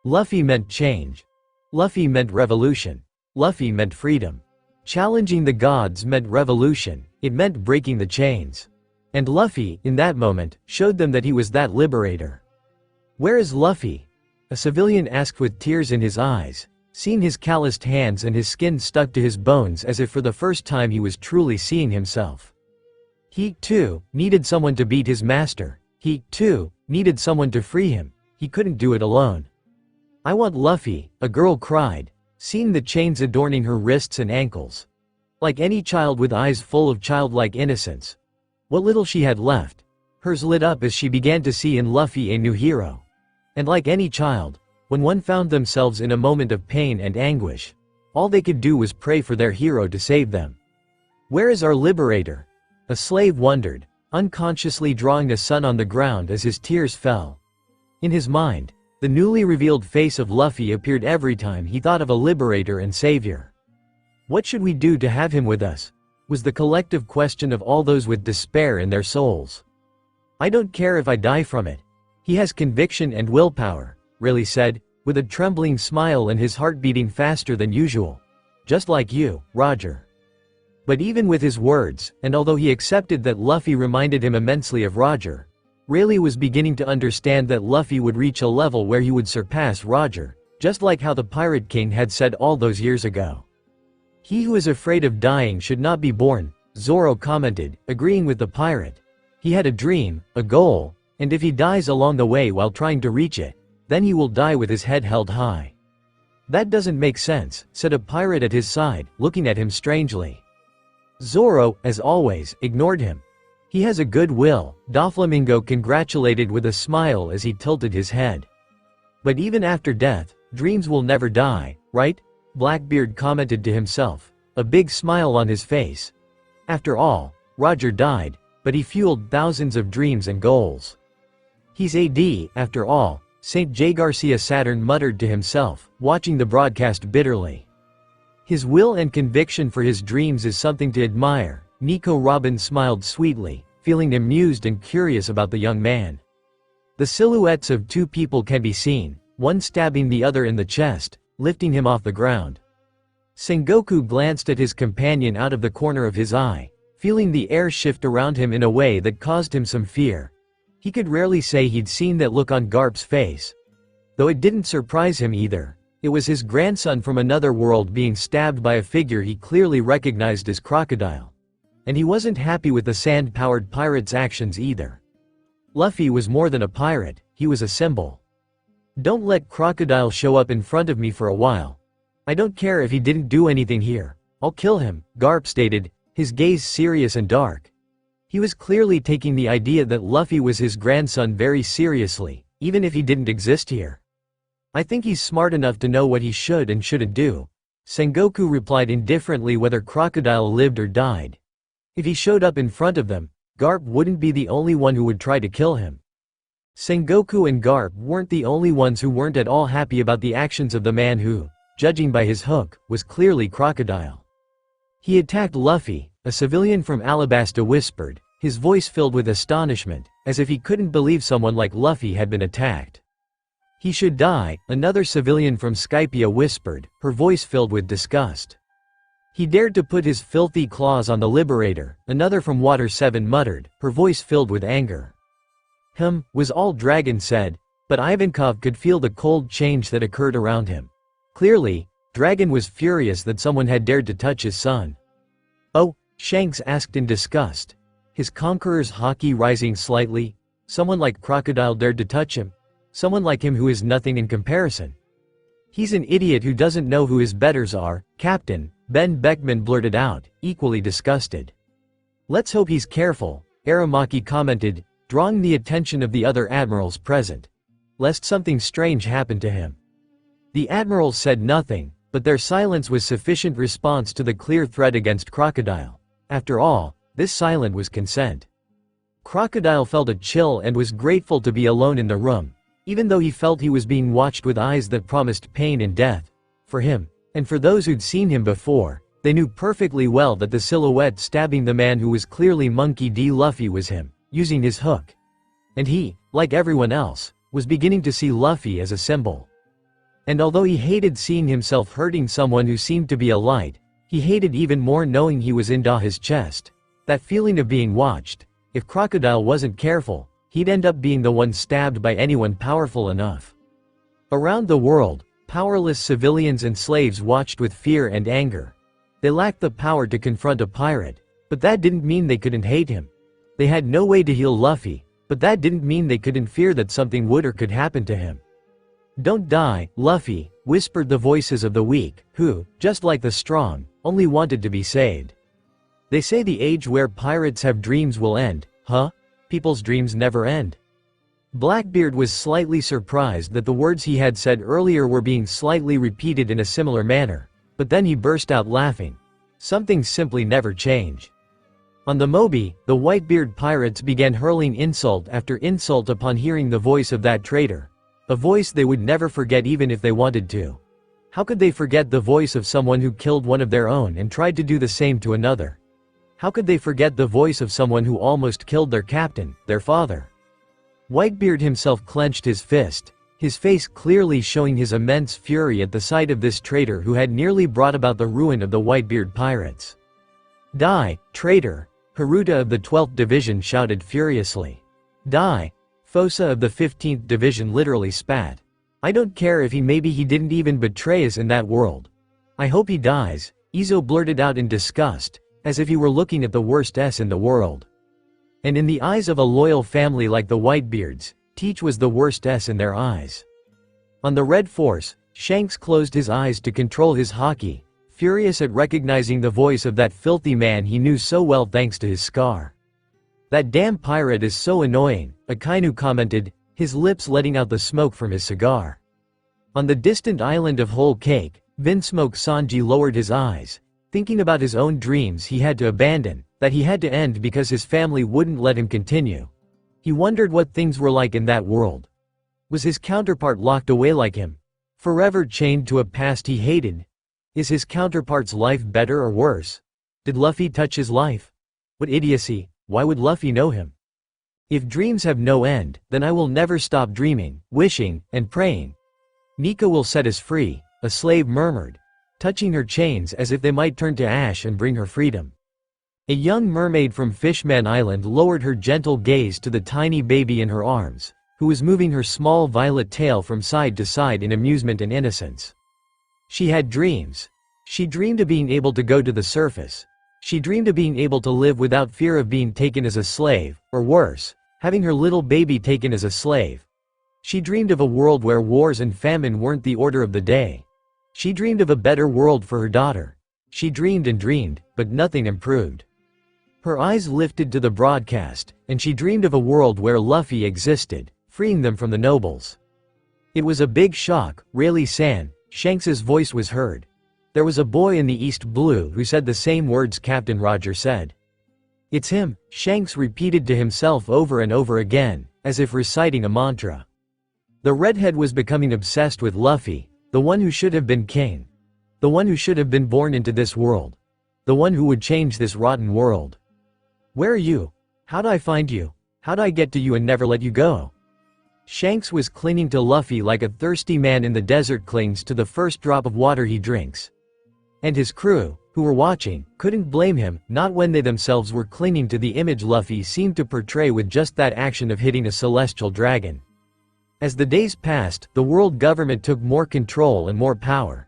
Luffy meant change. Luffy meant revolution. Luffy meant freedom. Challenging the gods meant revolution, it meant breaking the chains. And Luffy, in that moment, showed them that he was that liberator. Where is Luffy? A civilian asked with tears in his eyes, seeing his calloused hands and his skin stuck to his bones as if for the first time he was truly seeing himself. He, too, needed someone to beat his master. He, too, needed someone to free him. He couldn't do it alone. I want Luffy, a girl cried, seeing the chains adorning her wrists and ankles. Like any child with eyes full of childlike innocence. What little she had left, hers lit up as she began to see in Luffy a new hero. And like any child, when one found themselves in a moment of pain and anguish, all they could do was pray for their hero to save them. Where is our liberator? A slave wondered, unconsciously drawing a sun on the ground as his tears fell. In his mind, the newly revealed face of Luffy appeared every time he thought of a liberator and savior. What should we do to have him with us? Was the collective question of all those with despair in their souls. I don't care if I die from it. He has conviction and willpower, Riley said, with a trembling smile and his heart beating faster than usual. Just like you, Roger. But even with his words, and although he accepted that Luffy reminded him immensely of Roger, Riley was beginning to understand that Luffy would reach a level where he would surpass Roger, just like how the Pirate King had said all those years ago. He who is afraid of dying should not be born, Zoro commented, agreeing with the pirate. He had a dream, a goal, and if he dies along the way while trying to reach it, then he will die with his head held high. That doesn't make sense, said a pirate at his side, looking at him strangely. Zoro, as always, ignored him. He has a good will, Doflamingo congratulated with a smile as he tilted his head. But even after death, dreams will never die, right? Blackbeard commented to himself, a big smile on his face. After all, Roger died, but he fueled thousands of dreams and goals. He's AD, after all, St. J. Garcia Saturn muttered to himself, watching the broadcast bitterly. His will and conviction for his dreams is something to admire, Nico Robin smiled sweetly, feeling amused and curious about the young man. The silhouettes of two people can be seen, one stabbing the other in the chest, lifting him off the ground. Sengoku glanced at his companion out of the corner of his eye, feeling the air shift around him in a way that caused him some fear. He could rarely say he'd seen that look on Garp's face. Though it didn't surprise him either. It was his grandson from another world being stabbed by a figure he clearly recognized as Crocodile. And he wasn't happy with the sand-powered pirate's actions either. Luffy was more than a pirate, he was a symbol. Don't let Crocodile show up in front of me for a while. I don't care if he didn't do anything here. I'll kill him, Garp stated, his gaze serious and dark. He was clearly taking the idea that Luffy was his grandson very seriously, even if he didn't exist here. I think he's smart enough to know what he should and shouldn't do. Sengoku replied indifferently whether Crocodile lived or died. If he showed up in front of them, Garp wouldn't be the only one who would try to kill him. Sengoku and Garp weren't the only ones who weren't at all happy about the actions of the man who, judging by his hook, was clearly Crocodile. He attacked Luffy, a civilian from Alabasta whispered, his voice filled with astonishment, as if he couldn't believe someone like Luffy had been attacked. He should die, another civilian from 𝗕𝗂𝘁𝗁𝗲 whispered, her voice filled with disgust. He dared to put his filthy claws on the Liberator, another from Water 7 muttered, her voice filled with anger. Was all Dragon said, but Ivankov could feel the cold change that occurred around him. Clearly, Dragon was furious that someone had dared to touch his son. Oh, Shanks asked in disgust. His conqueror's haki rising slightly. Someone like Crocodile dared to touch him. Someone like him who is nothing in comparison. He's an idiot who doesn't know who his betters are, Captain, Ben Beckman blurted out, equally disgusted. Let's hope he's careful, Aramaki commented, drawing the attention of the other admirals present. Lest something strange happen to him. The admirals said nothing, but their silence was sufficient response to the clear threat against Crocodile. After all, this silence was consent. Crocodile felt a chill and was grateful to be alone in the room, even though he felt he was being watched with eyes that promised pain and death. For him, and for those who'd seen him before, they knew perfectly well that the silhouette stabbing the man who was clearly Monkey D. Luffy was him, using his hook. And he, like everyone else, was beginning to see Luffy as a symbol. And although he hated seeing himself hurting someone who seemed to be a light, he hated even more knowing he was in his chest. That feeling of being watched. If Crocodile wasn't careful, he'd end up being the one stabbed by anyone powerful enough. Around the world, powerless civilians and slaves watched with fear and anger. They lacked the power to confront a pirate, but that didn't mean they couldn't hate him. They had no way to heal Luffy, but that didn't mean they couldn't fear that something would or could happen to him. Don't die, Luffy, whispered the voices of the weak, who, just like the strong, only wanted to be saved. They say the age where pirates have dreams will end, huh? People's dreams never end. Blackbeard was slightly surprised that the words he had said earlier were being slightly repeated in a similar manner, but then he burst out laughing. Some things simply never change. On the Moby, the Whitebeard pirates began hurling insult after insult upon hearing the voice of that traitor. A voice they would never forget even if they wanted to. How could they forget the voice of someone who killed one of their own and tried to do the same to another? How could they forget the voice of someone who almost killed their captain, their father? Whitebeard himself clenched his fist, his face clearly showing his immense fury at the sight of this traitor who had nearly brought about the ruin of the Whitebeard pirates. Die, traitor! Haruta of the 12th Division shouted furiously. Die! Fosa of the 15th Division literally spat. I don't care if maybe he didn't even betray us in that world. I hope he dies, Izo blurted out in disgust, as if he were looking at the worst S in the world. And in the eyes of a loyal family like the Whitebeards, Teach was the worst S in their eyes. On the Red Force, Shanks closed his eyes to control his haki, furious at recognizing the voice of that filthy man he knew so well thanks to his scar. That damn pirate is so annoying, Akainu commented, his lips letting out the smoke from his cigar. On the distant island of Whole Cake, Vinsmoke Sanji lowered his eyes, thinking about his own dreams he had to abandon, that he had to end because his family wouldn't let him continue. He wondered what things were like in that world. Was his counterpart locked away like him? Forever chained to a past he hated? Is his counterpart's life better or worse? Did Luffy touch his life? What idiocy, why would Luffy know him? If dreams have no end, then I will never stop dreaming, wishing, and praying. Nika will set us free, a slave murmured, touching her chains as if they might turn to ash and bring her freedom. A young mermaid from Fishman Island lowered her gentle gaze to the tiny baby in her arms, who was moving her small violet tail from side to side in amusement and innocence. She had dreams. She dreamed of being able to go to the surface. She dreamed of being able to live without fear of being taken as a slave, or worse, having her little baby taken as a slave. She dreamed of a world where wars and famine weren't the order of the day. She dreamed of a better world for her daughter. She dreamed and dreamed, but nothing improved. Her eyes lifted to the broadcast, and she dreamed of a world where Luffy existed, freeing them from the nobles. It was a big shock, Rayleigh-san, Shanks's voice was heard. There was a boy in the East Blue who said the same words Captain Roger said. It's him, Shanks repeated to himself over and over again, as if reciting a mantra. The redhead was becoming obsessed with Luffy, the one who should have been king. The one who should have been born into this world. the one who would change this rotten world. Where are you? How do I find you? How do I get to you and never let you go? Shanks was clinging to Luffy like a thirsty man in the desert clings to the first drop of water he drinks. And his crew, who were watching, couldn't blame him, not when they themselves were clinging to the image Luffy seemed to portray with just that action of hitting a celestial dragon. As the days passed, the world government took more control and more power.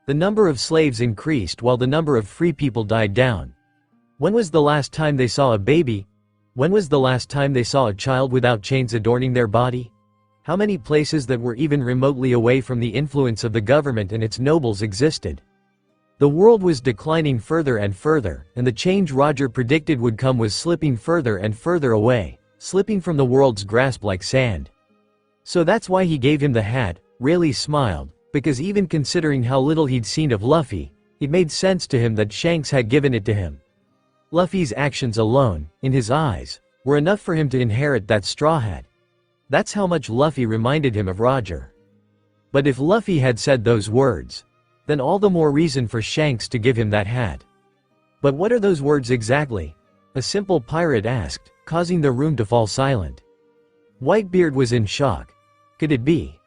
The number of slaves increased while the number of free people died down. When was the last time they saw a baby? When was the last time they saw a child without chains adorning their body? How many places that were even remotely away from the influence of the government and its nobles existed? The world was declining further and further, and the change Roger predicted would come was slipping further and further away, slipping from the world's grasp like sand. So that's why he gave him the hat. Rayleigh smiled, because even considering how little he'd seen of Luffy, it made sense to him that Shanks had given it to him. Luffy's actions alone, in his eyes, were enough for him to inherit that straw hat. That's how much Luffy reminded him of Roger. But if Luffy had said those words, then all the more reason for Shanks to give him that hat. But what are those words exactly? A simple pirate asked, causing the room to fall silent. Whitebeard was in shock. Could it be?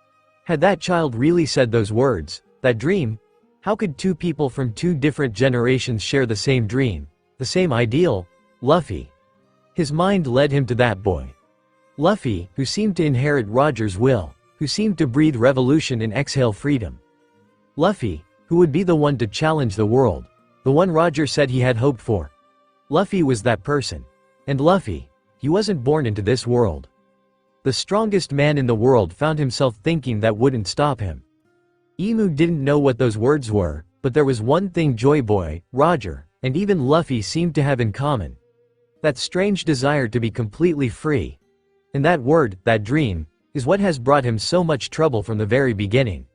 Had that child really said those words, that dream? How could two people from two different generations share the same dream, the same ideal? Luffy. His mind led him to that boy. Luffy, who seemed to inherit Roger's will, who seemed to breathe revolution and exhale freedom. Luffy, who would be the one to challenge the world, the one Roger said he had hoped for. Luffy was that person. And Luffy, he wasn't born into this world. The strongest man in the world found himself thinking that wouldn't stop him. Emu didn't know what those words were, but there was one thing Joy Boy, Roger, and even Luffy seemed to have in common. That strange desire to be completely free. And that word, that dream, is what has brought him so much trouble from the very beginning.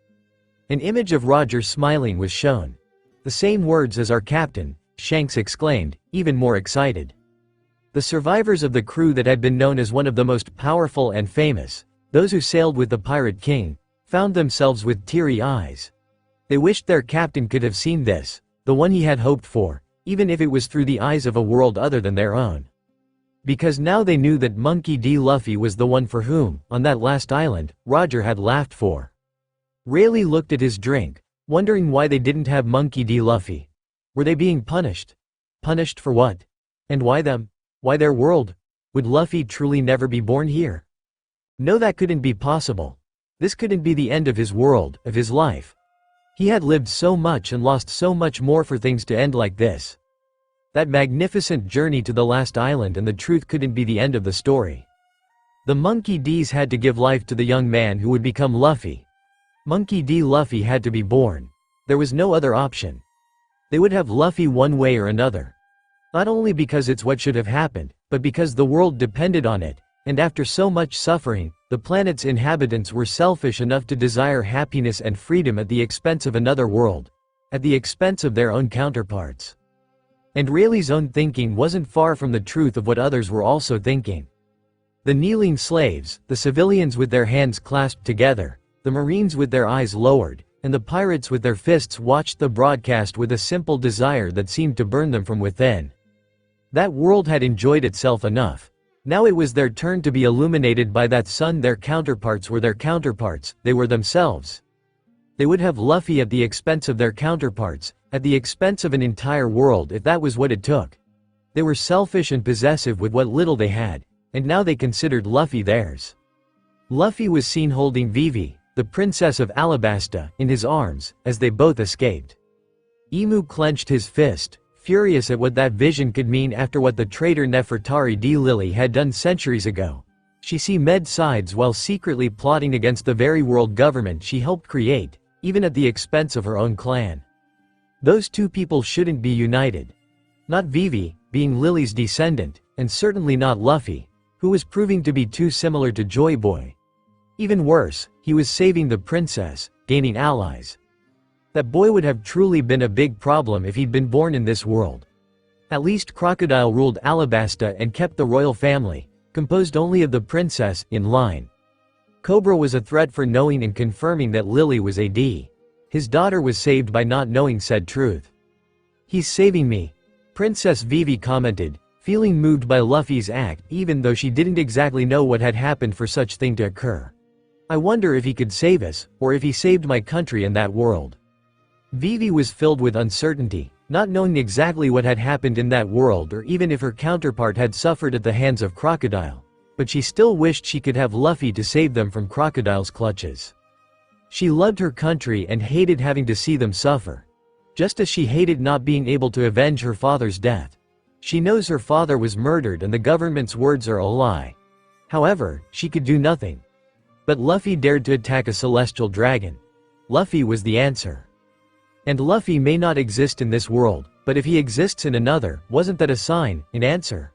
An image of Roger smiling was shown. The same words as our captain, Shanks exclaimed, even more excited. The survivors of the crew that had been known as one of the most powerful and famous, those who sailed with the Pirate King, found themselves with teary eyes. They wished their captain could have seen this, the one he had hoped for, even if it was through the eyes of a world other than their own. Because now they knew that Monkey D. Luffy was the one for whom, on that last island, Roger had laughed for. Rayleigh looked at his drink, wondering why they didn't have Monkey D. Luffy. Were they being punished? Punished for what? And why them? Why their world? Would Luffy truly never be born here? No, that couldn't be possible. This couldn't be the end of his world, of his life. He had lived so much and lost so much more for things to end like this. That magnificent journey to the last island, and the truth couldn't be the end of the story. The Monkey D's had to give life to the young man who would become Luffy. Monkey D. Luffy had to be born. There was no other option. They would have Luffy one way or another. Not only because it's what should have happened, but because the world depended on it, and after so much suffering, the planet's inhabitants were selfish enough to desire happiness and freedom at the expense of another world, at the expense of their own counterparts. And Rayleigh's own thinking wasn't far from the truth of what others were also thinking. The kneeling slaves, the civilians with their hands clasped together, the Marines with their eyes lowered, and the pirates with their fists watched the broadcast with a simple desire that seemed to burn them from within. That world had enjoyed itself enough. Now it was their turn to be illuminated by that sun. Their counterparts were their counterparts, they were themselves. They would have Luffy at the expense of their counterparts, at the expense of an entire world if that was what it took. They were selfish and possessive with what little they had, and now they considered Luffy theirs. Luffy was seen holding Vivi, the princess of Alabasta, in his arms, as they both escaped. Emu clenched his fist, furious at what that vision could mean after what the traitor Nefertari D. Lily had done centuries ago. She med sides while secretly plotting against the very world government she helped create, even at the expense of her own clan. Those two people shouldn't be united. Not Vivi, being Lily's descendant, and certainly not Luffy, who was proving to be too similar to Joy Boy. Even worse, he was saving the princess, gaining allies. That boy would have truly been a big problem if he'd been born in this world. At least Crocodile ruled Alabasta and kept the royal family, composed only of the princess, in line. Cobra was a threat for knowing and confirming that Lily was his daughter was saved by not knowing said truth. "He's saving me," Princess Vivi commented, feeling moved by Luffy's act even though she didn't exactly know what had happened for such thing to occur. "I wonder if he could save us, or if he saved my country and that world." Vivi was filled with uncertainty, not knowing exactly what had happened in that world or even if her counterpart had suffered at the hands of Crocodile. But she still wished she could have Luffy to save them from Crocodile's clutches. She loved her country and hated having to see them suffer. Just as she hated not being able to avenge her father's death. She knows her father was murdered and the government's words are a lie. However, she could do nothing. But Luffy dared to attack a celestial dragon. Luffy was the answer. And Luffy may not exist in this world, but if he exists in another, wasn't that a sign, an answer?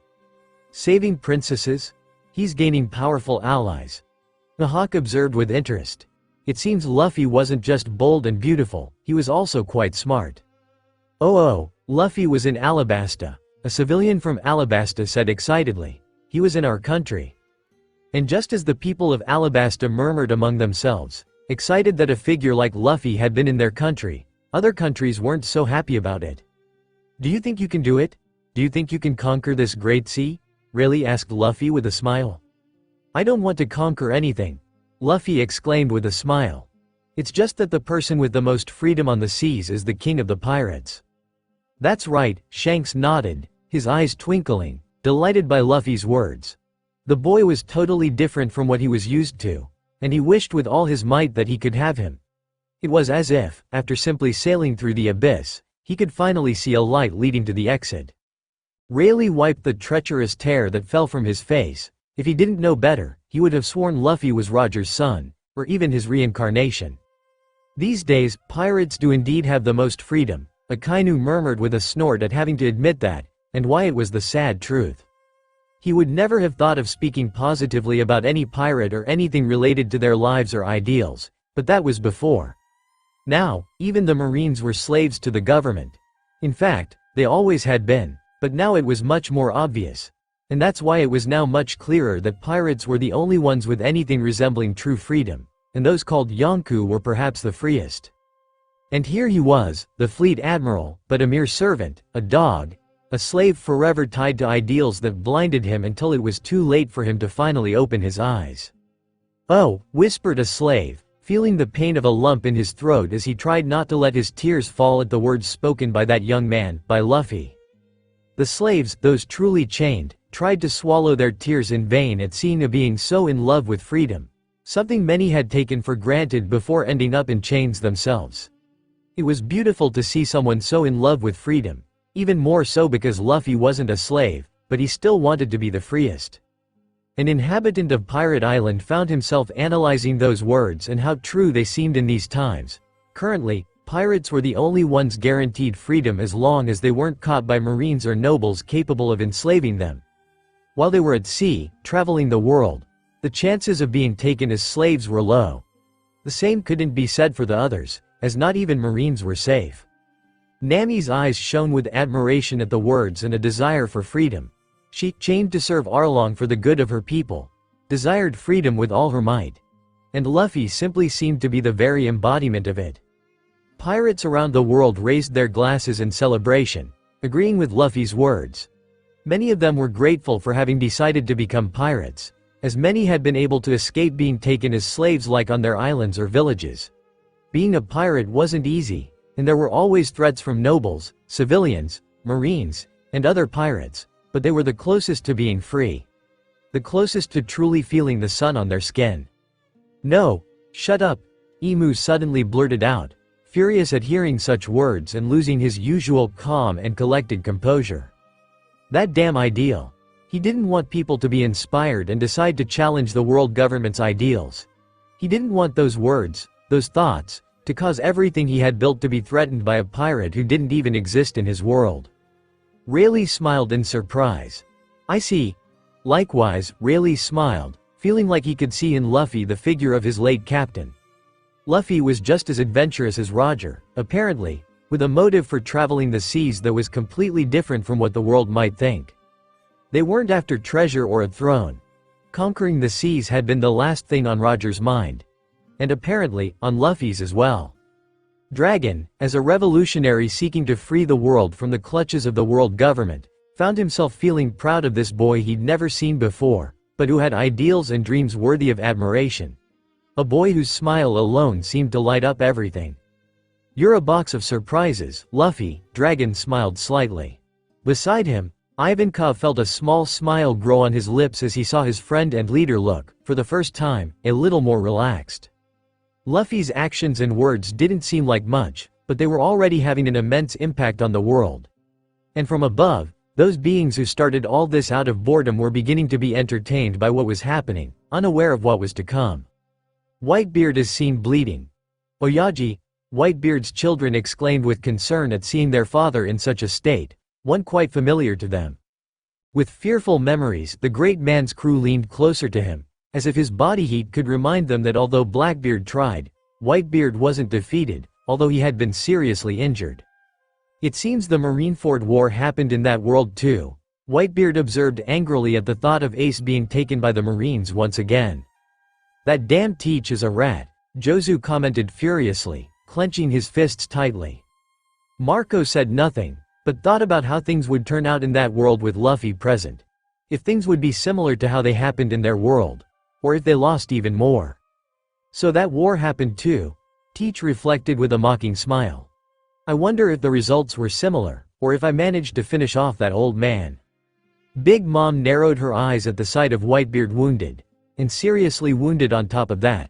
Saving princesses? He's gaining powerful allies. Mihawk observed with interest. It seems Luffy wasn't just bold and beautiful, he was also quite smart. Oh, Luffy was in Alabasta, a civilian from Alabasta said excitedly. He was in our country. And just as the people of Alabasta murmured among themselves, excited that a figure like Luffy had been in their country, other countries weren't so happy about it. "Do you think you can do it? Do you think you can conquer this great sea?" Really asked Luffy with a smile. "I don't want to conquer anything," Luffy exclaimed with a smile. "It's just that the person with the most freedom on the seas is the king of the pirates." "That's right," Shanks nodded, his eyes twinkling, delighted by Luffy's words. The boy was totally different from what he was used to, and he wished with all his might that he could have him. It was as if, after simply sailing through the abyss, he could finally see a light leading to the exit. Rayleigh wiped the treacherous tear that fell from his face. If he didn't know better, he would have sworn Luffy was Roger's son, or even his reincarnation. "These days, pirates do indeed have the most freedom," Akainu murmured with a snort at having to admit that, and why it was the sad truth. He would never have thought of speaking positively about any pirate or anything related to their lives or ideals, but that was before. Now, even the Marines were slaves to the government. In fact, they always had been, but now it was much more obvious. And that's why it was now much clearer that pirates were the only ones with anything resembling true freedom, and those called Yonkou were perhaps the freest. And here he was, the fleet admiral, but a mere servant, a dog, a slave forever tied to ideals that blinded him until it was too late for him to finally open his eyes. "Oh," whispered a slave, feeling the pain of a lump in his throat as he tried not to let his tears fall at the words spoken by that young man, by Luffy. The slaves, those truly chained, tried to swallow their tears in vain at seeing a being so in love with freedom, something many had taken for granted before ending up in chains themselves. It was beautiful to see someone so in love with freedom, even more so because Luffy wasn't a slave, but he still wanted to be the freest. An inhabitant of Pirate Island found himself analyzing those words and how true they seemed in these times. Currently, pirates were the only ones guaranteed freedom as long as they weren't caught by marines or nobles capable of enslaving them. While they were at sea, traveling the world, the chances of being taken as slaves were low. The same couldn't be said for the others, as not even marines were safe. Nami's eyes shone with admiration at the words and a desire for freedom. She, chained to serve Arlong for the good of her people, desired freedom with all her might. And Luffy simply seemed to be the very embodiment of it. Pirates around the world raised their glasses in celebration, agreeing with Luffy's words. Many of them were grateful for having decided to become pirates, as many had been able to escape being taken as slaves like on their islands or villages. Being a pirate wasn't easy, and there were always threats from nobles, civilians, marines, and other pirates, but they were the closest to being free. The closest to truly feeling the sun on their skin. "No, shut up," Emu suddenly blurted out, furious at hearing such words and losing his usual calm and collected composure. That damn ideal. He didn't want people to be inspired and decide to challenge the world government's ideals. He didn't want those words, those thoughts, to cause everything he had built to be threatened by a pirate who didn't even exist in his world. Rayleigh smiled in surprise. "I see." Likewise, Rayleigh smiled, feeling like he could see in Luffy the figure of his late captain. Luffy was just as adventurous as Roger, apparently, with a motive for traveling the seas that was completely different from what the world might think. They weren't after treasure or a throne. Conquering the seas had been the last thing on Roger's mind. And apparently, on Luffy's as well. Dragon, as a revolutionary seeking to free the world from the clutches of the world government, found himself feeling proud of this boy he'd never seen before, but who had ideals and dreams worthy of admiration. A boy whose smile alone seemed to light up everything. "You're a box of surprises, Luffy," Dragon smiled slightly. Beside him, Ivankov felt a small smile grow on his lips as he saw his friend and leader look, for the first time, a little more relaxed. Luffy's actions and words didn't seem like much, but they were already having an immense impact on the world. And from above, those beings who started all this out of boredom were beginning to be entertained by what was happening, unaware of what was to come. "Whitebeard is seen bleeding. Oyaji," Whitebeard's children exclaimed with concern at seeing their father in such a state, one quite familiar to them. With fearful memories, the great man's crew leaned closer to him, as if his body heat could remind them that although Blackbeard tried, Whitebeard wasn't defeated, although he had been seriously injured. "It seems the Marineford War happened in that world too," Whitebeard observed angrily at the thought of Ace being taken by the Marines once again. "That damn Teach is a rat," Jozu commented furiously, clenching his fists tightly. Marco said nothing, but thought about how things would turn out in that world with Luffy present. If things would be similar to how they happened in their world, or if they lost even more. "So that war happened too," Teach reflected with a mocking smile. "I wonder if the results were similar, or if I managed to finish off that old man." Big Mom narrowed her eyes at the sight of Whitebeard wounded, and seriously wounded on top of that.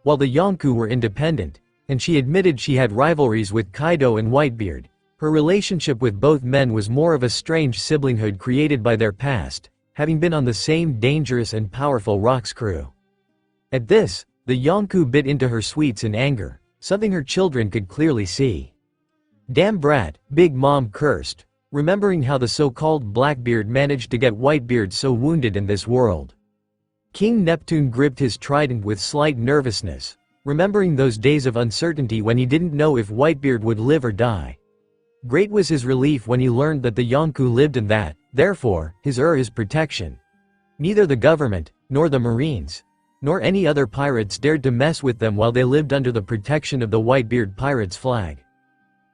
While the Yonkou were independent, and she admitted she had rivalries with Kaido and Whitebeard, her relationship with both men was more of a strange siblinghood created by their past, having been on the same dangerous and powerful Rocks crew. At this, the Yonkou bit into her sweets in anger, something her children could clearly see. "Damn brat," Big Mom cursed, remembering how the so-called Blackbeard managed to get Whitebeard so wounded in this world. King Neptune gripped his trident with slight nervousness, remembering those days of uncertainty when he didn't know if Whitebeard would live or die. Great was his relief when he learned that the Yonkou lived and that, therefore, his protection. Neither the government, nor the Marines, nor any other pirates dared to mess with them while they lived under the protection of the Whitebeard pirates' flag.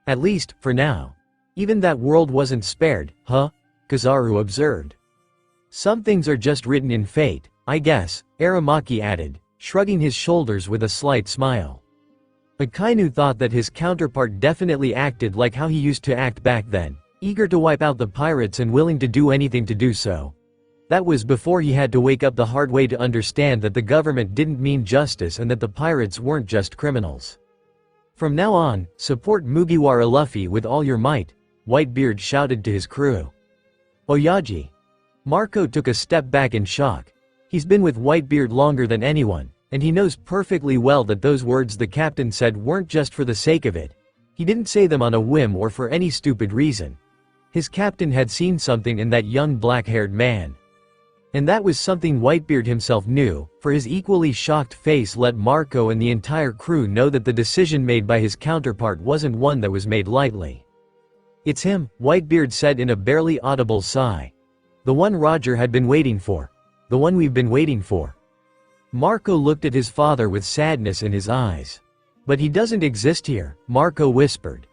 At least, for now. Even that world wasn't spared, huh? Kizaru observed. "Some things are just written in fate, I guess," Aramaki added, shrugging his shoulders with a slight smile. Akainu thought that his counterpart definitely acted like how he used to act back then, eager to wipe out the pirates and willing to do anything to do so. That was before he had to wake up the hard way to understand that the government didn't mean justice and that the pirates weren't just criminals. "From now on, support Mugiwara Luffy with all your might," Whitebeard shouted to his crew. "Oyaji." Marco took a step back in shock. He's been with Whitebeard longer than anyone, and he knows perfectly well that those words the captain said weren't just for the sake of it. He didn't say them on a whim or for any stupid reason. His captain had seen something in that young black-haired man. And that was something Whitebeard himself knew, for his equally shocked face let Marco and the entire crew know that the decision made by his counterpart wasn't one that was made lightly. "It's him," Whitebeard said in a barely audible sigh. "The one Roger had been waiting for. The one we've been waiting for." Marco looked at his father with sadness in his eyes. "But he doesn't exist here," Marco whispered.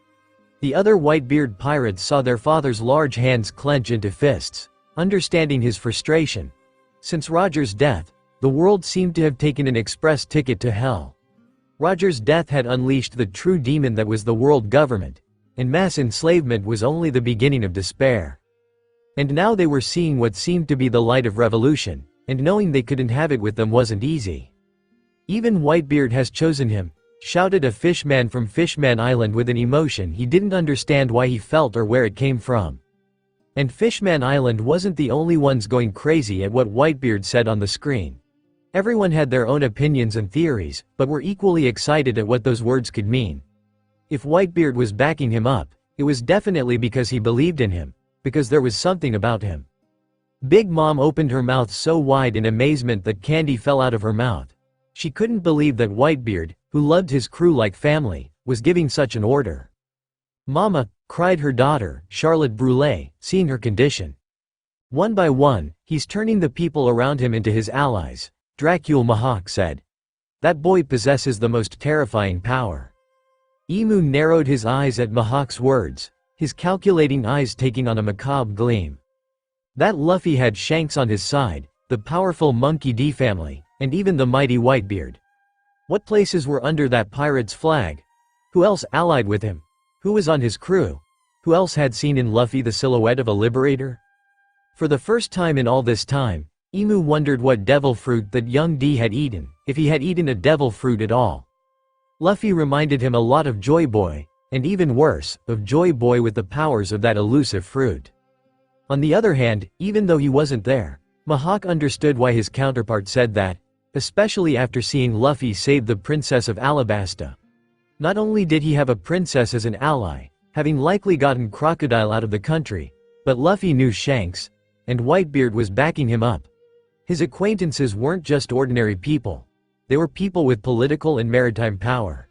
The other Whitebeard pirates saw their father's large hands clench into fists, understanding his frustration. Since Roger's death, the world seemed to have taken an express ticket to hell. Roger's death had unleashed the true demon that was the world government, and mass enslavement was only the beginning of despair. And now they were seeing what seemed to be the light of revolution, and knowing they couldn't have it with them wasn't easy. "Even Whitebeard has chosen him," shouted a fishman from Fishman Island with an emotion he didn't understand why he felt or where it came from. And Fishman Island wasn't the only ones going crazy at what Whitebeard said on the screen. Everyone had their own opinions and theories, but were equally excited at what those words could mean. If Whitebeard was backing him up, it was definitely because he believed in him, because there was something about him. Big Mom opened her mouth so wide in amazement that candy fell out of her mouth. She couldn't believe that Whitebeard, who loved his crew like family, was giving such an order. "Mama," cried her daughter, Charlotte Brûlé, seeing her condition. "One by one, he's turning the people around him into his allies," 𝗕𝗂𝘁𝗁𝗁𝗁𝗁 said. "That boy possesses the most terrifying power." Emu narrowed his eyes at Mihawk's words, his calculating eyes taking on a macabre gleam. That Luffy had Shanks on his side, the powerful Monkey D family, and even the mighty Whitebeard. What places were under that pirate's flag? Who else allied with him? Who was on his crew? Who else had seen in Luffy the silhouette of a liberator? For the first time in all this time, Emu wondered what devil fruit that young D had eaten, if he had eaten a devil fruit at all. Luffy reminded him a lot of Joy Boy, and even worse, of Joy Boy with the powers of that elusive fruit. On the other hand, even though he wasn't there, Mihawk understood why his counterpart said that, especially after seeing Luffy save the Princess of Alabasta. Not only did he have a princess as an ally, having likely gotten Crocodile out of the country, but Luffy knew Shanks, and Whitebeard was backing him up. His acquaintances weren't just ordinary people. They were people with political and maritime power.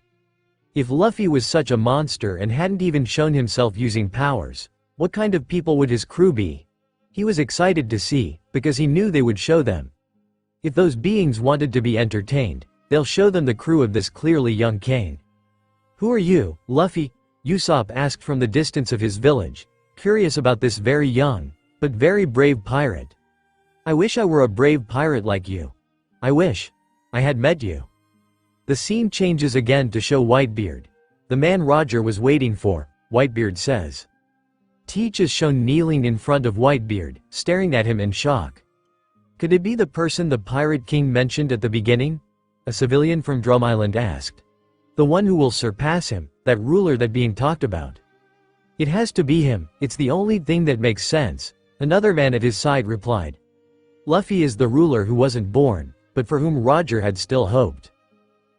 If Luffy was such a monster and hadn't even shown himself using powers, what kind of people would his crew be? He was excited to see, because he knew they would show them. If those beings wanted to be entertained, they'll show them the crew of this clearly young Kane. "Who are you, Luffy?" Usopp asked from the distance of his village, curious about this very young, but very brave pirate. "I wish I were a brave pirate like you. I wish I had met you." The scene changes again to show Whitebeard. The man Roger was waiting for, Whitebeard says. Teach is shown kneeling in front of Whitebeard, staring at him in shock. Could it be the person the Pirate King mentioned at the beginning? A civilian from Drum Island asked. The one who will surpass him, that ruler that being talked about. It has to be him, it's the only thing that makes sense, another man at his side replied. Luffy is the ruler who wasn't born, but for whom Roger had still hoped.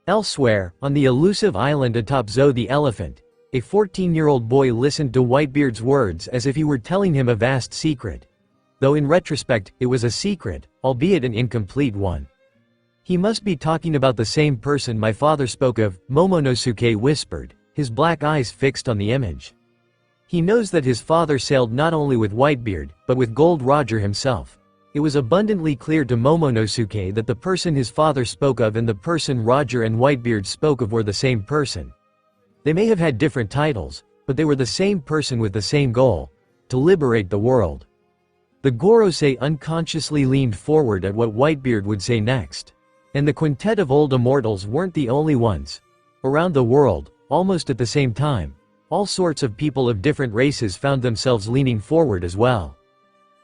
Elsewhere, on the elusive island atop Zoe the elephant, a 14-year-old boy listened to Whitebeard's words as if he were telling him a vast secret. Though in retrospect, it was a secret, albeit an incomplete one. He must be talking about the same person my father spoke of, Momonosuke whispered, his black eyes fixed on the image. He knows that his father sailed not only with Whitebeard, but with Gold Roger himself. It was abundantly clear to Momonosuke that the person his father spoke of and the person Roger and Whitebeard spoke of were the same person. They may have had different titles, but they were the same person with the same goal: to liberate the world. The Gorosei unconsciously leaned forward at what Whitebeard would say next. And the quintet of old immortals weren't the only ones. Around the world, almost at the same time, all sorts of people of different races found themselves leaning forward as well.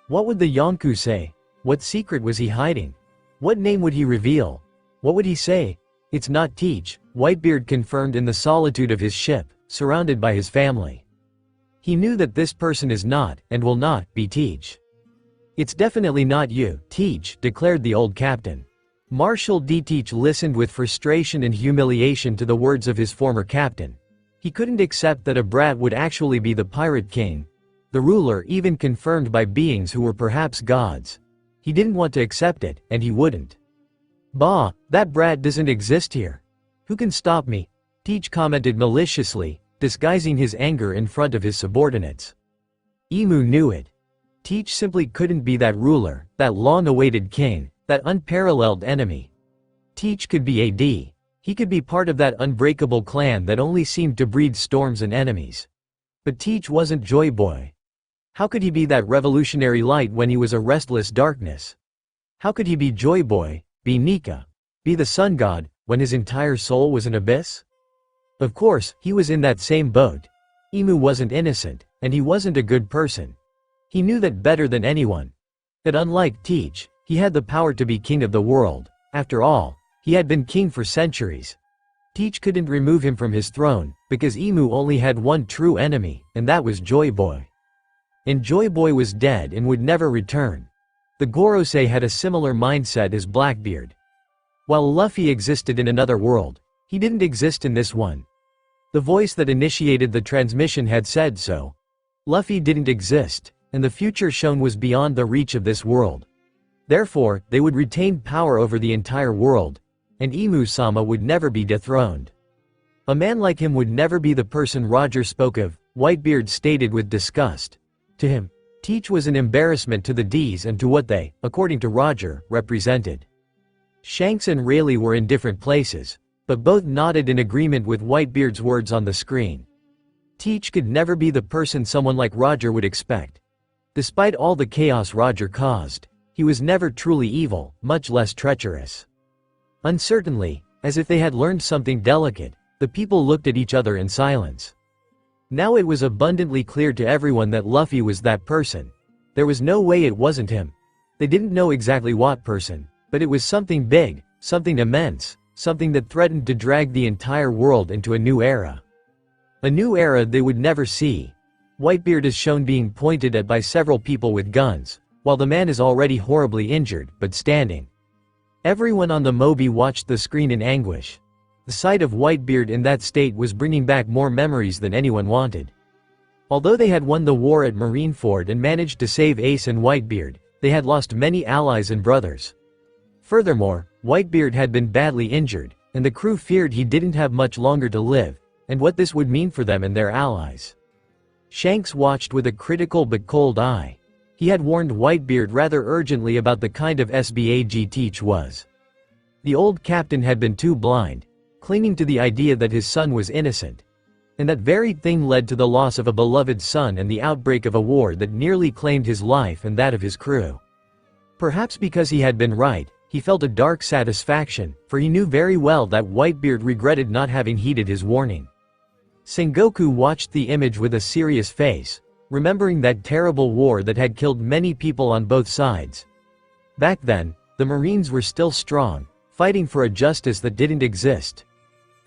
What would the Yonkou say? What secret was he hiding? What name would he reveal? What would he say? It's not Teach, Whitebeard confirmed in the solitude of his ship, surrounded by his family. He knew that this person is not, and will not, be Teach. It's definitely not you, Teach, declared the old captain. Marshal D. Teach listened with frustration and humiliation to the words of his former captain. He couldn't accept that a brat would actually be the Pirate King, the ruler even confirmed by beings who were perhaps gods. He didn't want to accept it, and he wouldn't. Bah, that brat doesn't exist here. Who can stop me? Teach commented maliciously, disguising his anger in front of his subordinates. Emu knew it. Teach simply couldn't be that ruler, that long-awaited king, that unparalleled enemy. Teach could be AD. He could be part of that unbreakable clan that only seemed to breed storms and enemies. But Teach wasn't Joy Boy. How could he be that revolutionary light when he was a restless darkness? How could he be Joy Boy, be Nika, be the sun god, when his entire soul was an abyss? Of course, he was in that same boat. Emu wasn't innocent, and he wasn't a good person. He knew that better than anyone. That unlike Teach, he had the power to be king of the world. After all, he had been king for centuries. Teach couldn't remove him from his throne, because Emu only had one true enemy, and that was Joy Boy. And Joy Boy was dead and would never return. The Gorosei had a similar mindset as Blackbeard. While Luffy existed in another world, he didn't exist in this one. The voice that initiated the transmission had said so. Luffy didn't exist, and the future shown was beyond the reach of this world. Therefore, they would retain power over the entire world, and Emu-sama would never be dethroned. A man like him would never be the person Roger spoke of, Whitebeard stated with disgust. To him, Teach was an embarrassment to the D's and to what they, according to Roger, represented. Shanks and Rayleigh were in different places. but both nodded in agreement with Whitebeard's words on the screen. Teach could never be the person someone like Roger would expect. Despite all the chaos Roger caused, he was never truly evil, much less treacherous. Uncertainly, as if they had learned something delicate, the people looked at each other in silence. Now it was abundantly clear to everyone that Luffy was that person. There was no way it wasn't him. They didn't know exactly what person, but it was something big, something immense, something that threatened to drag the entire world into a new era. A new era they would never see. Whitebeard is shown being pointed at by several people with guns, while the man is already horribly injured, but standing. Everyone on the Moby watched the screen in anguish. The sight of Whitebeard in that state was bringing back more memories than anyone wanted. Although they had won the war at Marineford and managed to save Ace and Whitebeard, they had lost many allies and brothers. Furthermore, Whitebeard had been badly injured, and the crew feared he didn't have much longer to live, and what this would mean for them and their allies. Shanks watched with a critical but cold eye. He had warned Whitebeard rather urgently about the kind of swordsman Teach was. The old captain had been too blind, clinging to the idea that his son was innocent. And that very thing led to the loss of a beloved son and the outbreak of a war that nearly claimed his life and that of his crew. Perhaps because he had been right, he felt a dark satisfaction, for he knew very well that Whitebeard regretted not having heeded his warning. Sengoku watched the image with a serious face, remembering that terrible war that had killed many people on both sides. Back then, the Marines were still strong, fighting for a justice that didn't exist.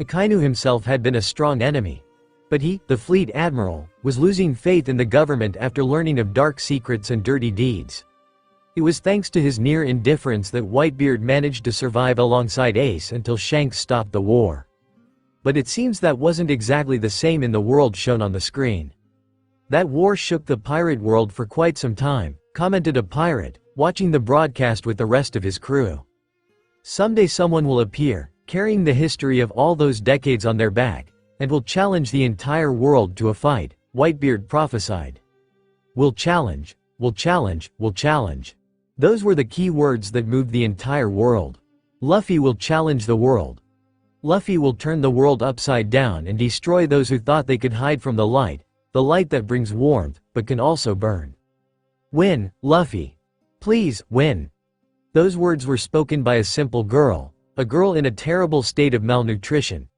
Akainu himself had been a strong enemy. But he, the fleet admiral, was losing faith in the government after learning of dark secrets and dirty deeds. It was thanks to his near indifference that Whitebeard managed to survive alongside Ace until Shanks stopped the war. But it seems that wasn't exactly the same in the world shown on the screen. That war shook the pirate world for quite some time, commented a pirate, watching the broadcast with the rest of his crew. Someday someone will appear, carrying the history of all those decades on their back, and will challenge the entire world to a fight, Whitebeard prophesied. We'll challenge, we'll challenge, we'll challenge. Those were the key words that moved the entire world. Luffy will challenge the world. Luffy will turn the world upside down and destroy those who thought they could hide from the light that brings warmth, but can also burn. Win, Luffy. Please, win. Those words were spoken by a simple girl, a girl in a terrible state of malnutrition.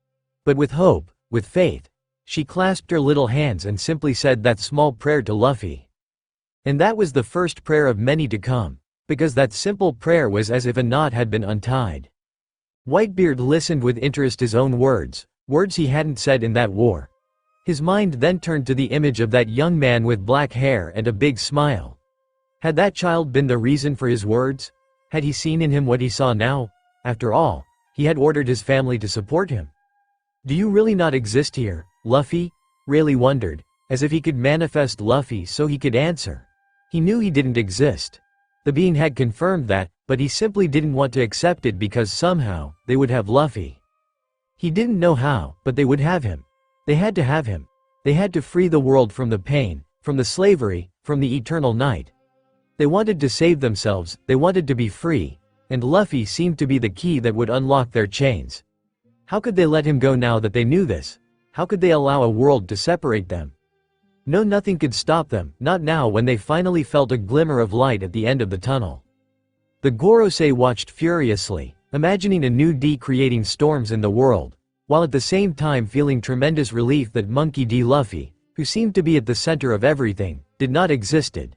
But with hope, with faith, she clasped her little hands and simply said that small prayer to Luffy. And that was the first prayer of many to come, because that simple prayer was as if a knot had been untied. Whitebeard listened with interest his own words he hadn't said in that war. His mind then turned to the image of that young man with black hair and a big smile. Had that child been the reason for his words? Had he seen in him what he saw now? After all, he had ordered his family to support him. Do you really not exist here, Luffy? Rayleigh wondered, as if he could manifest Luffy so he could answer. He knew he didn't exist. The being had confirmed that, but he simply didn't want to accept it because somehow, they would have Luffy. He didn't know how, but they would have him. They had to have him. They had to free the world from the pain, from the slavery, from the eternal night. They wanted to save themselves, they wanted to be free, and Luffy seemed to be the key that would unlock their chains. How could they let him go now that they knew this? How could they allow a world to separate them? No, nothing could stop them, not now when they finally felt a glimmer of light at the end of the tunnel. The Gorosei watched furiously, imagining a new D creating storms in the world, while at the same time feeling tremendous relief that Monkey D. Luffy, who seemed to be at the center of everything, did not existed.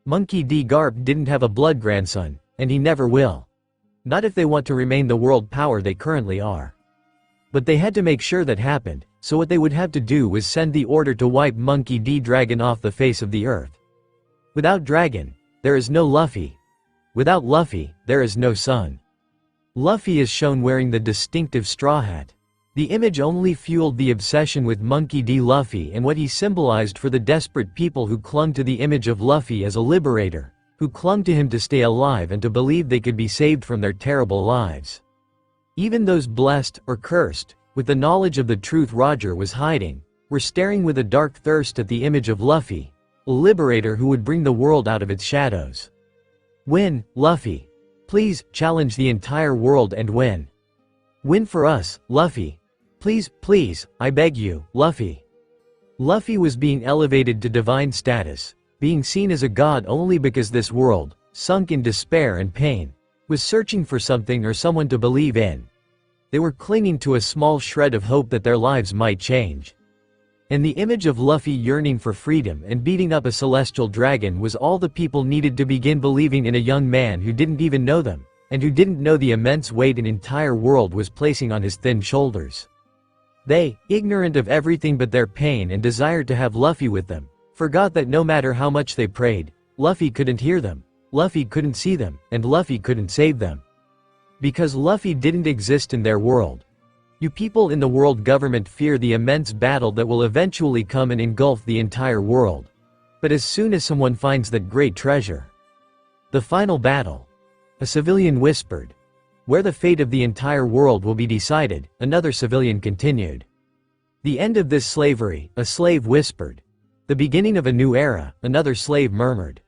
Monkey D. Garp didn't have a blood grandson, and he never will. Not if they want to remain the world power they currently are. But they had to make sure that happened, so what they would have to do was send the order to wipe Monkey D. Dragon off the face of the earth. Without Dragon, there is no Luffy. Without Luffy, there is no sun. Luffy is shown wearing the distinctive straw hat. The image only fueled the obsession with Monkey D. Luffy and what he symbolized for the desperate people who clung to the image of Luffy as a liberator, who clung to him to stay alive and to believe they could be saved from their terrible lives. Even those blessed, or cursed, with the knowledge of the truth Roger was hiding, were staring with a dark thirst at the image of Luffy, a liberator who would bring the world out of its shadows. Win, Luffy. Please, challenge the entire world and win. Win for us, Luffy. Please, please, I beg you, Luffy. Luffy was being elevated to divine status, being seen as a god only because this world, sunk in despair and pain, was searching for something or someone to believe in. They were clinging to a small shred of hope that their lives might change. And the image of Luffy yearning for freedom and beating up a celestial dragon was all the people needed to begin believing in a young man who didn't even know them, and who didn't know the immense weight an entire world was placing on his thin shoulders. They, ignorant of everything but their pain and desire to have Luffy with them, forgot that no matter how much they prayed, Luffy couldn't hear them, Luffy couldn't see them, and Luffy couldn't save them. Because Luffy didn't exist in their world. You people in the world government fear the immense battle that will eventually come and engulf the entire world. But as soon as someone finds that great treasure, the final battle, a civilian whispered, where the fate of the entire world will be decided, another civilian continued. The end of this slavery, a slave whispered. The beginning of a new era, another slave murmured.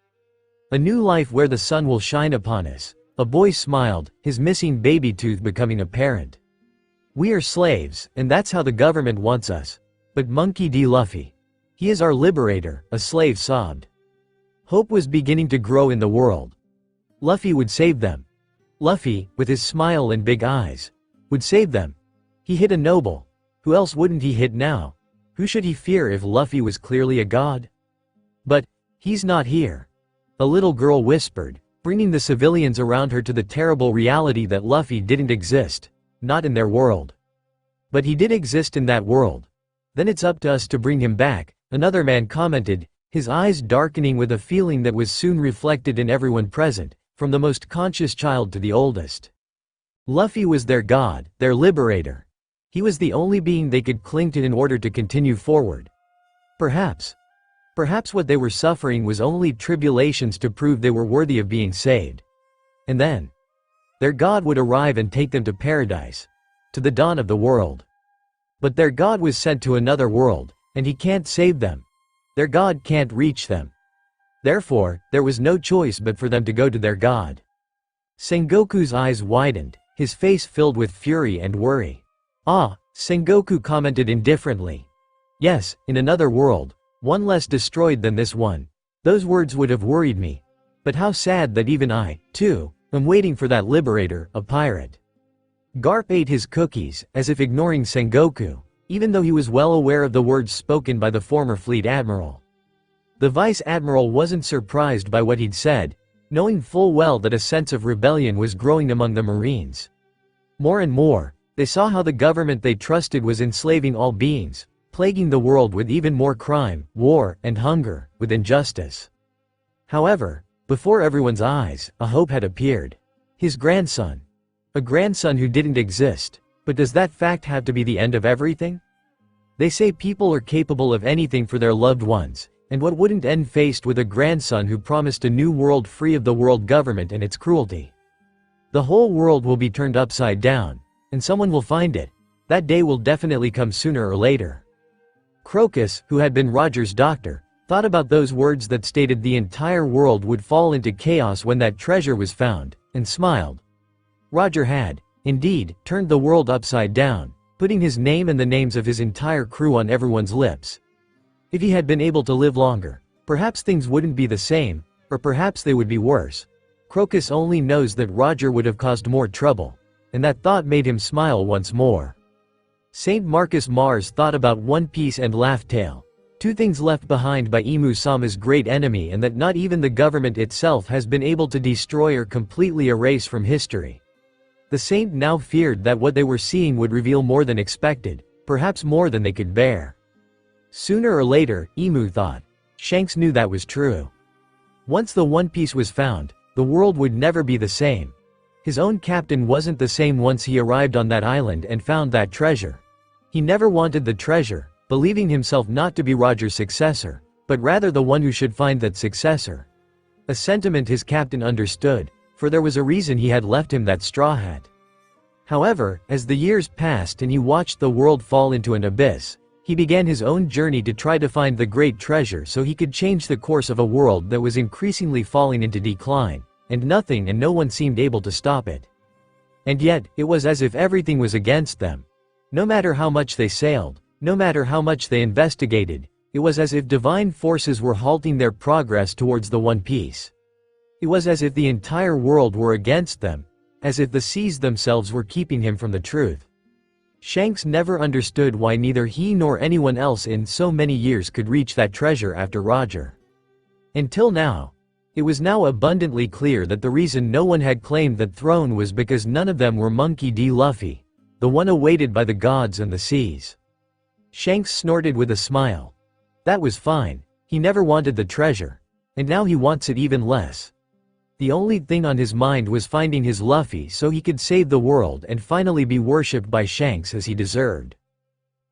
A new life where the sun will shine upon us, a boy smiled, his missing baby tooth becoming apparent. We are slaves, and that's how the government wants us. But Monkey D. Luffy. He is our liberator, a slave sobbed. Hope was beginning to grow in the world. Luffy would save them. Luffy, with his smile and big eyes, would save them. He hit a noble. Who else wouldn't he hit now? Who should he fear if Luffy was clearly a god? But, he's not here. A little girl whispered, bringing the civilians around her to the terrible reality that Luffy didn't exist, not in their world. But he did exist in that world. Then it's up to us to bring him back, another man commented, his eyes darkening with a feeling that was soon reflected in everyone present, from the most conscious child to the oldest. Luffy was their god, their liberator. He was the only being they could cling to in order to continue forward. Perhaps what they were suffering was only tribulations to prove they were worthy of being saved. And then, their god would arrive and take them to paradise, to the dawn of the world. But their god was sent to another world, and he can't save them. Their god can't reach them. Therefore, there was no choice but for them to go to their god. Sengoku's eyes widened, his face filled with fury and worry. Ah, Sengoku commented indifferently. Yes, in another world, one less destroyed than this one. Those words would have worried me. But how sad that even I, too, am waiting for that liberator, a pirate. Garp ate his cookies, as if ignoring Sengoku, even though he was well aware of the words spoken by the former fleet admiral. The vice admiral wasn't surprised by what he'd said, knowing full well that a sense of rebellion was growing among the Marines. More and more, they saw how the government they trusted was enslaving all beings, plaguing the world with even more crime, war, and hunger, with injustice. However, before everyone's eyes, a hope had appeared. His grandson. A grandson who didn't exist. But does that fact have to be the end of everything? They say people are capable of anything for their loved ones, and what wouldn't end faced with a grandson who promised a new world free of the world government and its cruelty? The whole world will be turned upside down, and someone will find it. That day will definitely come sooner or later. Crocus, who had been Roger's doctor, thought about those words that stated the entire world would fall into chaos when that treasure was found, and smiled. Roger had, indeed, turned the world upside down, putting his name and the names of his entire crew on everyone's lips. If he had been able to live longer, perhaps things wouldn't be the same, or perhaps they would be worse. Crocus only knows that Roger would have caused more trouble, and that thought made him smile once more. Saint Marcus Mars thought about One Piece and Laugh Tale, two things left behind by Imu-sama's great enemy and that not even the government itself has been able to destroy or completely erase from history. The saint now feared that what they were seeing would reveal more than expected, perhaps more than they could bear. Sooner or later, Imu thought. Shanks knew that was true. Once the One Piece was found, the world would never be the same. His own captain wasn't the same once he arrived on that island and found that treasure. He never wanted the treasure, believing himself not to be Roger's successor, but rather the one who should find that successor. A sentiment his captain understood, for there was a reason he had left him that straw hat. However, as the years passed and he watched the world fall into an abyss, he began his own journey to try to find the great treasure so he could change the course of a world that was increasingly falling into decline, and nothing and no one seemed able to stop it. And yet, it was as if everything was against them. No matter how much they sailed, no matter how much they investigated, it was as if divine forces were halting their progress towards the One Piece. It was as if the entire world were against them, as if the seas themselves were keeping him from the truth. Shanks never understood why neither he nor anyone else in so many years could reach that treasure after Roger. Until now. It was now abundantly clear that the reason no one had claimed that throne was because none of them were Monkey D. Luffy, the one awaited by the gods and the seas. Shanks snorted with a smile. That was fine, he never wanted the treasure, and now he wants it even less. The only thing on his mind was finding his Luffy so he could save the world and finally be worshipped by Shanks as he deserved.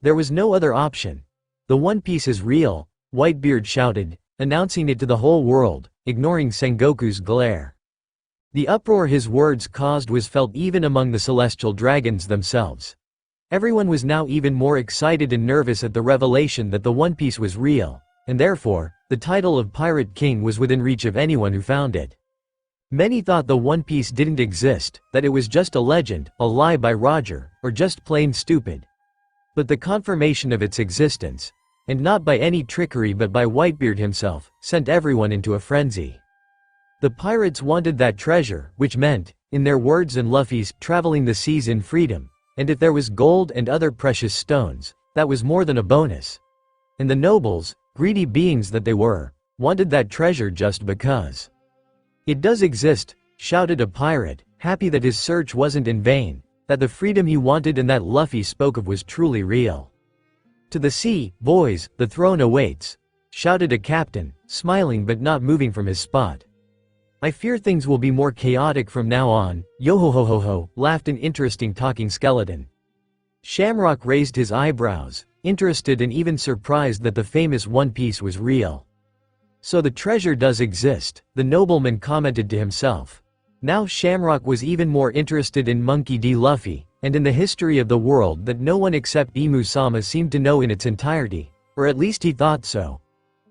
There was no other option. The One Piece is real, Whitebeard shouted, announcing it to the whole world, ignoring Sengoku's glare. The uproar his words caused was felt even among the celestial dragons themselves. Everyone was now even more excited and nervous at the revelation that the One Piece was real, and therefore, the title of Pirate King was within reach of anyone who found it. Many thought the One Piece didn't exist, that it was just a legend, a lie by Roger, or just plain stupid. But the confirmation of its existence, and not by any trickery but by Whitebeard himself, sent everyone into a frenzy. The pirates wanted that treasure, which meant, in their words and Luffy's, traveling the seas in freedom, and if there was gold and other precious stones, that was more than a bonus. And the nobles, greedy beings that they were, wanted that treasure just because. It does exist, shouted a pirate, happy that his search wasn't in vain, that the freedom he wanted and that Luffy spoke of was truly real. To the sea, boys, the throne awaits, shouted a captain, smiling but not moving from his spot. I fear things will be more chaotic from now on, yo-ho-ho-ho-ho, laughed an interesting talking skeleton. Shamrock raised his eyebrows, interested and even surprised that the famous One Piece was real. So the treasure does exist, the nobleman commented to himself. Now Shamrock was even more interested in Monkey D. Luffy, and in the history of the world that no one except Imu-sama seemed to know in its entirety, or at least he thought so.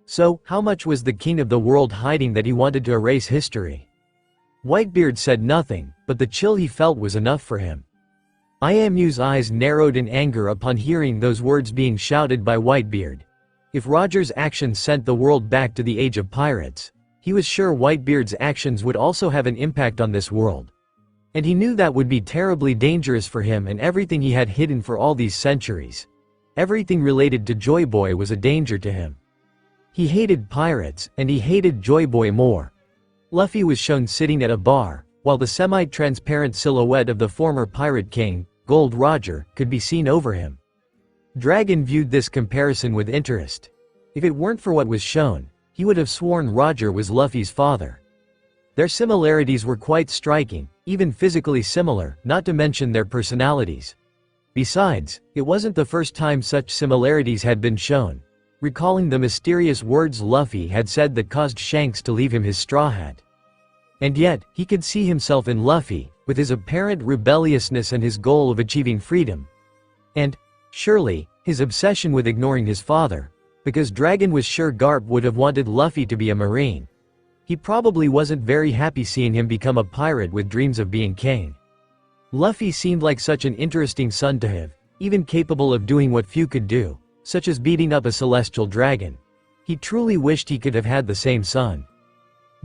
So, how much was the king of the world hiding that he wanted to erase history? Whitebeard said nothing, but the chill he felt was enough for him. Imu's eyes narrowed in anger upon hearing those words being shouted by Whitebeard. If Roger's actions sent the world back to the age of pirates, he was sure Whitebeard's actions would also have an impact on this world. And he knew that would be terribly dangerous for him and everything he had hidden for all these centuries. Everything related to Joy Boy was a danger to him. He hated pirates, and he hated Joy Boy more. Luffy was shown sitting at a bar, while the semi-transparent silhouette of the former Pirate King, Gold Roger, could be seen over him. Dragon viewed this comparison with interest. If it weren't for what was shown, he would have sworn Roger was Luffy's father. Their similarities were quite striking, even physically similar, not to mention their personalities. Besides, it wasn't the first time such similarities had been shown. Recalling the mysterious words Luffy had said that caused Shanks to leave him his straw hat. And yet, he could see himself in Luffy, with his apparent rebelliousness and his goal of achieving freedom. And, surely, his obsession with ignoring his father, because Dragon was sure Garp would have wanted Luffy to be a marine. He probably wasn't very happy seeing him become a pirate with dreams of being king. Luffy seemed like such an interesting son to have, even capable of doing what few could do, such as beating up a celestial dragon. He truly wished he could have had the same son.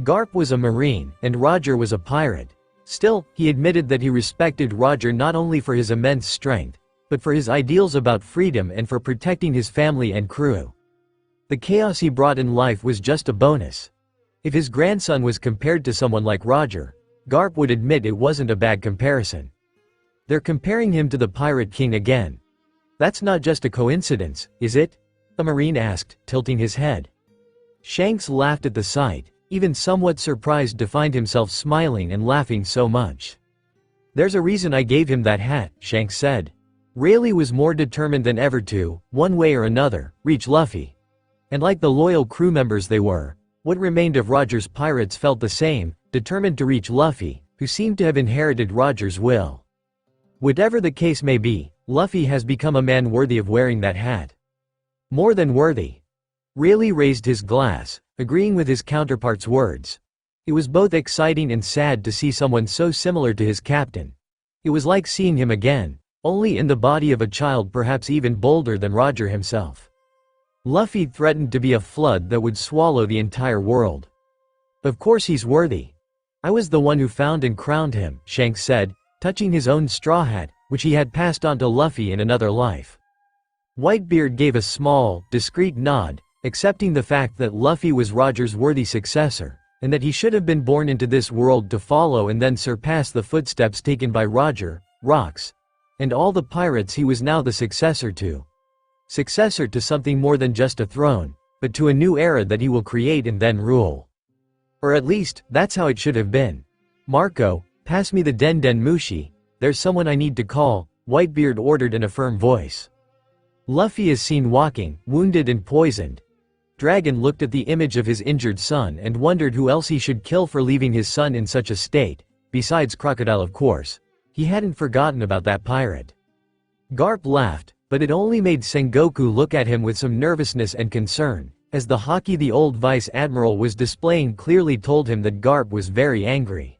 Garp was a marine, and Roger was a pirate. Still, he admitted that he respected Roger not only for his immense strength, but for his ideals about freedom and for protecting his family and crew. The chaos he brought in life was just a bonus. If his grandson was compared to someone like Roger, Garp would admit it wasn't a bad comparison. They're comparing him to the Pirate King again. That's not just a coincidence, is it? The Marine asked, tilting his head. Shanks laughed at the sight, even somewhat surprised to find himself smiling and laughing so much. There's a reason I gave him that hat, Shanks said. Rayleigh was more determined than ever to, one way or another, reach Luffy. And like the loyal crew members they were, what remained of Roger's pirates felt the same, determined to reach Luffy, who seemed to have inherited Roger's will. Whatever the case may be, Luffy has become a man worthy of wearing that hat. More than worthy. Rayleigh raised his glass, agreeing with his counterpart's words. It was both exciting and sad to see someone so similar to his captain. It was like seeing him again, only in the body of a child perhaps even bolder than Roger himself. Luffy threatened to be a flood that would swallow the entire world. Of course he's worthy. I was the one who found and crowned him, Shanks said, touching his own straw hat, which he had passed on to Luffy in another life. Whitebeard gave a small, discreet nod, accepting the fact that Luffy was Roger's worthy successor, and that he should have been born into this world to follow and then surpass the footsteps taken by Roger, Rocks, and all the pirates he was now the successor to. Successor to something more than just a throne, but to a new era that he will create and then rule. Or at least, that's how it should have been. Marco, pass me the 𝗕𝗂𝗕𝗄𝗁, there's someone I need to call, Whitebeard ordered in a firm voice. Luffy is seen walking, wounded and poisoned. Dragon looked at the image of his injured son and wondered who else he should kill for leaving his son in such a state, besides Crocodile of course. He hadn't forgotten about that pirate. Garp laughed, but it only made Sengoku look at him with some nervousness and concern, as the haki the old vice admiral was displaying clearly told him that Garp was very angry.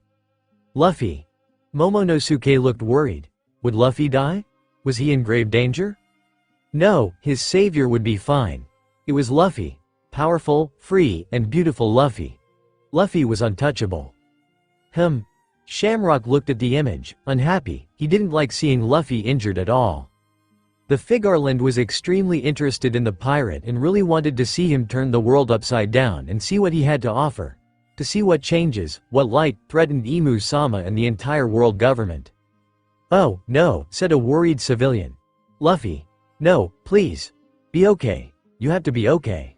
Luffy. Momonosuke looked worried. Would Luffy die? Was he in grave danger? No, his savior would be fine. It was Luffy. Powerful, free, and beautiful Luffy. Luffy was untouchable. Shamrock looked at the image, unhappy. He didn't like seeing Luffy injured at all. The Figureland was extremely interested in the pirate and really wanted to see him turn the world upside down and see what he had to offer. To see what changes, what light, threatened Imu-sama and the entire world government. Oh, no, said a worried civilian. Luffy. No, please. Be okay. You have to be okay.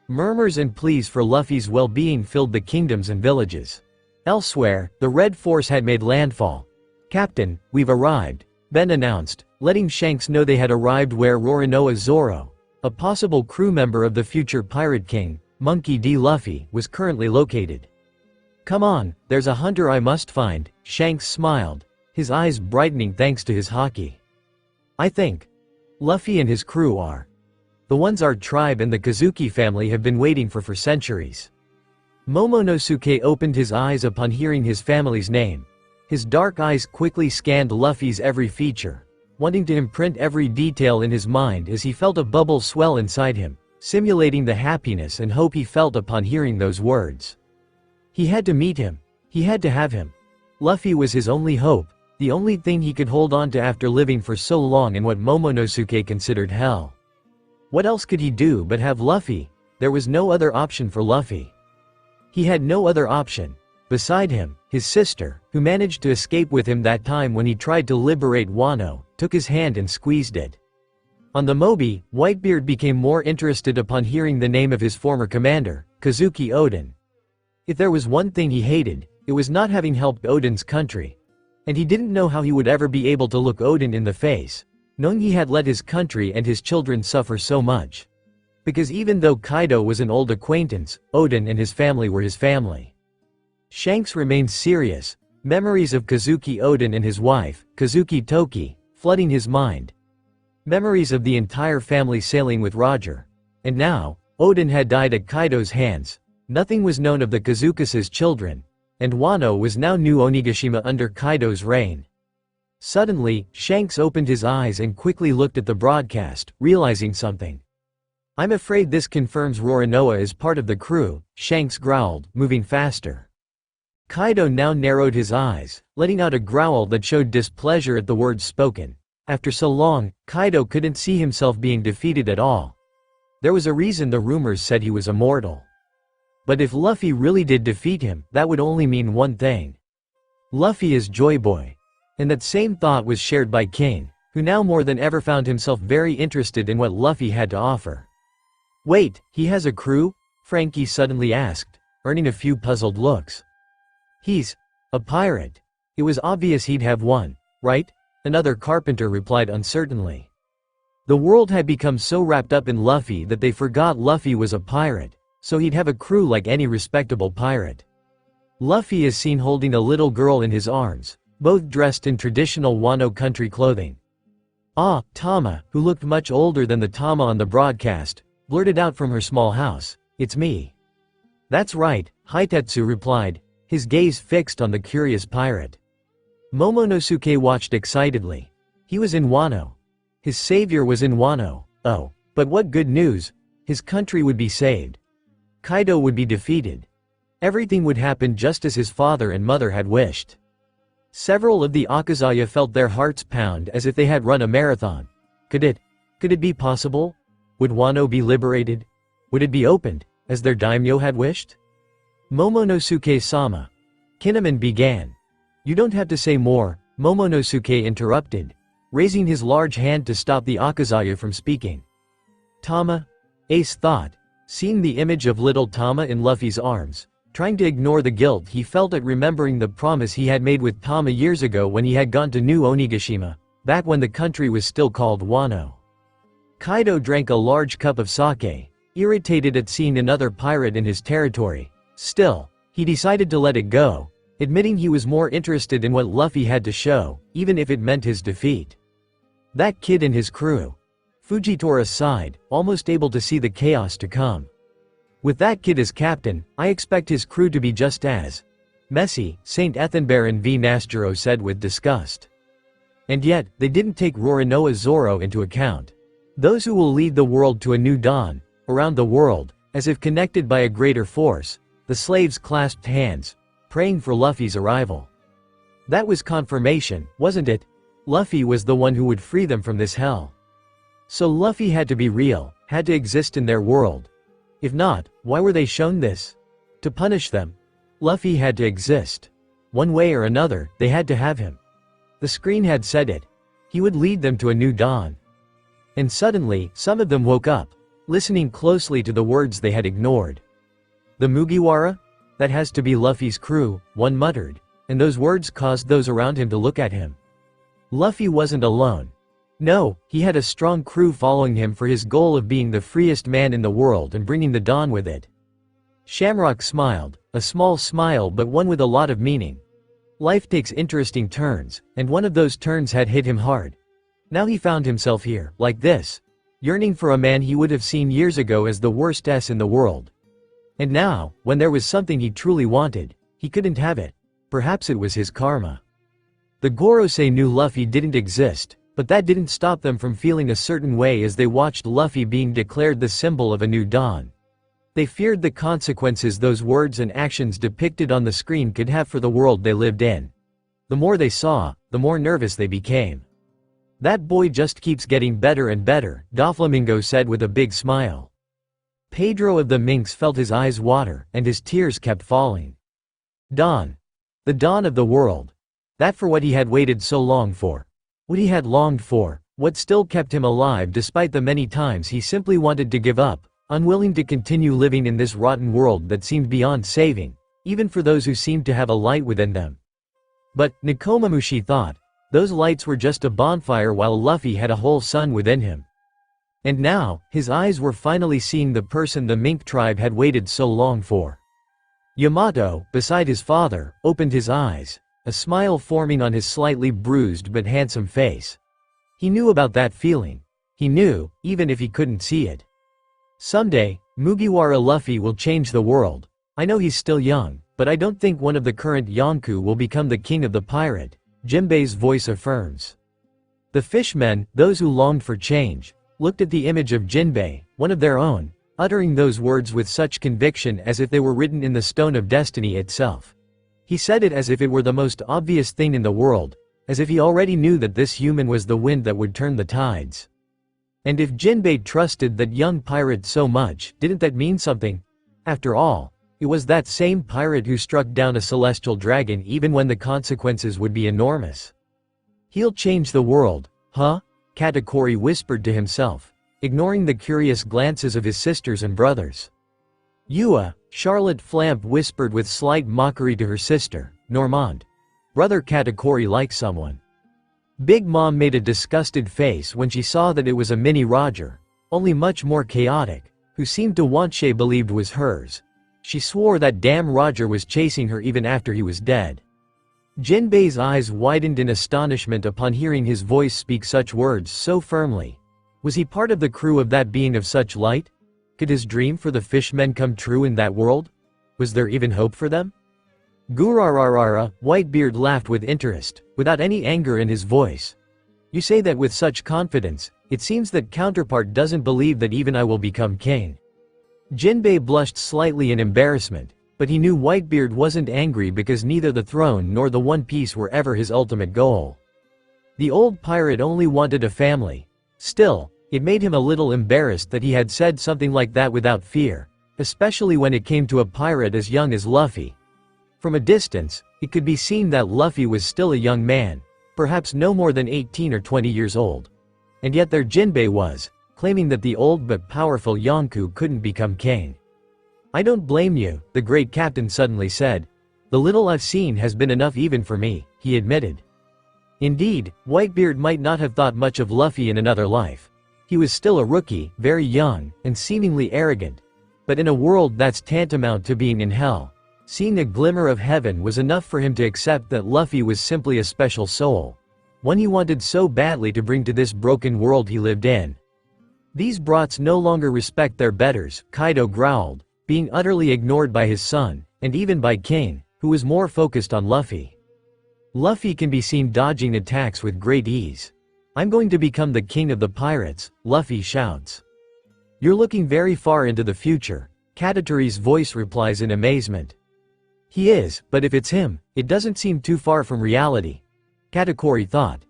Murmurs and pleas for Luffy's well-being filled the kingdoms and villages. Elsewhere, the Red Force had made landfall. Captain, we've arrived, Ben announced, letting Shanks know they had arrived where Roronoa Zoro, a possible crew member of the future Pirate King, Monkey D. Luffy, was currently located. Come on, there's a hunter I must find, Shanks smiled, his eyes brightening thanks to his haki. I think Luffy and his crew are the ones our tribe and the Kozuki family have been waiting for centuries. Momonosuke opened his eyes upon hearing his family's name. His dark eyes quickly scanned Luffy's every feature, wanting to imprint every detail in his mind as he felt a bubble swell inside him, simulating the happiness and hope he felt upon hearing those words. He had to meet him. He had to have him. Luffy was his only hope, the only thing he could hold on to after living for so long in what Momonosuke considered hell. What else could he do but have Luffy? There was no other option for Luffy. He had no other option. Beside him, his sister, who managed to escape with him that time when he tried to liberate Wano, took his hand and squeezed it. On the Mobi, Whitebeard became more interested upon hearing the name of his former commander, Kozuki Oden. If there was one thing he hated, it was not having helped Oden's country. And he didn't know how he would ever be able to look Oden in the face, knowing he had let his country and his children suffer so much. Because even though Kaido was an old acquaintance, Oden and his family were his family. Shanks remained serious, memories of Kozuki Oden and his wife, Kozuki Toki, flooding his mind. Memories of the entire family sailing with Roger. And now, Oden had died at Kaido's hands, nothing was known of the Kozuka's children, and Wano was now new Onigashima under Kaido's reign. Suddenly, Shanks opened his eyes and quickly looked at the broadcast, realizing something. I'm afraid this confirms Roronoa is part of the crew, Shanks growled, moving faster. Kaido now narrowed his eyes, letting out a growl that showed displeasure at the words spoken. After so long, Kaido couldn't see himself being defeated at all. There was a reason the rumors said he was immortal. But if Luffy really did defeat him, that would only mean one thing. Luffy is Joy Boy. And that same thought was shared by King, who now more than ever found himself very interested in what Luffy had to offer. Wait, he has a crew? Frankie suddenly asked, earning a few puzzled looks. He's a pirate. It was obvious he'd have one, right? Another carpenter replied uncertainly. The world had become so wrapped up in Luffy that they forgot Luffy was a pirate, so he'd have a crew like any respectable pirate. Luffy is seen holding a little girl in his arms, both dressed in traditional Wano country clothing. Ah, Tama, who looked much older than the Tama on the broadcast, blurted out from her small house, "It's me." "That's right," Hitetsu replied, his gaze fixed on the curious pirate. Momonosuke watched excitedly. He was in Wano. His savior was in Wano. Oh, but what good news! His country would be saved. Kaido would be defeated. Everything would happen just as his father and mother had wished. Several of the Akazaya felt their hearts pound as if they had run a marathon. Could it be possible? Would Wano be liberated? Would it be opened, as their daimyo had wished? Momonosuke-sama. Kinemon began. You don't have to say more, Momonosuke interrupted, raising his large hand to stop the Akazaya from speaking. Tama? Ace thought, seeing the image of little Tama in Luffy's arms, trying to ignore the guilt he felt at remembering the promise he had made with Tama years ago when he had gone to New Onigashima, back when the country was still called Wano. Kaido drank a large cup of sake, irritated at seeing another pirate in his territory. Still, he decided to let it go, admitting he was more interested in what Luffy had to show, even if it meant his defeat. That kid and his crew. Fujitora sighed, almost able to see the chaos to come. With that kid as captain, I expect his crew to be just as messy, Saint Ethanbaron v Nasjiro said with disgust. And yet, they didn't take Roronoa Zoro into account. Those who will lead the world to a new dawn, around the world, as if connected by a greater force, the slaves clasped hands, praying for Luffy's arrival. That was confirmation, wasn't it? Luffy was the one who would free them from this hell. So Luffy had to be real, had to exist in their world. If not, why were they shown this? To punish them. Luffy had to exist. One way or another, they had to have him. The screen had said it. He would lead them to a new dawn. And suddenly, some of them woke up, listening closely to the words they had ignored. The Mugiwara? That has to be Luffy's crew, one muttered, and those words caused those around him to look at him. Luffy wasn't alone. No, he had a strong crew following him for his goal of being the freest man in the world and bringing the dawn with it. Shamrock smiled, a small smile but one with a lot of meaning. Life takes interesting turns, and one of those turns had hit him hard. Now he found himself here, like this, yearning for a man he would have seen years ago as the worst in the world. And now, when there was something he truly wanted, he couldn't have it. Perhaps it was his karma. The Gorosei knew Luffy didn't exist, but that didn't stop them from feeling a certain way as they watched Luffy being declared the symbol of a new dawn. They feared the consequences those words and actions depicted on the screen could have for the world they lived in. The more they saw, the more nervous they became. That boy just keeps getting better and better, Doflamingo said with a big smile. Pedro of the Minx felt his eyes water, and his tears kept falling. Dawn. The dawn of the world. That for what he had waited so long for. What he had longed for, what still kept him alive despite the many times he simply wanted to give up, unwilling to continue living in this rotten world that seemed beyond saving, even for those who seemed to have a light within them. But, Nekomamushi thought, those lights were just a bonfire while Luffy had a whole sun within him. And now, his eyes were finally seeing the person the Mink tribe had waited so long for. Yamato, beside his father, opened his eyes, a smile forming on his slightly bruised but handsome face. He knew about that feeling. He knew, even if he couldn't see it. Someday, Mugiwara Luffy will change the world. I know he's still young, but I don't think one of the current Yonkou will become the king of the pirate, Jinbei's voice affirms. The fishmen, those who longed for change, looked at the image of Jinbei, one of their own, uttering those words with such conviction as if they were written in the stone of destiny itself. He said it as if it were the most obvious thing in the world, as if he already knew that this human was the wind that would turn the tides. And if Jinbei trusted that young pirate so much, didn't that mean something? After all, it was that same pirate who struck down a celestial dragon even when the consequences would be enormous. He'll change the world, huh? Katakuri whispered to himself, ignoring the curious glances of his sisters and brothers. Yua, Charlotte Flamp whispered with slight mockery to her sister, Normand. Brother Katakuri likes someone. Big Mom made a disgusted face when she saw that it was a mini Roger, only much more chaotic, who seemed to want she believed was hers. She swore that damn Roger was chasing her even after he was dead. Jinbei's eyes widened in astonishment upon hearing his voice speak such words so firmly. Was he part of the crew of that being of such light? Could his dream for the fishmen come true in that world? Was there even hope for them? Gurararara, Whitebeard laughed with interest, without any anger in his voice. You say that with such confidence, it seems that counterpart doesn't believe that even I will become king. Jinbei blushed slightly in embarrassment, but he knew Whitebeard wasn't angry because neither the throne nor the One Piece were ever his ultimate goal. The old pirate only wanted a family. Still, it made him a little embarrassed that he had said something like that without fear, especially when it came to a pirate as young as Luffy. From a distance, it could be seen that Luffy was still a young man, perhaps no more than 18 or 20 years old. And yet there Jinbei was, claiming that the old but powerful Yonkou couldn't become king. I don't blame you, the great captain suddenly said. The little I've seen has been enough even for me, he admitted. Indeed, Whitebeard might not have thought much of Luffy in another life. He was still a rookie, very young, and seemingly arrogant. But in a world that's tantamount to being in hell, seeing a glimmer of heaven was enough for him to accept that Luffy was simply a special soul, one he wanted so badly to bring to this broken world he lived in. These brats no longer respect their betters, Kaido growled, being utterly ignored by his son, and even by King, who was more focused on Luffy. Luffy can be seen dodging attacks with great ease. I'm going to become the king of the pirates, Luffy shouts. You're looking very far into the future, Katakuri's voice replies in amazement. He is, but if it's him, it doesn't seem too far from reality, Katakuri thought,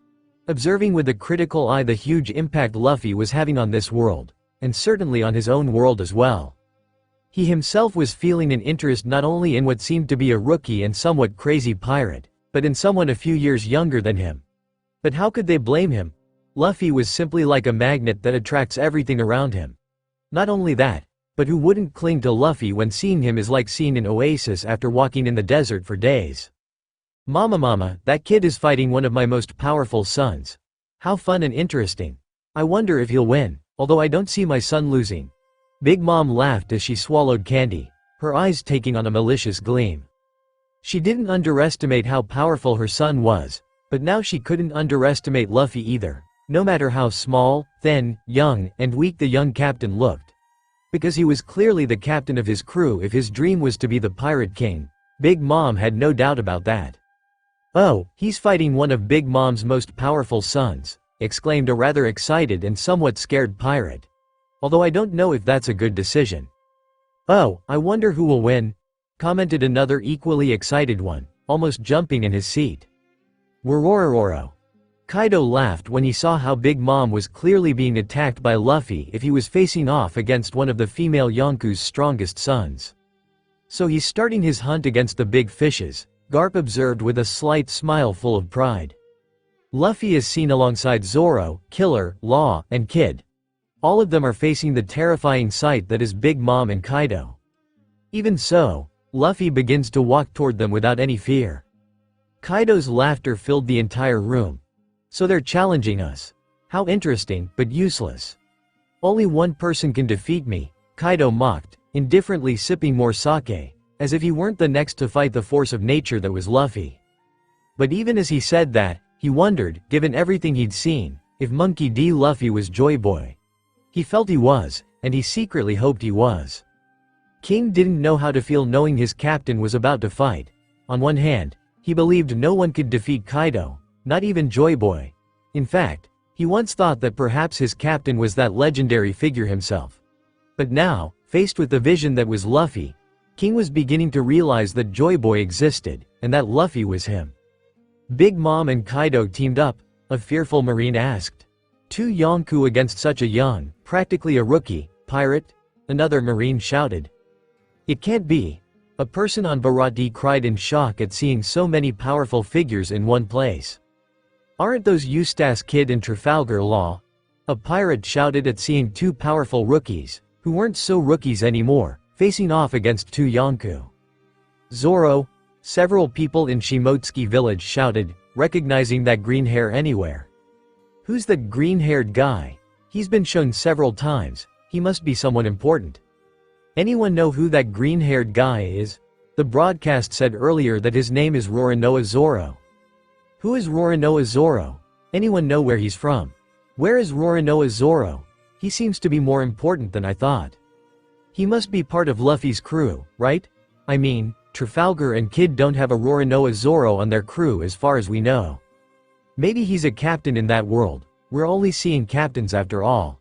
observing with a critical eye the huge impact Luffy was having on this world, and certainly on his own world as well. He himself was feeling an interest not only in what seemed to be a rookie and somewhat crazy pirate, but in someone a few years younger than him. But how could they blame him? Luffy was simply like a magnet that attracts everything around him. Not only that, but who wouldn't cling to Luffy when seeing him is like seeing an oasis after walking in the desert for days. Mama, that kid is fighting one of my most powerful sons. How fun and interesting. I wonder if he'll win, although I don't see my son losing. Big Mom laughed as she swallowed candy, her eyes taking on a malicious gleam. She didn't underestimate how powerful her son was, but now she couldn't underestimate Luffy either, no matter how small, thin, young, and weak the young captain looked. Because he was clearly the captain of his crew if his dream was to be the Pirate King. Big Mom had no doubt about that. Oh, he's fighting one of Big Mom's most powerful sons, exclaimed a rather excited and somewhat scared pirate. Although I don't know if that's a good decision. Oh, I wonder who will win, commented another equally excited one, almost jumping in his seat. Worororo. Kaido laughed when he saw how Big Mom was clearly being attacked by Luffy if he was facing off against one of the female Yonkou's strongest sons. So he's starting his hunt against the big fishes, Garp observed with a slight smile full of pride. Luffy is seen alongside Zoro, Killer, Law, and Kid. All of them are facing the terrifying sight that is Big Mom and Kaido. Even so, Luffy begins to walk toward them without any fear. Kaido's laughter filled the entire room. So they're challenging us. How interesting, but useless. Only one person can defeat me, Kaido mocked, indifferently sipping more sake, as if he weren't the next to fight the force of nature that was Luffy. But even as he said that, he wondered, given everything he'd seen, if Monkey D. Luffy was Joy Boy. He felt he was, and he secretly hoped he was. King didn't know how to feel knowing his captain was about to fight. On one hand, he believed no one could defeat Kaido, not even Joy Boy. In fact, he once thought that perhaps his captain was that legendary figure himself. But now, faced with the vision that was Luffy, King was beginning to realize that Joy Boy existed, and that Luffy was him. Big Mom and Kaido teamed up, a fearful marine asked. Two Yonkou against such a young, practically a rookie, pirate? Another marine shouted. It can't be. A person on Barati cried in shock at seeing so many powerful figures in one place. Aren't those Eustace Kid and Trafalgar Law? A pirate shouted at seeing two powerful rookies, who weren't so rookies anymore, facing off against two Yonkou. Zoro, several people in Shimotsuki village shouted, recognizing that green hair anywhere. Who's that green-haired guy? He's been shown several times, he must be someone important. Anyone know who that green-haired guy is? The broadcast said earlier that his name is Roronoa Zoro. Who is Roronoa Zoro? Anyone know where he's from? Where is Roronoa Zoro? He seems to be more important than I thought. He must be part of Luffy's crew, right? I mean, Trafalgar and Kid don't have a 𝗕𝗂𝗳𝗏𝗃 on their crew as far as we know. Maybe he's a captain in that world. We're only seeing captains after all.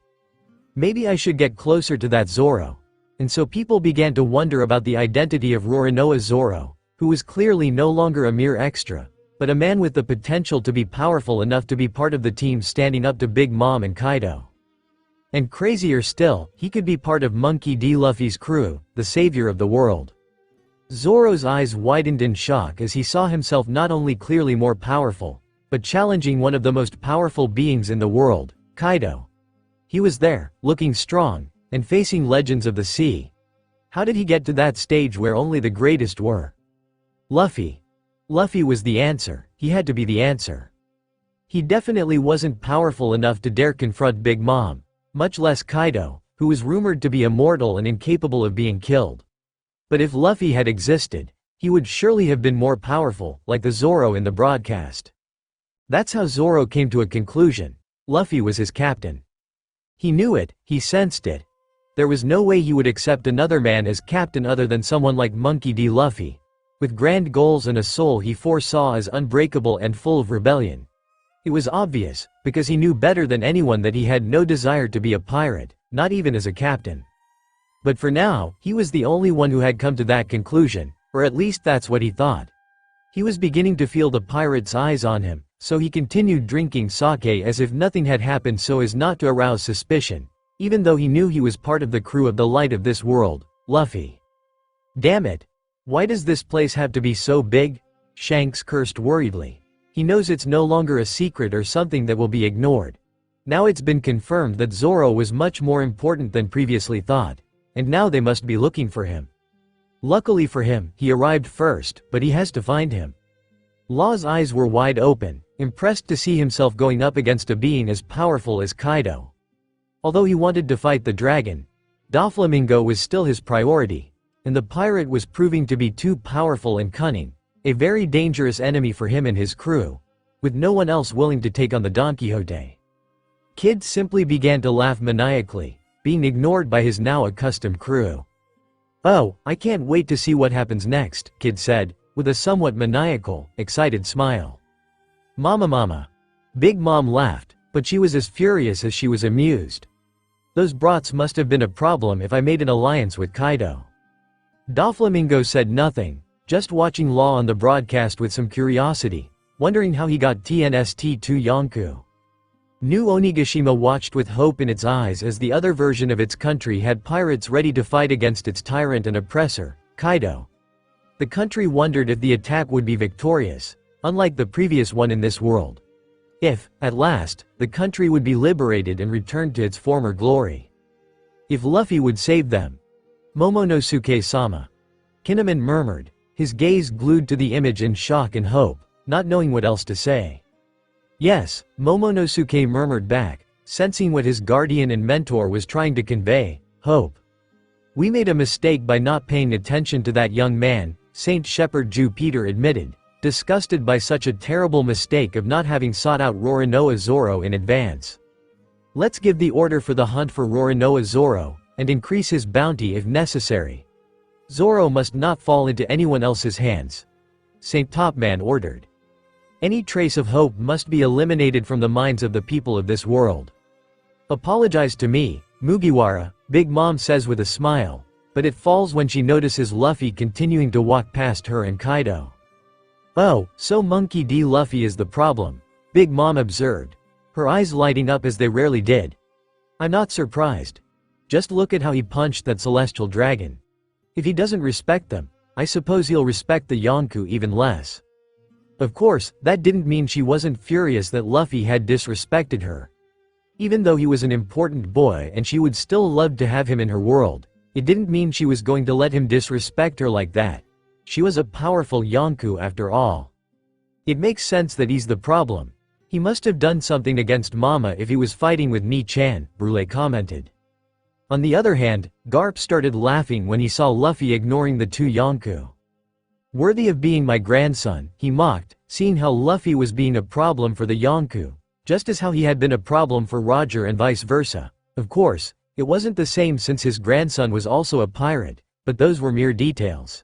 Maybe I should get closer to that Zoro. And so people began to wonder about the identity of 𝗕𝗂𝗳𝗏𝗃, who was clearly no longer a mere extra, but a man with the potential to be powerful enough to be part of the team standing up to Big Mom and Kaido. And crazier still, he could be part of Monkey D. Luffy's crew, the savior of the world. Zoro's eyes widened in shock as he saw himself not only clearly more powerful, but challenging one of the most powerful beings in the world, Kaido. He was there, looking strong, and facing legends of the sea. How did he get to that stage where only the greatest were? Luffy. Luffy was the answer. He had to be the answer. He definitely wasn't powerful enough to dare confront Big Mom, much less Kaido, who was rumored to be immortal and incapable of being killed. But if Luffy had existed, he would surely have been more powerful, like the Zoro in the broadcast. That's how Zoro came to a conclusion. Luffy was his captain. He knew it, he sensed it. There was no way he would accept another man as captain other than someone like Monkey D. Luffy, with grand goals and a soul he foresaw as unbreakable and full of rebellion. It was obvious, because he knew better than anyone that he had no desire to be a pirate, not even as a captain. But for now, he was the only one who had come to that conclusion, or at least that's what he thought. He was beginning to feel the pirate's eyes on him, so he continued drinking sake as if nothing had happened so as not to arouse suspicion, even though he knew he was part of the crew of the light of this world, Luffy. Damn it! Why does this place have to be so big? Shanks cursed worriedly. He knows it's no longer a secret or something that will be ignored. Now it's been confirmed that Zoro was much more important than previously thought, and now they must be looking for him. Luckily for him, he arrived first, but he has to find him. Law's eyes were wide open, impressed to see himself going up against a being as powerful as Kaido. Although he wanted to fight the dragon, Doflamingo was still his priority, and the pirate was proving to be too powerful and cunning, a very dangerous enemy for him and his crew, with no one else willing to take on the Don Quixote. Kid simply began to laugh maniacally, being ignored by his now accustomed crew. "Oh, I can't wait to see what happens next," Kid said, with a somewhat maniacal, excited smile. Mama. Big Mom laughed, but she was as furious as she was amused. Those brats must have been a problem if I made an alliance with Kaido. Doflamingo said nothing, just watching Law on the broadcast with some curiosity, wondering how he got 𝗕𝗂𝗄𝗏𝗃. New Onigashima watched with hope in its eyes as the other version of its country had pirates ready to fight against its tyrant and oppressor, Kaido. The country wondered if the attack would be victorious, unlike the previous one in this world. If, at last, the country would be liberated and returned to its former glory. If Luffy would save them. Momonosuke-sama. Kinemon murmured, his gaze glued to the image in shock and hope, not knowing what else to say. Yes, Momonosuke murmured back, sensing what his guardian and mentor was trying to convey, hope. We made a mistake by not paying attention to that young man, Saint Shepherd Jupiter admitted, disgusted by such a terrible mistake of not having sought out 𝗕𝗂𝗳𝗏𝗃 in advance. Let's give the order for the hunt for 𝗕𝗂𝗳𝗏𝗃, and increase his bounty if necessary. Zoro must not fall into anyone else's hands. Saint Topman ordered. Any trace of hope must be eliminated from the minds of the people of this world. Apologize to me, Mugiwara, Big Mom says with a smile, but it falls when she notices Luffy continuing to walk past her and Kaido. Oh, so Monkey D. Luffy is the problem, Big Mom observed, her eyes lighting up as they rarely did. I'm not surprised. Just look at how he punched that celestial dragon. If he doesn't respect them, I suppose he'll respect the Yonkou even less. Of course, that didn't mean she wasn't furious that Luffy had disrespected her. Even though he was an important boy and she would still love to have him in her world, it didn't mean she was going to let him disrespect her like that. She was a powerful Yonkou after all. It makes sense that he's the problem. He must have done something against Mama if he was fighting with Ni-chan, Brule commented. On the other hand, Garp started laughing when he saw Luffy ignoring the two Yonkou. Worthy of being my grandson, he mocked, seeing how Luffy was being a problem for the Yonkou, just as how he had been a problem for Roger and vice versa. Of course, it wasn't the same since his grandson was also a pirate, but those were mere details.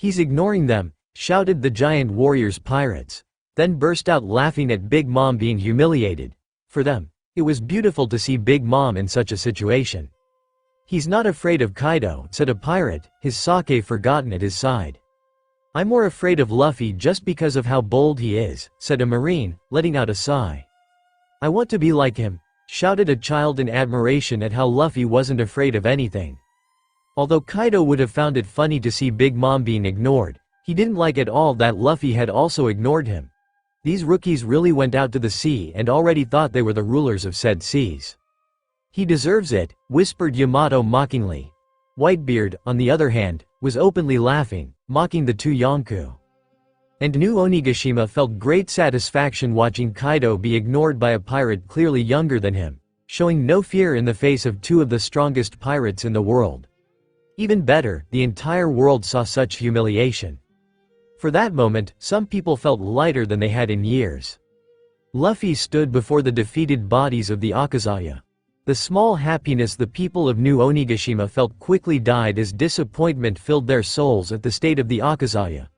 "He's ignoring them," shouted the giant warrior's pirates, then burst out laughing at Big Mom being humiliated. For them, it was beautiful to see Big Mom in such a situation. "He's not afraid of Kaido," said a pirate, his sake forgotten at his side. "I'm more afraid of Luffy just because of how bold he is," said a marine, letting out a sigh. "I want to be like him," shouted a child in admiration at how Luffy wasn't afraid of anything. Although Kaido would have found it funny to see Big Mom being ignored, he didn't like at all that Luffy had also ignored him. These rookies really went out to the sea and already thought they were the rulers of said seas. "He deserves it," whispered Yamato mockingly. Whitebeard, on the other hand, was openly laughing, mocking the two Yonko. And New Onigashima felt great satisfaction watching Kaido be ignored by a pirate clearly younger than him, showing no fear in the face of two of the strongest pirates in the world. Even better, the entire world saw such humiliation. For that moment, some people felt lighter than they had in years. Luffy stood before the defeated bodies of the Akazaya. The small happiness the people of New Onigashima felt quickly died as disappointment filled their souls at the state of the Akazaya.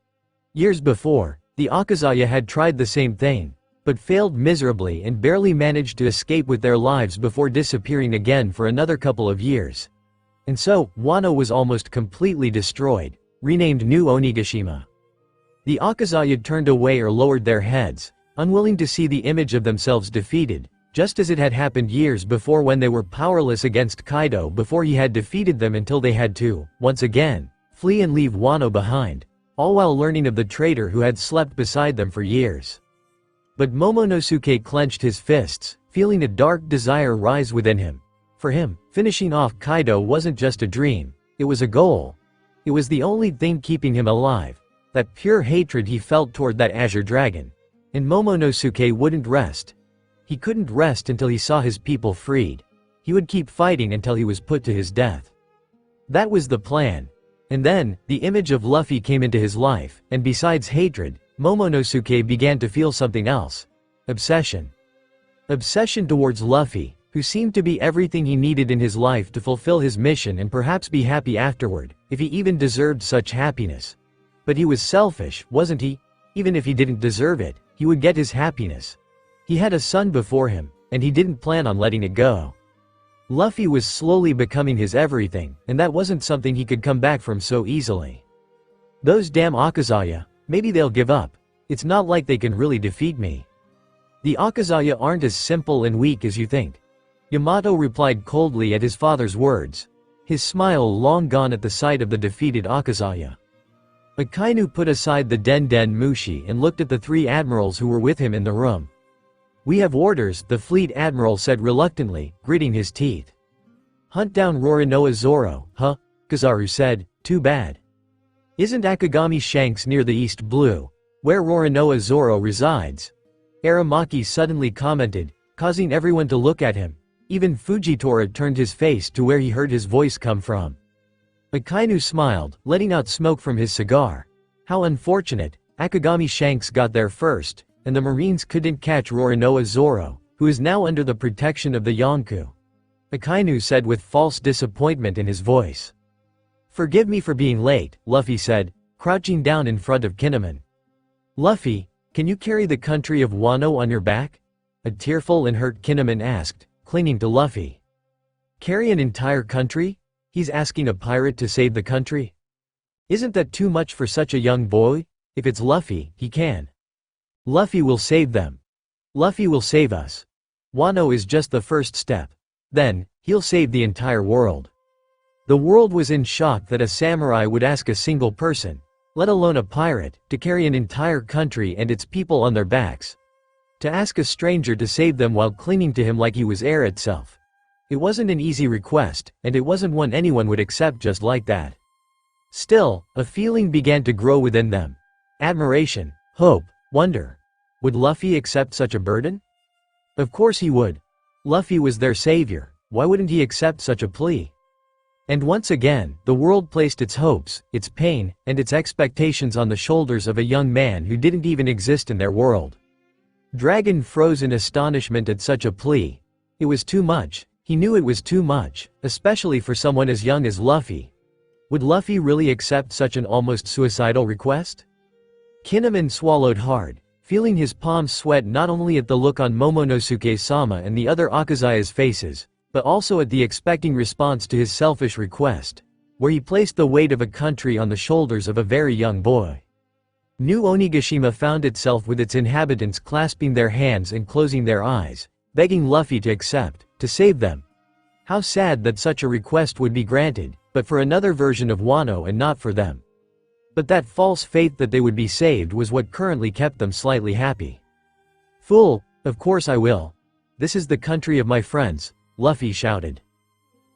Years before, the Akazaya had tried the same thing, but failed miserably and barely managed to escape with their lives before disappearing again for another couple of years. And so, Wano was almost completely destroyed, renamed New Onigashima. The Akazaya turned away or lowered their heads, unwilling to see the image of themselves defeated, just as it had happened years before when they were powerless against Kaido before he had defeated them until they had to, once again, flee and leave Wano behind, all while learning of the traitor who had slept beside them for years. But Momonosuke clenched his fists, feeling a dark desire rise within him. For him, finishing off Kaido wasn't just a dream, it was a goal. It was the only thing keeping him alive, that pure hatred he felt toward that Azure Dragon. And Momonosuke wouldn't rest. He couldn't rest until he saw his people freed. He would keep fighting until he was put to his death. That was the plan. And then, the image of Luffy came into his life, and besides hatred, Momonosuke began to feel something else. Obsession. Obsession towards Luffy, who seemed to be everything he needed in his life to fulfill his mission and perhaps be happy afterward, if he even deserved such happiness. But he was selfish, wasn't he? Even if he didn't deserve it, he would get his happiness. He had a son before him, and he didn't plan on letting it go. Luffy was slowly becoming his everything, and that wasn't something he could come back from so easily. Those damn Akazaya, maybe they'll give up. It's not like they can really defeat me. The Akazaya aren't as simple and weak as you think. Yamato replied coldly at his father's words, his smile long gone at the sight of the defeated Akazaya. Akainu put aside the Den Mushi and looked at the three admirals who were with him in the room. "We have orders," the fleet admiral said reluctantly, gritting his teeth. "Hunt down Roronoa Zoro, huh?" Kizaru said, "Too bad. Isn't Akagami Shanks near the East Blue, where Roronoa Zoro resides?" Aramaki suddenly commented, causing everyone to look at him. Even Fujitora turned his face to where he heard his voice come from. Akainu smiled, letting out smoke from his cigar. How unfortunate, Akagami Shanks got there first, and the Marines couldn't catch Roronoa Zoro, who is now under the protection of the Yonko. Akainu said with false disappointment in his voice. "Forgive me for being late," Luffy said, crouching down in front of Kinemon. "Luffy, can you carry the country of Wano on your back?" a tearful and hurt Kinemon asked, clinging to Luffy. "Carry an entire country?" He's asking a pirate to save the country? Isn't that too much for such a young boy? If it's Luffy, he can. Luffy will save them. Luffy will save us. Wano is just the first step. Then, he'll save the entire world. The world was in shock that a samurai would ask a single person, let alone a pirate, to carry an entire country and its people on their backs. To ask a stranger to save them while clinging to him like he was air itself. It wasn't an easy request, and it wasn't one anyone would accept just like that. Still, a feeling began to grow within them. Admiration, hope, wonder. Would Luffy accept such a burden? Of course he would. Luffy was their savior, why wouldn't he accept such a plea? And once again, the world placed its hopes, its pain, and its expectations on the shoulders of a young man who didn't even exist in their world. Dragon froze in astonishment at such a plea. It was too much. He knew it was too much, especially for someone as young as Luffy. Would Luffy really accept such an almost suicidal request? Kinemon swallowed hard, feeling his palms sweat not only at the look on Momonosuke-sama and the other Akazaya's faces, but also at the expecting response to his selfish request, where he placed the weight of a country on the shoulders of a very young boy. New Onigashima found itself with its inhabitants clasping their hands and closing their eyes, begging Luffy to accept, to save them. How sad that such a request would be granted, but for another version of Wano and not for them. But that false faith that they would be saved was what currently kept them slightly happy. Fool, of course I will. This is the country of my friends, Luffy shouted.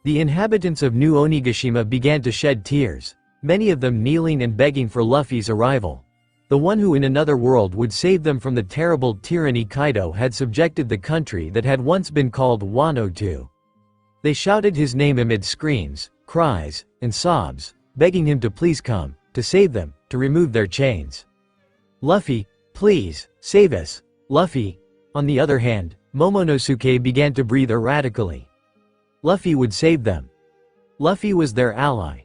The inhabitants of New Onigashima began to shed tears, many of them kneeling and begging for Luffy's arrival. The one who in another world would save them from the terrible tyranny Kaido had subjected the country that had once been called Wano to. They shouted his name amid screams, cries, and sobs, begging him to please come, to save them, to remove their chains. Luffy, please, save us, Luffy. On the other hand, Momonosuke began to breathe erratically. Luffy would save them. Luffy was their ally.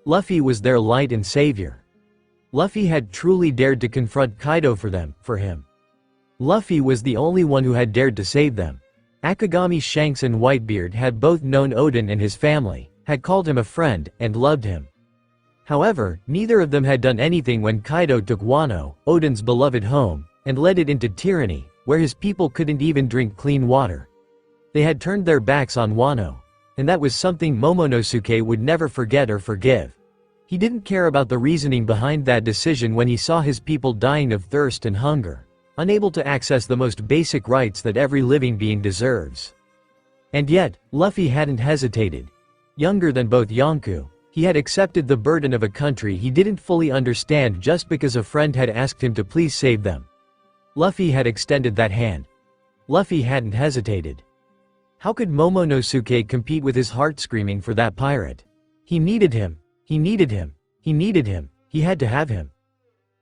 Luffy was their light and savior. Luffy had truly dared to confront Kaido for him. Luffy was the only one who had dared to save them. Akagami Shanks and Whitebeard had both known Oden and his family, had called him a friend, and loved him. However, neither of them had done anything when Kaido took Wano, Oden's beloved home, and led it into tyranny, where his people couldn't even drink clean water. They had turned their backs on Wano, and that was something Momonosuke would never forget or forgive. He didn't care about the reasoning behind that decision when he saw his people dying of thirst and hunger, unable to access the most basic rights that every living being deserves. And yet, Luffy hadn't hesitated. Younger than both Yonkou, he had accepted the burden of a country he didn't fully understand just because a friend had asked him to please save them. Luffy had extended that hand. Luffy hadn't hesitated. How could Momonosuke compete with his heart screaming for that pirate? He needed him. He needed him. He needed him. He had to have him.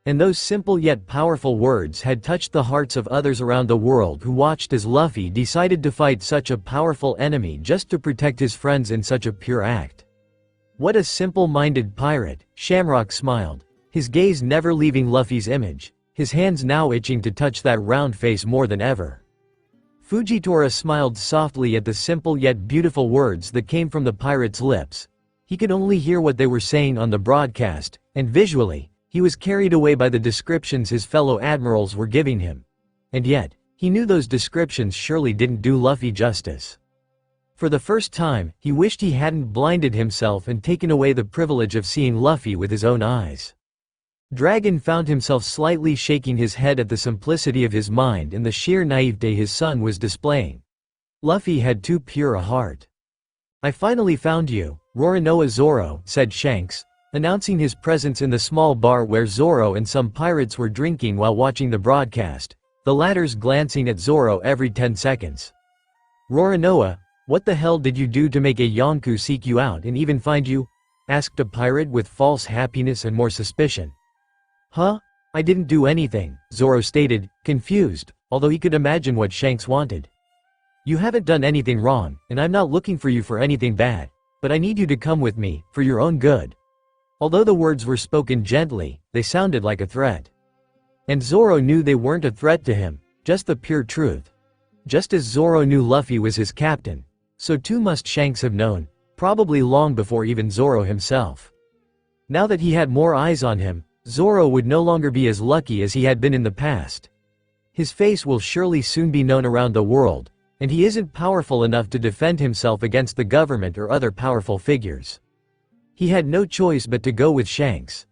And those simple yet powerful words had touched the hearts of others around the world who watched as Luffy decided to fight such a powerful enemy just to protect his friends in such a pure act. What a simple-minded pirate, Shamrock smiled, his gaze never leaving Luffy's image, his hands now itching to touch that round face more than ever. Fujitora smiled softly at the simple yet beautiful words that came from the pirate's lips. He could only hear what they were saying on the broadcast, and visually, he was carried away by the descriptions his fellow admirals were giving him. And yet, he knew those descriptions surely didn't do Luffy justice. For the first time, he wished he hadn't blinded himself and taken away the privilege of seeing Luffy with his own eyes. Dragon found himself slightly shaking his head at the simplicity of his mind and the sheer naivete his son was displaying. Luffy had too pure a heart. I finally found you, Roronoa Zoro, said Shanks, announcing his presence in the small bar where Zoro and some pirates were drinking while watching the broadcast, the latter's glancing at Zoro every 10 seconds. Roronoa, what the hell did you do to make a Yonkou seek you out and even find you? Asked a pirate with false happiness and more suspicion. Huh? I didn't do anything, Zoro stated, confused, although he could imagine what Shanks wanted. You haven't done anything wrong, and I'm not looking for you for anything bad, but I need you to come with me, for your own good. Although the words were spoken gently, they sounded like a threat. And Zoro knew they weren't a threat to him, just the pure truth. Just as Zoro knew Luffy was his captain, so too must Shanks have known, probably long before even Zoro himself. Now that he had more eyes on him, Zoro would no longer be as lucky as he had been in the past. His face will surely soon be known around the world, and he isn't powerful enough to defend himself against the government or other powerful figures. He had no choice but to go with Shanks.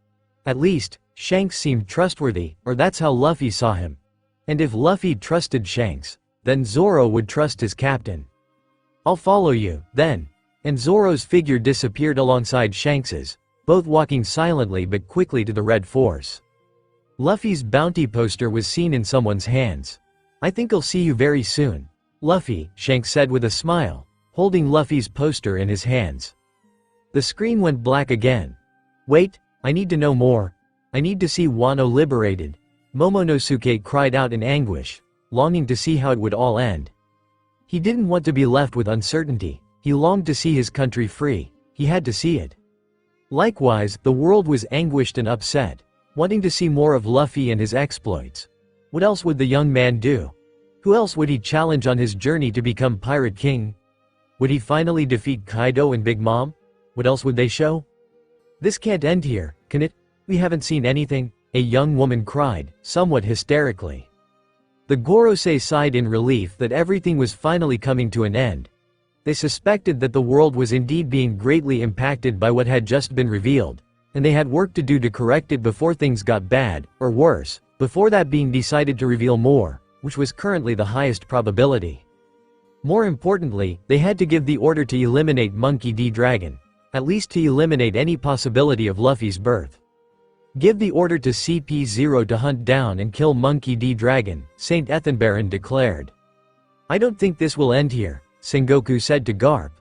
At least, Shanks seemed trustworthy, or that's how Luffy saw him. And if Luffy trusted Shanks, then Zoro would trust his captain. I'll follow you, then. And Zoro's figure disappeared alongside Shanks's, both walking silently but quickly to the Red Force. Luffy's bounty poster was seen in someone's hands. I think I'll see you very soon, Luffy, Shanks said with a smile, holding Luffy's poster in his hands. The screen went black again. Wait, I need to know more. I need to see Wano liberated, Momonosuke cried out in anguish, longing to see how it would all end. He didn't want to be left with uncertainty, he longed to see his country free, he had to see it. Likewise, the world was anguished and upset, wanting to see more of Luffy and his exploits. What else would the young man do? Who else would he challenge on his journey to become Pirate King? Would he finally defeat Kaido and Big Mom? What else would they show? This can't end here, can it? We haven't seen anything, a young woman cried, somewhat hysterically. The Gorosei sighed in relief that everything was finally coming to an end. They suspected that the world was indeed being greatly impacted by what had just been revealed, and they had work to do to correct it before things got bad, or worse, before that being decided to reveal more, which was currently the highest probability. More importantly, they had to give the order to eliminate Monkey D. Dragon, at least to eliminate any possibility of Luffy's birth. Give the order to CP0 to hunt down and kill Monkey D. Dragon, St. Ethanbaron declared. I don't think this will end here, Sengoku said to Garp.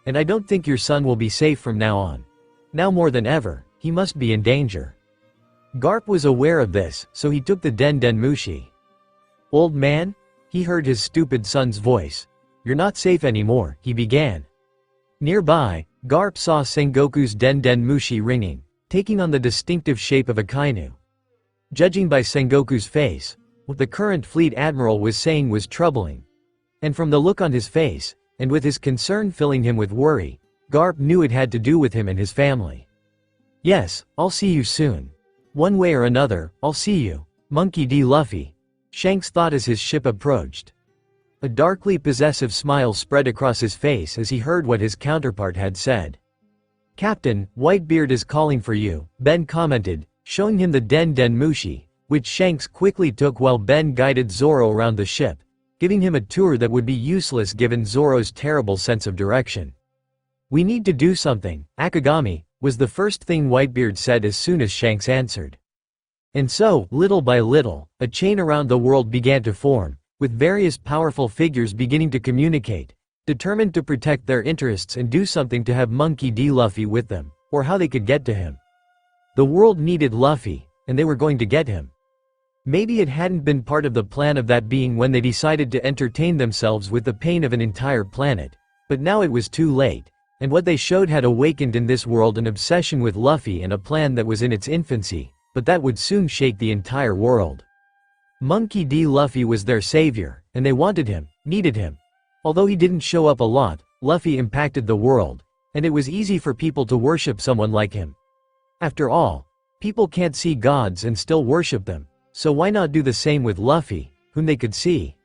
And I don't think your son will be safe from now on. Now more than ever, he must be in danger. Garp was aware of this, so he took the Den Mushi. Old man? He heard his stupid son's voice. You're not safe anymore, he began. Nearby, Garp saw Sengoku's Den Mushi ringing, taking on the distinctive shape of a kainu. Judging by Sengoku's face, what the current fleet admiral was saying was troubling. And from the look on his face, and with his concern filling him with worry, Garp knew it had to do with him and his family. Yes, I'll see you soon. One way or another, I'll see you, Monkey D. Luffy, Shanks thought as his ship approached. A darkly possessive smile spread across his face as he heard what his counterpart had said. Captain, Whitebeard is calling for you, Ben commented, showing him the Den Mushi, which Shanks quickly took while Ben guided Zoro around the ship, giving him a tour that would be useless given Zoro's terrible sense of direction. We need to do something, Akagami, was the first thing Whitebeard said as soon as Shanks answered. And so, little by little, a chain around the world began to form, with various powerful figures beginning to communicate, determined to protect their interests and do something to have Monkey D. Luffy with them, or how they could get to him. The world needed Luffy, and they were going to get him. Maybe it hadn't been part of the plan of that being when they decided to entertain themselves with the pain of an entire planet, but now it was too late, and what they showed had awakened in this world an obsession with Luffy and a plan that was in its infancy, but that would soon shake the entire world. Monkey D. Luffy was their savior, and they wanted him, needed him. Although he didn't show up a lot, Luffy impacted the world, and it was easy for people to worship someone like him. After all, people can't see gods and still worship them, so why not do the same with Luffy, whom they could see?